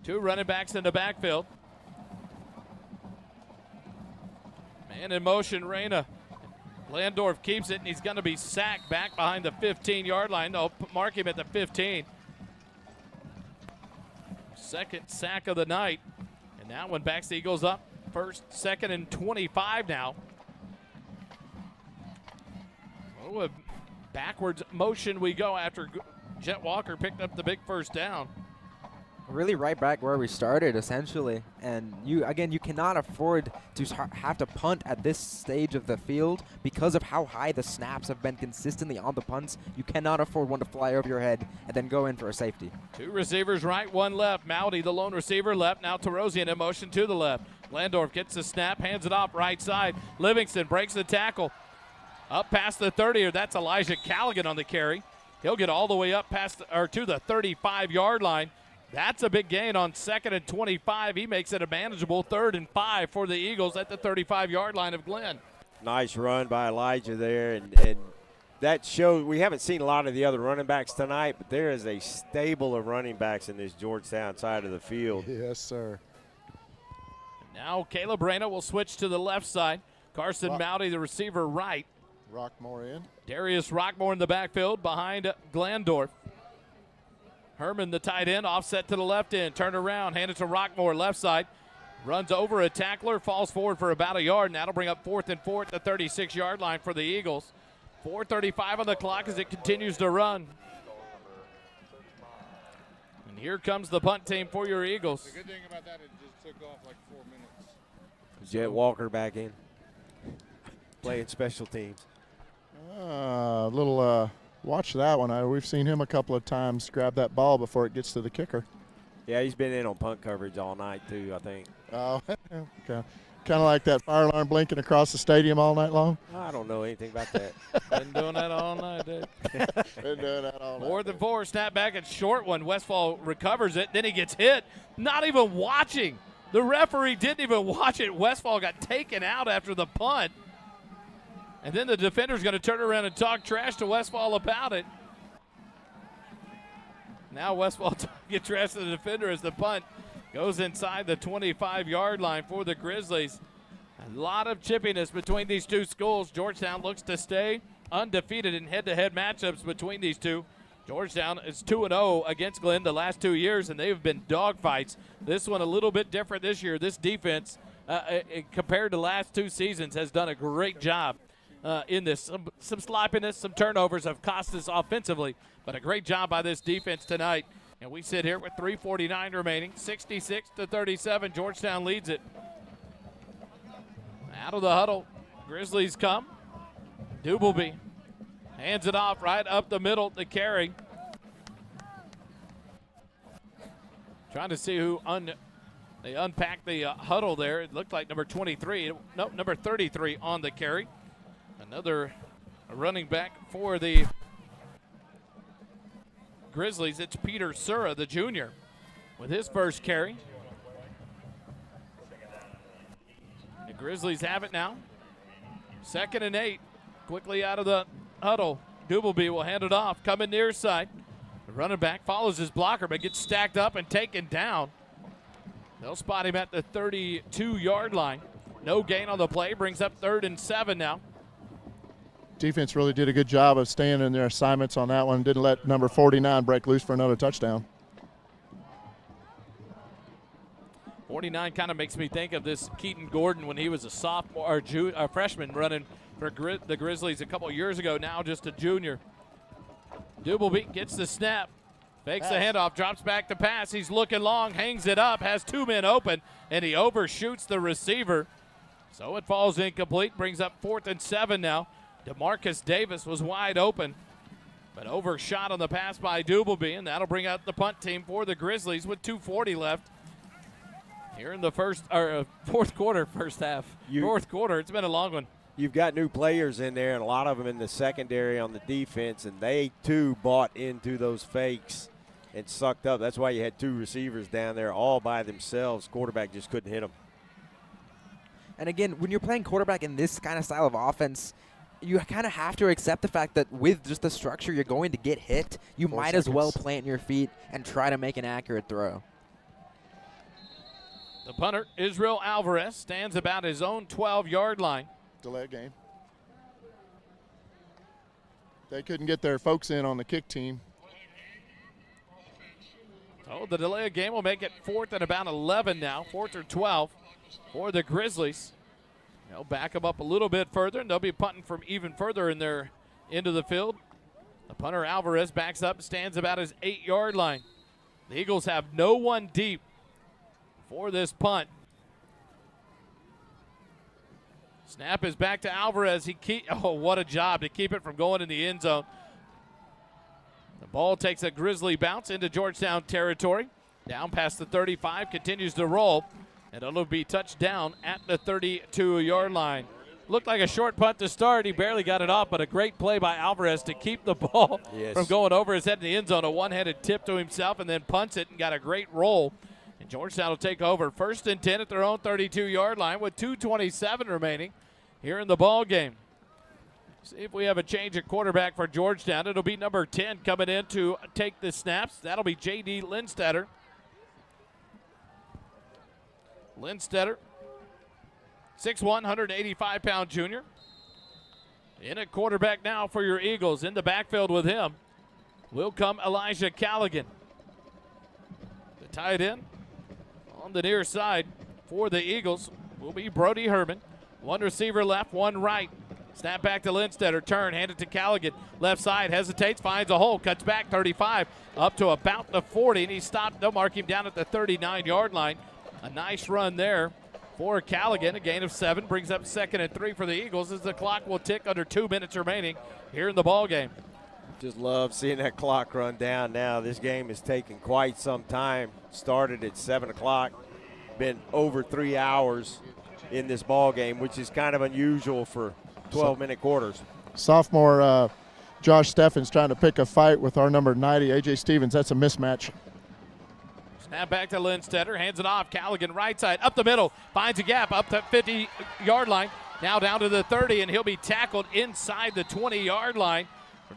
Speaker 1: 2 running backs in the backfield. Man in motion, Reyna. Landorf keeps it, and he's going to be sacked back behind the 15-yard line. They'll mark him at the 15. 2nd sack of the night. And that one backs the Eagles up. 2nd and 25 now. Oh, a backwards motion we go after Jet Walker picked up the big 1st down.
Speaker 3: Really right back where we started, essentially. And you cannot afford to have to punt at this stage of the field because of how high the snaps have been consistently on the punts. You cannot afford one to fly over your head and then go in for a safety.
Speaker 1: 2 receivers right, 1 left. Mowdy, the lone receiver, left. Now Tarosian in motion to the left. Landorf gets the snap, hands it off right side. Livingston breaks the tackle. Up past the 30, or that's Elijah Callaghan on the carry. He'll get all the way up to the 35-yard line. That's a big gain on 2nd and 25. He makes it a manageable 3rd and 5 for the Eagles at the 35-yard line of Glenn.
Speaker 2: Nice run by Elijah there, and that shows we haven't seen a lot of the other running backs tonight, but there is a stable of running backs in this Georgetown side of the field.
Speaker 10: Yes, sir.
Speaker 1: Now Caleb Reyna will switch to the left side. Carson Mowdy, the receiver, right.
Speaker 10: Rockmore in.
Speaker 1: Darius Rockmore in the backfield behind Glandorf. Herman, the tight end, offset to the left end. Turn around, hand it to Rockmore, left side. Runs over a tackler, falls forward for about a yard, and that'll bring up 4th and 4 at the 36-yard line for the Eagles. 4:35 on the clock as it continues to run. And here comes the punt team for your Eagles.
Speaker 12: The good thing about that, it just took off like 4 minutes.
Speaker 2: Jet Walker back in, playing special teams.
Speaker 10: Watch that one. We've seen him a couple of times grab that ball before it gets to the kicker.
Speaker 2: Yeah, he's been in on punt coverage all night too, I think.
Speaker 10: Oh, okay. Kind of like that fire alarm blinking across the stadium all night long.
Speaker 2: I don't know anything about that.
Speaker 1: Been doing that all night, dude.
Speaker 10: Been doing that all night.
Speaker 1: 4th and 4, snap back and short one. Westfall recovers it, then he gets hit. Not even watching. The referee didn't even watch it. Westfall got taken out after the punt. And then the defender's going to turn around and talk trash to Westfall about it. Now Westfall gets trash to the defender as the punt goes inside the 25-yard line for the Grizzlies. A lot of chippiness between these two schools. Georgetown looks to stay undefeated in head-to-head matchups between these two. Georgetown is 2-0 against Glenn the last 2 years, and they've been dogfights. This one a little bit different this year. This defense, compared to last 2 seasons, has done a great job in this. Some sloppiness, some turnovers have cost us offensively, but a great job by this defense tonight. And we sit here with 3:49 remaining, 66-37. Georgetown leads it. Out of the huddle, Grizzlies come. Dubleby hands it off right up the middle to carry. Trying to see who they unpacked the huddle there. It looked like number 23. Nope, number 33 on the carry. Another running back for the Grizzlies. It's Peter Sura, the junior, with his first carry. The Grizzlies have it now. 2nd and 8. Quickly out of the huddle. Dubleby will hand it off. Coming near side. The running back follows his blocker, but gets stacked up and taken down. They'll spot him at the 32-yard line. No gain on the play. Brings up 3rd and 7 now.
Speaker 10: Defense really did a good job of staying in their assignments on that one. Didn't let number 49 break loose for another touchdown.
Speaker 1: 49 kind of makes me think of this Keaton Gordon when he was a sophomore or a freshman running for the Grizzlies a couple years ago. Now just a junior. Dubleby gets the snap, fakes the handoff, drops back to pass. He's looking long, hangs it up, has 2 men open, and he overshoots the receiver. So it falls incomplete. Brings up 4th and 7 now. DeMarcus Davis was wide open, but overshot on the pass by Dubleby, and that'll bring out the punt team for the Grizzlies with 2:40 left. Here in the fourth quarter, first half. Fourth quarter, it's been a long one.
Speaker 2: You've got new players in there, and a lot of them in the secondary on the defense, and they too bought into those fakes and sucked up. That's why you had 2 receivers down there all by themselves. Quarterback just couldn't hit them.
Speaker 3: And again, when you're playing quarterback in this kind of style of offense, you kind of have to accept the fact that with just the structure you're going to get hit, you might as well plant your feet and try to make an accurate throw.
Speaker 1: The punter, Israel Alvarez, stands about his own 12-yard line.
Speaker 10: Delay game. They couldn't get their folks in on the kick team.
Speaker 1: Oh, the delay of game will make it 4th and about 11 now, 4th or 12 for the Grizzlies. They'll back them up a little bit further, and they'll be punting from even further in their into the field. The punter Alvarez backs up, stands about his 8-yard line. The Eagles have no one deep for this punt. Snap is back to Alvarez. Oh, what a job to keep it from going in the end zone. The ball takes a Grizzly bounce into Georgetown territory. Down past the 35, continues to roll, and it'll be touched down at the 32-yard line. Looked like a short punt to start. He barely got it off, but a great play by Alvarez to keep the ball from going over his head in the end zone. A one-handed tip to himself and then punts it and got a great roll. And Georgetown will take over 1st and 10 at their own 32-yard line with 2:27 remaining here in the ball game. See if we have a change at quarterback for Georgetown. It'll be number 10 coming in to take the snaps. That'll be J.D. Lindstetter. Lindstetter, 6'1", 185-pound junior. In at quarterback now for your Eagles. In the backfield with him will come Elijah Callaghan. The tight end on the near side for the Eagles will be Brody Herman. One receiver left, one right. Snap back to Lindstetter, turn, hand it to Callaghan. Left side, hesitates, finds a hole, cuts back 35, up to about the 40, and he stopped. They'll mark him down at the 39-yard line. A nice run there for Callaghan. A gain of 7 brings up 2nd and 3 for the Eagles as the clock will tick under 2 minutes remaining here in the ball game.
Speaker 2: Just love seeing that clock run down now. This game has taken quite some time. Started at 7 o'clock, been over 3 hours in this ball game, which is kind of unusual for 12-minute quarters.
Speaker 10: Sophomore Josh Steffens trying to pick a fight with our number 90, A.J. Stevens. That's a mismatch.
Speaker 1: Snap back to Lindstetter, hands it off. Callaghan right side, up the middle, finds a gap up the 50-yard line. Now down to the 30, and he'll be tackled inside the 20-yard line.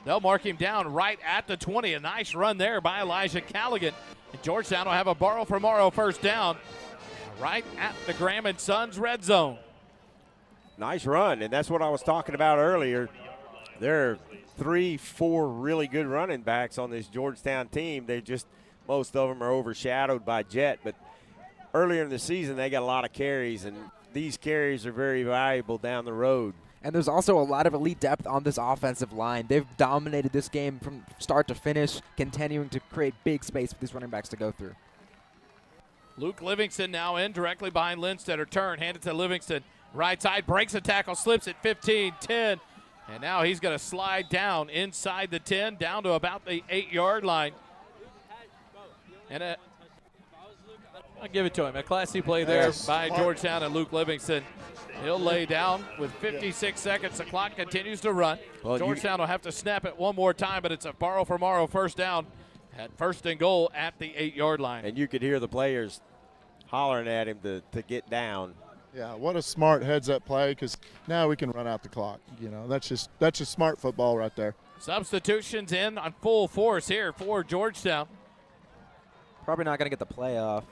Speaker 1: They'll mark him down right at the 20. A nice run there by Elijah Callaghan. And Georgetown will have a borrow for Morrow first down right at the Graham and Sons red zone.
Speaker 2: Nice run, and that's what I was talking about earlier. There are 3-4 really good running backs on this Georgetown team. Most of them are overshadowed by Jet, but earlier in the season they got a lot of carries, and these carries are very valuable down the road.
Speaker 3: And there's also a lot of elite depth on this offensive line. They've dominated this game from start to finish, continuing to create big space for these running backs to go through.
Speaker 1: Luke Livingston now in directly behind Lindstetter. Turn, hand it to Livingston. Right side, breaks a tackle, slips at 15, 10. And now he's going to slide down inside the 10, down to about the 8-yard line. And I'll give it to him. A classy play there by Georgetown and Luke Livingston. He'll lay down with 56 seconds. The clock continues to run. Well, Georgetown will have to snap it one more time, but it's a borrow for Morrow first down at 1st and goal at the 8-yard line.
Speaker 2: And you could hear the players hollering at him to get down.
Speaker 10: Yeah, what a smart heads-up play, because now we can run out the clock. You know, that's just smart football right there.
Speaker 1: Substitutions in on full force here for Georgetown.
Speaker 3: Probably not going to get the play off.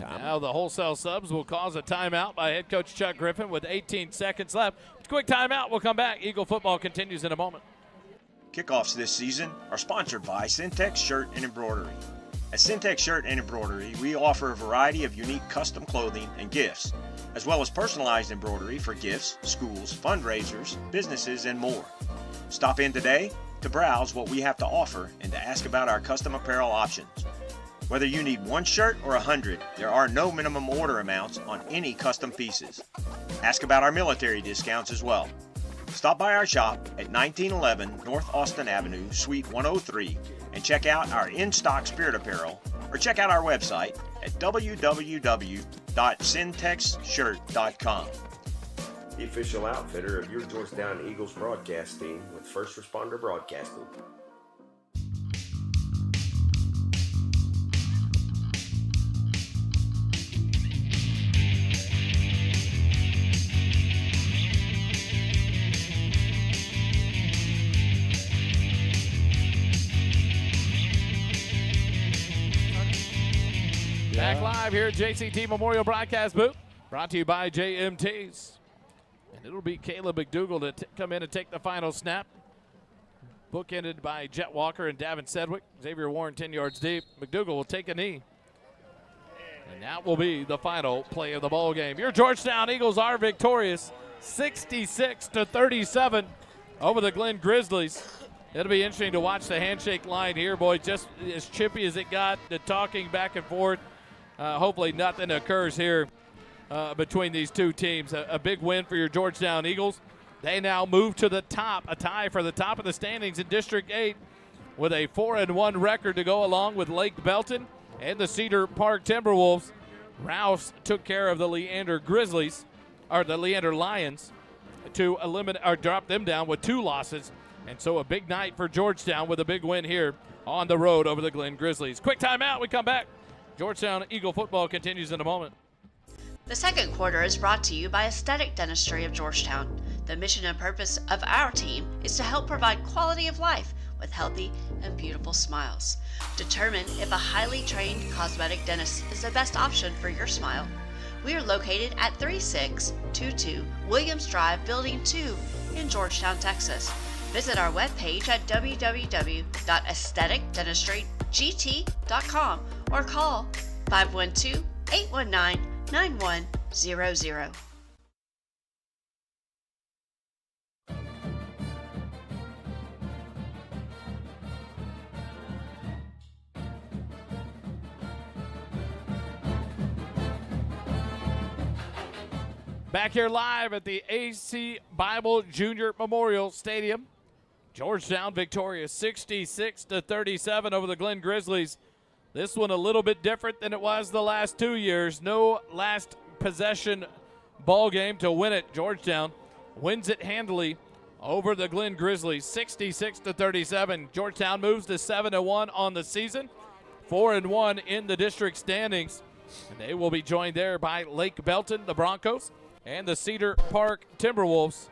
Speaker 1: Now the wholesale subs will cause a timeout by head coach Chuck Griffin with 18 seconds left. Quick timeout. We'll come back. Eagle football continues in a moment.
Speaker 6: Kickoffs this season are sponsored by Syntex Shirt and Embroidery. At Syntex Shirt and Embroidery, we offer a variety of unique custom clothing and gifts, as well as personalized embroidery for gifts, schools, fundraisers, businesses, and more. Stop in today to browse what we have to offer and to ask about our custom apparel options. Whether you need 1 shirt or 100, there are no minimum order amounts on any custom pieces. Ask about our military discounts as well. Stop by our shop at 1911 North Austin Avenue, Suite 103, and check out our in-stock spirit apparel, or check out our website at www.syntexshirt.com.
Speaker 15: The official outfitter of your Georgetown Eagles broadcast team with First Responder Broadcasting.
Speaker 1: Back live here at JCT Memorial Broadcast Booth, brought to you by JMTs. And it'll be Caleb McDougal to come in and take the final snap. Bookended by Jet Walker and Davin Sedgwick. Xavier Warren 10 yards deep. McDougal will take a knee. And that will be the final play of the ball game. Your Georgetown Eagles are victorious 66-37 over the Glen Grizzlies. It'll be interesting to watch the handshake line here, boy. Just as chippy as it got, the talking back and forth. Hopefully nothing occurs here between these two teams. A big win for your Georgetown Eagles. They now move to the top, a tie for the top of the standings in District 8 with a 4-1 record to go along with Lake Belton and the Cedar Park Timberwolves. Rouse took care of the Leander Grizzlies, or the Leander Lions, to eliminate or drop them down with 2 losses. And so a big night for Georgetown with a big win here on the road over the Glen Grizzlies. Quick timeout. We come back. Georgetown Eagle football continues in a moment.
Speaker 9: The second quarter is brought to you by Aesthetic Dentistry of Georgetown. The mission and purpose of our team is to help provide quality of life with healthy and beautiful smiles. Determine if a highly trained cosmetic dentist is the best option for your smile. We are located at 3622 Williams Drive, Building 2 in Georgetown, Texas. Visit our webpage at www.aestheticdentistrygt.com or call 512-819-9100.
Speaker 1: Back here live at the AC Bible Junior Memorial Stadium. Georgetown victorious 66-37 over the Glen Grizzlies. This one a little bit different than it was the last 2 years. No last possession ball game to win it. Georgetown wins it handily over the Glen Grizzlies 66-37. Georgetown moves to 7-1 on the season, 4-1 in the district standings. And they will be joined there by Lake Belton, the Broncos, and the Cedar Park Timberwolves.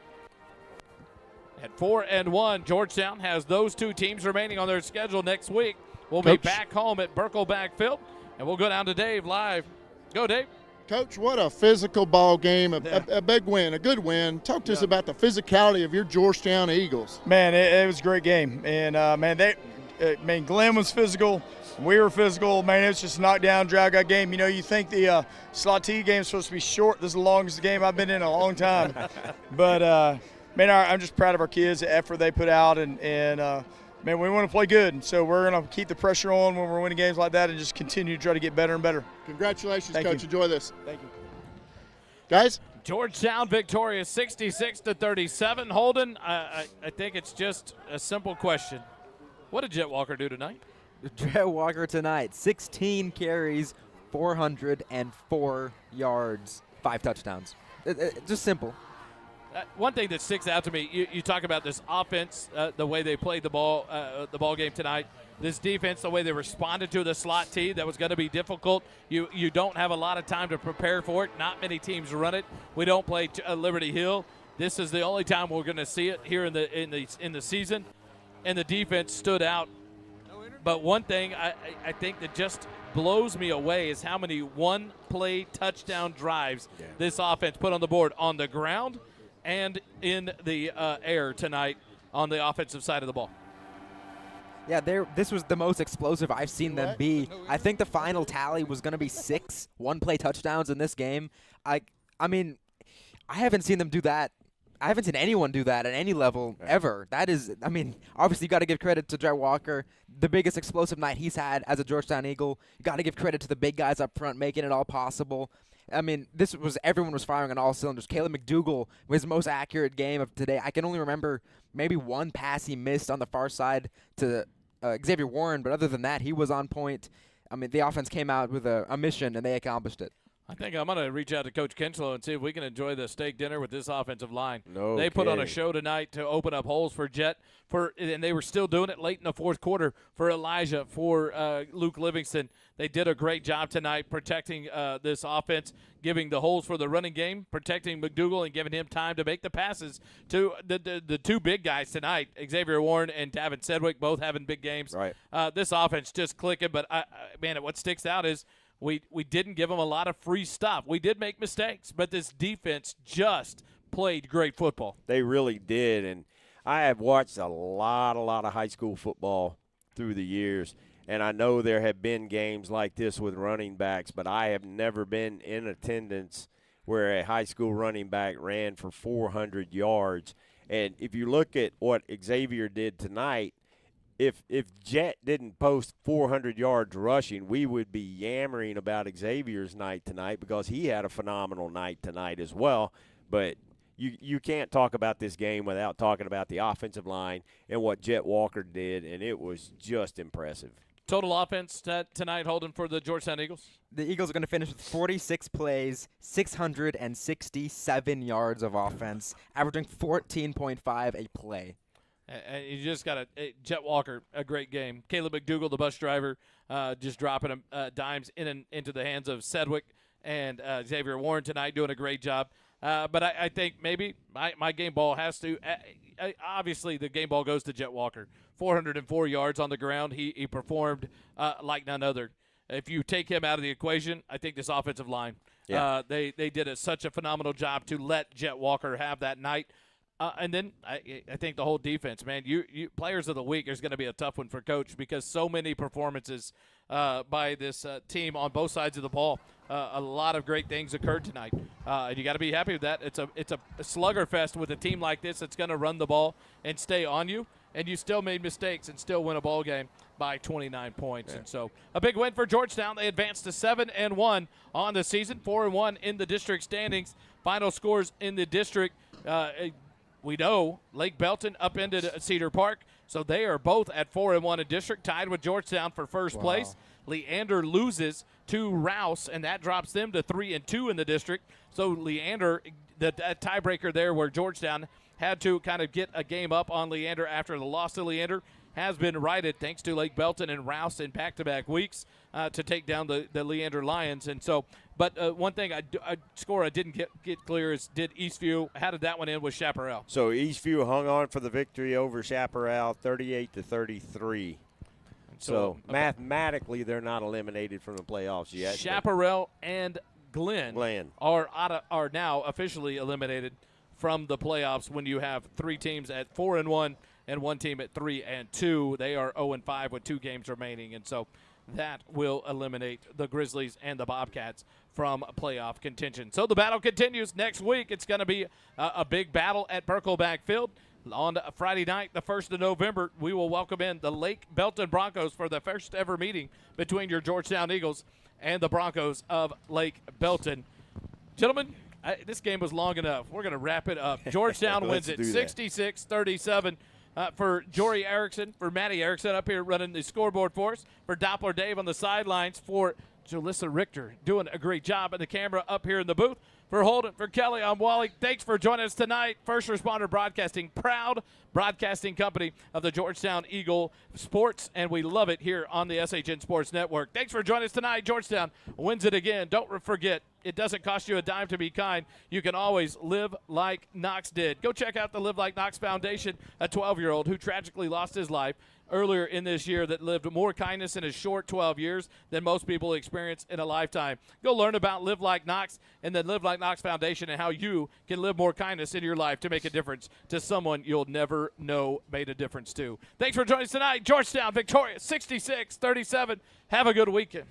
Speaker 1: At 4-1, Georgetown has those 2 teams remaining on their schedule next week. We'll be back home at Birkelbach Field, and we'll go down to Dave live. Go, Dave.
Speaker 10: Coach, what a physical ball game, a big win, a good win. Talk to us about the physicality of your Georgetown Eagles.
Speaker 11: Man, it was a great game. And, Glenn was physical. We were physical. Man, it was just a knockdown, drag-out game. You know, you think the slot T game is supposed to be short. This is the longest game I've been in a long time. But, I'm just proud of our kids, the effort they put out, and we want to play good. So we're going to keep the pressure on when we're winning games like that and just continue to try to get better and better.
Speaker 10: Congratulations,
Speaker 11: Thank
Speaker 10: Coach.
Speaker 11: you.
Speaker 10: Enjoy this.
Speaker 11: Thank you.
Speaker 10: Guys?
Speaker 1: Georgetown victorious 66-37. Holden, I think it's just a simple question. What did Jet Walker do tonight?
Speaker 3: Jet Walker tonight, 16 carries, 404 yards, 5 touchdowns. Just simple.
Speaker 1: One thing that sticks out to me, you talk about this offense, the way they played the ball game tonight. This defense, the way they responded to the slot T, that was going to be difficult. You don't have a lot of time to prepare for it. Not many teams run it. We don't play Liberty Hill. This is the only time we're going to see it here in the season, and the defense stood out. But one thing I think that just blows me away is how many one-play touchdown drives this offense put on the board on the ground and in the air tonight on the offensive side of the ball.
Speaker 3: Yeah, this was the most explosive I've seen them be. I think the final tally was going to be 6 one-play touchdowns in this game. I mean, I haven't seen them do that. I haven't seen anyone do that at any level ever. That is, obviously you got to give credit to Jet Walker, the biggest explosive night he's had as a Georgetown Eagle. You got to give credit to the big guys up front making it all possible. Everyone was firing on all cylinders. Caleb McDougal was his most accurate game of today. I can only remember maybe one pass he missed on the far side to Xavier Warren, but other than that, he was on point. The offense came out with a mission, and they accomplished it.
Speaker 1: I think I'm going to reach out to Coach Kinslow and see if we can enjoy the steak dinner with this offensive line. They put on a show tonight to open up holes for Jet, and they were still doing it late in the fourth quarter for Elijah, for Luke Livingston. They did a great job tonight protecting this offense, giving the holes for the running game, protecting McDougal, and giving him time to make the passes to the 2 big guys tonight, Xavier Warren and Davin Sedgwick, both having big games.
Speaker 2: Right.
Speaker 1: This offense just clicking, but, what sticks out is we didn't give them a lot of free stuff. We did make mistakes, but this defense just played great football.
Speaker 2: They really did, and I have watched a lot of high school football through the years, And I know there have been games like this with running backs, but I have never been in attendance where a high school running back ran for 400 yards. And if you look at what Xavier did tonight, if Jet didn't post 400 yards rushing, we would be yammering about Xavier's night tonight because he had a phenomenal night tonight as well. But you can't talk about this game without talking about the offensive line and what Jet Walker did, and it was just impressive.
Speaker 1: Total offense tonight, Holden, for the Georgetown Eagles?
Speaker 3: The Eagles are going to finish with 46 plays, 667 yards of offense, averaging 14.5 a play.
Speaker 1: And you just got Jet Walker, a great game. Caleb McDougal, the bus driver, just dropping dimes into the hands of Sedgwick and Xavier Warren tonight, doing a great job. But I think maybe my game ball has to obviously the game ball goes to Jet Walker. 404 yards on the ground. He performed like none other. If you take him out of the equation, I think this offensive line, they did such a phenomenal job to let Jet Walker have that night. And then I think the whole defense, man, you players of the week is going to be a tough one for Coach because so many performances by this team on both sides of the ball. A lot of great things occurred tonight, and you got to be happy with that. It's a slugger fest with a team like this that's going to run the ball and stay on you, and you still made mistakes and still win a ball game by 29 points. Yeah. And so a big win for Georgetown. They advanced to 7-1 on the season, 4-1 in the district standings. Final scores in the district. We know Lake Belton up into Cedar Park, so they are both at 4-1 in district, tied with Georgetown for first place. Leander loses to Rouse, and that drops them to 3-2 in the district. So Leander, the tiebreaker there where Georgetown had to kind of get a game up on Leander after the loss to Leander, has been righted thanks to Lake Belton and Rouse in back-to-back weeks to take down the Leander Lions. And so, but one thing I didn't get clear is did Eastview, how did that one end with Chaparral?
Speaker 2: So Eastview hung on for the victory over Chaparral 38-33. So mathematically they're not eliminated from the playoffs yet.
Speaker 1: Chaparral and Glenn are now officially eliminated from the playoffs when you have three teams at 4-1 and one team at 3-2. They are 0-5 with 2 games remaining, and so that will eliminate the Grizzlies and the Bobcats from playoff contention. So the battle continues next week. It's going to be a big battle at Birkelback Field. On Friday night, the 1st of November, we will welcome in the Lake Belton Broncos for the first ever meeting between your Georgetown Eagles and the Broncos of Lake Belton. Gentlemen, this game was long enough. We're going to wrap it up. Georgetown wins it 66-37 for Jory Erickson, for Matty Erickson up here running the scoreboard for us, for Doppler Dave on the sidelines, for Jalissa Richter doing a great job in the camera up here in the booth. For Holden, for Kelly, I'm Wally. Thanks for joining us tonight. First Responder Broadcasting, proud broadcasting company of the Georgetown Eagle Sports, and we love it here on the SHN Sports Network. Thanks for joining us tonight. Georgetown wins it again. Don't forget, it doesn't cost you a dime to be kind. You can always live like Knox did. Go check out the Live Like Knox Foundation, a 12-year-old who tragically lost his life earlier in this year that lived more kindness in a short 12 years than most people experience in a lifetime. Go learn about Live Like Knox and the Live Like Knox Foundation and how you can live more kindness in your life to make a difference to someone you'll never know made a difference to. Thanks for joining us tonight. Georgetown victorious 66-37. Have a good weekend.